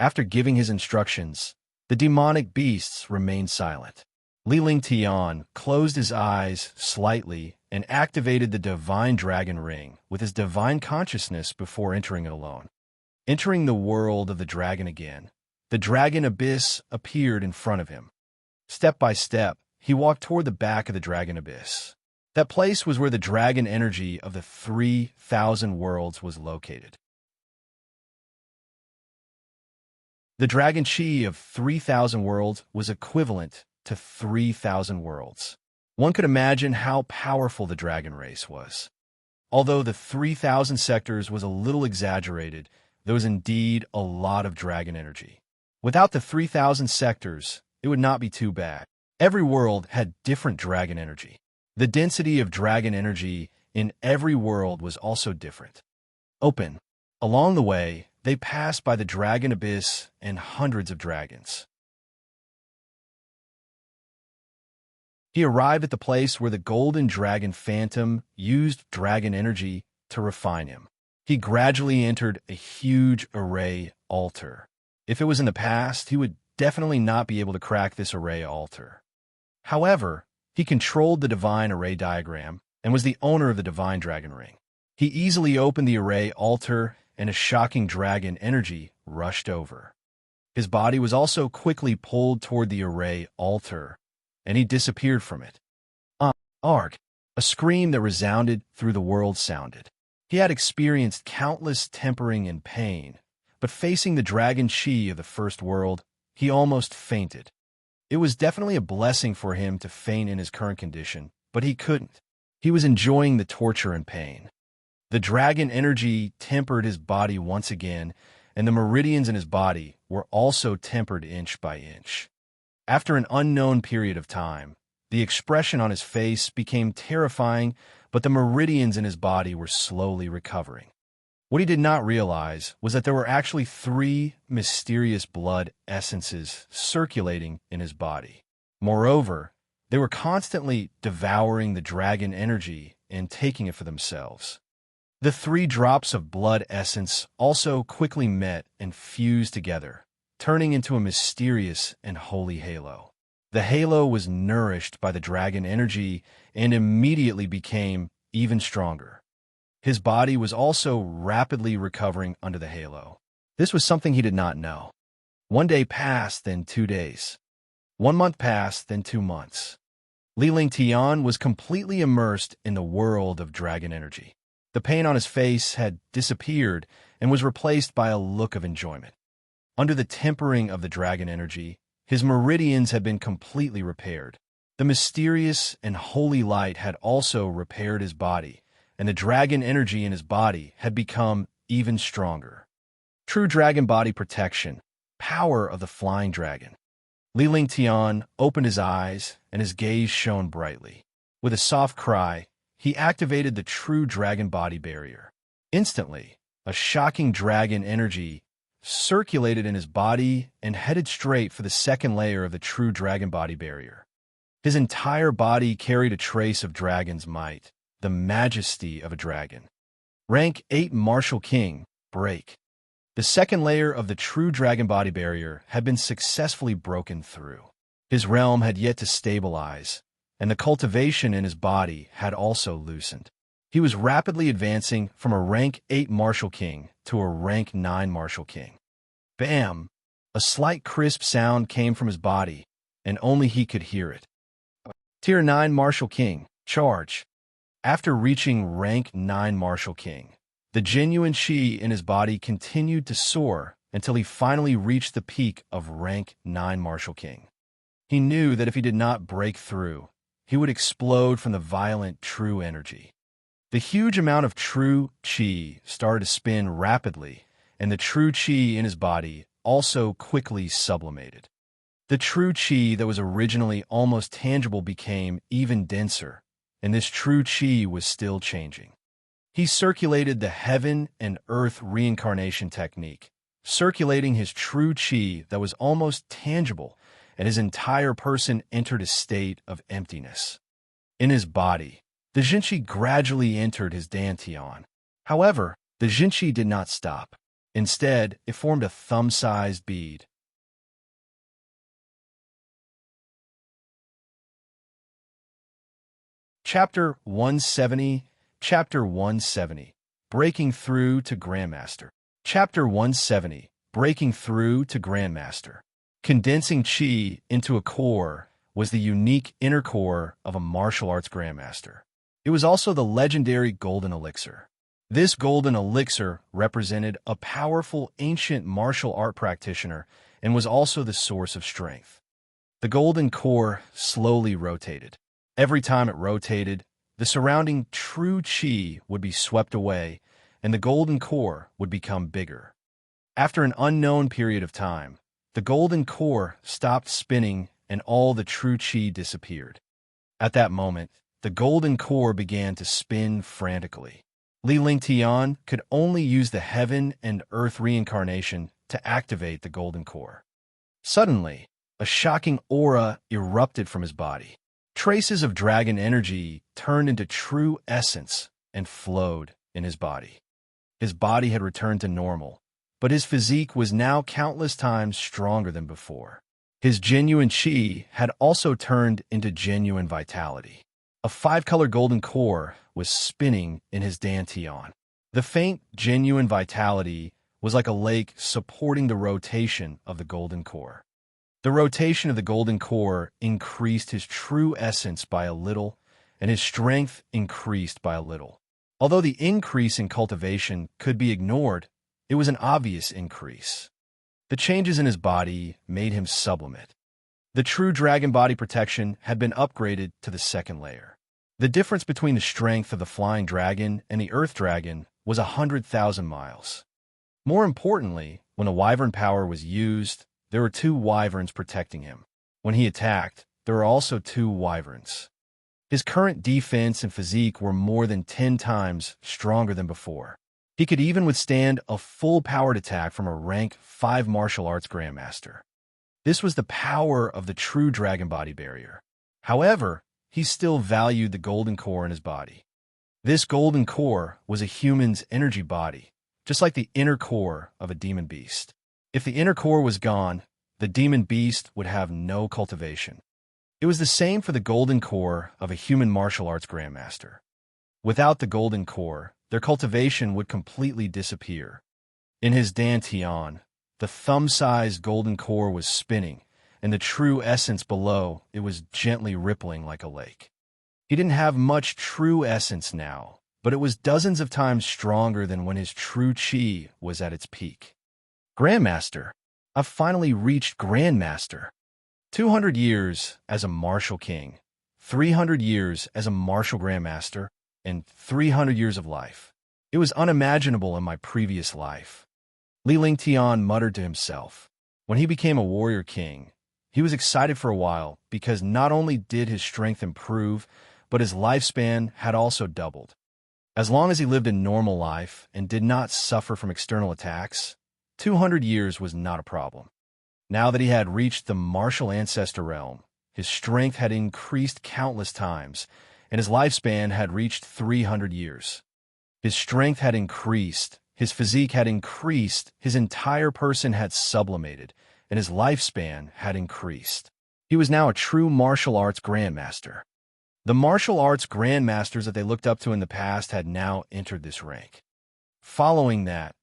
After giving his instructions, the demonic beasts remained silent. Li Lingtian closed his eyes slightly and activated the divine dragon ring with his divine consciousness before entering it alone. Entering the world of the dragon again, the dragon abyss appeared in front of him. Step by step, he walked toward the back of the dragon abyss. That place was where the dragon energy of the 3,000 worlds was located. The dragon chi of 3,000 worlds was equivalent to 3,000 worlds. One could imagine how powerful the dragon race was. Although the 3,000 sectors was a little exaggerated, there was indeed a lot of dragon energy. Without the 3,000 sectors, it would not be too bad. Every world had different dragon energy. The density of dragon energy in every world was also different. Open. Along the way, they passed by the dragon abyss and hundreds of dragons. He arrived at the place where the golden dragon phantom used dragon energy to refine him. He gradually entered a huge array altar. If it was in the past, he would definitely not be able to crack this array altar. However, he controlled the divine array diagram and was the owner of the divine dragon ring. He easily opened the array altar and a shocking dragon energy rushed over. His body was also quickly pulled toward the array altar, and he disappeared from it. Arg! A scream that resounded through the world sounded. He had experienced countless tempering and pain, but facing the dragon chi of the first world, he almost fainted. It was definitely a blessing for him to faint in his current condition, but he couldn't. He was enjoying the torture and pain. The dragon energy tempered his body once again, and the meridians in his body were also tempered inch by inch. After an unknown period of time, the expression on his face became terrifying, but the meridians in his body were slowly recovering. What he did not realize was that there were actually 3 mysterious blood essences circulating in his body. Moreover, they were constantly devouring the dragon energy and taking it for themselves. The 3 drops of blood essence also quickly met and fused together, turning into a mysterious and holy halo. The halo was nourished by the dragon energy and immediately became even stronger. His body was also rapidly recovering under the halo. This was something he did not know. 1 day passed, then 2 days. 1 month passed, then 2 months. Li Lingtian was completely immersed in the world of dragon energy. The pain on his face had disappeared and was replaced by a look of enjoyment. Under the tempering of the dragon energy, his meridians had been completely repaired. The mysterious and holy light had also repaired his body, and the dragon energy in his body had become even stronger. True dragon body protection, power of the flying dragon. Li Lingtian opened his eyes, and his gaze shone brightly. With a soft cry, he activated the true dragon body barrier. Instantly, a shocking dragon energy circulated in his body and headed straight for the second layer of the true dragon body barrier. His entire body carried a trace of dragon's might, the majesty of a dragon. Rank 8 Martial King, break. The second layer of the true dragon body barrier had been successfully broken through. His realm had yet to stabilize, and the cultivation in his body had also loosened. He was rapidly advancing from a rank 8 Martial King to a rank 9 Martial King. Bam! A slight crisp sound came from his body, and only he could hear it. Tier 9 Martial King, charge. After reaching rank 9 Martial King, the genuine chi in his body continued to soar until he finally reached the peak of rank 9 Martial King. He knew that if he did not break through, he would explode from the violent true energy. The huge amount of true chi started to spin rapidly, and the true chi in his body also quickly sublimated. The true chi that was originally almost tangible became even denser, and this true chi was still changing. He circulated the heaven and earth reincarnation technique, circulating his true chi that was almost tangible, and his entire person entered a state of emptiness. In his body, the Jinchi gradually entered his dantian. However, the Jinchi did not stop. Instead, it formed a thumb-sized bead. Chapter 170, Breaking Through to Grandmaster. Chapter 170, Breaking Through to Grandmaster. Condensing Qi into a core was the unique inner core of a martial arts grandmaster. It was also the legendary golden elixir. This golden elixir represented a powerful ancient martial art practitioner and was also the source of strength. The golden core slowly rotated. Every time it rotated, the surrounding true Qi would be swept away, and the golden core would become bigger. After an unknown period of time, the golden core stopped spinning and all the true Qi disappeared. At that moment, the golden core began to spin frantically. Li Lingtian could only use the heaven and earth reincarnation to activate the golden core. Suddenly, a shocking aura erupted from his body. Traces of dragon energy turned into true essence and flowed in his body. His body had returned to normal, but his physique was now countless times stronger than before. His genuine Qi had also turned into genuine vitality. A five-color golden core was spinning in his dantian. The faint, genuine vitality was like a lake supporting the rotation of the golden core. The rotation of the golden core increased his true essence by a little, and his strength increased by a little. Although the increase in cultivation could be ignored, it was an obvious increase. The changes in his body made him sublimate. The true dragon body protection had been upgraded to the second layer. The difference between the strength of the flying dragon and the earth dragon was 100,000 miles. More importantly, when the wyvern power was used, there were two wyverns protecting him. When he attacked, there were also two wyverns. His current defense and physique were more than 10 times stronger than before. He could even withstand a full-powered attack from a rank 5 martial arts grandmaster. This was the power of the true dragon body barrier. However, he still valued the golden core in his body. This golden core was a human's energy body, just like the inner core of a demon beast. If the inner core was gone, the demon beast would have no cultivation. It was the same for the golden core of a human martial arts grandmaster. Without the golden core, their cultivation would completely disappear. In his dantian, the thumb-sized golden core was spinning, and the true essence below it was gently rippling like a lake. He didn't have much true essence now, but it was dozens of times stronger than when his true Qi was at its peak. Grandmaster. I've finally reached Grandmaster. 200 years as a martial king, 300 years as a martial grandmaster, and 300 years of life. It was unimaginable in my previous life. Li Lingtian muttered to himself. When he became a warrior king, he was excited for a while because not only did his strength improve, but his lifespan had also doubled. As long as he lived a normal life and did not suffer from external attacks, 200 years was not a problem. Now that he had reached the martial ancestor realm, his strength had increased countless times, and his lifespan had reached 300 years. His strength had increased, his physique had increased, his entire person had sublimated, and his lifespan had increased. He was now a true martial arts grandmaster. The martial arts grandmasters that they looked up to in the past had now entered this rank. Following that,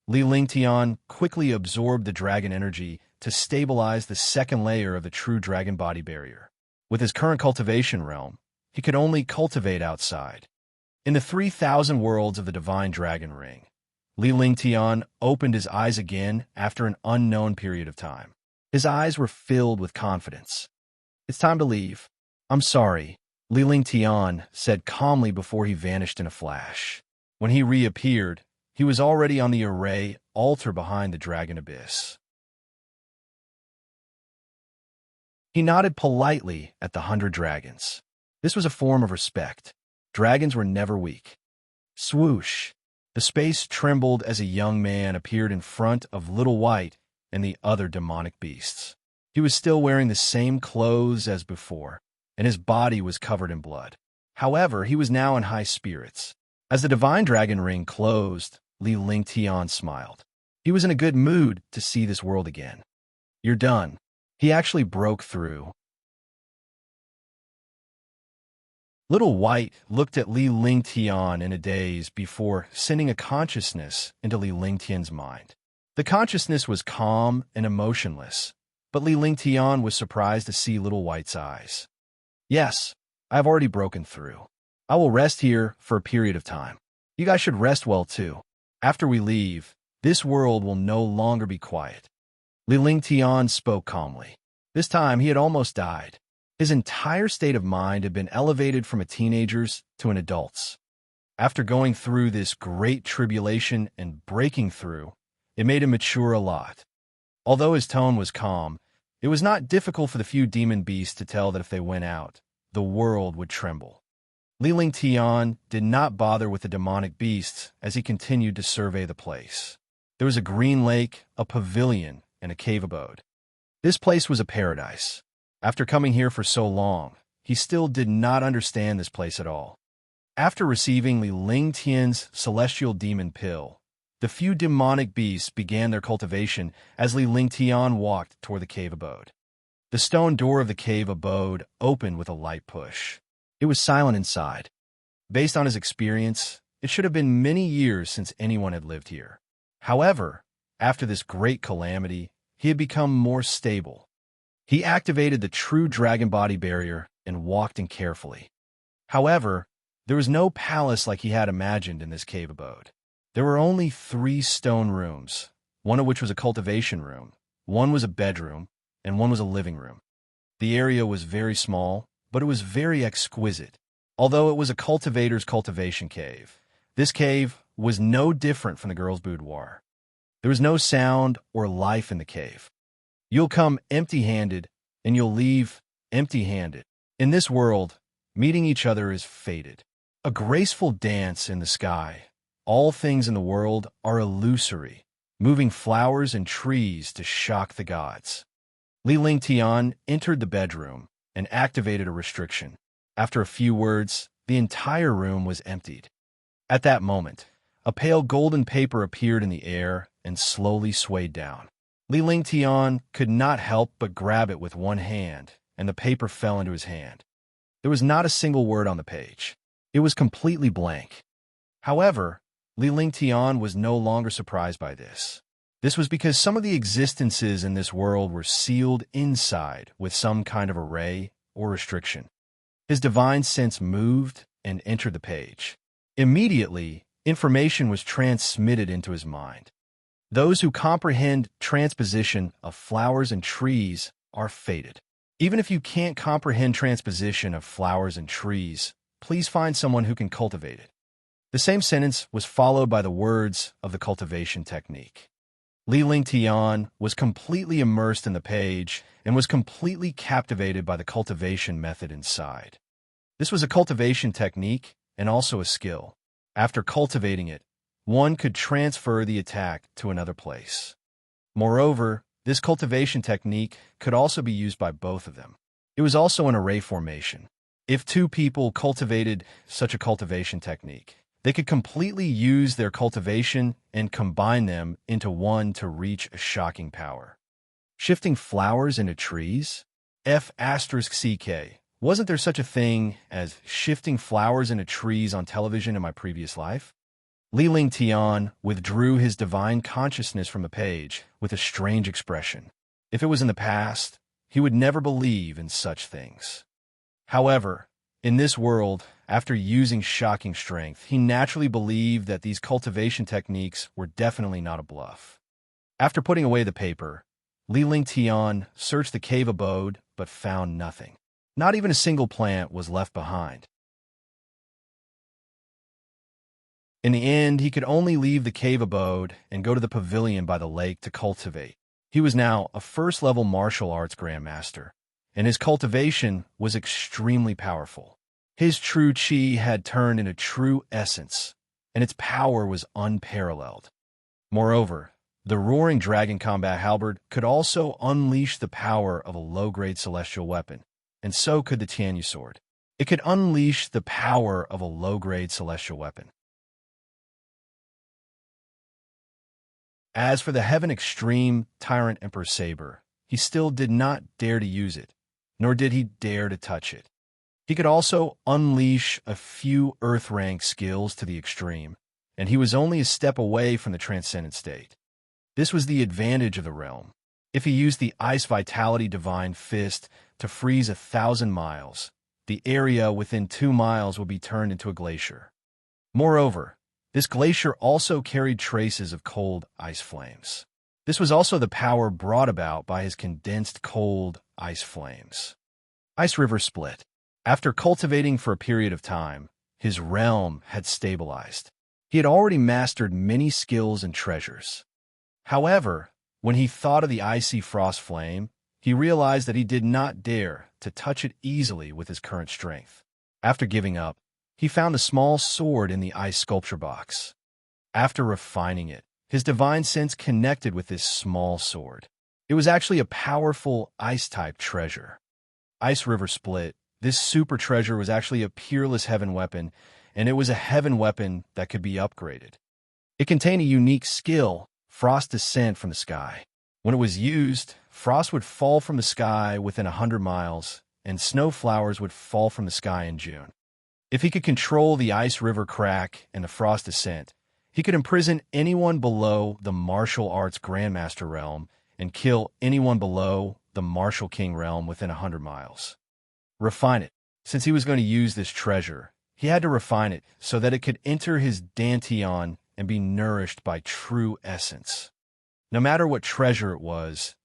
Li Lingtian quickly absorbed the dragon energy to stabilize the second layer of the true dragon body barrier. With his current cultivation realm, he could only cultivate outside. In the 3,000 worlds of the divine dragon ring, Li Lingtian opened his eyes again after an unknown period of time. His eyes were filled with confidence. It's time to leave. I'm sorry, Li Lingtian said calmly before he vanished in a flash. When he reappeared, he was already on the array altar behind the dragon abyss. He nodded politely at the 100 dragons. This was a form of respect. Dragons were never weak. Swoosh! The space trembled as a young man appeared in front of Little White and the other demonic beasts. He was still wearing the same clothes as before, and his body was covered in blood. However, he was now in high spirits. As the divine dragon ring closed, Li Lingtian smiled. He was in a good mood to see this world again. You're done. He actually broke through. Little White looked at Li Lingtian in a daze before sending a consciousness into Li Lingtian's mind. The consciousness was calm and emotionless, but Li Lingtian was surprised to see Little White's eyes. Yes, I have already broken through. I will rest here for a period of time. You guys should rest well too. After we leave, this world will no longer be quiet. Li Lingtian spoke calmly. This time he had almost died. His entire state of mind had been elevated from a teenager's to an adult's. After going through this great tribulation and breaking through, it made him mature a lot. Although his tone was calm, it was not difficult for the few demon beasts to tell that if they went out, the world would tremble. Li Lingtian did not bother with the demonic beasts as he continued to survey the place. There was a green lake, a pavilion, and a cave abode. This place was a paradise. After coming here for so long, he still did not understand this place at all. After receiving Li Lingtian's celestial demon pill, the few demonic beasts began their cultivation as Li Lingtian walked toward the cave abode. The stone door of the cave abode opened with a light push. It was silent inside. Based on his experience, it should have been many years since anyone had lived here. However, after this great calamity, he had become more stable. He activated the true dragon body barrier and walked in carefully. However, there was no palace like he had imagined in this cave abode. There were only 3 stone rooms, one of which was a cultivation room, one was a bedroom, and one was a living room. The area was very small, but it was very exquisite. Although it was a cultivator's cultivation cave, this cave was no different from the girl's boudoir. There was no sound or life in the cave. You'll come empty-handed, and you'll leave empty-handed. In this world, meeting each other is fated. A graceful dance in the sky. All things in the world are illusory, moving flowers and trees to shock the gods. Li Lingtian entered the bedroom and activated a restriction. After a few words, the entire room was emptied. At that moment, a pale golden paper appeared in the air and slowly swayed down. Li Lingtian could not help but grab it with one hand, and the paper fell into his hand. There was not a single word on the page. It was completely blank. However, Li Lingtian was no longer surprised by this. This was because some of the existences in this world were sealed inside with some kind of array or restriction. His divine sense moved and entered the page. Immediately, information was transmitted into his mind. Those who comprehend transposition of flowers and trees are fated. Even if you can't comprehend transposition of flowers and trees, please find someone who can cultivate it. The same sentence was followed by the words of the cultivation technique. Li Lingtian was completely immersed in the page and was completely captivated by the cultivation method inside. This was a cultivation technique and also a skill. After cultivating it, one could transfer the attack to another place. Moreover, this cultivation technique could also be used by both of them. It was also an array formation. If 2 people cultivated such a cultivation technique, they could completely use their cultivation and combine them into one to reach a shocking power. Shifting flowers into trees? F***CK. Wasn't there such a thing as shifting flowers into trees on television in my previous life? Li Lingtian withdrew his divine consciousness from the page with a strange expression. If it was in the past, he would never believe in such things. However, in this world, after using shocking strength, he naturally believed that these cultivation techniques were definitely not a bluff. After putting away the paper, Li Lingtian searched the cave abode but found nothing. Not even a single plant was left behind. In the end, he could only leave the cave abode and go to the pavilion by the lake to cultivate. He was now a first-level martial arts grandmaster, and his cultivation was extremely powerful. His true chi had turned into true essence, and its power was unparalleled. Moreover, the roaring dragon combat halberd could also unleash the power of a low-grade celestial weapon, and so could the Tianyu sword. It could unleash the power of a low-grade celestial weapon. As for the Heaven Extreme Tyrant Emperor Saber, he still did not dare to use it, nor did he dare to touch it. He could also unleash a few Earth-rank skills to the extreme, and he was only a step away from the transcendent state. This was the advantage of the realm. If he used the Ice Vitality Divine Fist to freeze 1,000 miles, the area within 2 miles would be turned into a glacier. Moreover, this glacier also carried traces of cold ice flames. This was also the power brought about by his condensed cold ice flames. Ice River Split. After cultivating for a period of time, his realm had stabilized. He had already mastered many skills and treasures. However, when he thought of the icy frost flame, he realized that he did not dare to touch it easily with his current strength. After giving up, he found a small sword in the ice sculpture box. After refining it, his divine sense connected with this small sword. It was actually a powerful ice-type treasure. Ice River Split. This super treasure was actually a peerless heaven weapon, and it was a heaven weapon that could be upgraded. It contained a unique skill, Frost Descent from the Sky. When it was used, frost would fall from the sky within 100 miles, and snow flowers would fall from the sky in June. If he could control the Ice River Crack and the Frost Descent, he could imprison anyone below the martial arts Grandmaster realm and kill anyone below the Martial King realm within 100 miles. Refine it. Since he was going to use this treasure, he had to refine it so that it could enter his Danteon and be nourished by true essence. No matter what treasure it was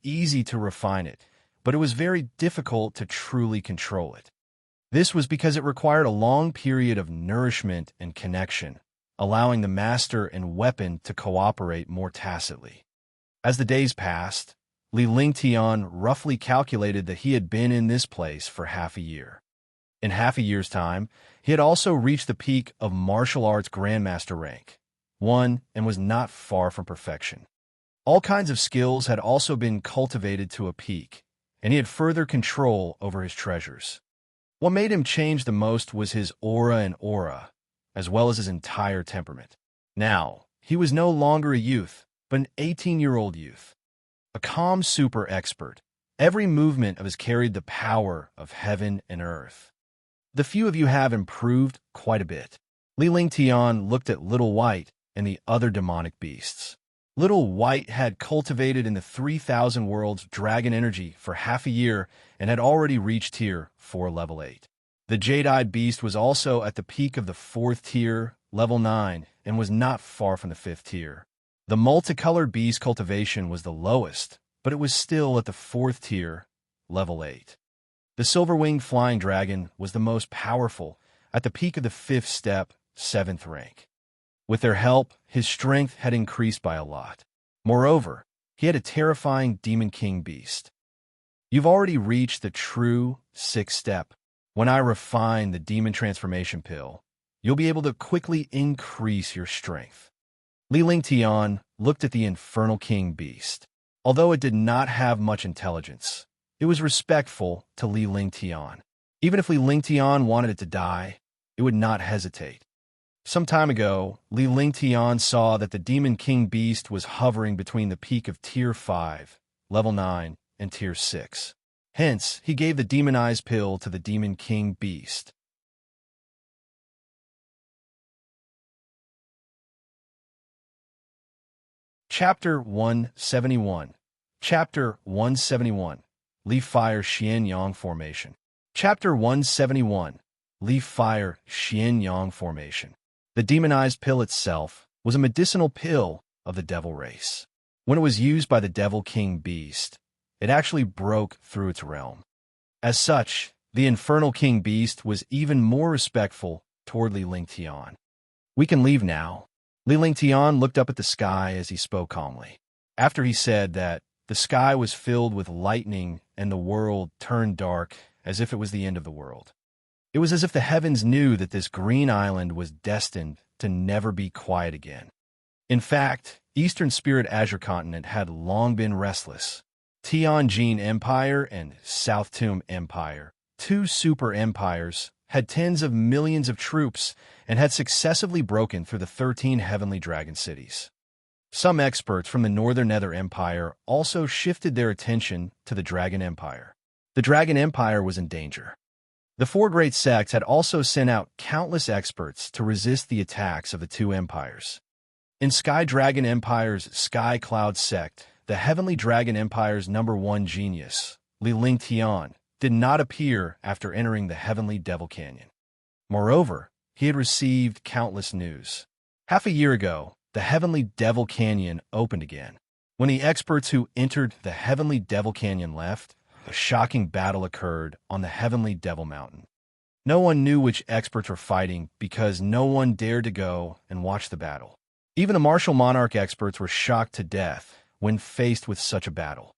easy to refine it, but it was very difficult to truly control it. This was because it required a long period of nourishment and connection, allowing the master and weapon to cooperate more tacitly. As the days passed, Li Lingtian roughly calculated that he had been in this place for half a year. In half a year's time, he had also reached the peak of martial arts Grandmaster rank, 1, and was not far from perfection. All kinds of skills had also been cultivated to a peak, and he had further control over his treasures. What made him change the most was his aura, as well as his entire temperament. Now, he was no longer a youth, but an 18-year-old youth. A calm super expert, every movement of his carried the power of heaven and earth. The few of you have improved quite a bit. Li Lingtian looked at Little White and the other demonic beasts. Little White had cultivated in the 3,000 worlds dragon energy for half a year and had already reached tier 4 level 8. The Jade-Eyed Beast was also at the peak of the 4th tier, level 9, and was not far from the 5th tier. The multicolored beast cultivation was the lowest, but it was still at the 4th tier, level 8. The silver-winged flying dragon was the most powerful, at the peak of the 5th step, 7th rank. With their help, his strength had increased by a lot. Moreover, he had a terrifying Demon King beast. You've already reached the true 6th step. When I refine the Demon Transformation Pill, you'll be able to quickly increase your strength. Li Lingtian looked at the Infernal King beast. Although it did not have much intelligence, it was respectful to Li Lingtian. Even if Li Lingtian wanted it to die, it would not hesitate. Some time ago, Li Lingtian saw that the Demon King beast was hovering between the peak of Tier 5, Level 9, and Tier 6. Hence, he gave the Demonized Pill to the Demon King beast. Chapter 171. Chapter 171. Leaf Fire Xian Yang Formation. Chapter 171. Leaf Fire Xian Yang Formation. The demonized pill itself was a medicinal pill of the devil race. When it was used by the Devil King beast, it actually broke through its realm. As such, the Infernal King beast was even more respectful toward Li Lingtian. We can leave now. Li Lingtian looked up at the sky as he spoke calmly. After he said that, the sky was filled with lightning and the world turned dark as if it was the end of the world. It was as if the heavens knew that this green island was destined to never be quiet again. In fact, Eastern Spirit Azure Continent had long been restless. Tianjin Empire and South Tomb Empire, 2 super empires, had tens of millions of troops and had successively broken through the 13 heavenly dragon cities. Some experts from the Northern Nether Empire also shifted their attention to the Dragon Empire. The Dragon Empire was in danger. The four great sects had also sent out countless experts to resist the attacks of the two empires. In Sky Dragon Empire's Sky Cloud sect, the Heavenly Dragon Empire's #1 genius, Li Lingtian, did not appear after entering the Heavenly Devil Canyon. Moreover, he had received countless news. Half a year ago, the Heavenly Devil Canyon opened again. When the experts who entered the Heavenly Devil Canyon left, a shocking battle occurred on the Heavenly Devil Mountain. No one knew which experts were fighting because no one dared to go and watch the battle. Even the Martial Monarch experts were shocked to death when faced with such a battle.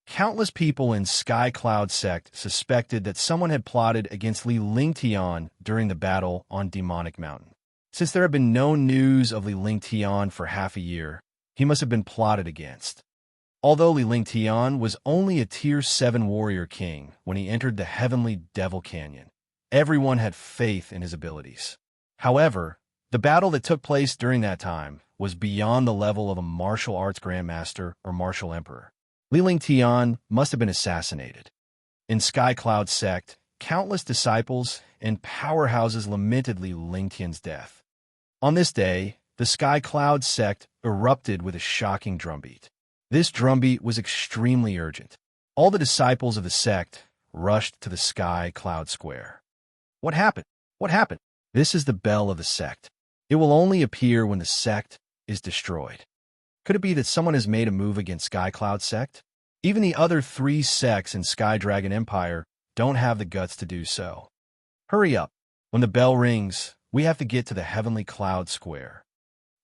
Countless people in Sky Cloud sect suspected that someone had plotted against Li Lingtian during the battle on Demonic Mountain. Since there had been no news of Li Lingtian for half a year, he must have been plotted against. Although Li Lingtian was only a Tier 7 warrior king when he entered the Heavenly Devil Canyon, everyone had faith in his abilities. However, the battle that took place during that time was beyond the level of a martial arts grandmaster or martial emperor. Li Lingtian must have been assassinated. In Sky Cloud sect, countless disciples and powerhouses lamented Li Lingtian's death. On this day, the Sky Cloud sect erupted with a shocking drumbeat. This drumbeat was extremely urgent. All the disciples of the sect rushed to the Sky Cloud Square. What happened? What happened? This is the bell of the sect. It will only appear when the sect is destroyed. Could it be that someone has made a move against Sky Cloud sect? Even the other 3 sects in Sky Dragon Empire don't have the guts to do so. Hurry up. When the bell rings, we have to get to the Heavenly Cloud Square.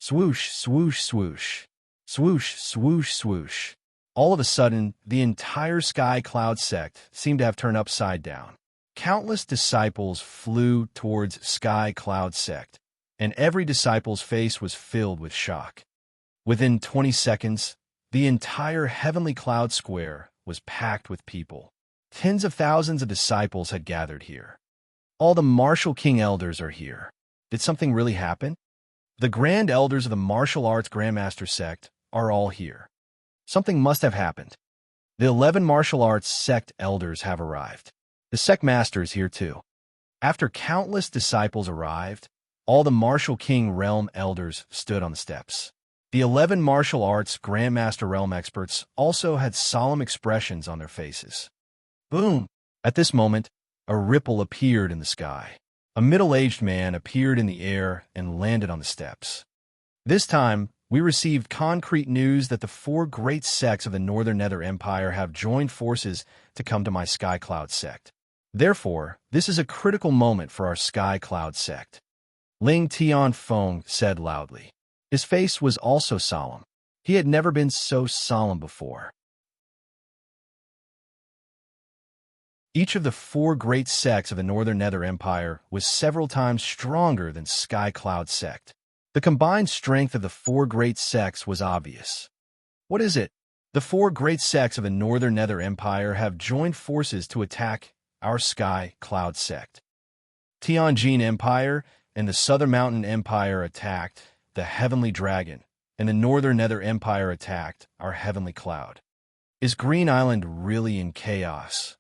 Swoosh, swoosh, swoosh. Swoosh, swoosh, swoosh. All of a sudden, the entire Sky Cloud sect seemed to have turned upside down. Countless disciples flew towards Sky Cloud sect, and every disciple's face was filled with shock. Within 20 seconds, the entire Heavenly Cloud Square was packed with people. Tens of thousands of disciples had gathered here. All the Martial King Elders are here. Did something really happen? The Grand Elders of the Martial Arts Grandmaster sect are all here. Something must have happened. The 11 Martial Arts sect elders have arrived. The sect master is here too. After countless disciples arrived, all the Martial King Realm elders stood on the steps. The 11 martial arts Grandmaster Realm experts also had solemn expressions on their faces. Boom! At this moment, a ripple appeared in the sky. A middle-aged man appeared in the air and landed on the steps. This time, we received concrete news that the 4 great sects of the Northern Nether Empire have joined forces to come to my Sky Cloud sect. Therefore, this is a critical moment for our Sky Cloud sect. Ling Tian Feng said loudly. His face was also solemn. He had never been so solemn before. Each of the 4 great sects of the Northern Nether Empire was several times stronger than Sky Cloud sect. The combined strength of the 4 great sects was obvious. What is it? The 4 great sects of the Northern Nether Empire have joined forces to attack our Sky Cloud sect. Tianjin Empire and the Southern Mountain Empire attacked the Heavenly Dragon, and the Northern Nether Empire attacked our Heavenly Cloud. Is Green Island really in chaos?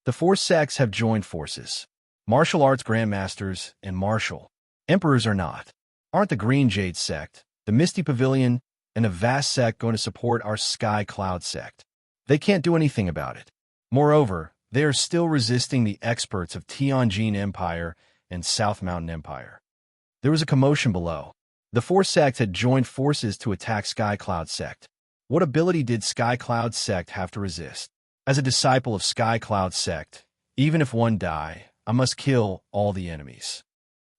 The 4 sects have joined forces. Martial arts grandmasters and martial emperors are not. Aren't the Green Jade sect, the Misty Pavilion, and the Vast sect going to support our Sky Cloud sect? They can't do anything about it. Moreover, they are still resisting the experts of Tianjin Empire and South Mountain Empire. There was a commotion below. The 4 sects had joined forces to attack Sky Cloud sect. What ability did Sky Cloud sect have to resist? As a disciple of Sky Cloud sect, even if one die, I must kill all the enemies.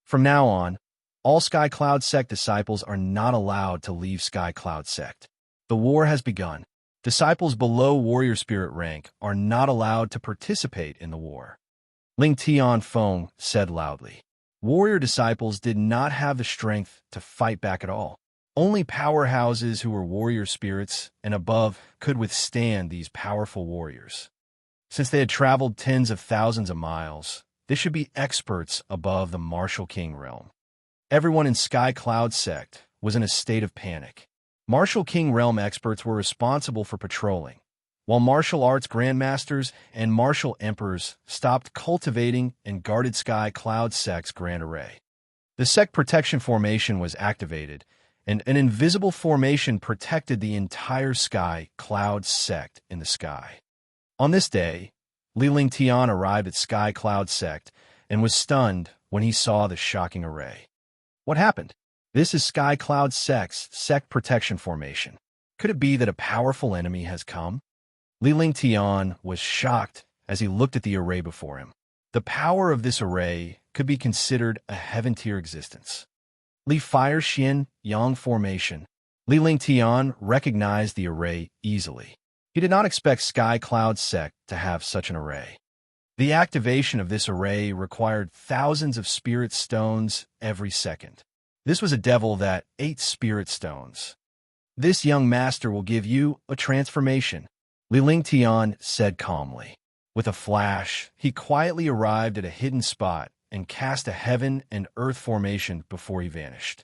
From now on, all Sky Cloud sect disciples are not allowed to leave Sky Cloud sect. The war has begun. Disciples below warrior spirit rank are not allowed to participate in the war. Ling Tian Feng said loudly. Warrior disciples did not have the strength to fight back at all. Only powerhouses who were warrior spirits and above could withstand these powerful warriors. Since they had traveled tens of thousands of miles, they should be experts above the Martial King realm. Everyone in Sky Cloud sect was in a state of panic. Martial King realm experts were responsible for patrolling. while martial arts grandmasters and martial emperors stopped cultivating and guarded Sky Cloud Sect's grand array. The sect protection formation was activated, and an invisible formation protected the entire Sky Cloud Sect in the sky. On this day, Li Ling Tian arrived at Sky Cloud Sect and was stunned when he saw the shocking array. What happened? This is Sky Cloud Sect's sect protection formation. Could it be that a powerful enemy has come? Li Ling Tian was shocked as he looked at the array before him. The power of this array could be considered a heaven-tier existence. Li Fire Xian Yang formation. Li Ling Tian recognized the array easily. He did not expect Sky Cloud Sect to have such an array. The activation of this array required thousands of spirit stones every second. This was a devil that ate spirit stones. This young master will give you a transformation, Li Ling Tian said calmly. With a flash, he quietly arrived at a hidden spot and cast a heaven and earth formation before he vanished.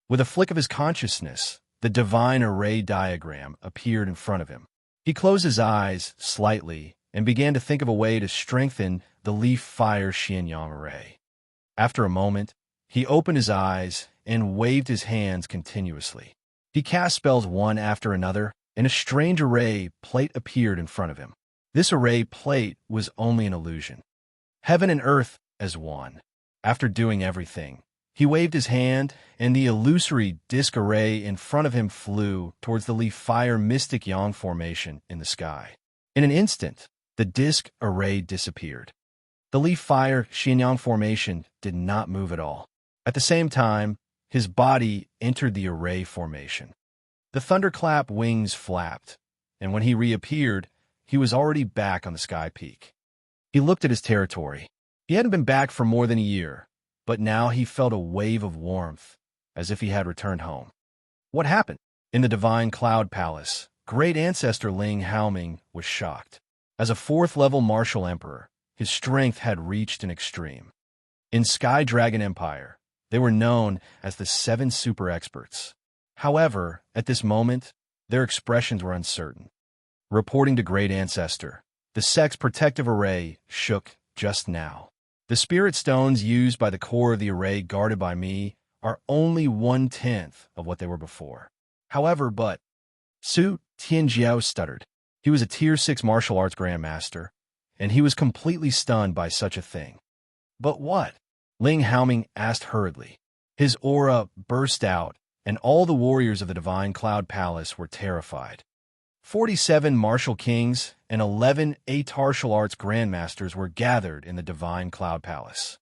With a flick of his consciousness, the divine array diagram appeared in front of him. He closed his eyes slightly and began to think of a way to strengthen the Leaf Fire Xianyang array. After a moment, he opened his eyes and waved his hands continuously. He cast spells one after another, and a strange array plate appeared in front of him. This array plate was only an illusion. Heaven and earth as one. After doing everything, he waved his hand, and the illusory disc array in front of him flew towards the Leaf Fire Mystic Yang formation in the sky. In an instant, the disc array disappeared. The Leaf Fire Xianyang formation did not move at all. At the same time, his body entered the array formation. The thunderclap wings flapped, and when he reappeared, he was already back on the sky peak. He looked at his territory. He hadn't been back for more than a year, but now he felt a wave of warmth, as if he had returned home. What happened? In the Divine Cloud Palace, Great Ancestor Ling Haoming was shocked. As a fourth-level martial emperor, his strength had reached an extreme. In Sky Dragon Empire, they were known as the 7 super experts. However, at this moment, their expressions were uncertain. Reporting to Great Ancestor, the sect's protective array shook just now. The spirit stones used by the core of the array guarded by me are only 1/10 of what they were before. However, Su Tianjiao stuttered. He was a Tier 6 martial arts grandmaster, and he was completely stunned by such a thing. But what? Ling Haoming asked hurriedly. His aura burst out, and all the warriors of the Divine Cloud Palace were terrified. 47 martial kings and 11 martial arts grandmasters were gathered in the Divine Cloud Palace.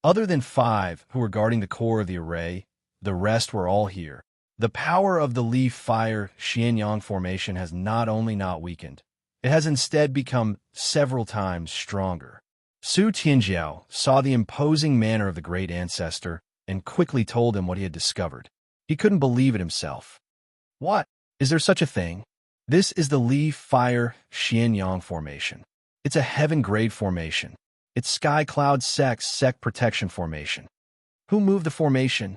Other than 5 who were guarding the core of the array, the rest were all here. The power of the Leaf Fire Xianyang formation has not only not weakened, it has instead become several times stronger. Su Tianjiao saw the imposing manner of the Great Ancestor and quickly told him what he had discovered. He couldn't believe it himself. What? Is there such a thing? This is the Leaf Fire Xianyang formation. It's a heaven-grade formation. It's Sky Cloud Sect's sect protection formation. Who moved the formation?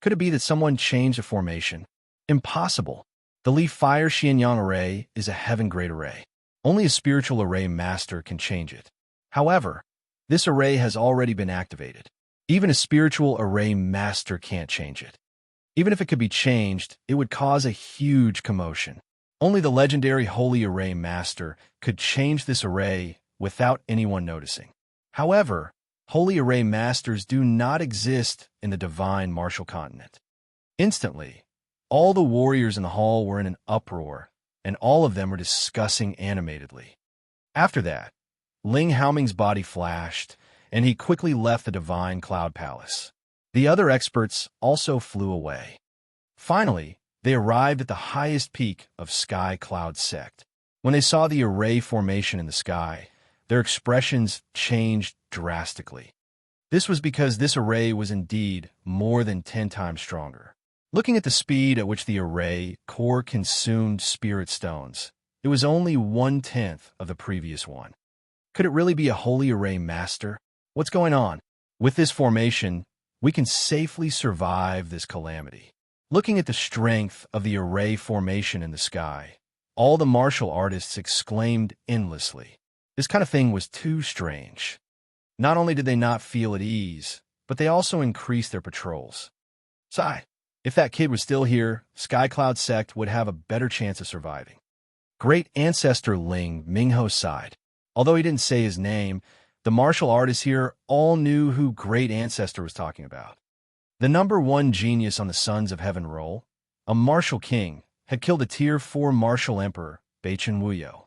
Could it be that someone changed the formation? Impossible. The Leaf Fire Xianyang array is a heaven-grade array. Only a spiritual array master can change it. However, this array has already been activated. Even a spiritual array master can't change it. Even if it could be changed, it would cause a huge commotion. Only the legendary Holy Array Master could change this array without anyone noticing. However, Holy Array Masters do not exist in the Divine Martial Continent. Instantly, all the warriors in the hall were in an uproar, and all of them were discussing animatedly. After that, Ling Haoming's body flashed, and he quickly left the Divine Cloud Palace. The other experts also flew away. Finally, they arrived at the highest peak of Sky Cloud Sect. When they saw the array formation in the sky, their expressions changed drastically. This was because this array was indeed more than 10 times stronger. Looking at the speed at which the array core consumed spirit stones, it was only 1/10 of the previous one. Could it really be a Holy Array Master? What's going on? With this formation, We can safely survive this calamity. Looking at the strength of the array formation in the sky, all the martial artists exclaimed endlessly. This kind of thing was too strange. Not only did they not feel at ease, but they also increased their patrols. Sigh. If that kid was still here, Sky Cloud Sect would have a better chance of surviving. Great Ancestor Ling Mingho sighed. Although he didn't say his name, the martial artists here all knew who Great Ancestor was talking about. The #1 genius on the Sons of Heaven roll, a martial king, had killed a Tier 4 martial emperor, Beichen Wuyo.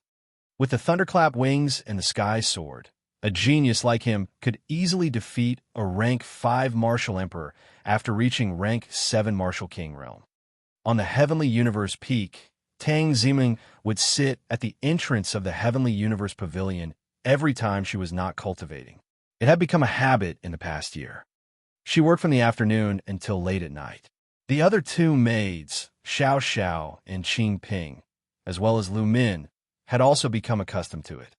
With the thunderclap wings and the sky sword, a genius like him could easily defeat a rank 5 martial emperor after reaching rank 7 martial king realm. On the Heavenly Universe peak, Tang Ziming would sit at the entrance of the Heavenly Universe Pavilion every time she was not cultivating. It had become a habit in the past year. She worked from the afternoon until late at night. The other 2 maids, Xiao Xiao and Qing Ping, as well as Lu Min, had also become accustomed to it.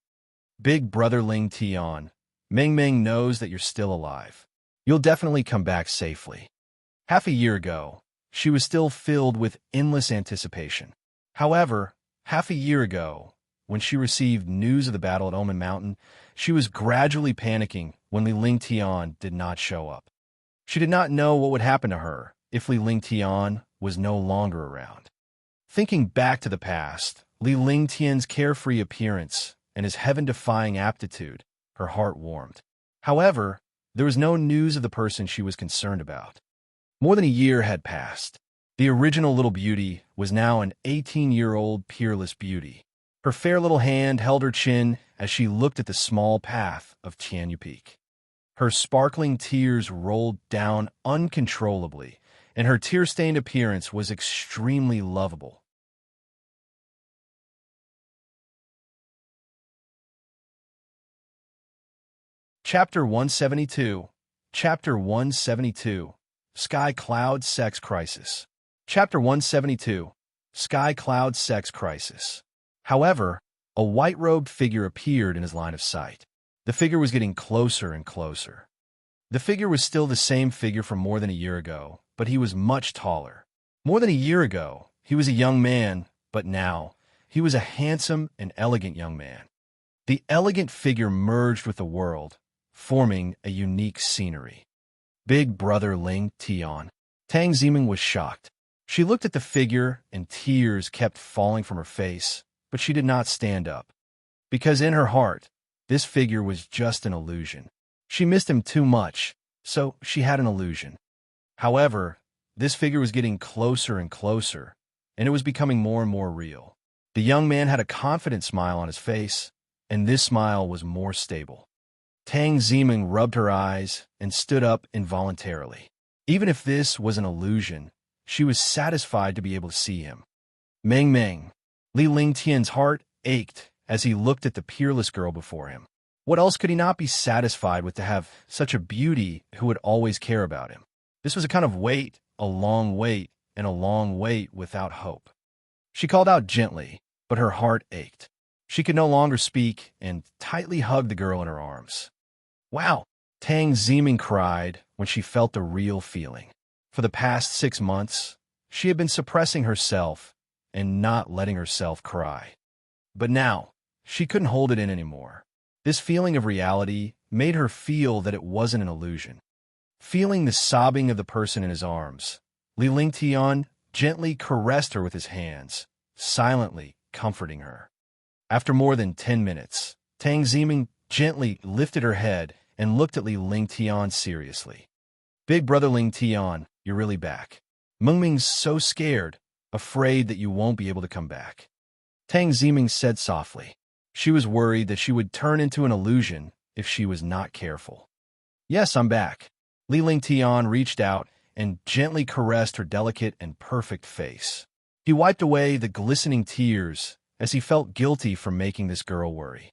Big brother Ling Tian, Meng Meng knows that you're still alive. You'll definitely come back safely. Half a year ago, she was still filled with endless anticipation. However, half a year ago, when she received news of the battle at Omen Mountain, she was gradually panicking when Li Ling Tian did not show up. She did not know what would happen to her if Li Ling Tian was no longer around. Thinking back to the past, Li Ling Tian's carefree appearance and his heaven-defying aptitude, her heart warmed. However, there was no news of the person she was concerned about. More than a year had passed. The original little beauty was now an 18-year-old peerless beauty. Her fair little hand held her chin as she looked at the small path of Tianyu Peak. Her sparkling tears rolled down uncontrollably, and her tear-stained appearance was extremely lovable. Chapter 172. Chapter 172. Sky Cloud Sex Crisis. Chapter 172. Sky Cloud Sex Crisis. However, a white-robed figure appeared in his line of sight. The figure was getting closer and closer. The figure was still the same figure from more than a year ago, but he was much taller. More than a year ago, he was a young man, but now, he was a handsome and elegant young man. The elegant figure merged with the world, forming a unique scenery. Big brother Ling Tian. Tang Ziming was shocked. She looked at the figure, and tears kept falling from her face, but she did not stand up. Because in her heart, this figure was just an illusion. She missed him too much, so she had an illusion. However, this figure was getting closer and closer, and it was becoming more and more real. The young man had a confident smile on his face, and this smile was more stable. Tang Ziming rubbed her eyes and stood up involuntarily. Even if this was an illusion, she was satisfied to be able to see him. Meng Meng. Li Ling Tian's heart ached as he looked at the peerless girl before him. What else could he not be satisfied with to have such a beauty who would always care about him? This was a kind of wait, a long wait, and a long wait without hope. She called out gently, but her heart ached. She could no longer speak and tightly hugged the girl in her arms. Wow! Tang Ziming cried when she felt the real feeling. For the past 6 months, she had been suppressing herself and not letting herself cry. But now, she couldn't hold it in anymore. This feeling of reality made her feel that it wasn't an illusion. Feeling the sobbing of the person in his arms, Li Ling Tian gently caressed her with his hands, silently comforting her. After more than 10 minutes, Tang Ziming gently lifted her head and looked at Li Ling Tian seriously. Big brother Ling Tian, you're really back. Meng Ming's so scared, afraid that you won't be able to come back. Tang Ziming said softly. She was worried that she would turn into an illusion if she was not careful. Yes, I'm back. Li Ling Tian reached out and gently caressed her delicate and perfect face. He wiped away the glistening tears as he felt guilty for making this girl worry.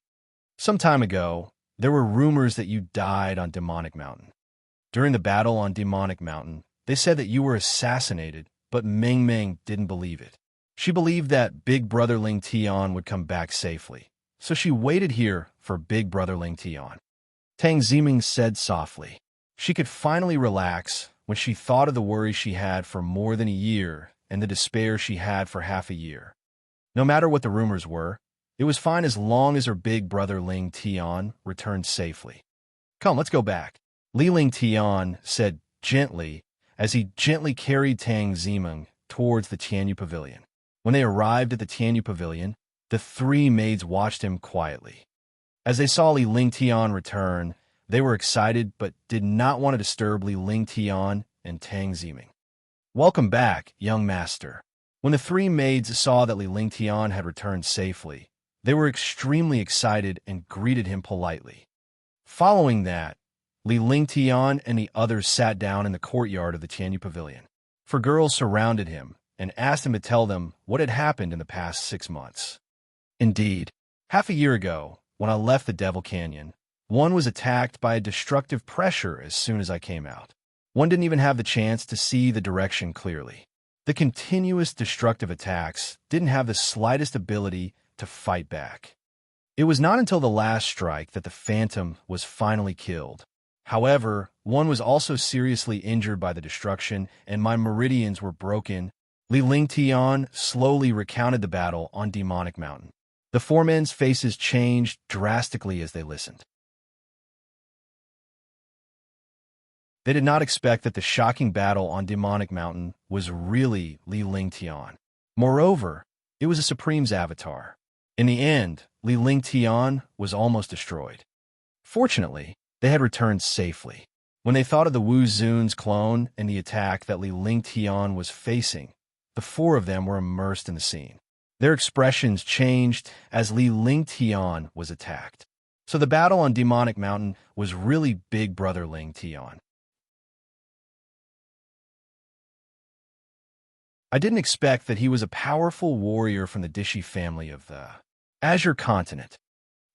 Some time ago, there were rumors that you died on Demonic Mountain. During the battle on Demonic Mountain, they said that you were assassinated, but Meng Meng didn't believe it. She believed that Big Brother Ling Tian would come back safely, so she waited here for Big Brother Ling Tian. Tang Ziming said softly. She could finally relax when she thought of the worry she had for more than a year and the despair she had for half a year. No matter what the rumors were, it was fine as long as her big brother Ling Tian returned safely. "Come, let's go back," Li Ling Tian said gently as he gently carried Tang Zimeng towards the Tianyu Pavilion. When they arrived at the Tianyu Pavilion, the three maids watched him quietly. As they saw Li Ling Tian return, they were excited but did not want to disturb Li Ling Tian and Tang Zimeng. "Welcome back, young master." When the three maids saw that Li Ling Tian had returned safely, they were extremely excited and greeted him politely. Following that, Li Ling Tian and the others sat down in the courtyard of the Tianyu Pavilion. Four girls surrounded him and asked him to tell them what had happened in the past 6 months. "Indeed, half a year ago, when I left the Devil Canyon, one was attacked by a destructive pressure as soon as I came out. One didn't even have the chance to see the direction clearly. The continuous destructive attacks didn't have the slightest ability to fight back. It was not until the last strike that the Phantom was finally killed. However, one was also seriously injured by the destruction, and my meridians were broken." Li Ling Tian slowly recounted the battle on Demonic Mountain. The four men's faces changed drastically as they listened. They did not expect that the shocking battle on Demonic Mountain was really Li Ling Tian. Moreover, it was a Supreme's avatar. In the end, Li Ling Tian was almost destroyed. Fortunately, they had returned safely. When they thought of the Wu Zun's clone and the attack that Li Ling Tian was facing, the four of them were immersed in the scene. Their expressions changed as Li Ling Tian was attacked. So the battle on Demonic Mountain was really Big Brother Ling Tian. I didn't expect that he was a powerful warrior from the Dishi family of the Azure Continent.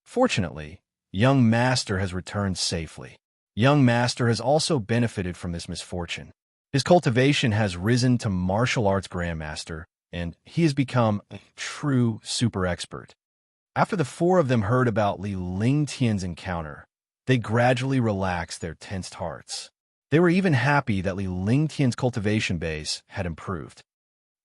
Fortunately, young Master has returned safely. Young Master has also benefited from this misfortune. His cultivation has risen to martial arts grandmaster, and he has become a true super expert. After the four of them heard about Li Ling Tian's encounter, they gradually relaxed their tensed hearts. They were even happy that Li Ling Tian's cultivation base had improved.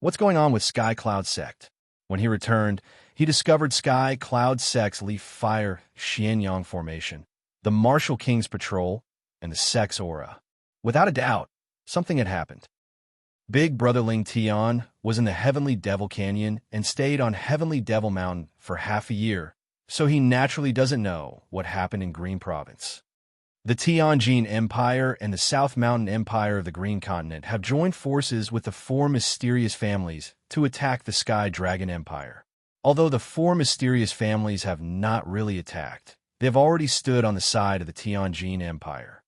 What's going on with Sky Cloud Sect? When he returned, he discovered Sky Cloud Sect's Leaf Fire Xianyang formation, the Martial King's Patrol, and the Sect's aura. Without a doubt, something had happened. Big Brother Ling Tian was in the Heavenly Devil Canyon and stayed on Heavenly Devil Mountain for half a year, so he naturally doesn't know what happened in Green Province. The Tianjin Empire and the South Mountain Empire of the Green Continent have joined forces with the four mysterious families to attack the Sky Dragon Empire. Although the four mysterious families have not really attacked, they have already stood on the side of the Tianjin Empire.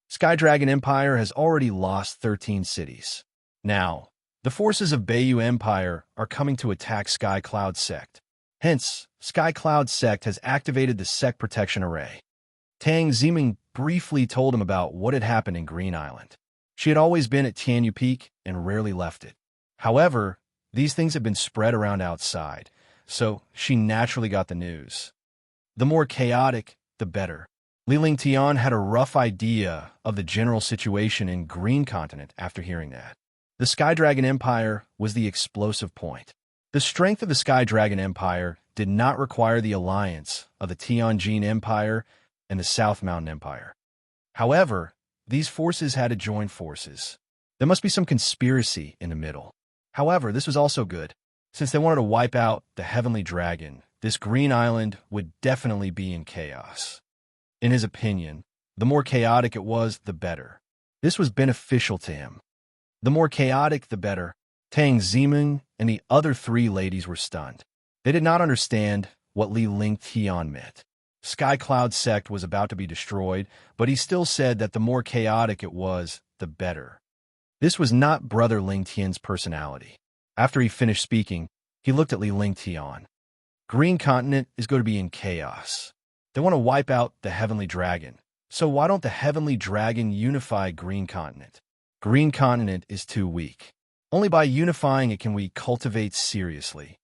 Sky Dragon Empire has already lost 13 cities. Now, the forces of Beiyu Empire are coming to attack Sky Cloud Sect. Hence, Sky Cloud Sect has activated the Sect Protection Array. Tang Zimeng briefly told him about what had happened in Green Island. She had always been at Tianyu Peak and rarely left it. However, these things had been spread around outside, so she naturally got the news. The more chaotic, the better. Li Ling Tian had a rough idea of the general situation in Green Continent after hearing that. The Sky Dragon Empire was the explosive point. The strength of the Sky Dragon Empire did not require the alliance of the Tianjin Empire and the South Mountain Empire. However, these forces had to join forces. There must be some conspiracy in the middle. However, this was also good. Since they wanted to wipe out the Heavenly Dragon, this Green Island would definitely be in chaos. In his opinion, the more chaotic it was, the better. This was beneficial to him. The more chaotic, the better. Tang Zimeng and the other three ladies were stunned. They did not understand what Li Ling Tian meant. Sky Cloud Sect was about to be destroyed, but he still said that the more chaotic it was, the better. This was not Brother Ling Tian's personality. After he finished speaking, he looked at Li Ling Tian. Green Continent is going to be in chaos. They want to wipe out the Heavenly Dragon. So why don't the Heavenly Dragon unify Green Continent? Green Continent is too weak. Only by unifying it can we cultivate seriously.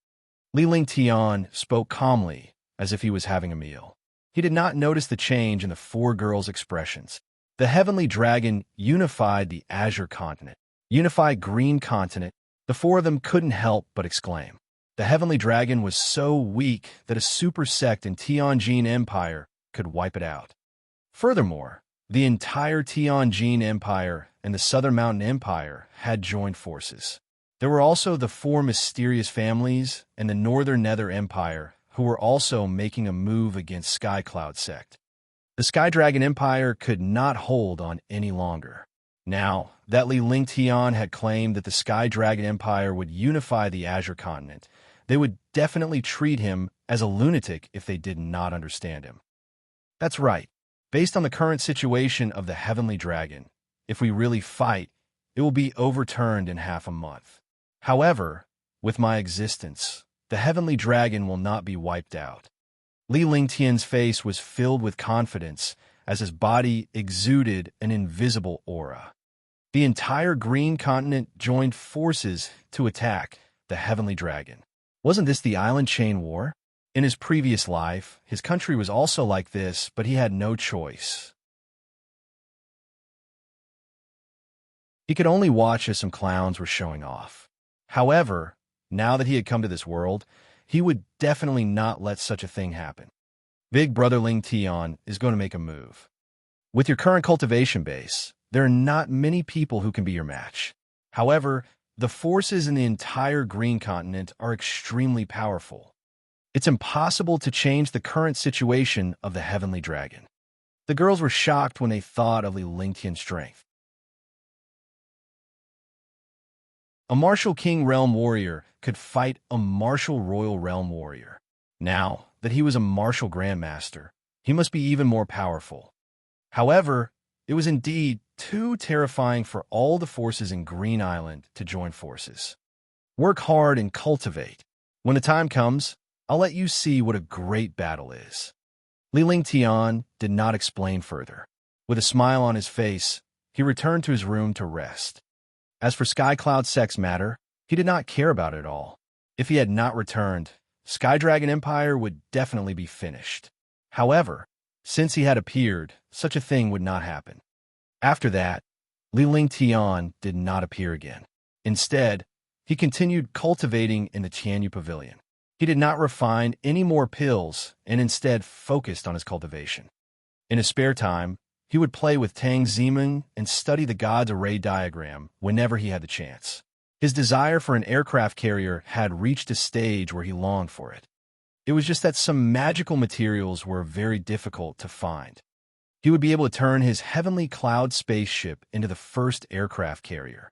Li Ling Tian spoke calmly, as if he was having a meal. He did not notice the change in the four girls' expressions. The heavenly dragon unified the azure continent. Unified green continent. The four of them couldn't help but exclaim. The heavenly dragon was so weak that a super sect in Tianjin Empire could wipe it out. Furthermore, the entire Tianjin Empire and the Southern Mountain Empire had joined forces. There were also the four mysterious families and the Northern Nether Empire who were also making a move against Sky Cloud sect. The Sky Dragon Empire could not hold on any longer. Now that Li Lingtian had claimed that the Sky Dragon Empire would unify the Azure continent, they would definitely treat him as a lunatic if they did not understand him. That's right. Based on the current situation of the Heavenly Dragon, if we really fight, it will be overturned in half a month. However, with my existence, the Heavenly Dragon will not be wiped out. Li Lingtian's face was filled with confidence as his body exuded an invisible aura. The entire green continent joined forces to attack the Heavenly Dragon. Wasn't this the Island Chain War? In his previous life, his country was also like this, but he had no choice. He could only watch as some clowns were showing off. However, now that he had come to this world, he would definitely not let such a thing happen. Big Brother Ling Tian is going to make a move. With your current cultivation base, there are not many people who can be your match. However, the forces in the entire green continent are extremely powerful. It's impossible to change the current situation of the Heavenly Dragon. The girls were shocked when they thought of Li Lingtian's strength. A martial king realm warrior could fight a martial royal realm warrior. Now that he was a martial grandmaster, he must be even more powerful. However, it was indeed too terrifying for all the forces in Green Island to join forces. Work hard and cultivate. When the time comes, I'll let you see what a great battle is. Li Lingtian did not explain further. With a smile on his face, he returned to his room to rest. As for Sky Cloud Sect's matter, he did not care about it at all. If he had not returned, Sky Dragon Empire would definitely be finished. However, since he had appeared, such a thing would not happen. After that, Li Lingtian did not appear again. Instead, he continued cultivating in the Tianyu Pavilion. He did not refine any more pills and instead focused on his cultivation. In his spare time, he would play with Tang Zeman and study the God's array diagram whenever he had the chance. His desire for an aircraft carrier had reached a stage where he longed for it. It was just that some magical materials were very difficult to find. He would be able to turn his heavenly cloud spaceship into the first aircraft carrier.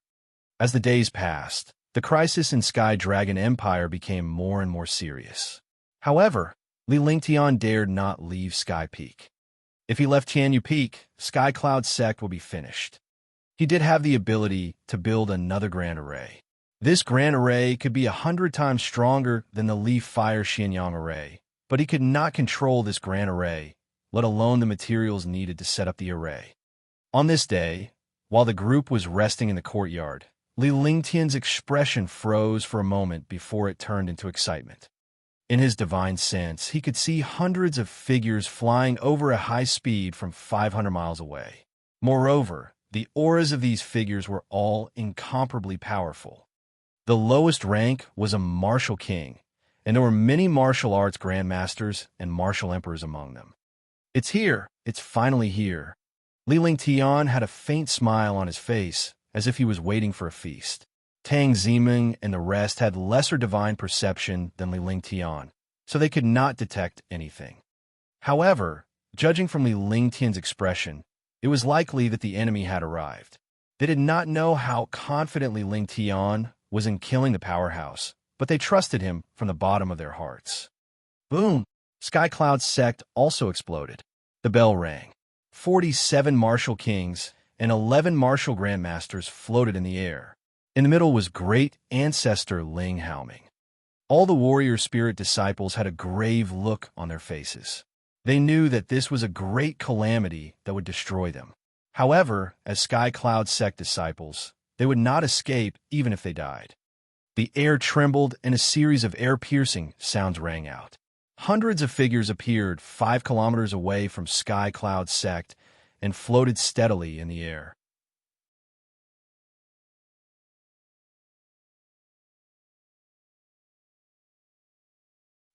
As the days passed, the crisis in Sky Dragon Empire became more and more serious. However, Li Lingtian dared not leave Sky Peak. If he left Tianyu Peak, Sky Cloud Sect will be finished. He did have the ability to build another grand array. This grand array could be 100 times stronger than the Leaf Fire Xianyang array, but he could not control this grand array, let alone the materials needed to set up the array. On this day, while the group was resting in the courtyard, Li Lingtian's expression froze for a moment before it turned into excitement. In his divine sense, he could see hundreds of figures flying over a high speed from 500 miles away. Moreover, the auras of these figures were all incomparably powerful. The lowest rank was a martial king, and there were many martial arts grandmasters and martial emperors among them. It's here, it's finally here. Li Lingtian had a faint smile on his face, as if he was waiting for a feast. Tang Zeman and the rest had lesser divine perception than Li Lingtian, so they could not detect anything. However, judging from Li Lingtian's expression, it was likely that the enemy had arrived. They did not know how confidently Li Lingtian was in killing the powerhouse, but they trusted him from the bottom of their hearts. Boom! Sky Cloud Sect also exploded. The bell rang. 47 martial kings and 11 martial grandmasters floated in the air. In the middle was great ancestor Ling Haoming. All the warrior spirit disciples had a grave look on their faces. They knew that this was a great calamity that would destroy them. However, as Sky Cloud Sect disciples, they would not escape even if they died. The air trembled and a series of air-piercing sounds rang out. Hundreds of figures appeared 5 kilometers away from Sky Cloud Sect, and floated steadily in the air.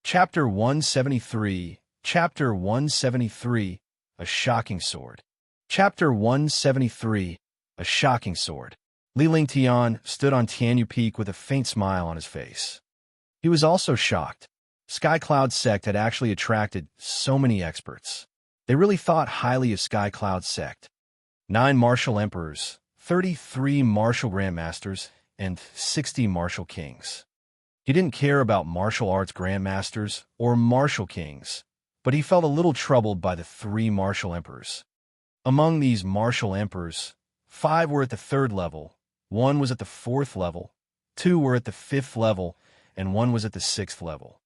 Chapter 173. Chapter 173. A Shocking Sword. Chapter 173. A Shocking Sword. Li Lingtian stood on Tianyu Peak with a faint smile on his face. He was also shocked. Sky Cloud Sect had actually attracted so many experts. They really thought highly of Sky Cloud Sect. 9 martial emperors, 33 martial grandmasters, and 60 martial kings. He didn't care about martial arts grandmasters or martial kings, but he felt a little troubled by the 3 martial emperors. Among these martial emperors, 5 were at the 3rd level, 1 was at the 4th level, 2 were at the 5th level, and 1 was at the 6th level.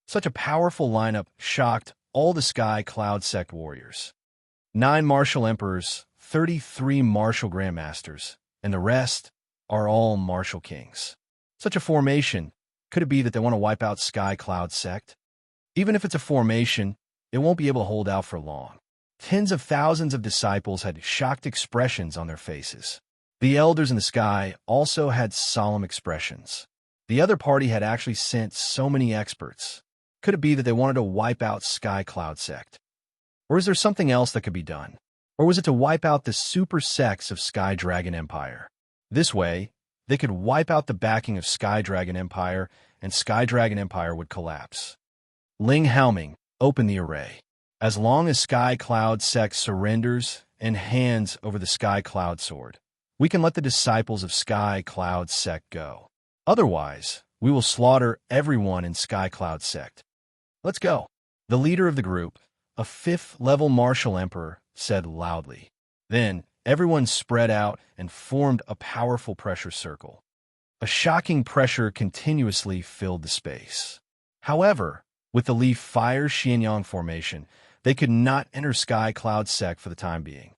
Such a powerful lineup shocked all the Sky Cloud Sect warriors. 9 martial emperors, 33 martial grandmasters, and the rest are all martial kings. Such a formation. Could it be that they want to wipe out Sky Cloud Sect? Even if it's a formation, it won't be able to hold out for long. Tens of thousands of disciples had shocked expressions on their faces. The elders in the sky also had solemn expressions. The other party had actually sent so many experts. Could it be that they wanted to wipe out Sky Cloud Sect? Or is there something else that could be done? Or was it to wipe out the super sects of Sky Dragon Empire? This way, they could wipe out the backing of Sky Dragon Empire, and Sky Dragon Empire would collapse. Ling Haoming opened the array. As long as Sky Cloud Sect surrenders and hands over the Sky Cloud Sword, we can let the disciples of Sky Cloud Sect go. Otherwise, we will slaughter everyone in Sky Cloud Sect. Let's go. The leader of the group, a 5th-level martial emperor, said loudly. Then, everyone spread out and formed a powerful pressure circle. A shocking pressure continuously filled the space. However, with the Leaf Fire Xianyang formation, they could not enter Sky Cloud Sect for the time being.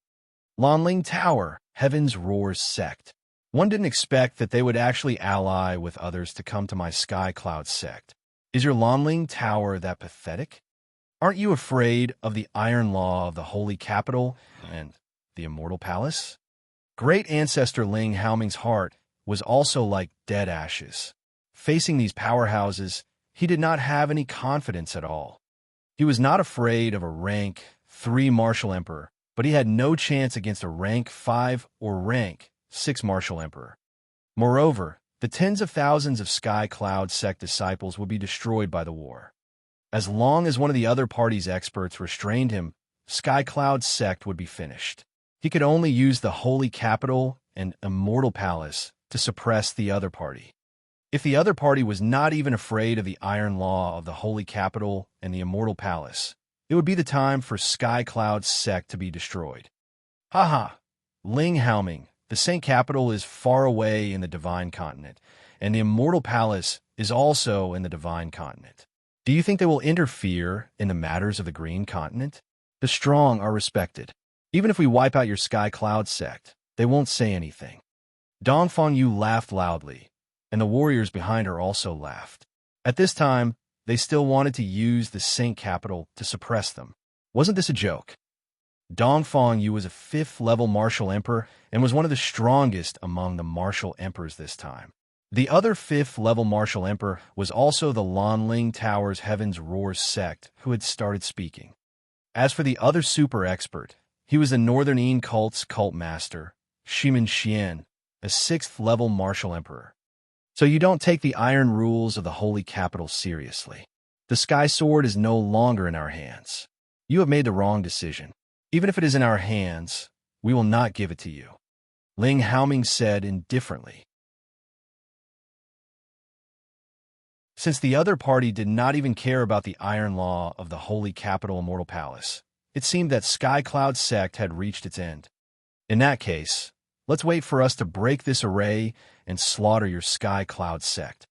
Lanling Tower, Heaven's Roars Sect. One didn't expect that they would actually ally with others to come to my Sky Cloud Sect. Is your Lanling Tower that pathetic? Aren't you afraid of the iron law of the Holy Capital and the Immortal Palace? Great Ancestor Ling Haoming's heart was also like dead ashes. Facing these powerhouses, he did not have any confidence at all. He was not afraid of a rank 3 martial emperor, but he had no chance against a rank 5 or rank 6 martial emperor. Moreover, the tens of thousands of Sky Cloud Sect disciples would be destroyed by the war. As long as one of the other party's experts restrained him, Sky Cloud Sect would be finished. He could only use the Holy Capital and Immortal Palace to suppress the other party. If the other party was not even afraid of the iron law of the Holy Capital and the Immortal Palace, it would be the time for Sky Cloud Sect to be destroyed. Haha! Ling Haoming, the Saint Capital is far away in the Divine Continent, and the Immortal Palace is also in the Divine Continent. Do you think they will interfere in the matters of the Green Continent? The strong are respected. Even if we wipe out your Sky Cloud Sect, they won't say anything. Dongfang Yu laughed loudly, and the warriors behind her also laughed. At this time, they still wanted to use the Saint Capital to suppress them. Wasn't this a joke? Dongfang Yu was a 5th-level martial emperor and was one of the strongest among the martial emperors this time. The other 5th-level martial emperor was also the Lanling Tower's Heaven's Roars sect who had started speaking. As for the other super expert, he was the Northern Yin cult's cult master, Shimin Xian, a 6th-level martial emperor. So you don't take the iron rules of the Holy Capital seriously. The Sky Sword is no longer in our hands. You have made the wrong decision. Even if it is in our hands, we will not give it to you. Ling Haoming said indifferently. Since the other party did not even care about the iron law of the Holy Capital Immortal Palace, it seemed that Sky Cloud Sect had reached its end. In that case, let's wait for us to break this array and slaughter your Sky Cloud Sect.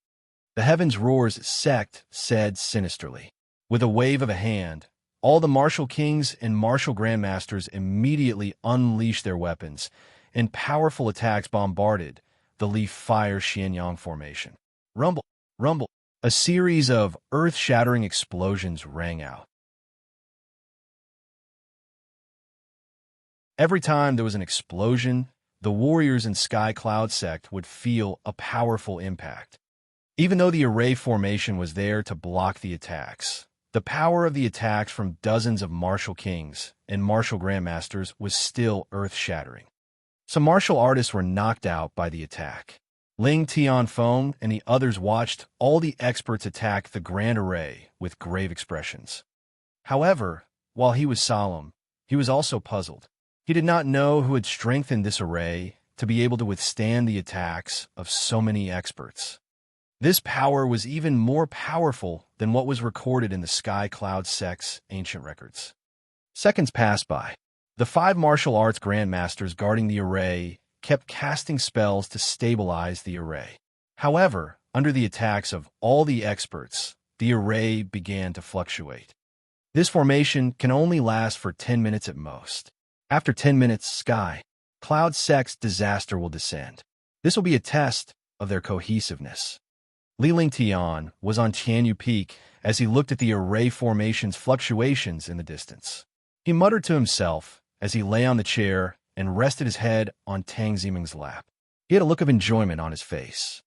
The Heaven's Roars sect said sinisterly. With a wave of a hand, all the martial kings and martial grandmasters immediately unleashed their weapons, and powerful attacks bombarded the Leaf Fire Xianyang formation. Rumble, rumble. A series of earth-shattering explosions rang out. Every time there was an explosion, the warriors in Sky Cloud sect would feel a powerful impact. Even though the array formation was there to block the attacks, the power of the attacks from dozens of martial kings and martial grandmasters was still earth-shattering. Some martial artists were knocked out by the attack. Ling Tianfeng and the others watched all the experts attack the grand array with grave expressions. However, while he was solemn, he was also puzzled. He did not know who had strengthened this array to be able to withstand the attacks of so many experts. This power was even more powerful than what was recorded in the Sky Cloud sect's ancient records. Seconds passed by. The 5 martial arts grandmasters guarding the array kept casting spells to stabilize the array. However, under the attacks of all the experts, the array began to fluctuate. This formation can only last for 10 minutes at most. After 10 minutes, Sky Cloud sect's disaster will descend. This will be a test of their cohesiveness. Li Lingtian was on Tianyu Peak as he looked at the array formation's fluctuations in the distance. He muttered to himself as he lay on the chair and rested his head on Tang Ziming's lap. He had a look of enjoyment on his face.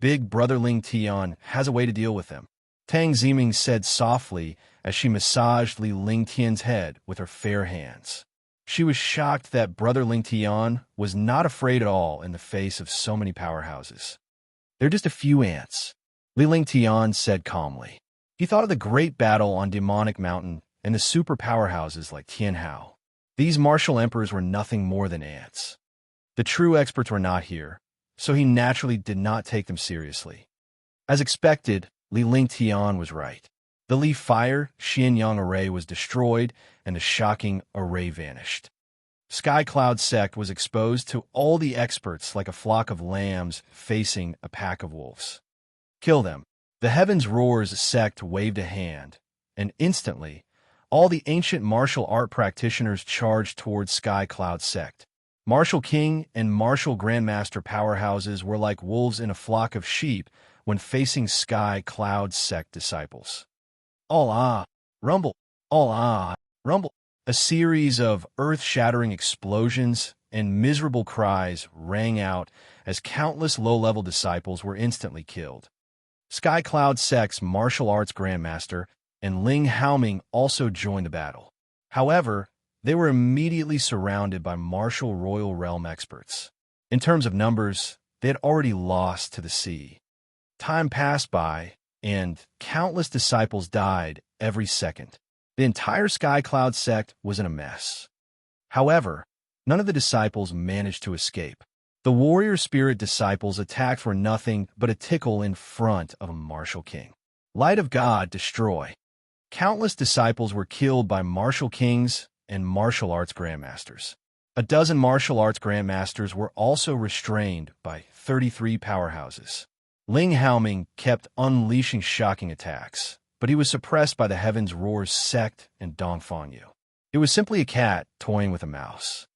Big brother Ling Tian has a way to deal with him, Tang Ziming said softly as she massaged Li Lingtian's head with her fair hands. She was shocked that brother Ling Tian was not afraid at all in the face of so many powerhouses. They're just a few ants, Li Lingtian said calmly. He thought of the great battle on Demonic Mountain and the super powerhouses like Tianhao. These martial emperors were nothing more than ants. The true experts were not here, so he naturally did not take them seriously. As expected, Li Lingtian was right. The Li Fire Xianyang array was destroyed, and the shocking array vanished. Sky Cloud sect was exposed to all the experts like a flock of lambs facing a pack of wolves. Kill them. The Heavens Roars sect waved a hand, and instantly, all the ancient martial art practitioners charged towards Sky Cloud sect. Martial King and Martial Grandmaster powerhouses were like wolves in a flock of sheep when facing Sky Cloud sect disciples. All rumble, all rumble. A series of earth-shattering explosions and miserable cries rang out as countless low-level disciples were instantly killed. Sky Cloud sect's martial arts grandmaster and Ling Haoming also joined the battle. However, they were immediately surrounded by martial royal realm experts. In terms of numbers, they had already lost to the sea. Time passed by, and countless disciples died every second. The entire Sky Cloud sect was in a mess. However, none of the disciples managed to escape. The warrior spirit disciples' attacks were nothing but a tickle in front of a martial king. Light of God, destroy. Countless disciples were killed by martial kings and martial arts grandmasters. A dozen martial arts grandmasters were also restrained by 33 powerhouses. Ling Haoming kept unleashing shocking attacks, but he was suppressed by the Heavens Roars sect and Dongfangyu. It was simply a cat toying with a mouse.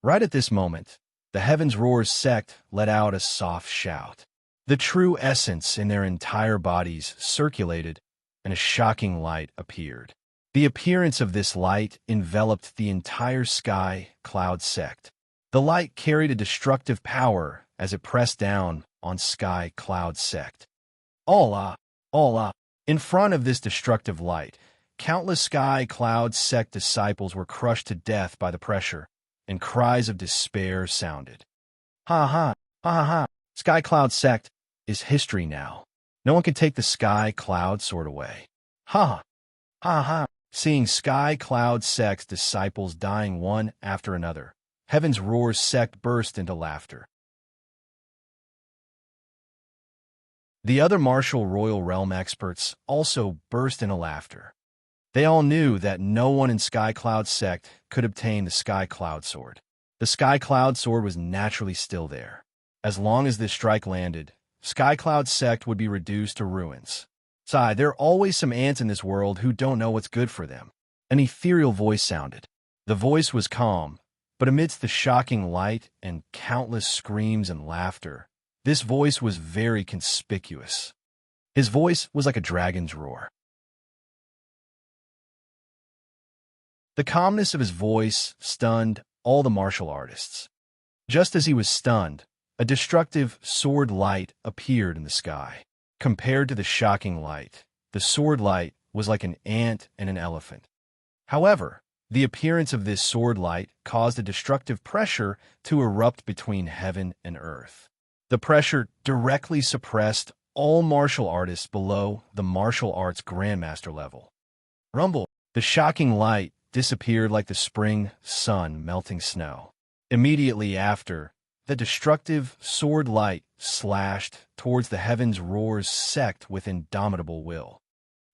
Right at this moment, the Heavens Roars sect let out a soft shout. The true essence in their entire bodies circulated, and a shocking light appeared. The appearance of this light enveloped the entire Sky Cloud sect. The light carried a destructive power as it pressed down on Sky Cloud sect. Allah! In front of this destructive light, countless Sky Cloud sect disciples were crushed to death by the pressure, and cries of despair sounded. Ha! Sky Cloud sect is history now. No one can take the Sky Cloud sword away. Ha! Seeing Sky Cloud sect's disciples dying one after another, Heaven's Roars sect burst into laughter. The other martial royal realm experts also burst into laughter. They all knew that no one in Sky Cloud sect could obtain the Sky Cloud sword. The Sky Cloud sword was naturally still there. As long as this strike landed, Sky Cloud sect would be reduced to ruins. Sigh, there are always some ants in this world who don't know what's good for them. An ethereal voice sounded. The voice was calm, but amidst the shocking light and countless screams and laughter, this voice was very conspicuous. His voice was like a dragon's roar. The calmness of his voice stunned all the martial artists. Just as he was stunned, a destructive sword light appeared in the sky. Compared to the shocking light, the sword light was like an ant and an elephant. However, the appearance of this sword light caused a destructive pressure to erupt between heaven and earth. The pressure directly suppressed all martial artists below the martial arts grandmaster level. Rumble! The shocking light disappeared like the spring sun melting snow. Immediately after, the destructive sword light slashed towards the heavens roars sect with indomitable will.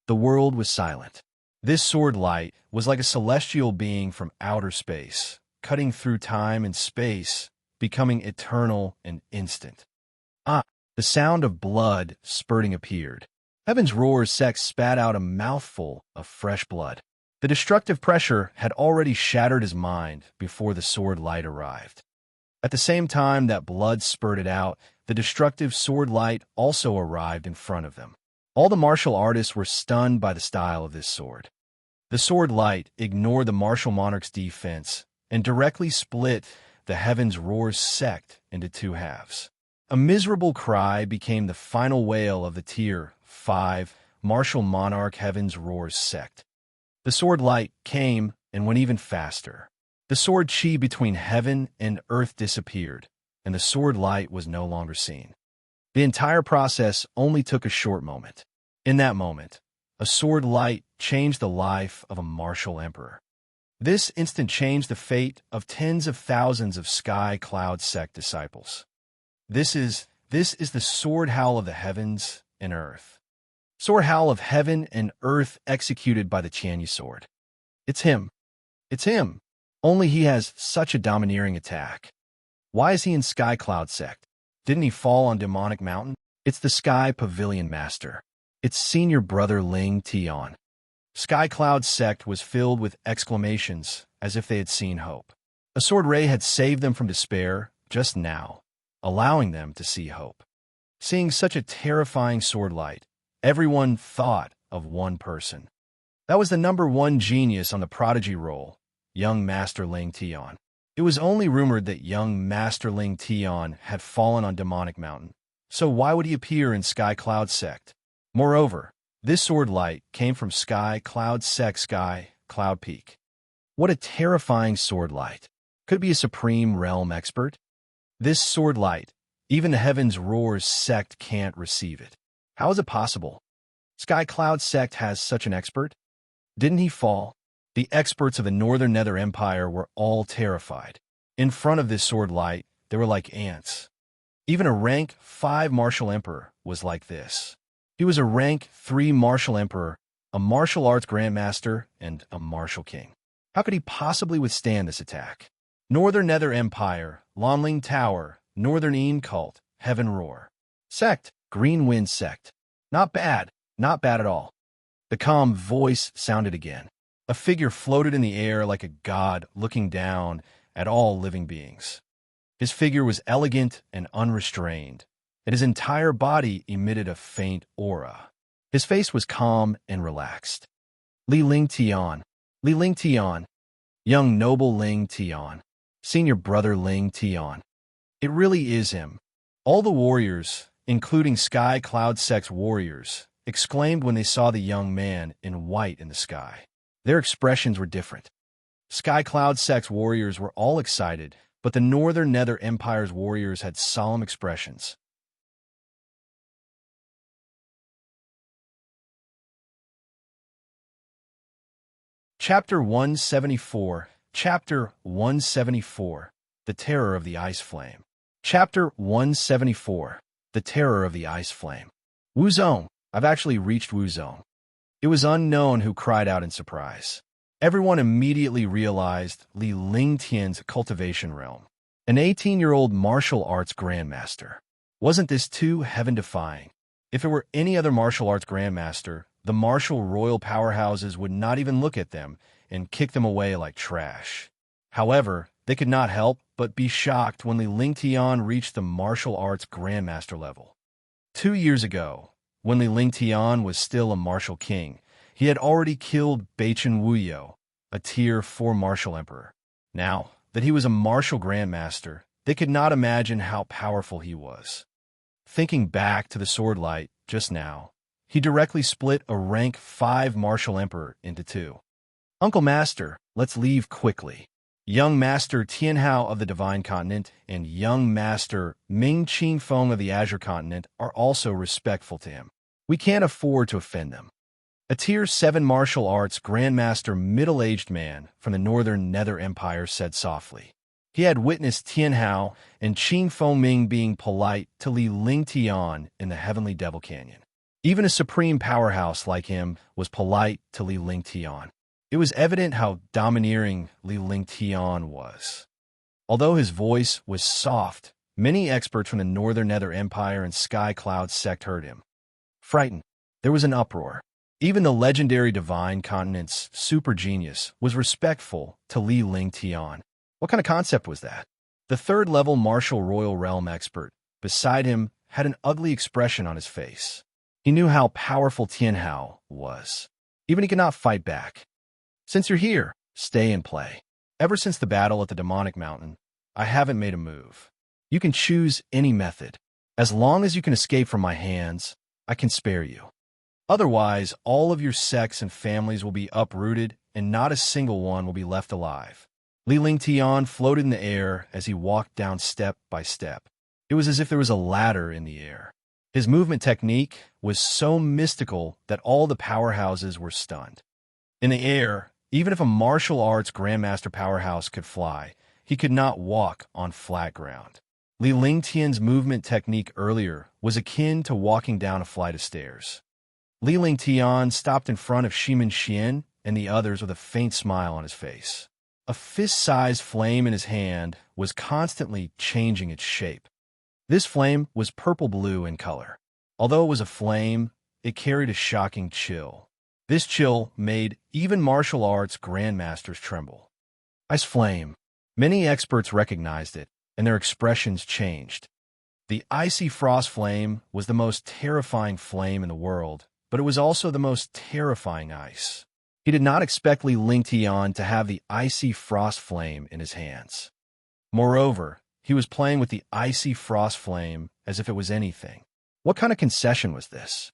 The world was silent. This sword light was like a celestial being from outer space, cutting through time and space, becoming eternal and instant. The sound of blood spurting appeared. Heaven's roar sect spat out a mouthful of fresh blood. The destructive pressure had already shattered his mind before the sword light arrived. At the same time that blood spurted out, the destructive sword light also arrived in front of them. All the martial artists were stunned by the style of this sword. The sword light ignored the martial monarch's defense and directly split the Heaven's Roars sect into two halves. A miserable cry became the final wail of the Tier 5 martial monarch Heaven's Roars sect. The sword light came and went even faster. The sword chi between heaven and earth disappeared, and the sword light was no longer seen. The entire process only took a short moment. In that moment, a sword light changed the life of a martial emperor. This instant changed the fate of tens of thousands of Sky Cloud sect disciples. This is the sword howl of the heavens and earth. Sword howl of heaven and earth executed by the Tianyu sword. It's him. It's him. Only he has such a domineering attack. Why is he in Sky Cloud sect? Didn't he fall on Demonic Mountain? It's the Sky Pavilion Master. It's senior brother Ling Tian. Sky Cloud sect was filled with exclamations as if they had seen hope. A sword ray had saved them from despair just now, allowing them to see hope. Seeing such a terrifying sword light, everyone thought of one person. That was the #1 genius on the prodigy roll, young Master Ling Tian. It was only rumored that young Master Ling Tian had fallen on Demonic Mountain, so why would he appear in Sky Cloud sect? Moreover, this sword light came from Sky Cloud sect Sky Cloud Peak. What a terrifying sword light. Could it be a supreme realm expert? This sword light, even the Heaven's Roars sect can't receive it. How is it possible? Sky Cloud sect has such an expert? Didn't he fall? The experts of the Northern Nether Empire were all terrified. In front of this sword light, they were like ants. Even a rank 5 martial emperor was like this. He was a rank 3 martial emperor, a martial arts grandmaster, and a martial king. How could he possibly withstand this attack? Northern Nether Empire, Lonling Tower, Northern Eam Cult, Heaven Roar. Sect, Green Wind Sect. Not bad at all. The calm voice sounded again. A figure floated in the air like a god looking down at all living beings. His figure was elegant and unrestrained, and his entire body emitted a faint aura. His face was calm and relaxed. Li Ling Tian. Li Ling Tian. Young noble Ling Tian. Senior brother Ling Tian. It really is him. All the warriors, including Sky Cloud Sect's warriors, exclaimed when they saw the young man in white in the sky. Their expressions were different. Sky Cloud Sect's warriors were all excited, but the Northern Nether Empire's warriors had solemn expressions. Chapter 174. Chapter 174. The Terror of the Ice Flame. Chapter 174. The Terror of the Ice Flame. Wuzong. I've actually reached Wuzong. It was unknown who cried out in surprise. Everyone immediately realized Li Lingtian's cultivation realm. An 18-year-old martial arts grandmaster. Wasn't this too heaven-defying? If it were any other martial arts grandmaster, the martial royal powerhouses would not even look at them and kick them away like trash. However, they could not help but be shocked when Li Lingtian reached the martial arts grandmaster level. 2 years ago, when Li Lingtian was still a martial king, he had already killed Baichen Wuyo, a tier 4 martial emperor. Now, that he was a martial grandmaster, they could not imagine how powerful he was. Thinking back to the sword light just now, he directly split a rank 5 martial emperor into two. Uncle Master, let's leave quickly. Young Master Tianhao of the Divine Continent and Young Master Ming Qingfeng of the Azure Continent are also respectful to him. We can't afford to offend them. A Tier 7 martial arts grandmaster middle-aged man from the northern Nether Empire said softly. He had witnessed Tianhao and Qing Fengming being polite to Li Lingtian in the Heavenly Devil Canyon. Even a supreme powerhouse like him was polite to Li Lingtian. It was evident how domineering Li Lingtian was. Although his voice was soft, many experts from the northern Nether Empire and Sky Cloud sect heard him. Frightened, there was an uproar. Even the legendary Divine Continent's super genius was respectful to Li Lingtian. What kind of concept was that? The third-level martial royal realm expert beside him had an ugly expression on his face. He knew how powerful Tianhao was. Even he could not fight back. Since you're here, stay and play. Ever since the battle at the Demonic Mountain, I haven't made a move. You can choose any method. As long as you can escape from my hands, I can spare you. Otherwise, all of your sects and families will be uprooted, and not a single one will be left alive. Li Lingtian floated in the air as he walked down step by step. It was as if there was a ladder in the air. His movement technique was so mystical that all the powerhouses were stunned. In the air, even if a martial arts grandmaster powerhouse could fly, he could not walk on flat ground. Li Lingtian's movement technique earlier was akin to walking down a flight of stairs. Li Lingtian stopped in front of Shimin Xian and the others with a faint smile on his face. A fist-sized flame in his hand was constantly changing its shape. This flame was purple-blue in color. Although it was a flame, it carried a shocking chill. This chill made even martial arts grandmasters tremble. Ice flame. Many experts recognized it, and their expressions changed. The icy frost flame was the most terrifying flame in the world, but it was also the most terrifying ice. He did not expect Li Lingtian to have the icy frost flame in his hands. Moreover, he was playing with the icy frost flame as if it was anything. What kind of concession was this?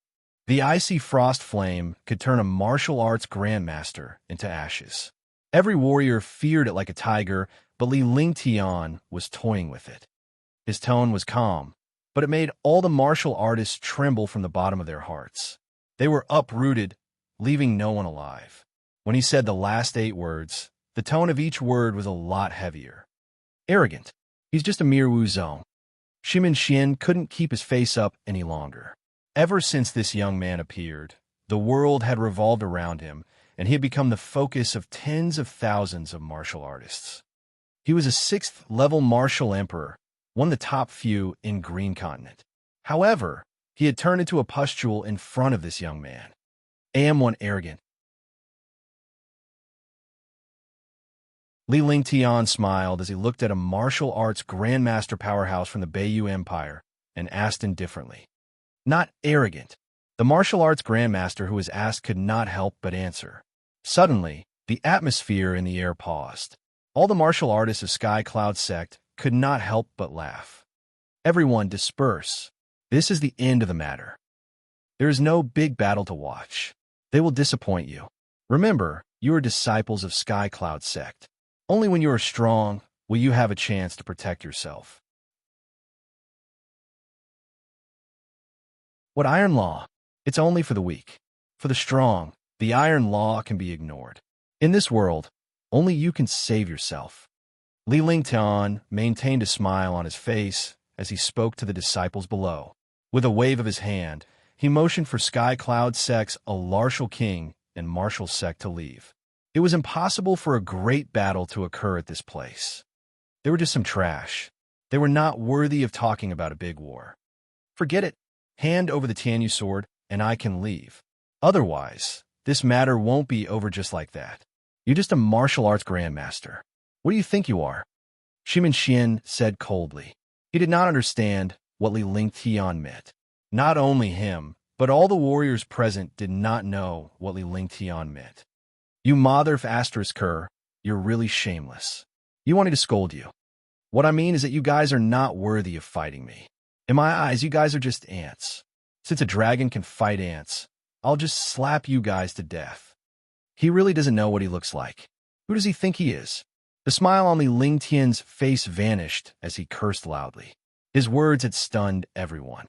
The icy frost flame could turn a martial arts grandmaster into ashes. Every warrior feared it like a tiger, but Li Lingtian was toying with it. His tone was calm, but it made all the martial artists tremble from the bottom of their hearts. They were uprooted, leaving no one alive. When he said the last 8 words, the tone of each word was a lot heavier. Arrogant. He's just a mere Wuzong. Shimin Xian couldn't keep his face up any longer. Ever since this young man appeared, the world had revolved around him, and he had become the focus of tens of thousands of martial artists. He was a 6th-level martial emperor, one of the top few in Green Continent. However, he had turned into a pustule in front of this young man. AM1 arrogant. Li Lingtian smiled as he looked at a martial arts grandmaster powerhouse from the Beiyu Empire and asked indifferently. Not arrogant. The martial arts grandmaster who was asked could not help but answer. Suddenly, the atmosphere in the air paused. All the martial artists of Sky Cloud sect could not help but laugh. Everyone disperse. This is the end of the matter. There is no big battle to watch. They will disappoint you. Remember, you are disciples of Sky Cloud sect. Only when you are strong will you have a chance to protect yourself. What Iron Law? It's only for the weak. For the strong, the Iron Law can be ignored. In this world, only you can save yourself. Li Lingtian maintained a smile on his face as he spoke to the disciples below. With a wave of his hand, he motioned for Sky Cloud sect's Alartial King and Martial sect to leave. It was impossible for a great battle to occur at this place. They were just some trash. They were not worthy of talking about a big war. Forget it. Hand over the Tianyu sword, and I can leave. Otherwise, this matter won't be over just like that. You're just a martial arts grandmaster. What do you think you are? Shimin Xian said coldly. He did not understand what Li Lingtian meant. Not only him, but all the warriors present did not know what Li Lingtian meant. You mother of Asterisk Cur, you're really shameless. You want me to scold you? What I mean is that you guys are not worthy of fighting me. In my eyes, you guys are just ants. Since a dragon can fight ants, I'll just slap you guys to death. He really doesn't know what he looks like. Who does he think he is? The smile on Li Lingtian's face vanished as he cursed loudly. His words had stunned everyone.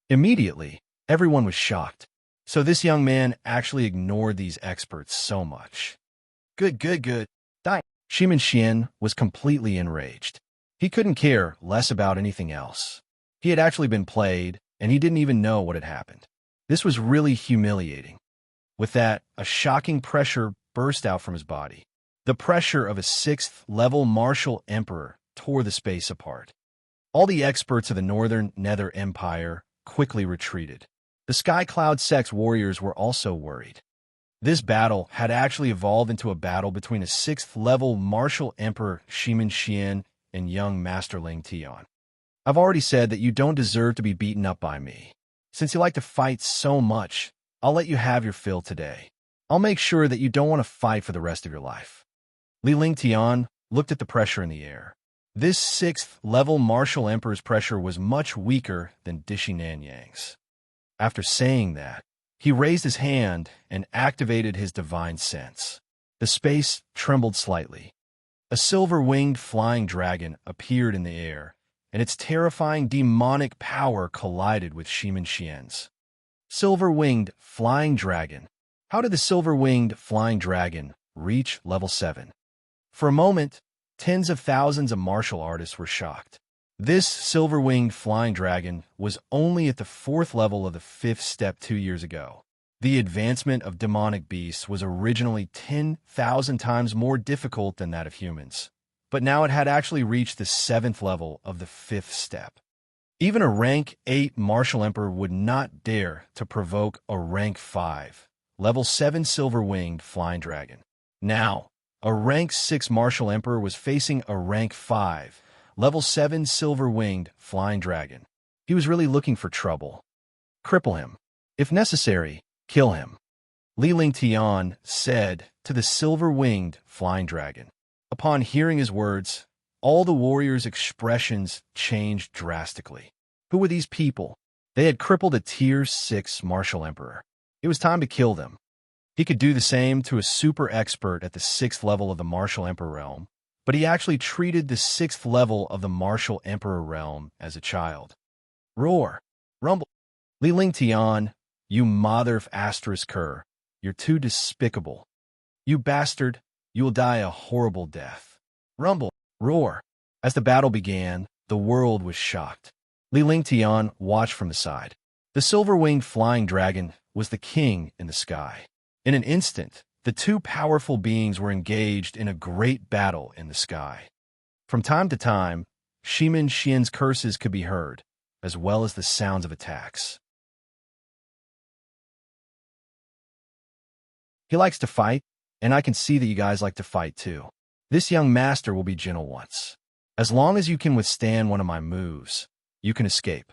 Immediately, everyone was shocked. So this young man actually ignored these experts so much. Good. Die. Shimin Xian was completely enraged. He couldn't care less about anything else. He had actually been played, and he didn't even know what had happened. This was really humiliating. With that, a shocking pressure burst out from his body. The pressure of a 6th-level martial emperor tore the space apart. All the experts of the Northern Nether Empire quickly retreated. The Sky Cloud Sect's warriors were also worried. This battle had actually evolved into a battle between a 6th-level martial emperor Shimin Xian and young Master Ling Tian. I've already said that you don't deserve to be beaten up by me. Since you like to fight so much, I'll let you have your fill today. I'll make sure that you don't want to fight for the rest of your life. Li Lingtian looked at the pressure in the air. This 6th-level martial emperor's pressure was much weaker than Dishi Nanyang's. After saying that, he raised his hand and activated his divine sense. The space trembled slightly. A silver-winged flying dragon appeared in the air, and its terrifying demonic power collided with Shimin Xian's. Silver-winged flying dragon. How did the silver-winged flying dragon reach level 7? For a moment, tens of thousands of martial artists were shocked. This silver-winged flying dragon was only at the 4th level of the 5th step 2 years ago. The advancement of demonic beasts was originally 10,000 times more difficult than that of humans, but now it had actually reached the 7th level of the 5th step. Even a rank 8 martial emperor would not dare to provoke a rank 5, level 7 silver-winged flying dragon. Now, a rank 6 martial emperor was facing a rank 5, level 7 silver-winged flying dragon. He was really looking for trouble. Cripple him. If necessary, kill him. Li Lingtian said to the silver-winged flying dragon. Upon hearing his words, all the warriors' expressions changed drastically. Who were these people? They had crippled a tier 6 martial emperor. It was time to kill them. He could do the same to a super expert at the 6th level of the martial emperor realm, but he actually treated the 6th level of the martial emperor realm as a child. Roar! Rumble! Li Lingtian, you mother of asterisk cur, you're too despicable. You bastard, you will die a horrible death. Rumble! Roar! As the battle began, the world was shocked. Li Lingtian watched from the side. The silver-winged flying dragon was the king in the sky. In an instant, the two powerful beings were engaged in a great battle in the sky. From time to time, Shimin Xian's curses could be heard, as well as the sounds of attacks. He likes to fight, and I can see that you guys like to fight too. This young master will be gentle once. As long as you can withstand one of my moves, you can escape.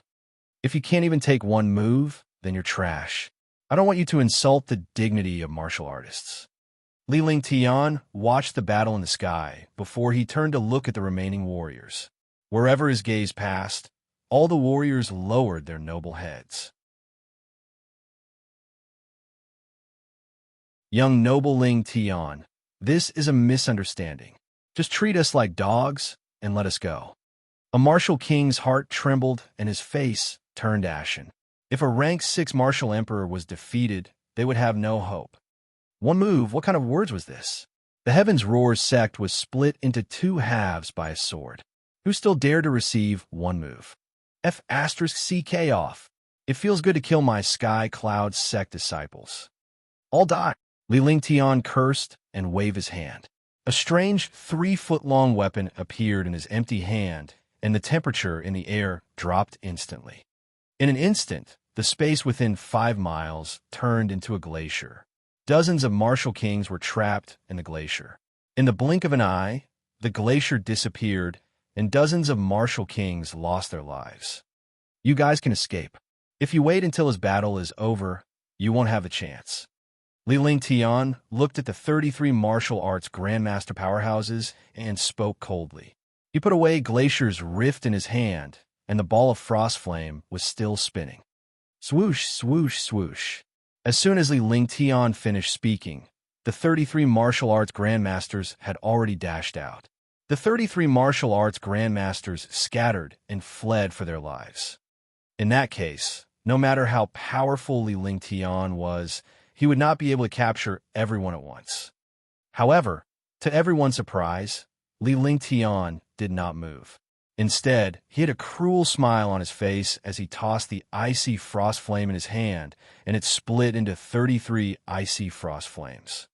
If you can't even take one move, then you're trash. I don't want you to insult the dignity of martial artists. Li Lingtian watched the battle in the sky before he turned to look at the remaining warriors. Wherever his gaze passed, all the warriors lowered their noble heads. Young noble Lingtian, this is a misunderstanding. Just treat us like dogs and let us go. A martial king's heart trembled and his face turned ashen. If a rank 6 martial emperor was defeated, they would have no hope. One move, what kind of words was this? The Heavens Roars sect was split into 2 halves by a sword. Who still dared to receive one move? F***CK off. It feels good to kill my Sky Cloud sect disciples. All die. Li Lingtian cursed and waved his hand. A strange 3-foot-long weapon appeared in his empty hand, and the temperature in the air dropped instantly. In an instant, the space within 5 miles turned into a glacier. Dozens of martial kings were trapped in the glacier. In the blink of an eye, the glacier disappeared, and dozens of martial kings lost their lives. You guys can escape. If you wait until his battle is over, you won't have a chance. Li Lingtian looked at the 33 martial arts grandmaster powerhouses and spoke coldly. He put away Glacier's rift in his hand, and the ball of frost flame was still spinning. Swoosh, swoosh, swoosh. As soon as Li Lingtian finished speaking, the 33 martial arts grandmasters had already dashed out. The 33 martial arts grandmasters scattered and fled for their lives. In that case, no matter how powerful Li Lingtian was, he would not be able to capture everyone at once. However, to everyone's surprise, Li Lingtian did not move. Instead, he had a cruel smile on his face as he tossed the icy frost flame in his hand, and it split into 33 icy frost flames.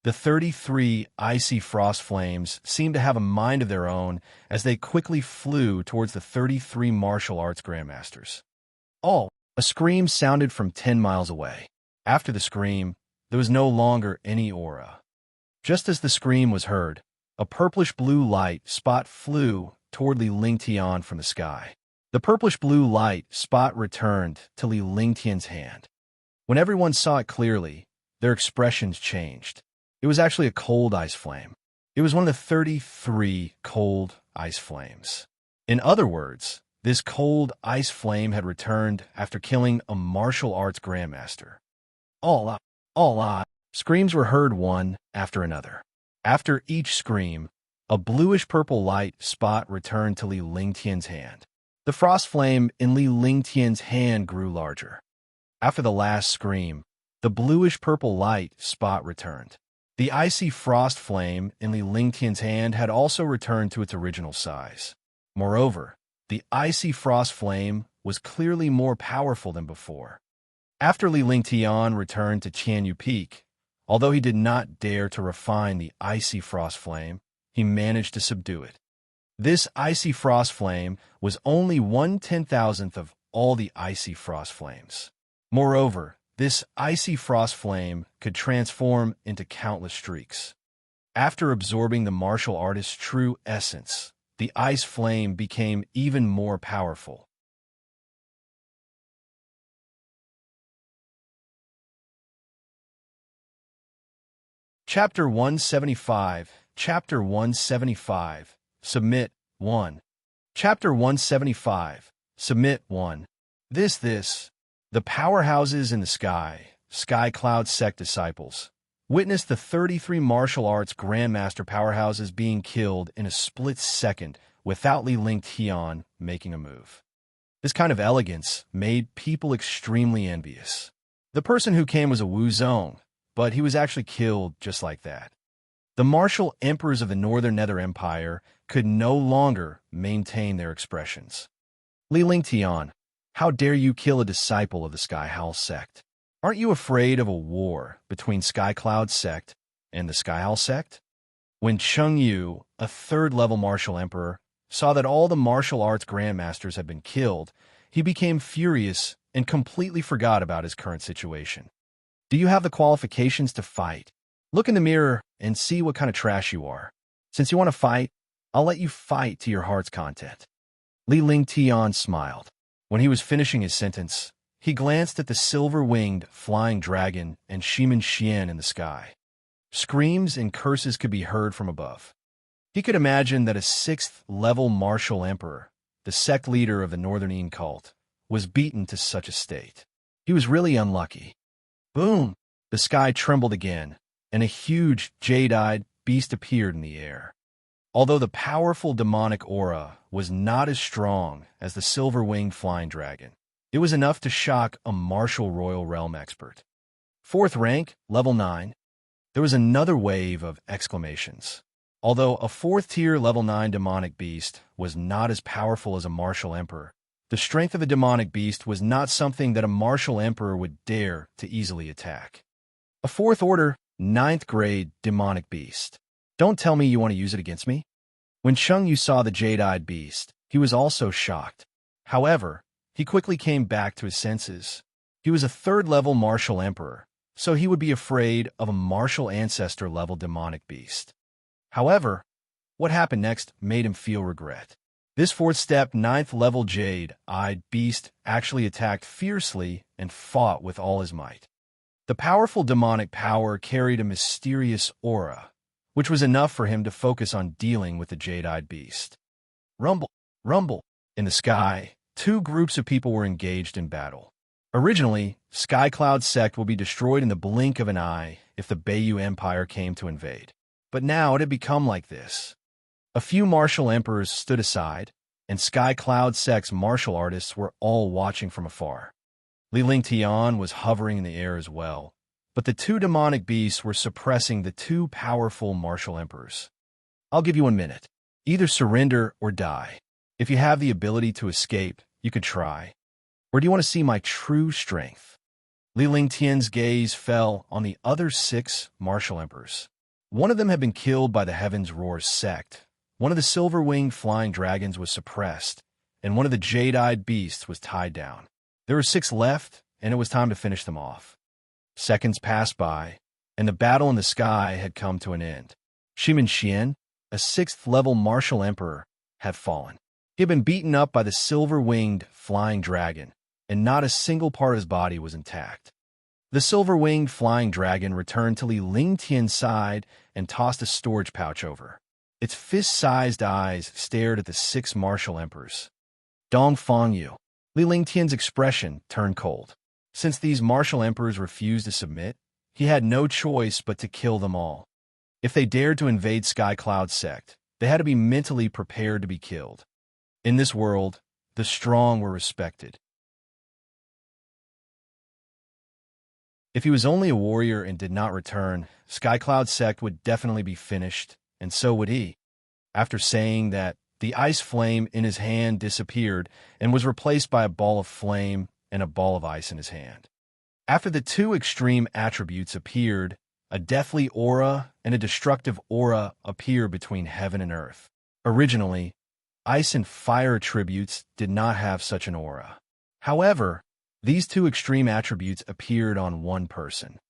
The 33 icy frost flames seemed to have a mind of their own as they quickly flew towards the 33 martial arts grandmasters. Oh! A scream sounded from 10 miles away. After the scream, there was no longer any aura. Just as the scream was heard, a purplish-blue light spot flew toward Li Lingtian from the sky. The purplish-blue light spot returned to Li Lingtian's hand. When everyone saw it clearly, their expressions changed. It was actually a cold ice flame. It was one of the 33 cold ice flames. In other words, this cold ice flame had returned after killing a martial arts grandmaster. All out. Screams were heard one after another. After each scream, a bluish-purple light spot returned to Li Lingtian's hand. The frost flame in Li Lingtian's hand grew larger. After the last scream, the bluish-purple light spot returned. The icy frost flame in Li Lingtian's hand had also returned to its original size. Moreover, the icy frost flame was clearly more powerful than before. After Li Lingtian returned to Qianyu Peak, although he did not dare to refine the icy frost flame, he managed to subdue it. This icy frost flame was only 1/10,000th of all the icy frost flames. Moreover, this icy frost flame could transform into countless streaks. After absorbing the martial artist's true essence, the ice flame became even more powerful. Chapter 175, Chapter 175, Submit 1. Chapter 175, Submit 1. The powerhouses in the Sky Cloud sect disciples, witnessed the 33 martial arts grandmaster powerhouses being killed in a split second without Li Lingtian making a move. This kind of elegance made people extremely envious. The person who came was a Wu Zong, but he was actually killed just like that. The martial emperors of the Northern Nether Empire could no longer maintain their expressions. Li Lingtian, how dare you kill a disciple of the Sky Howl sect? Aren't you afraid of a war between Sky Cloud sect and the Sky Howl sect? When Cheng Yu, a third-level martial emperor, saw that all the martial arts grandmasters had been killed, he became furious and completely forgot about his current situation. Do you have the qualifications to fight? Look in the mirror and see what kind of trash you are. Since you want to fight, I'll let you fight to your heart's content. Li Lingtian smiled. When he was finishing his sentence, he glanced at the silver-winged flying dragon and Shimen Xian in the sky. Screams and curses could be heard from above. He could imagine that a 6th-level martial emperor, the sect leader of the Northern Yin cult, was beaten to such a state. He was really unlucky. Boom! The sky trembled again, and a huge, jade-eyed beast appeared in the air. Although the powerful demonic aura was not as strong as the silver-winged flying dragon, it was enough to shock a martial royal realm expert. 4th rank, level 9. There was another wave of exclamations. Although a 4th-tier level 9 demonic beast was not as powerful as a martial emperor, the strength of a demonic beast was not something that a martial emperor would dare to easily attack. A 4th order, 9th grade demonic beast. Don't tell me you want to use it against me? When Cheng Yu saw the jade-eyed beast, he was also shocked. However, he quickly came back to his senses. He was a 3rd-level martial emperor, so he would be afraid of a martial ancestor-level demonic beast. However, what happened next made him feel regret. This 4th-step, 9th-level jade-eyed beast actually attacked fiercely and fought with all his might. The powerful demonic power carried a mysterious aura, which was enough for him to focus on dealing with the jade-eyed beast. Rumble, rumble. In the sky, two groups of people were engaged in battle. Originally, Skycloud's sect would be destroyed in the blink of an eye if the Bayou Empire came to invade. But now it had become like this. A few martial emperors stood aside, and Skycloud's sect's martial artists were all watching from afar. Li Lingtian was hovering in the air as well, but the two demonic beasts were suppressing the two powerful martial emperors. I'll give you 1 minute. Either surrender or die. If you have the ability to escape, you could try. Or do you want to see my true strength? Li Lingtian's gaze fell on the other 6 martial emperors. One of them had been killed by the Heaven's Roar's sect. One of the silver-winged flying dragons was suppressed, and one of the jade-eyed beasts was tied down. There were 6 left, and it was time to finish them off. Seconds passed by, and the battle in the sky had come to an end. Shimin Xian, a 6th-level martial emperor, had fallen. He had been beaten up by the silver-winged flying dragon, and not a single part of his body was intact. The silver-winged flying dragon returned to Li Lingtian's side and tossed a storage pouch over. Its fist-sized eyes stared at the 6 martial emperors. Dong Fangyu. Li Lingtian's expression turned cold. Since these martial emperors refused to submit, he had no choice but to kill them all. If they dared to invade Skycloud's sect, they had to be mentally prepared to be killed. In this world, the strong were respected. If he was only a warrior and did not return, Skycloud's sect would definitely be finished, and so would he. After saying that, the ice flame in his hand disappeared and was replaced by a ball of flame and a ball of ice in his hand. After the 2 extreme attributes appeared, a deathly aura and a destructive aura appear between heaven and earth. Originally, ice and fire attributes did not have such an aura. However, these 2 extreme attributes appeared on one person.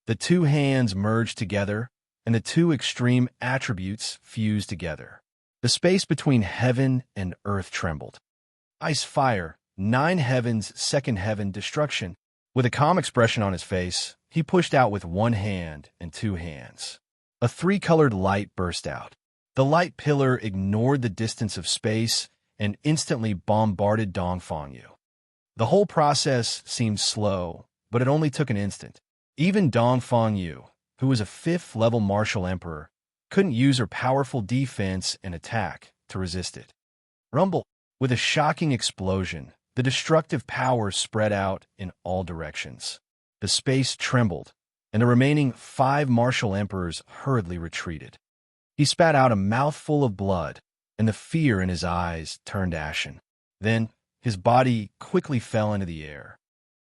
The 2 hands merged together, and the 2 extreme attributes fused together. The space between heaven and earth trembled. Ice fire, 9 heavens, 2nd heaven, destruction. With a calm expression on his face, he pushed out with 1 hand and 2 hands. A 3-colored light burst out. The light pillar ignored the distance of space and instantly bombarded Dong Fangyu. The whole process seemed slow, but it only took an instant. Even Dong Fangyu, who was a 5th-level martial emperor, couldn't use her powerful defense and attack to resist it. Rumble! With a shocking explosion, the destructive power spread out in all directions. The space trembled, and the remaining 5 martial emperors hurriedly retreated. He spat out a mouthful of blood, and the fear in his eyes turned ashen. Then, his body quickly fell into the air.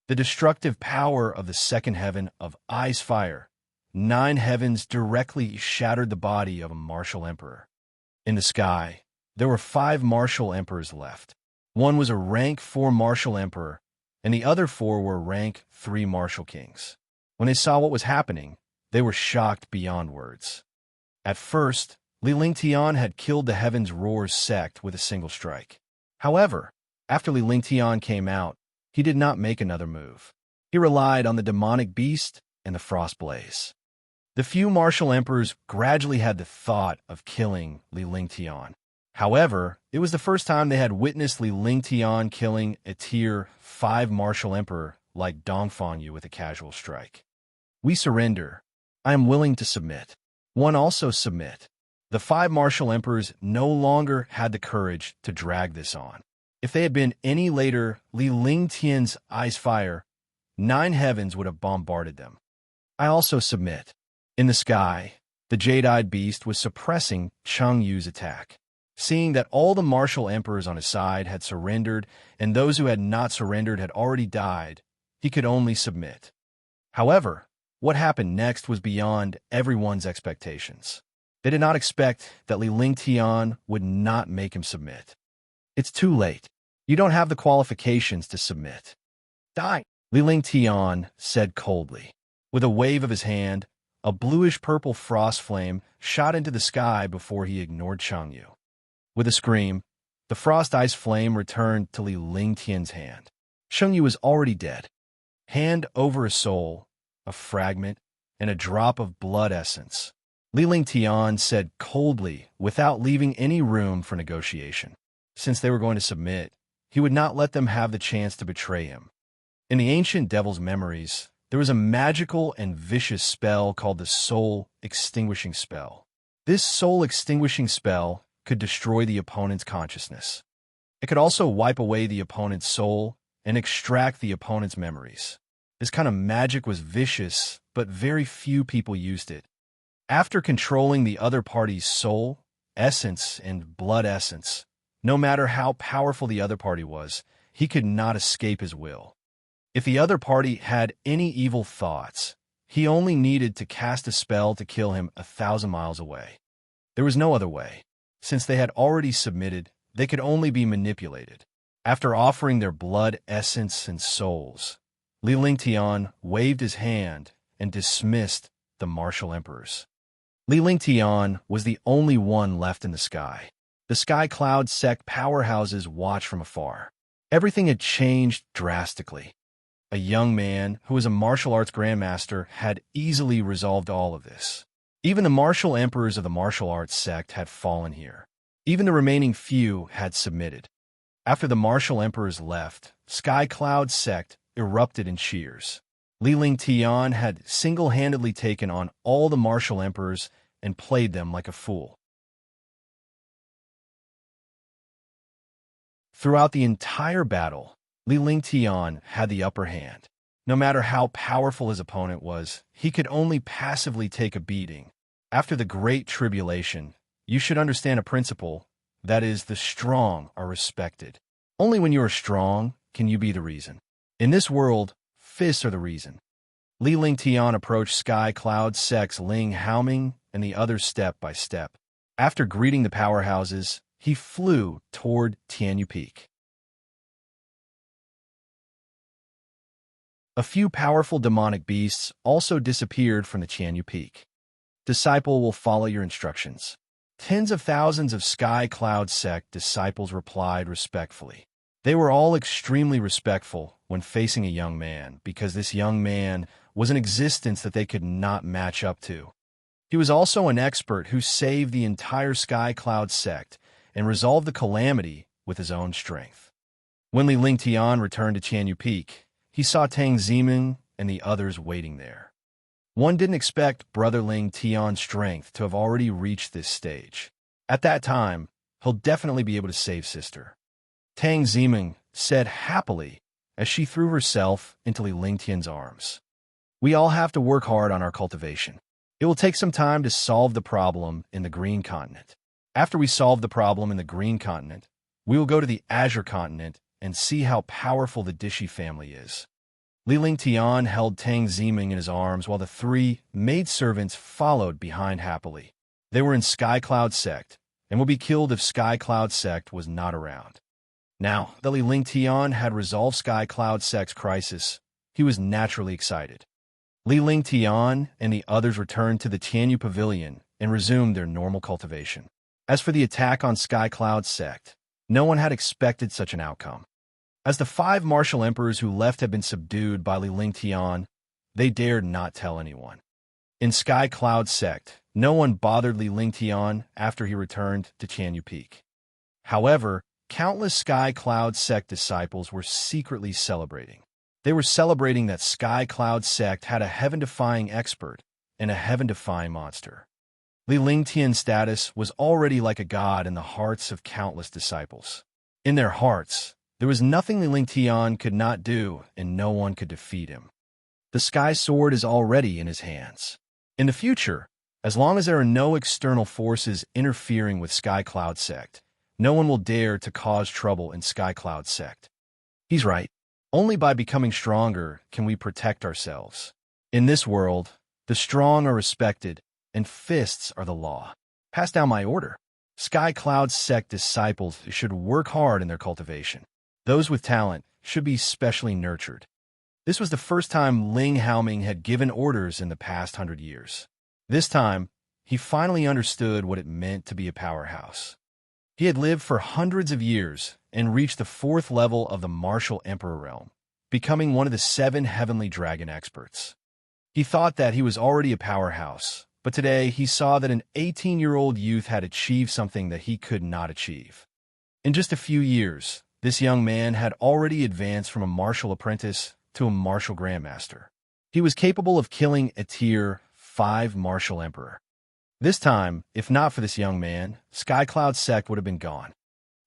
The destructive power of the 2nd heaven of ice fire, 9 heavens, directly shattered the body of a martial emperor. In the sky, there were 5 martial emperors left. One was a rank 4 martial emperor, and the other 4 were rank 3 martial kings. When they saw what was happening, they were shocked beyond words. At first, Li Lingtian had killed the Heaven's Roar's sect with a single strike. However, after Li Lingtian came out, he did not make another move. He relied on the demonic beast and the frost blaze. The few martial emperors gradually had the thought of killing Li Lingtian. However, it was the first time they had witnessed Li Lingtian killing a tier 5 martial emperor like Dong Fangyu with a casual strike. We surrender. I am willing to submit. One also submit. The 5 martial emperors no longer had the courage to drag this on. If they had been any later, Li Lingtian's ice fire, 9 heavens would have bombarded them. I also submit. In the sky, the jade-eyed beast was suppressing Cheng Yu's attack. Seeing that all the martial emperors on his side had surrendered and those who had not surrendered had already died, he could only submit. However, what happened next was beyond everyone's expectations. They did not expect that Li Lingtian would not make him submit. It's too late. You don't have the qualifications to submit. Die, Li Lingtian said coldly. With a wave of his hand, a bluish-purple frost flame shot into the sky before he ignored Cheng Yu. With a scream, The frost ice flame returned to Li Lingtian's hand. Shengyu was already dead. Hand over a soul, a fragment, and a drop of blood essence. Li Lingtian said coldly, without leaving any room for negotiation. Since they were going to submit, he would not let them have the chance to betray him. In the ancient devil's memories, there was a magical and vicious spell called the Soul Extinguishing Spell. This Soul Extinguishing Spell could destroy the opponent's consciousness. It could also wipe away the opponent's soul and extract the opponent's memories. This kind of magic was vicious, but very few people used it. After controlling the other party's soul, essence, and blood essence, no matter how powerful the other party was, he could not escape his will. If the other party had any evil thoughts, he only needed to cast a spell to kill him 1,000 miles away. There was no other way. Since they had already submitted, they could only be manipulated. After offering their blood, essence, and souls, Li Lingtian waved his hand and dismissed the martial emperors. Li Lingtian was the only one left in the sky. The Sky Cloud sect powerhouses watched from afar. Everything had changed drastically. A young man who was a martial arts grandmaster had easily resolved all of this. Even the martial emperors of the martial arts sect had fallen here. Even the remaining few had submitted. After the martial emperors left, Sky Cloud sect erupted in cheers. Li Lingtian had single-handedly taken on all the martial emperors and played them like a fool. Throughout the entire battle, Li Lingtian had the upper hand. No matter how powerful his opponent was, he could only passively take a beating. After the Great Tribulation, you should understand a principle, that is, the strong are respected. Only when you are strong can you be the reason. In this world, fists are the reason. Li Lingtian approached Sky Cloud sect's Ling Haoming and the others step by step. After greeting the powerhouses, he flew toward Tianyu Peak. A few powerful demonic beasts also disappeared from the Tianyu Peak. Disciple will follow your instructions. Tens of thousands of Sky Cloud sect disciples replied respectfully. They were all extremely respectful when facing a young man, because this young man was an existence that they could not match up to. He was also an expert who saved the entire Sky Cloud sect and resolved the calamity with his own strength. When Li Lingtian returned to Tianyu Peak, he saw Tang Ziming and the others waiting there. One didn't expect Brother Ling Tian's strength to have already reached this stage. At that time, he'll definitely be able to save Sister. Tang Ziming said happily as she threw herself into Li Lingtian's arms. We all have to work hard on our cultivation. It will take some time to solve the problem in the Green Continent. After we solve the problem in the Green Continent, we will go to the Azure Continent and see how powerful the Dishi family is. Li Lingtian held Tang Ziming in his arms while the three maidservants followed behind happily. They were in Sky Cloud sect and would be killed if Sky Cloud sect was not around. Now that Li Lingtian had resolved Sky Cloud sect's crisis, he was naturally excited. Li Lingtian and the others returned to the Tianyu Pavilion and resumed their normal cultivation. As for the attack on Sky Cloud sect, no one had expected such an outcome. As the 5 martial emperors who left had been subdued by Li Lingtian, they dared not tell anyone. In Sky Cloud sect, no one bothered Li Lingtian after he returned to Tianyu Peak. However, countless Sky Cloud sect disciples were secretly celebrating. They were celebrating that Sky Cloud sect had a heaven-defying expert and a heaven-defying monster. Li Lingtian's status was already like a god in the hearts of countless disciples. In their hearts, there was nothing Li Lingtian could not do, and no one could defeat him. The Sky Sword is already in his hands. In the future, as long as there are no external forces interfering with Sky Cloud sect, no one will dare to cause trouble in Sky Cloud sect. He's right. Only by becoming stronger can we protect ourselves. In this world, the strong are respected, and fists are the law. Pass down my order. Sky Cloud sect disciples should work hard in their cultivation. Those with talent should be specially nurtured. This was the first time Ling Haoming had given orders in the past 100 years. This time, he finally understood what it meant to be a powerhouse. He had lived for hundreds of years and reached the 4th level of the martial emperor realm, becoming one of the 7 heavenly dragon experts. He thought that he was already a powerhouse, but today he saw that an 18-year-old youth had achieved something that he could not achieve. In just a few years, this young man had already advanced from a martial apprentice to a martial grandmaster. He was capable of killing a Tier 5 martial emperor. This time, if not for this young man, Skycloud Sect would have been gone.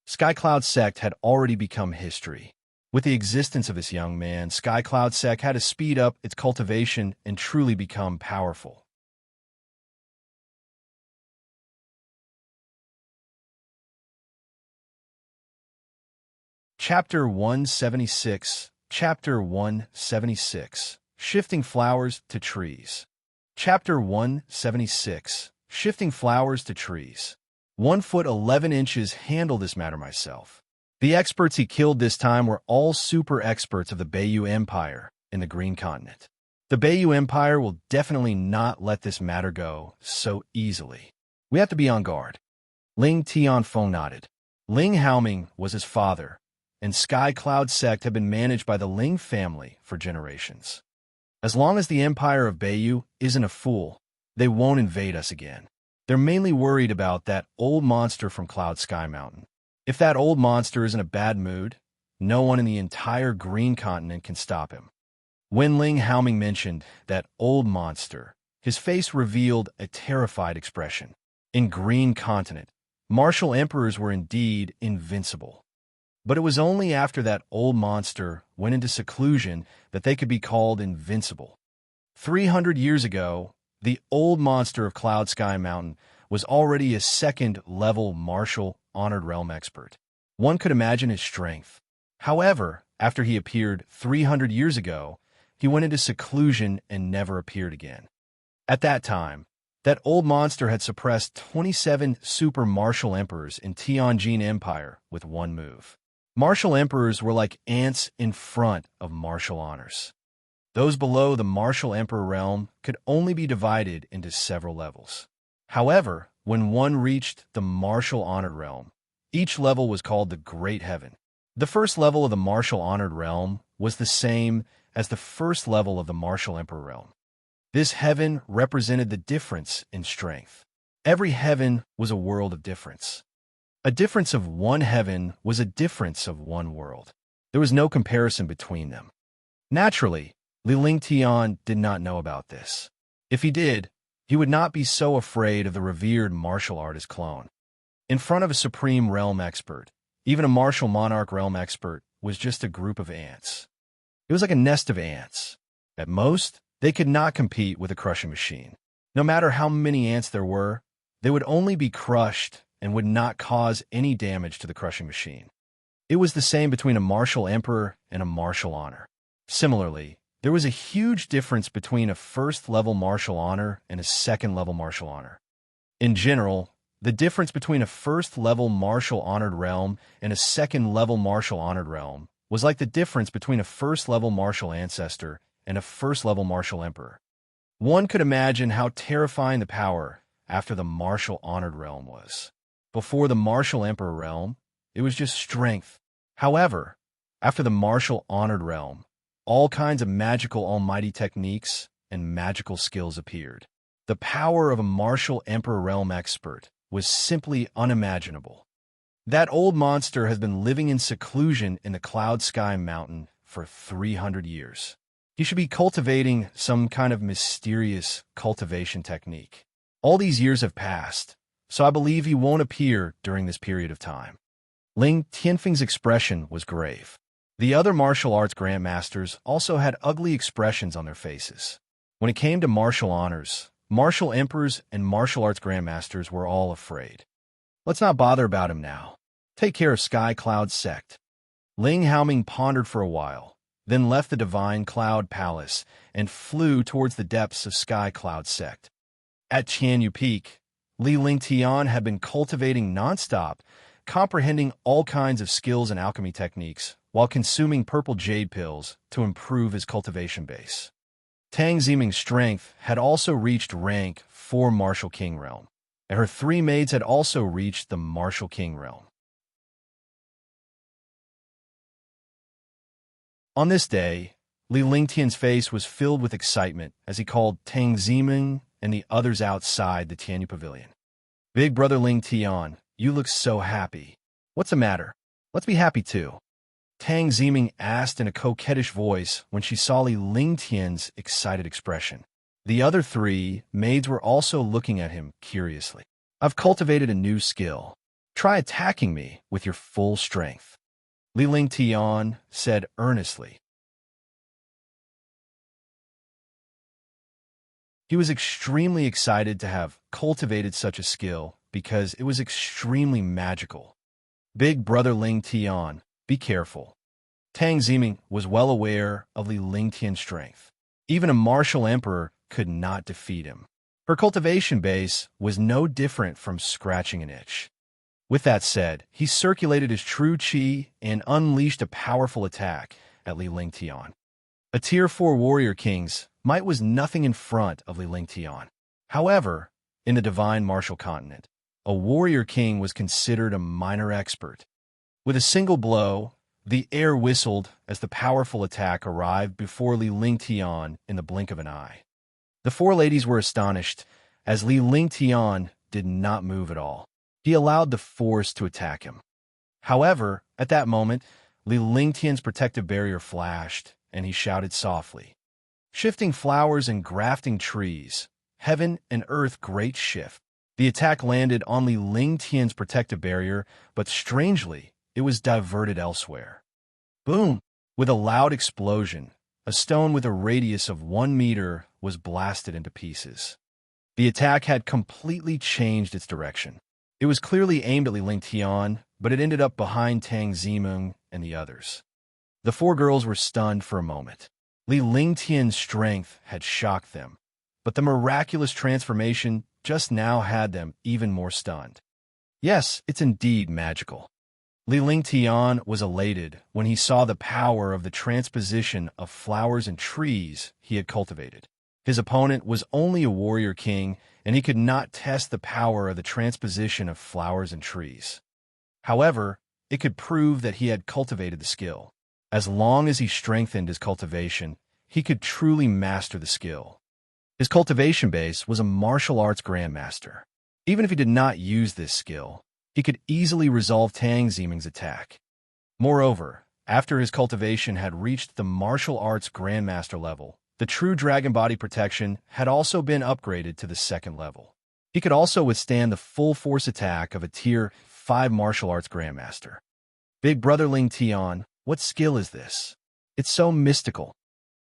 Skycloud Sect had already become history. With the existence of this young man, Skycloud Sect had to speed up its cultivation and truly become powerful. Chapter 176. Chapter 176. Shifting Flowers to Trees. Chapter 176. Shifting Flowers to Trees. 1 foot 11 inches handle this matter myself. The experts he killed this time were all super experts of the Bayou Empire in the Green Continent. The Bayou Empire will definitely not let this matter go so easily. We have to be on guard. Ling Tianfeng nodded. Ling Haoming was his father, and Sky Cloud Sect had been managed by the Ling family for generations. As long as the Empire of Bayou isn't a fool, they won't invade us again. They're mainly worried about that old monster from Cloud Sky Mountain. If that old monster is in a bad mood, no one in the entire Green Continent can stop him. When Ling Haoming mentioned that old monster, his face revealed a terrified expression. In Green Continent, martial emperors were indeed invincible. But it was only after that old monster went into seclusion that they could be called invincible. 300 years ago, the old monster of Cloud Sky Mountain was already a 2nd-level martial honored realm expert. One could imagine his strength. However, after he appeared 300 years ago, he went into seclusion and never appeared again. At that time, that old monster had suppressed 27 super martial emperors in Tianjin Empire with one move. Martial emperors were like ants in front of martial honors. Those below the martial emperor realm could only be divided into several levels. However, when one reached the martial honored realm, each level was called the Great Heaven. The first level of the martial honored realm was the same as the first level of the martial emperor realm. This heaven represented the difference in strength. Every heaven was a world of difference. A difference of one heaven was a difference of one world. There was no comparison between them. Naturally, Li Lingtian did not know about this. If he did, he would not be so afraid of the revered martial artist clone. In front of a supreme realm expert, even a martial monarch realm expert was just a group of ants. It was like a nest of ants. At most, they could not compete with a crushing machine. No matter how many ants there were, they would only be crushed and would not cause any damage to the crushing machine. It was the same between a martial emperor and a martial honor. Similarly, there was a huge difference between a first-level martial honor and a second-level martial honor. In general, the difference between a first-level martial honored realm and a second-level martial honored realm was like the difference between a first-level martial ancestor and a first-level martial emperor. One could imagine how terrifying the power after the martial honored realm was. Before the martial emperor realm, it was just strength. However, after the martial honored realm, all kinds of magical almighty techniques and magical skills appeared. The power of a martial emperor realm expert was simply unimaginable. That old monster has been living in seclusion in the Cloud Sky Mountain for 300 years. He should be cultivating some kind of mysterious cultivation technique. All these years have passed, so I believe he won't appear during this period of time. Ling Tianfeng's expression was grave. The other martial arts grandmasters also had ugly expressions on their faces. When it came to martial honors, martial emperors and martial arts grandmasters were all afraid. Let's not bother about him now. Take care of Sky Cloud Sect. Ling Haoming pondered for a while, then left the Divine Cloud Palace and flew towards the depths of Sky Cloud Sect. At Qianyu Peak, Li Lingtian had been cultivating nonstop, comprehending all kinds of skills and alchemy techniques, while consuming purple jade pills to improve his cultivation base. Tang Ziming's strength had also reached rank 4 Martial King realm. and her 3 maids had also reached the martial king realm. On this day, Li Lingtian's face was filled with excitement as he called Tang Ziming and the others outside the Tianyu Pavilion. "Big brother Ling Tian, you look so happy. What's the matter? Let's be happy too." Tang Ziming asked in a coquettish voice when she saw Li Lingtian's excited expression. The other 3 maids were also looking at him curiously. "I've cultivated a new skill. Try attacking me with your full strength," Li Lingtian said earnestly. He was extremely excited to have cultivated such a skill because it was extremely magical. "Big brother Ling Tian, be careful." Tang Ziming was well aware of Li Lingtian's strength. Even a martial emperor could not defeat him. Her cultivation base was no different from scratching an itch. With that said, he circulated his true qi and unleashed a powerful attack at Li Lingtian. A Tier 4 warrior king's might was nothing in front of Li Lingtian. However, in the divine martial continent, a warrior king was considered a minor expert. With a single blow, the air whistled as the powerful attack arrived before Li Lingtian in the blink of an eye. The 4 ladies were astonished, as Li Lingtian did not move at all. He allowed the force to attack him. However, at that moment, Li Lingtian's protective barrier flashed, and he shouted softly, "Shifting flowers and grafting trees, heaven and earth great shift." The attack landed on Li Lingtian's protective barrier, but strangely, it was diverted elsewhere. Boom! With a loud explosion, a stone with a radius of 1 meter was blasted into pieces. The attack had completely changed its direction. It was clearly aimed at Li Lingtian, but it ended up behind Tang Ziming and the others. The 4 girls were stunned for a moment. Li Lingtian's strength had shocked them, but the miraculous transformation just now had them even more stunned. Yes, it's indeed magical. Li Lingtian was elated when he saw the power of the transposition of flowers and trees he had cultivated. His opponent was only a warrior king, and he could not test the power of the transposition of flowers and trees. However, it could prove that he had cultivated the skill. As long as he strengthened his cultivation, he could truly master the skill. His cultivation base was a martial arts grandmaster. Even if he did not use this skill, he could easily resolve Tang Ziming's attack. Moreover, after his cultivation had reached the martial arts grandmaster level, the true dragon body protection had also been upgraded to the 2nd level. He could also withstand the full force attack of a Tier 5 martial arts grandmaster. "Big brother Ling Tian, what skill is this? It's so mystical."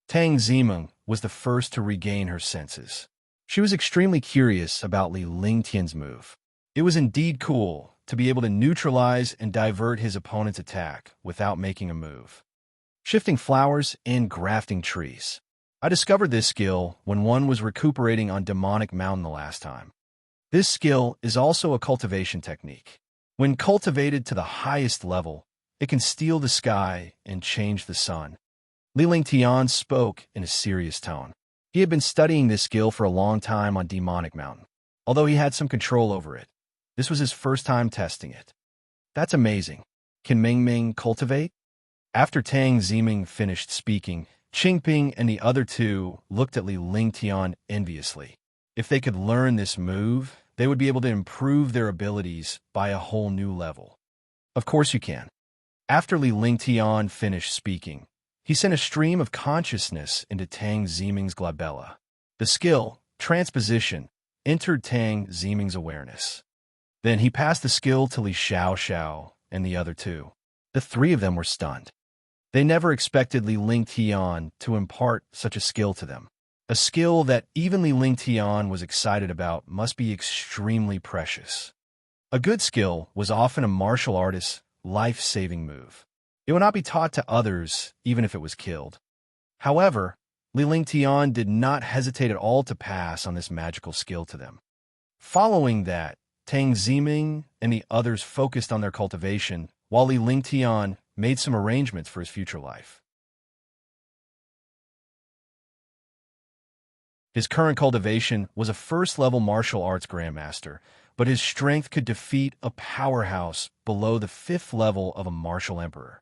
Tang Ziming was the first to regain her senses. She was extremely curious about Li Lingtian's move. It was indeed cool to be able to neutralize and divert his opponent's attack without making a move. Shifting flowers and grafting trees. I discovered this skill when one was recuperating on Demonic Mountain the last time. This skill is also a cultivation technique. When cultivated to the highest level, it can steal the sky and change the sun. Li Lingtian spoke in a serious tone. He had been studying this skill for a long time on Demonic Mountain. Although he had some control over it, this was his first time testing it. "That's amazing. Can Ming Ming cultivate?" After Tang Ziming finished speaking, Qingping and the other 2 looked at Li Lingtian enviously. If they could learn this move, they would be able to improve their abilities by a whole new level. "Of course you can." After Li Lingtian finished speaking, he sent a stream of consciousness into Tang Ziming's glabella. The skill, transposition, entered Tang Ziming's awareness. Then he passed the skill to Li Xiao and the other 2. The 3 of them were stunned. They never expected Li Lingtian to impart such a skill to them. A skill that even Li Lingtian was excited about must be extremely precious. A good skill was often a martial artist's life-saving move. It would not be taught to others even if it was killed. However, Li Lingtian did not hesitate at all to pass on this magical skill to them. Following that, Tang Ziming and the others focused on their cultivation, while Li Lingtian made some arrangements for his future life. His current cultivation was a first-level martial arts grandmaster, but his strength could defeat a powerhouse below the 5th level of a martial emperor.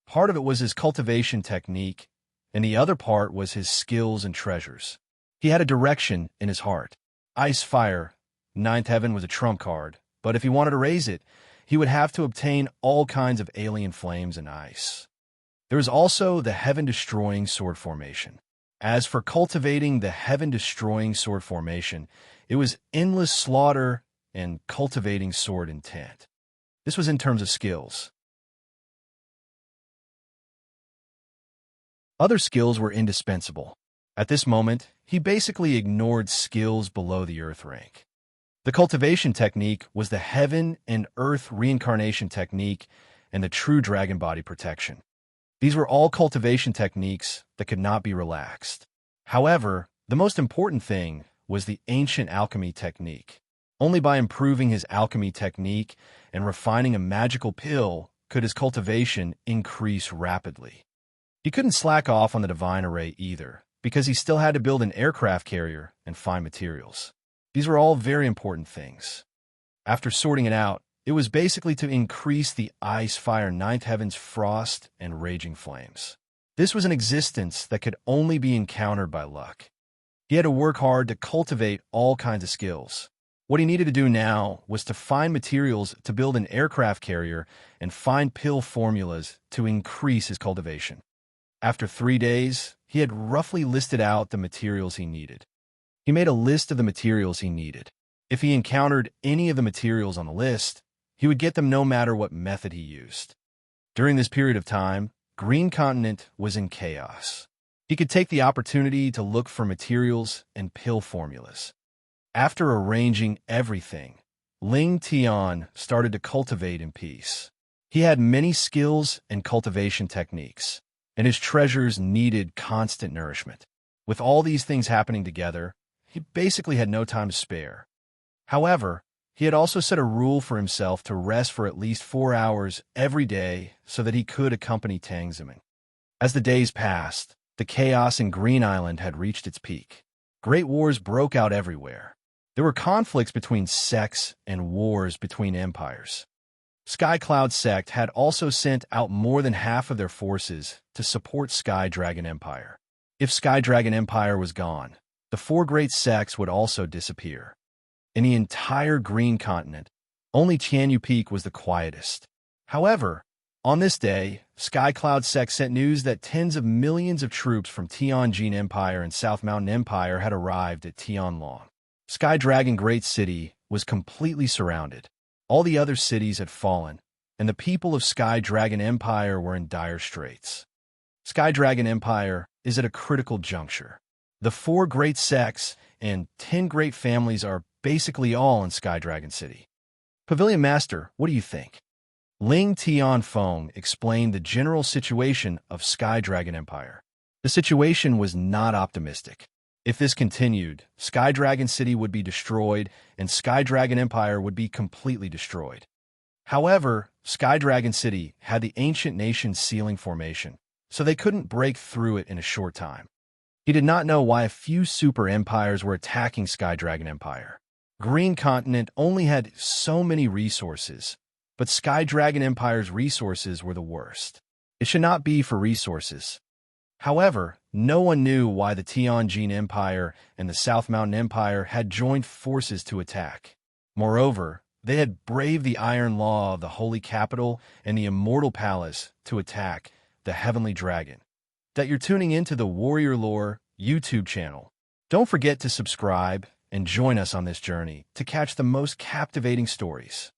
Part of it was his cultivation technique, and the other part was his skills and treasures. He had a direction in his heart. Ice Fire, 9th Heaven, was a trump card, but if he wanted to raise it, he would have to obtain all kinds of alien flames and ice. There was also the Heaven-Destroying Sword Formation. As for cultivating the Heaven-Destroying Sword Formation, it was endless slaughter and cultivating sword intent. This was in terms of skills. Other skills were indispensable. At this moment, he basically ignored skills below the Earth rank. The cultivation technique was the Heaven and Earth Reincarnation Technique and the True Dragon Body Protection. These were all cultivation techniques that could not be relaxed. However, the most important thing was the Ancient Alchemy Technique. Only by improving his alchemy technique and refining a magical pill could his cultivation increase rapidly. He couldn't slack off on the Divine Array either, because he still had to build an aircraft carrier and find materials. These were all very important things. After sorting it out, it was basically to increase the Ice Fire 9th Heaven's frost and raging flames. This was an existence that could only be encountered by luck. He had to work hard to cultivate all kinds of skills. What he needed to do now was to find materials to build an aircraft carrier and find pill formulas to increase his cultivation. After 3 days, he had roughly listed out the materials he needed. He made a list of the materials he needed. If he encountered any of the materials on the list, he would get them no matter what method he used. During this period of time, Green Continent was in chaos. He could take the opportunity to look for materials and pill formulas. After arranging everything, Ling Tian started to cultivate in peace. He had many skills and cultivation techniques, and his treasures needed constant nourishment. With all these things happening together, he basically had no time to spare. However, he had also set a rule for himself to rest for at least 4 hours every day so that he could accompany Tang Zimin. As the days passed, the chaos in Green Island had reached its peak. Great wars broke out everywhere. There were conflicts between sects and wars between empires. Sky Cloud Sect had also sent out more than half of their forces to support Sky Dragon Empire. If Sky Dragon Empire was gone, the 4 great sects would also disappear. In the entire Green Continent, only Tianyu Peak was the quietest. However, on this day, Sky Cloud Sect sent news that tens of millions of troops from Tianjin Empire and South Mountain Empire had arrived at Tianlong. Sky Dragon Great City was completely surrounded. All the other cities had fallen, and the people of Sky Dragon Empire were in dire straits. Sky Dragon Empire is at a critical juncture. The 4 great sects and 10 great families are basically all in Sky Dragon City. Pavilion Master, what do you think? Ling Tianfeng explained the general situation of Sky Dragon Empire. The situation was not optimistic. If this continued, Sky Dragon City would be destroyed, and Sky Dragon Empire would be completely destroyed. However, Sky Dragon City had the ancient nation's sealing formation, so they couldn't break through it in a short time. He did not know why a few super empires were attacking Sky Dragon Empire. Green Continent only had so many resources, but Sky Dragon Empire's resources were the worst. It should not be for resources. However, no one knew why the Tianjin Empire and the South Mountain Empire had joined forces to attack. Moreover, they had braved the iron law of the Holy Capital and the Immortal Palace to attack the Heavenly Dragon. That you're tuning into the Warrior Lore YouTube channel. Don't forget to subscribe and join us on this journey to catch the most captivating stories.